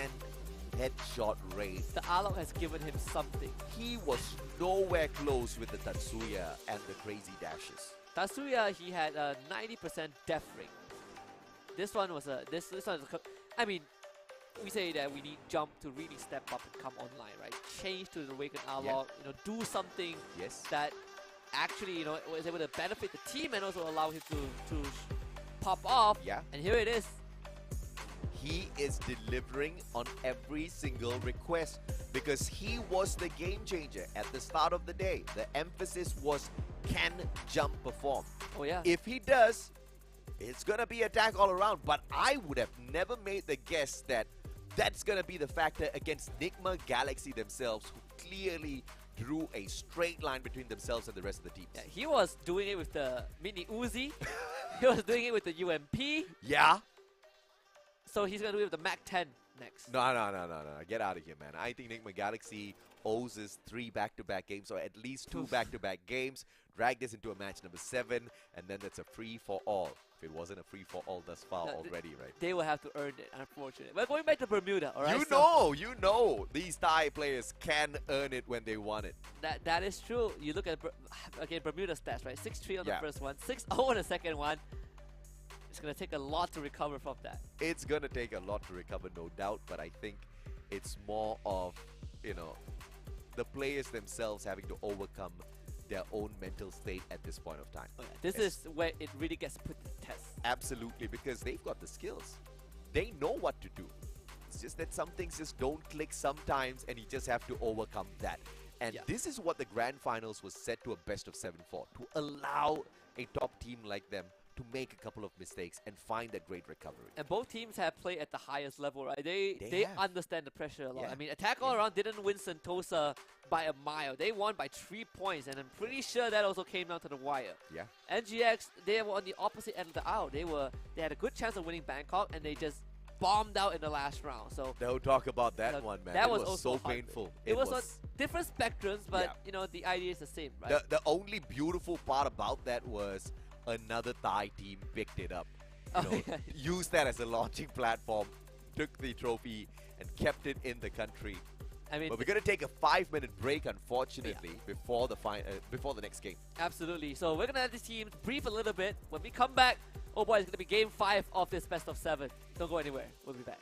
headshot rate. The Alok has given him something. He was nowhere close with the Tatsuya and the crazy dashes. Tatsuya, he had a 90% death rate. This one was a I mean, we say that we need Jump to really step up and come online, right? Change to the Awakened Alok, do something Yes. that actually, was able to benefit the team and also allow him to pop off. Yeah. And here it is. He is delivering on every single request because he was the game changer at the start of the day. The emphasis was, can Jump perform? Oh yeah. If he does, it's gonna be attack all around. But I would have never made the guess that that's gonna be the factor against Nigma Galaxy themselves, who clearly drew a straight line between themselves and the rest of the team. Yeah, he was doing it with the Mini Uzi. He was doing it with the UMP. Yeah. So he's gonna do it with the Mac 10 next. No. Get out of here, man. I think Nigma Galaxy owes us 3 back-to-back games, or at least 2 back-to-back games. Drag this into a match number 7, and then that's a free-for-all. If it wasn't a free-for-all thus far already, right? They will have to earn it, unfortunately. We're going back to Bermuda, alright? You know, these Thai players can earn it when they want it. That is true. You look at again Bermuda stats, right? 6-3 on the Yeah. first one, 6-0 on the second one. It's gonna take a lot to recover from that. It's gonna take a lot to recover, no doubt, but I think it's more of, the players themselves having to overcome their own mental state at this point of time. Oh, yeah. This is where it really gets put to the test. Absolutely, because they've got the skills. They know what to do. It's just that some things just don't click sometimes, and you just have to overcome that. And Yeah. this is what the grand finals was set to a best of 7 for, to allow a top team like them to make a couple of mistakes and find that great recovery. And both teams have played at the highest level, right? They have. understand the pressure a lot. Yeah. I mean, Attack All Around didn't win Sentosa by a mile. They won by 3 points, and I'm pretty sure that also came down to the wire. Yeah. NGX, they were on the opposite end of the aisle. They had a good chance of winning Bangkok, and they just bombed out in the last round. So Don't talk about that that- one, man. that It was was also so heartbreaking. painful. it was on different spectrums, but Yeah. the idea is the same, right? The only beautiful part about that was another Thai team picked it up. Oh, yeah. Used that as a launching platform, took the trophy, and kept it in the country. I mean, But we're gonna take a 5-minute break, unfortunately, before the next game. absolutely. So we're gonna let the team brief a little bit. When we come back, oh boy, it's gonna be game 5 of this best of 7. Don't go anywhere. We'll be back.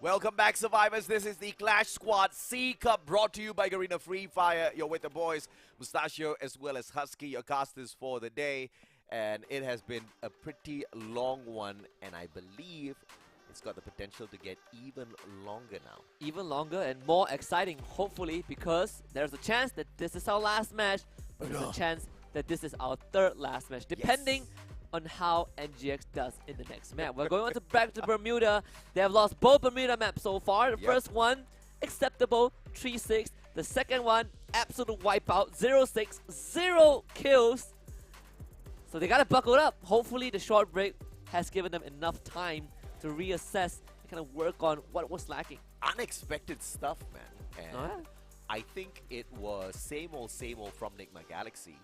Welcome back, survivors. This is the Clash Squad C Cup brought to you by Garena Free Fire. You're with the boys, Mustachio as well as Husky, your casters for the day. And it has been a pretty long one, and I believe it's got the potential to get even longer now. Even longer and more exciting, hopefully, because there's a chance that this is our last match, but there's a chance that this is our third last match, depending on how NGX does in the next map. We're going on to back to Bermuda. They have lost both Bermuda maps so far. The first one, acceptable, 3-6. The second one, absolute wipeout, 0-6, 0 kills. So they gotta buckle up. Hopefully the short break has given them enough time to reassess and kind of work on what was lacking. Unexpected stuff, man. And I think it was same old from Nigma Galaxy.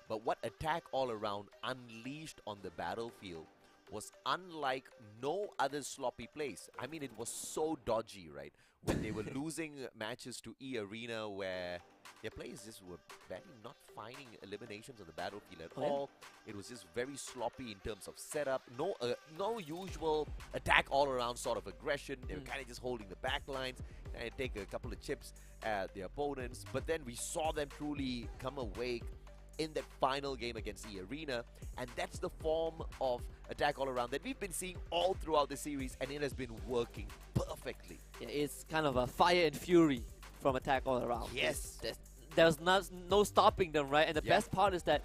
But what Attack All Around unleashed on the battlefield was unlike no other sloppy plays. I mean, it was so dodgy, right? When they were losing matches to E-Arena where their players just were barely not finding eliminations on the battlefield at all. It was just very sloppy in terms of setup. No usual Attack All Around sort of aggression. They were kind of just holding the back lines and take a couple of chips at the opponents. But then we saw them truly come awake in that final game against E-Arena, and that's the form of Attack All Around that we've been seeing all throughout the series, and it has been working perfectly. Yeah, it's kind of a fire and fury from Attack All Around. Yes. There's no stopping them, right? And the best part is that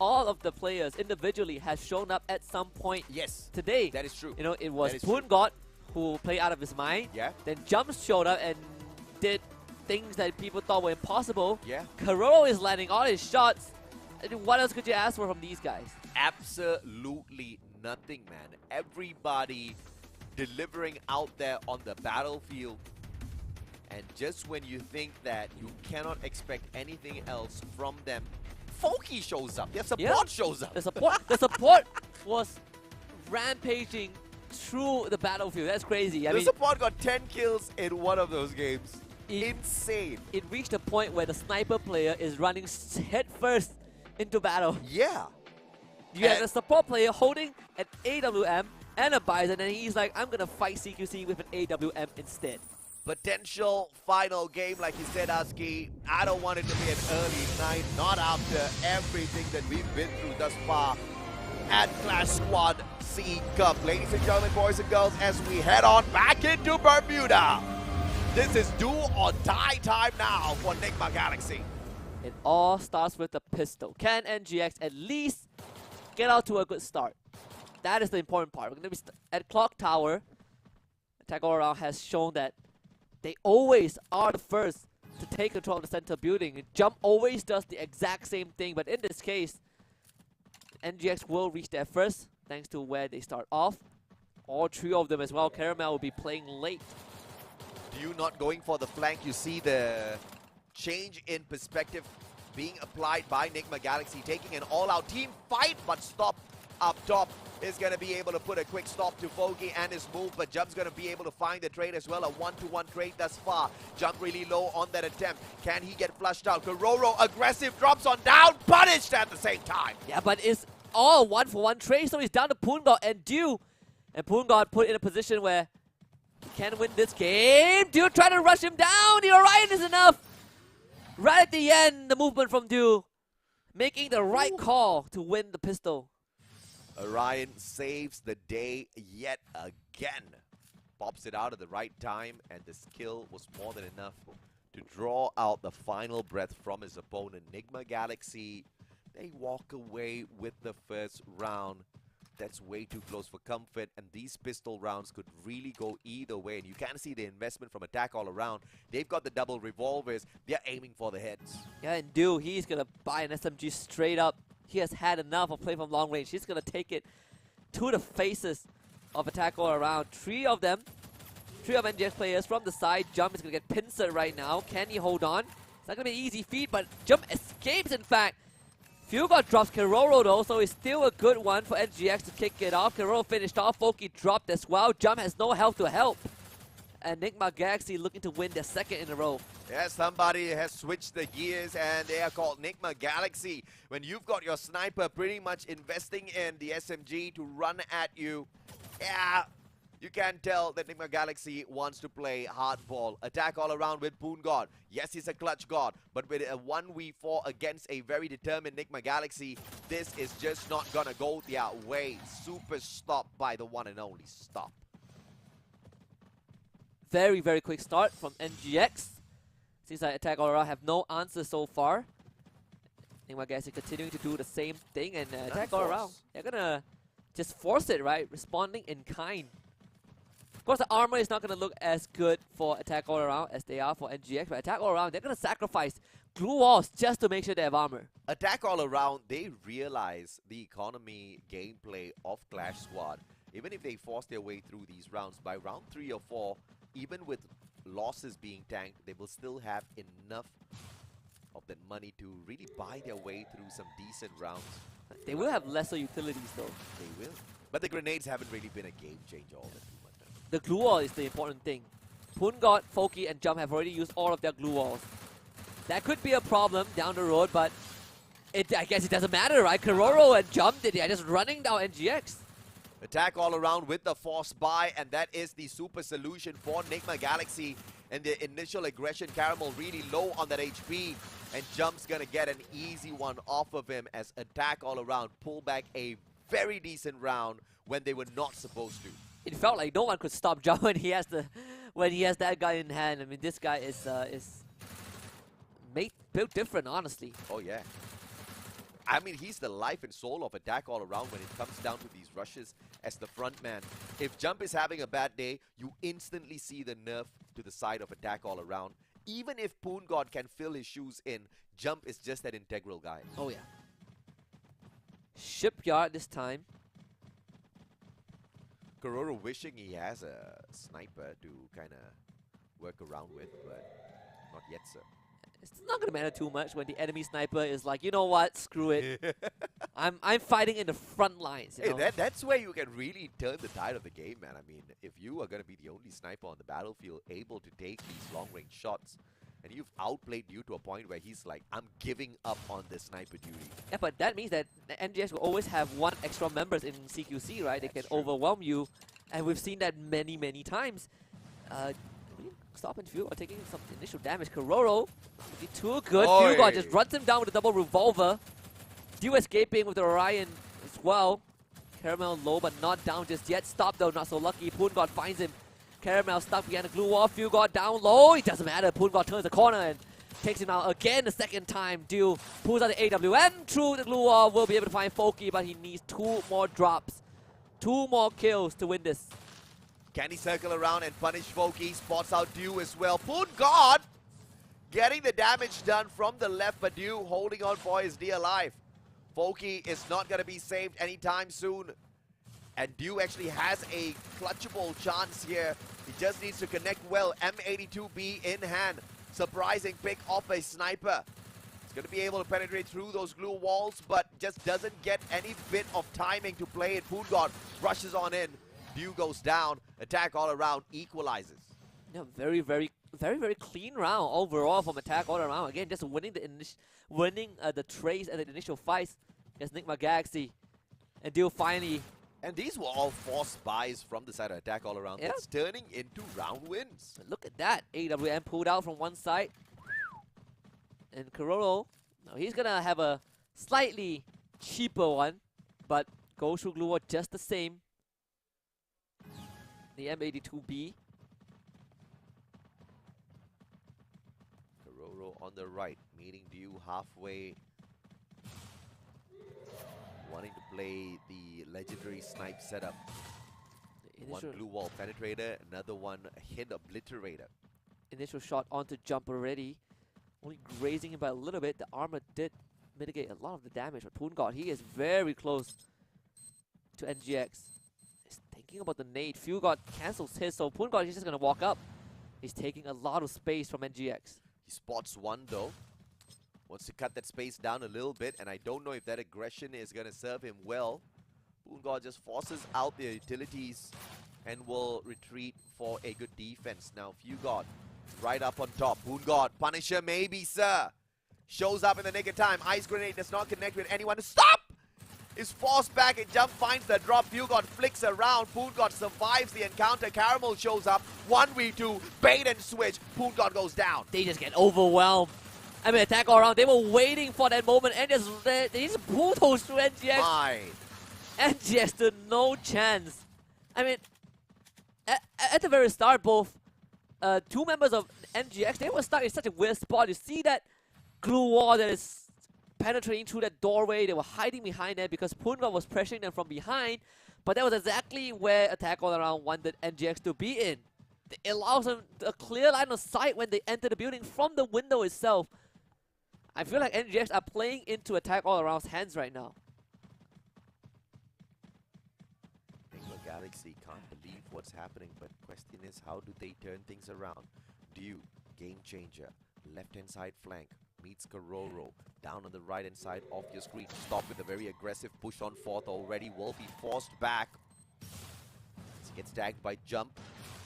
all of the players individually have shown up at some point today. That is true. You know, it was Poongod who played out of his mind. Then Jumps showed up and did things that people thought were impossible. Karoro is landing all his shots. What else could you ask for from these guys? Absolutely nothing, man. Everybody delivering out there on the battlefield. And just when you think that you cannot expect anything else from them, Foki shows up. Their support shows up. The support was rampaging through the battlefield. That's crazy. I mean, support got 10 kills in one of those games. Insane. It reached a point where the sniper player is running head first into battle. Yeah. You have a support player holding an AWM and a Bison, and he's like, I'm gonna fight CQC with an AWM instead. Potential final game, like you said, Aski. I don't want it to be an early night, not after everything that we've been through thus far at Clash Squad C Cup. Ladies and gentlemen, boys and girls, as we head on back into Bermuda. This is do or die time now for Nigma Galaxy. It all starts with the pistol. Can NGX at least get out to a good start? That is the important part. We're going to be at Clock Tower. Attack All Around has shown that they always are the first to take control of the center building. Jump always does the exact same thing, but in this case, NGX will reach there first, thanks to where they start off. All three of them as well. Caramel will be playing late. You not going for the flank. You see the change in perspective being applied by Nigma Galaxy, taking an all-out team fight, but Stop up top is going to be able to put a quick stop to Fogi and his move, but Jump's going to be able to find the trade as well, a one-to-one trade thus far. Jump really low on that attempt. Can he get flushed out? Karoro aggressive, drops on down, punished at the same time. Yeah, but it's all one-for-one trade, so he's down to Poongod and Dew. And Poongod put in a position where he can win this game. Dew trying to rush him down. The Orion is enough. Right at the end, the movement from Dew, making the right call to win the pistol. Orion saves the day yet again. Pops it out at the right time, and the skill was more than enough to draw out the final breath from his opponent. Nigma Galaxy, they walk away with the first round. That's way too close for comfort, and these pistol rounds could really go either way. And you can see the investment from Attack All Around. They've got the double revolvers. They're aiming for the heads. Yeah, and Dew, he's going to buy an SMG straight up. He has had enough of playing from long range. He's going to take it to the faces of Attack All Around. Three of them, three of NGX players from the side. Jump is going to get pincered right now. Can he hold on? It's not going to be an easy feat, but Jump escapes, in fact. Fugod drops Karoro though, so it's still a good one for NGX to kick it off. Karoro finished off. Foki dropped as well. Jump has no health to help. And Nigma Galaxy looking to win their second in a row. Yeah, somebody has switched the gears, and they are called Nigma Galaxy. When you've got your sniper pretty much investing in the SMG to run at you, yeah, You can tell that Nigma Galaxy wants to play hardball. Attack all around with Poon God. Yes, he's a clutch god, but with a 1v4 against a very determined Nigma Galaxy, this is just not gonna go their way. Super stop by the one and only Stop. Very, very quick start from NGX. Seems like Attack All Around have no answer so far. Nigma Galaxy continuing to do the same thing, and Attack All Around, they're gonna just force it, right? Responding in kind. Of course, the armor is not going to look as good for Attack All Around as they are for NGX, but Attack All Around, they're going to sacrifice glue walls just to make sure they have armor. Attack All Around, they realize the economy gameplay of Clash Squad. Even if they force their way through these rounds, by round 3 or 4, even with losses being tanked, they will still have enough of that money to really buy their way through some decent rounds. They will have lesser utilities though. They will. But the grenades haven't really been a game changer all that too much. The glue wall is the important thing. Poon God, Foki, and Jump have already used all of their glue walls. That could be a problem down the road, but I guess it doesn't matter, right? Kororo and Jump, they are just running down NGX. Attack all around with the force buy, and that is the super solution for Nigma Galaxy. And the initial aggression, Caramel really low on that HP, and Jump's gonna get an easy one off of him as Attack all around pull back a very decent round when they were not supposed to. It felt like no one could stop Jump when he has that guy in hand. I mean, this guy is built different, honestly. Oh yeah. I mean, he's the life and soul of Attack all around when it comes down to these rushes as the front man. If Jump is having a bad day, you instantly see the nerf to the side of Attack all around. Even if Poon God can fill his shoes in, Jump is just that integral guy. Oh yeah. Shipyard this time. Kororo wishing he has a sniper to kind of work around with, but not yet, sir. It's not gonna matter too much when the enemy sniper is like, you know what, screw it. I'm fighting in the front lines. You know? That's where you can really turn the tide of the game, man. I mean, if you are gonna be the only sniper on the battlefield able to take these long-range shots, and you've outplayed you to a point where he's like, I'm giving up on this sniper duty. Yeah, but that means that the NGS will always have one extra members in CQC, right? They can overwhelm you, and we've seen that many, many times. Stop and Fuel are taking some initial damage. Kororo, looking too good. Fuel God just runs him down with a double revolver. Dew escaping with the Orion as well. Caramel low, but not down just yet. Stop though, not so lucky. Poon God finds him. Caramel stuck behind the glue wall. Fuel God down low. It doesn't matter. Poon God turns the corner and takes him out again the second time. Dew pulls out the AWM through the glue wall. Will be able to find Foki, but he needs 2 more drops. 2 more kills to win this. Can he circle around and punish Foki? Spots out Dew as well. Poon God getting the damage done from the left, but Dew holding on for his dear life. Foki is not going to be saved anytime soon. And Dew actually has a clutchable chance here. He just needs to connect well. M82B in hand. Surprising pick off a sniper. He's going to be able to penetrate through those glue walls, but just doesn't get any bit of timing to play it. Poon God rushes on in. Dew goes down. Attack all around equalizes. Yeah, very, very clean round overall from Attack all around. Again, just winning the trace and the initial fights against Nigma Galaxy. And Dew finally. And these were all forced buys from the side of Attack all around. It's turning into round wins. Look at that. AWM pulled out from one side. And Kororo, now he's going to have a slightly cheaper one, but goes through glue wall just the same. The M82B. Kororo on the right, meeting Dew halfway. Wanting to play the legendary snipe setup. One glue wall penetrator, another one hit obliterator. Initial shot onto Jump already. Only grazing him by a little bit. The armor did mitigate a lot of the damage. But Poon God, he is very close to NGX. He's thinking about the nade. Fuel God cancels his, so Poon God is just going to walk up. He's taking a lot of space from NGX. He spots one though. Wants to cut that space down a little bit, and I don't know if that aggression is going to serve him well. Poon God just forces out the utilities and will retreat for a good defense. Now, Fuel God right up on top. Poon God, Punisher maybe, sir. Shows up in the nick of time. Ice Grenade does not connect with anyone. Stop! is forced back and Jump finds the drop. Fugod flicks around. Poongod survives the encounter. Caramel shows up. 1v2. Bait and switch. Poongod goes down. They just get overwhelmed. I mean, attack all around. They were waiting for that moment and they just bulldozed through NGX. Fine. NGX stood no chance. I mean, at the very start, both two members of NGX, they were stuck in such a weird spot. You see that glue wall that is penetrating through that doorway. They were hiding behind it because Poongod was pressuring them from behind. But that was exactly where Attack All Around wanted NGX to be in. It allows them a clear line of sight when they enter the building from the window itself. I feel like NGX are playing into Attack All Around's hands right now. Enigma Galaxy can't believe what's happening, but question is, how do they turn things around? Dew, game changer, left-hand side flank, meets Kororo, down on the right-hand side of your screen. Stop with a very aggressive push on fourth already, will be forced back. He gets tagged by Jump.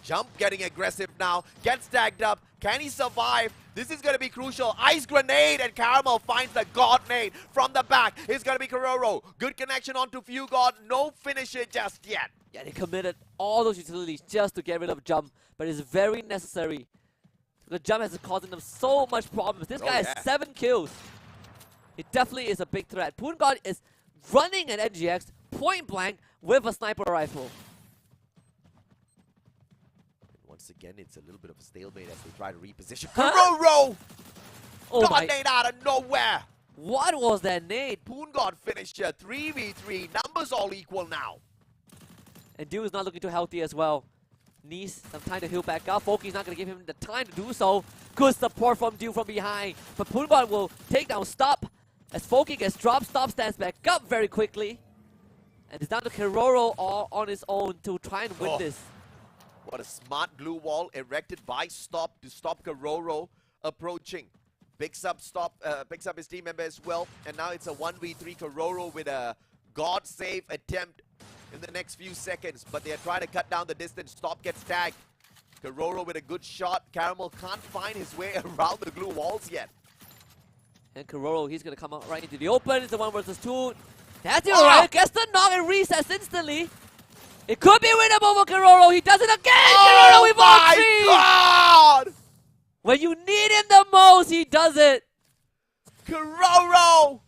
Jump getting aggressive now, gets tagged up. Can he survive? This is going to be crucial. Ice grenade, and Caramel finds the God nade from the back. It's going to be Kororo. Good connection onto Fugod. No finisher just yet. Yeah, they committed all those utilities just to get rid of Jump, but it's very necessary. The Jump has causing them so much problems. This guy has 7 kills. It definitely is a big threat. Poongod is running at NGX point blank with a sniper rifle. Once again, it's a little bit of a stalemate as they try to reposition. Kororo! Oh God my! nade out of nowhere. What was that nade? Poongod finisher, 3v3. Numbers all equal now. And Dew is not looking too healthy as well. Needs some time to heal back up. Foki's not going to give him the time to do so. Good support from Dew from behind. But Poongod will take down Stop as Foki gets dropped. Stop stands back up very quickly. And it's down to Kororo all on his own to try and win this. What a smart glue wall erected by Stop to stop Kororo approaching. Picks up his team member as well. And now it's a 1v3 Kororo with a God save attempt in the next few seconds. But they are trying to cut down the distance. Stop gets tagged. Kororo with a good shot. Caramel can't find his way around the glue walls yet. And Kororo, he's going to come out right into the open. It's a 1 versus 2. That's it, right. Gets the knock and resets instantly. It could be winnable for Kororo. He does it again. Kororo with all three. God! When you need him the most, he does it. Kororo!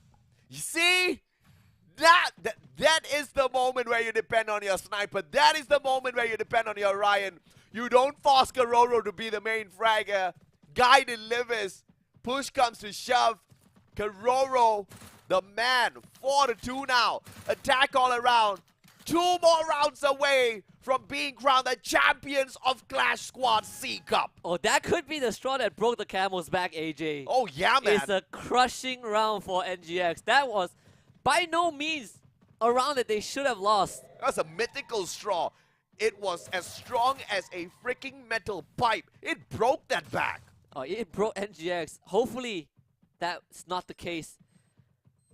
You see? That is the moment where you depend on your sniper. That is the moment where you depend on your Ryan. You don't force Kororo to be the main fragger. Guy delivers. Push comes to shove. Kororo, the man. 4-2 now. Attack all around. 2 more rounds away from being crowned the champions of Clash Squad C Cup. Oh, that could be the straw that broke the camel's back, AJ. Oh, yeah, man. It's a crushing round for NGX. That was by no means a round that they should have lost. That's a mythical straw. It was as strong as a freaking metal pipe. It broke that back. Oh, it broke NGX. Hopefully, that's not the case.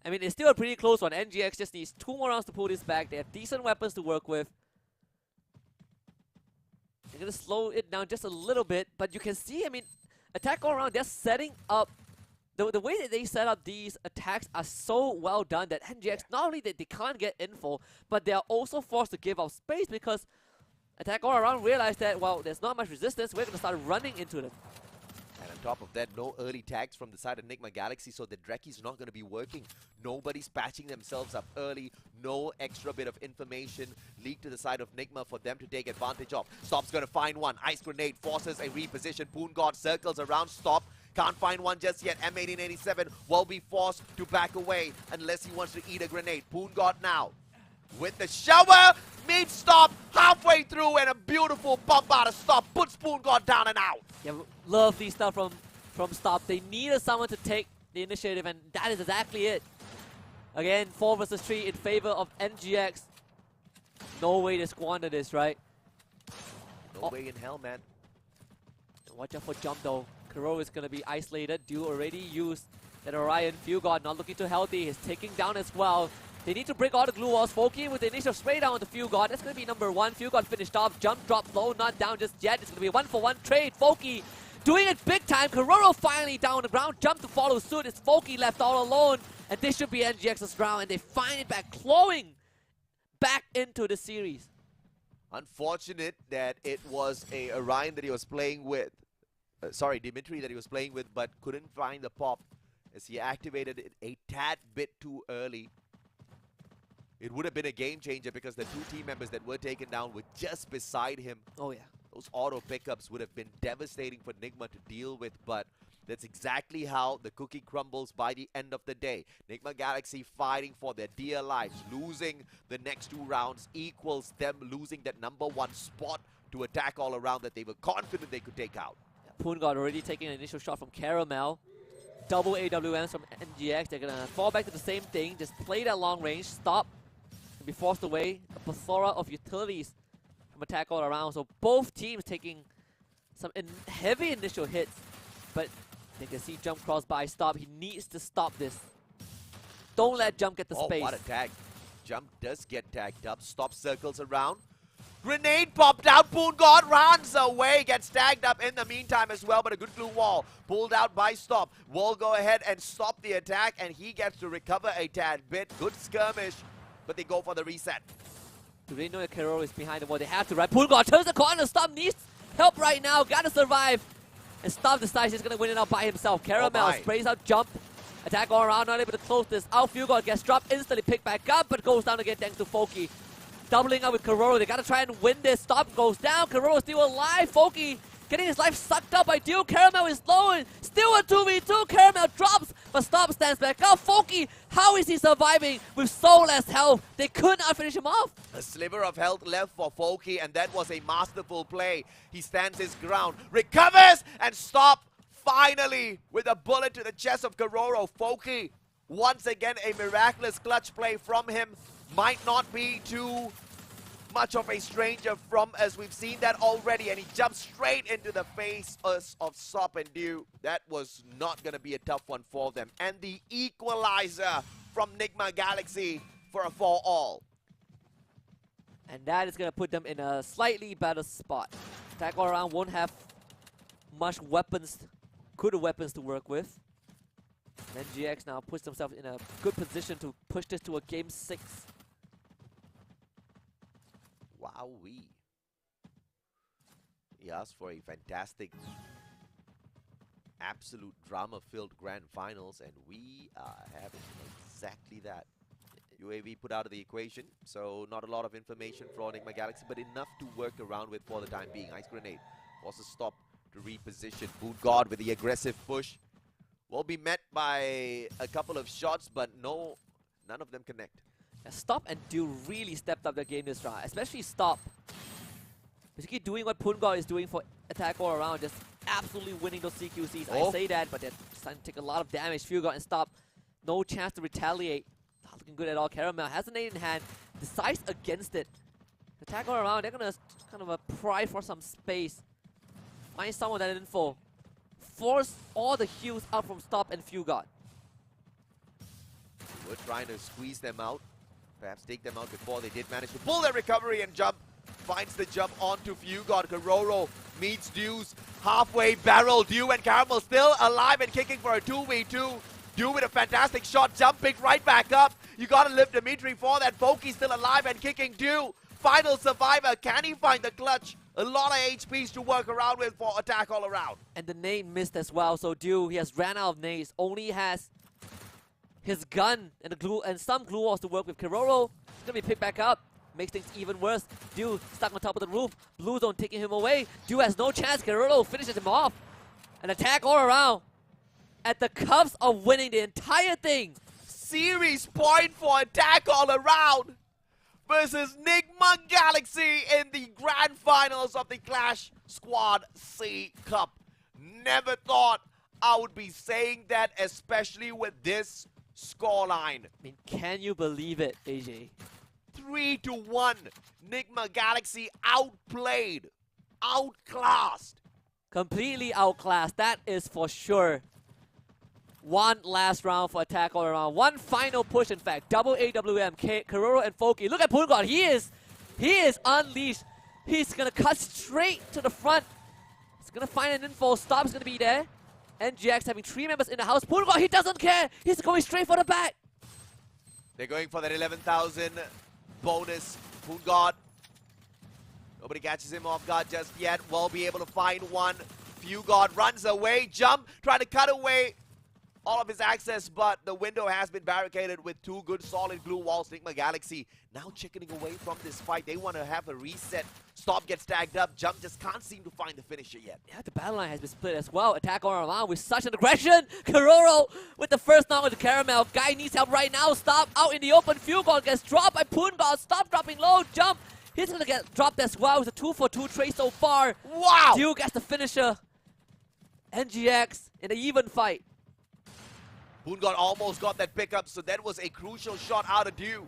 I mean, it's still a pretty close one. NGX just needs 2 more rounds to pull this back. They have decent weapons to work with. They're going to slow it down just a little bit. But you can see, I mean, attack all around, they're setting up. The way that they set up these attacks are so well done that NGX, not only that they can't get info, but they are also forced to give up space because attack all around realized that, well, there's not much resistance. We're going to start running into them. And on top of that, no early tags from the side of Enigma Galaxy, so the Dreki's not going to be working. Nobody's patching themselves up early. No extra bit of information leaked to the side of Enigma for them to take advantage of. Stop's going to find one. Ice Grenade forces a reposition. Poongod circles around Stop. Can't find one just yet. M1887 will be forced to back away unless he wants to eat a grenade. Poongod now with the shower. Meets Stop halfway through, and a beautiful bump out of Stop puts Poongod down and out. Yeah, lovely stuff from Stop. They needed someone to take the initiative, and that is exactly it. Again, 4 versus 3 in favor of NGX. No way to squander this, right? No way in hell, man. Watch out for Jump, though. Kororo is going to be isolated. Dew already used that Orion. Fugod not looking too healthy. He's taking down as well. They need to break all the glue walls. Foki with the initial spray down to Fugod. That's going to be number 1. Fugod finished off. Jump drop low, not down just yet. It's going to be a 1-for-1 trade. Foki doing it big time. Kororo finally down on the ground. Jump to follow suit. It's Foki left all alone. And this should be NGX's round, and they find it back, clawing back into the series. Unfortunate that it was a Orion that he was playing with. Sorry, Dimitri that he was playing with, but couldn't find the pop as he activated it a tad bit too early. It would have been a game changer because the 2 team members that were taken down were just beside him. Oh yeah. Those auto pickups would have been devastating for Nigma to deal with, but that's exactly how the cookie crumbles by the end of the day. Nigma Galaxy fighting for their dear lives. Losing the next 2 rounds equals them losing that #1 spot to attack all around that they were confident they could take out. Poongod already taking an initial shot from Caramel. Double AWMs from NGX. They're going to fall back to the same thing. Just play that long range, stop, and be forced away. A plethora of utilities from attack all around. So both teams taking some heavy initial hits, but they can see Jump cross by Stop. He needs to stop this. Don't let Jump get the space. Oh, what a tag. Jump does get tagged up. Stop circles around. Grenade popped out. Poongod runs away. Gets tagged up in the meantime as well, but a good glue wall pulled out by Stop. Will go ahead and stop the attack, and he gets to recover a tad bit. Good skirmish, but they go for the reset. Do they know that Karol is behind the wall? They have to, right? Poongod turns the corner. Stop needs help right now. Gotta survive. And Stop decides he's gonna win it out by himself. Caramel sprays out Jump. Attack all around, not able to close this. Out Fugod gets dropped, instantly picked back up, but goes down again thanks to Foki. Doubling up with Karol. They gotta try and win this. Stop goes down. Karol is still alive. Foki getting his life sucked up by Duke. Caramel is low and still a 2v2. Caramel drops, but Stop stands back up. Foki, how is he surviving with so less health? They could not finish him off. A sliver of health left for Foki, and that was a masterful play. He stands his ground, recovers, and Stop finally with a bullet to the chest of Karoro. Foki, once again, a miraculous clutch play from him. Might not be too much of a stranger from as we've seen that already, and he jumps straight into the face of Sop and Dew. That was not going to be a tough one for them. And the equalizer from Nigma Galaxy for a 4-all. And that is going to put them in a slightly better spot. Attack all around won't have much weapons, good weapons to work with. And GX now puts themselves in a good position to push this to a game 6. Wowee. He asked for a fantastic, absolute drama-filled grand finals, and we are having exactly that. UAV put out of the equation, so not a lot of information for Nigma Galaxy, but enough to work around with for the time being. Ice Grenade forces Stop to reposition. Poongod with the aggressive push will be met by a couple of shots, but none of them connect. Stop and Dew really stepped up their game this round, especially Stop. Basically doing what Poongod is doing for attack all around, just absolutely winning those CQCs. I say that, but they're starting to take a lot of damage. Fugod and Stop, no chance to retaliate. Not looking good at all. Caramel has an 8 in hand, decides against it. Attack all around, they're gonna kind of pry for some space. Find some of that info. Force all the heals out from Stop and Fugod. We're trying to squeeze them out. Perhaps take them out before they did manage to pull their recovery and jump. Finds the jump onto Fugod. Karoro meets Dew's halfway barrel. Dew and Caramel still alive and kicking for a 2v2. Dew with a fantastic shot, jumping right back up. You gotta live Dimitri for that. Foki still alive and kicking Dew. Final survivor. Can he find the clutch? A lot of HPs to work around with for attack all around. And the nade missed as well. So Dew, he has ran out of nades. Only has his gun and the glue and some glue walls to work with. Karoro is gonna be picked back up. Makes things even worse. Dew stuck on top of the roof. Blue Zone taking him away. Dew has no chance. Karoro finishes him off. An attack all around. At the cuffs of winning the entire thing. Series point for attack all around versus Nigma Galaxy in the grand finals of the Clash Squad C Cup. Never thought I would be saying that, especially with this scoreline. I mean, can you believe it, AJ? 3-1. Nigma Galaxy outplayed, outclassed. Completely outclassed, that is for sure. One last round for attack all around. One final push, in fact. Double AWM, Karoro and Foki. Look at Poongod, he is unleashed. He's gonna cut straight to the front. He's gonna find an info. Stop's gonna be there. NGX having 3 members in the house. Poongod, he doesn't care. He's going straight for the back. They're going for that 11,000 bonus. Poongod. Nobody catches him off guard just yet. Will be able to find one. Fugod runs away. Jump. Trying to cut away all of his access, but the window has been barricaded with 2 good solid blue walls. Nigma Galaxy now chickening away from this fight. They want to have a reset. Stop gets tagged up. Jump just can't seem to find the finisher yet. Yeah, the battle line has been split as well. Attack all around with such an aggression. Karoro with the first knock with the Caramel. Guy needs help right now. Stop out in the open. Fugod gets dropped by Poongod. Stop dropping low. Jump. He's going to get dropped as well. It's a 2-for-2 trade so far. Wow! Duke gets the finisher. NGX in an even fight. Poongod almost got that pickup, so that was a crucial shot out of Dew.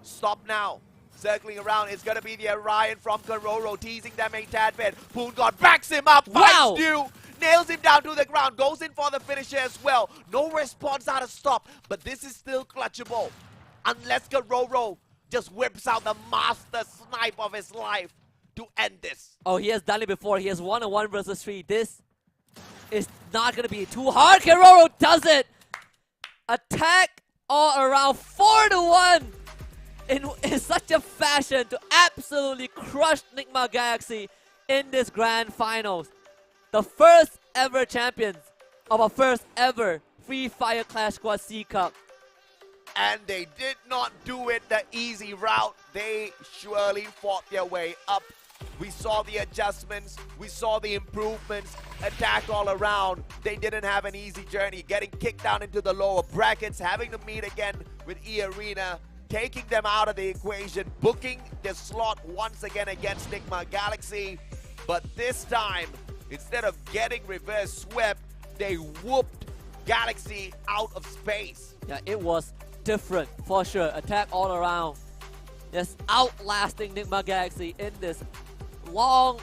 Stop now. Circling around, it's going to be the Orion from Karoro, teasing them a tad bit. Poongod backs him up, Wow. finds Dew, nails him down to the ground, goes in for the finisher as well. No response out of Stop, but this is still clutchable. Unless Karoro just whips out the master snipe of his life to end this. Oh, he has done it before. He has 1-on-1 versus 3. This is not going to be too hard. Karoro does it. Attack all around 4-1 in such a fashion to absolutely crush Nigma Galaxy in this grand finals. The first ever champions of a first ever Free Fire Clash Squad C Cup. And they did not do it the easy route. They surely fought their way up. We saw the adjustments. We saw the improvements. Attack all around. They didn't have an easy journey. Getting kicked down into the lower brackets. Having to meet again with E-Arena. Taking them out of the equation. Booking their slot once again against Nigma Galaxy. But this time, instead of getting reverse swept, they whooped Galaxy out of space. Yeah, it was different for sure. Attack all around. Just outlasting Nigma Galaxy in this long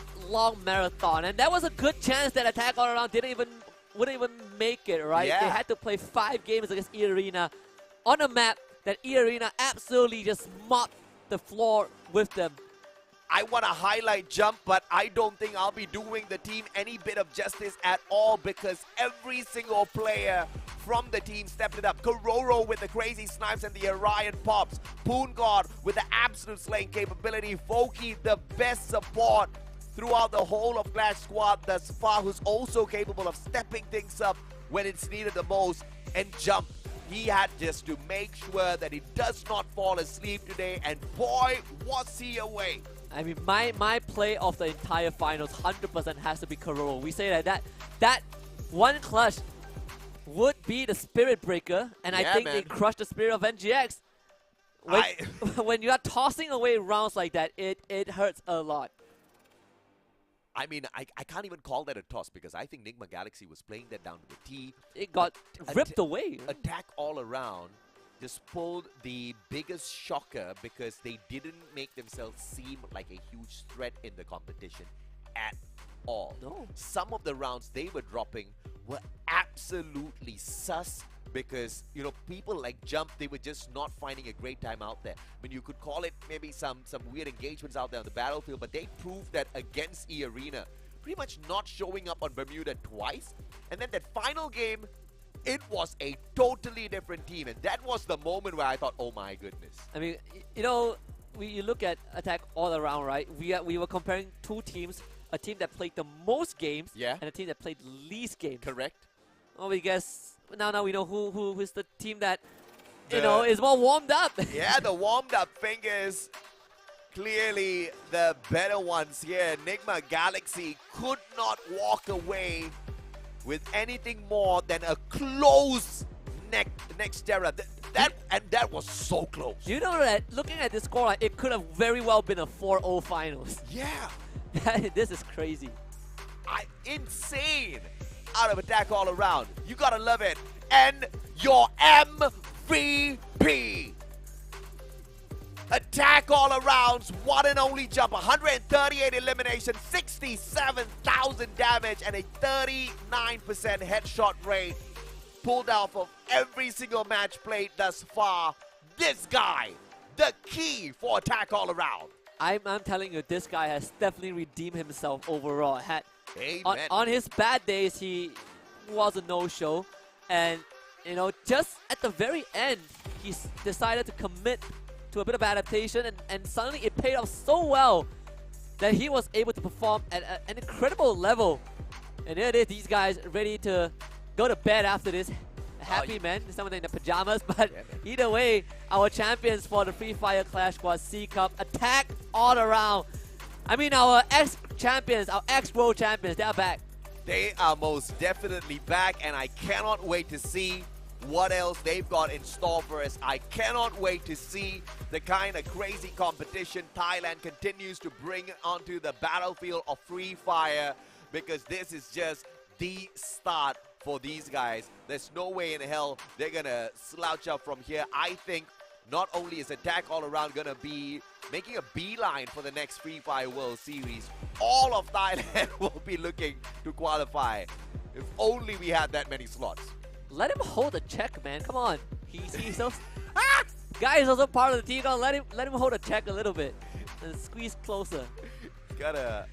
marathon. And that was a good chance that Attack all around wouldn't even make it, right? Yeah. They had to play 5 games against E-Arena on a map that E-Arena absolutely just mopped the floor with them. I want to highlight Jump, but I don't think I'll be doing the team any bit of justice at all because every single player from the team stepped it up. Karoro with the crazy snipes and the Orion pops. Poongod with the absolute slaying capability. Foki, the best support throughout the whole of Clash Squad thus far, who's also capable of stepping things up when it's needed the most. And Jump, he had just to make sure that he does not fall asleep today, and boy, was he away. I mean, my play of the entire finals 100% has to be Karoro. We say that one clutch would be the spirit breaker, and I think they crushed the spirit of NGX. When you are tossing away rounds like that, it hurts a lot. I mean, I can't even call that a toss because I think Nigma Galaxy was playing that down to the T. It got ripped away. Attack all around just pulled the biggest shocker because they didn't make themselves seem like a huge threat in the competition at all. No. Some of the rounds they were dropping were absolutely sus because, you know, people like Jump, they were just not finding a great time out there. I mean, you could call it maybe some weird engagements out there on the battlefield, but they proved that against E-Arena, pretty much not showing up on Bermuda twice. And then that final game, it was a totally different team, and that was the moment where I thought, oh my goodness. I mean, you know, you look at Attack all around, right? We were comparing 2 teams, a team that played the most games and a team that played least games. Correct. Well, we guess now we know who is the team that you know is more warmed up. Yeah, the warmed up fingers. Clearly the better ones here. Nigma Galaxy could not walk away with anything more than a close next Terra. That was so close. Do you know that looking at this scoreline, it could have very well been a 4-0 finals. Yeah. This is crazy. Insane. Out of Attack all around. You gotta love it. And your MVP. Attack all arounds, one and only Jump, 138 elimination, 67,000 damage, and a 39% headshot rate. Pulled out of every single match played thus far. This guy, the key for Attack all around. I'm telling you, this guy has definitely redeemed himself overall. Amen. On his bad days, he was a no-show, and you know, just at the very end, he decided to commit to a bit of adaptation, and suddenly it paid off so well that he was able to perform at an incredible level. And there it is, these guys ready to go to bed after this. Happy man, some of them in the pajamas, but either way, our champions for the Free Fire Clash Squad C Cup attack all around. I mean, our ex-champions, our ex-world champions, they're back. They are most definitely back, and I cannot wait to see what else they've got in store for us. I cannot wait to see the kind of crazy competition Thailand continues to bring onto the battlefield of Free Fire, because this is just the start for these guys. There's no way in hell they're gonna slouch up from here. I think not only is Attack All Around gonna be making a beeline for the next Free Fire World Series, all of Thailand will be looking to qualify. If only we had that many slots. Let him hold the check, man. Come on. He's so guy is also part of the team. Let him hold the check a little bit and squeeze closer. Got a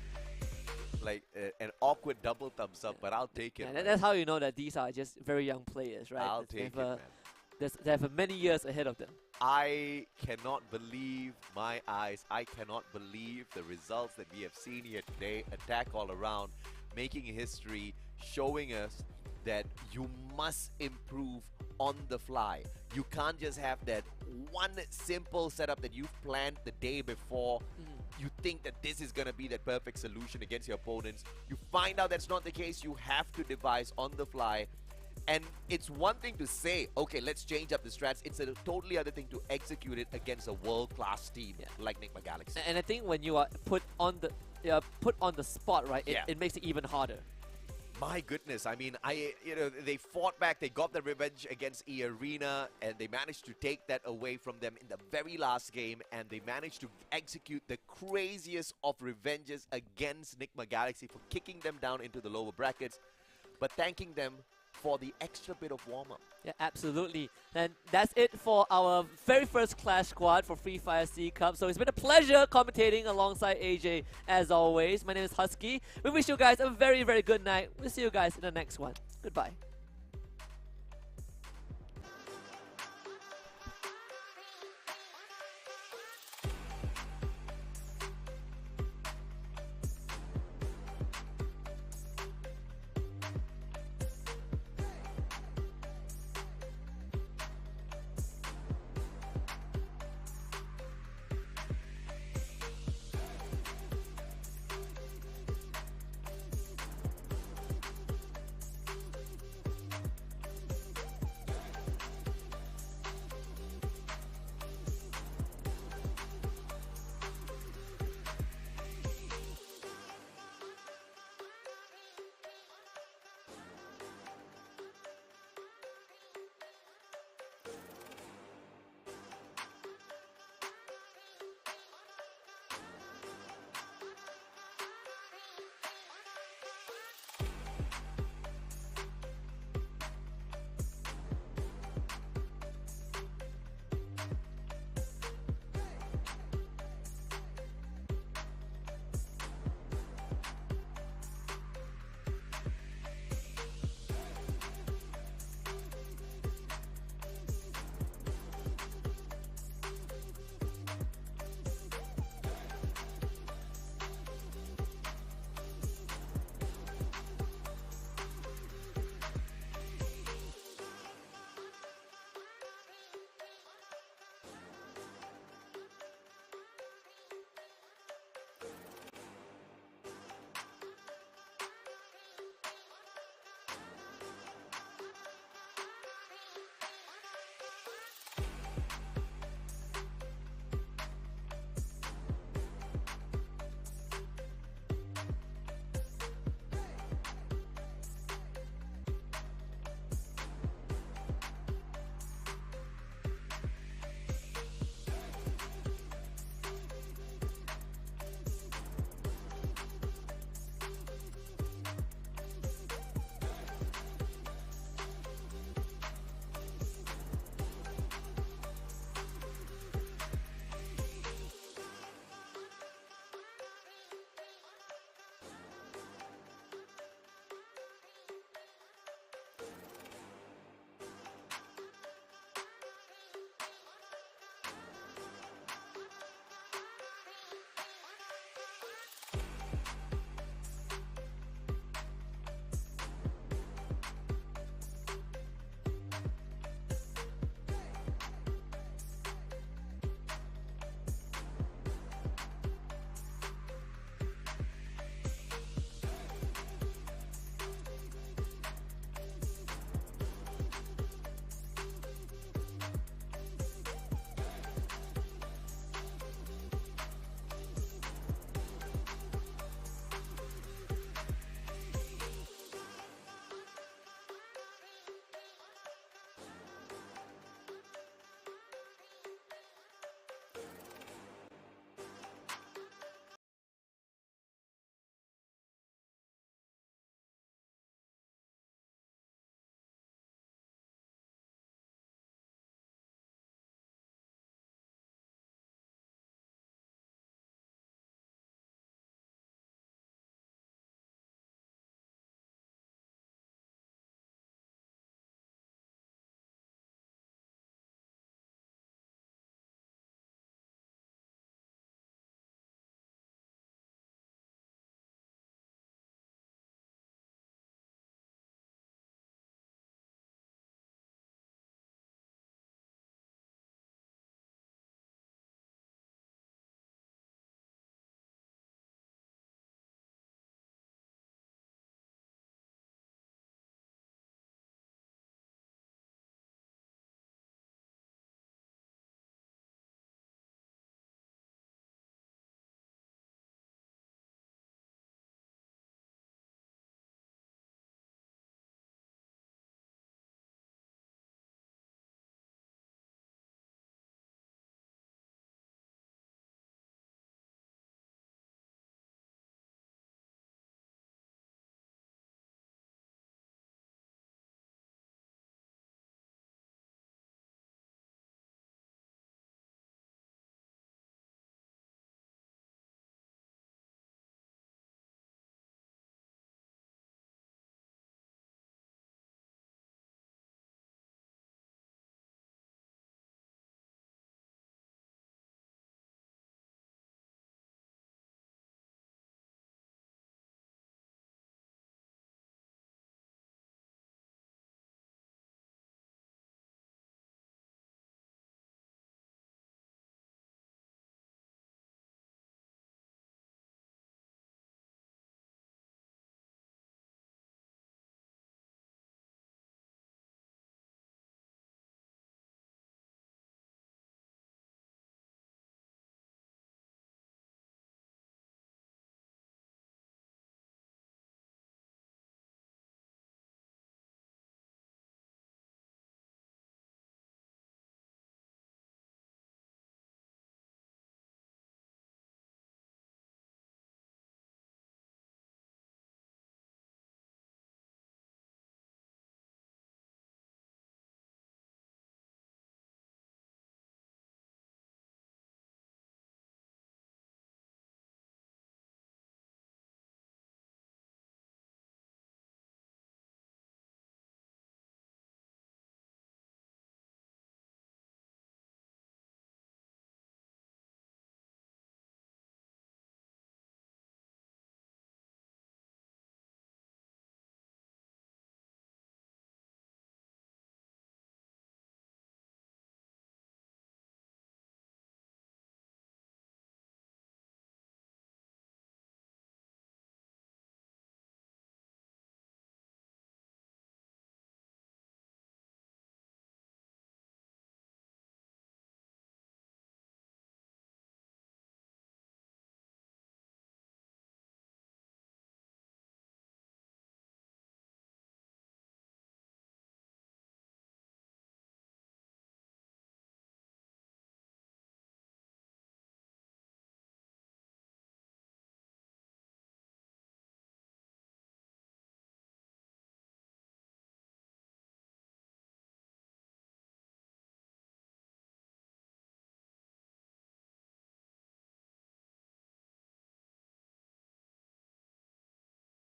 an awkward double thumbs up, but I'll take it. Yeah, that's how you know that these are just very young players, right? I'll take it, man. They have many years ahead of them. I cannot believe my eyes. I cannot believe the results that we have seen here today. Attack All Around, making history, showing us that you must improve on the fly. You can't just have that one simple setup that you've planned the day before. You think that this is going to be that perfect solution against your opponents. You find out that's not the case. You have to devise on the fly. And it's one thing to say, okay, let's change up the strats. It's a totally other thing to execute it against a world-class team like Nigma Galaxy. And I think when you are put on the spot, right, it makes it even harder. My goodness, I mean, they fought back, they got the revenge against E-Arena, and they managed to take that away from them in the very last game, and they managed to execute the craziest of revenges against Nigma Galaxy for kicking them down into the lower brackets, but thanking them for the extra bit of warm-up. Yeah, absolutely. And that's it for our very first Clash Squad for Free Fire C Cup. So it's been a pleasure commentating alongside AJ as always. My name is Husky. We wish you guys a very, very good night. We'll see you guys in the next one. Goodbye.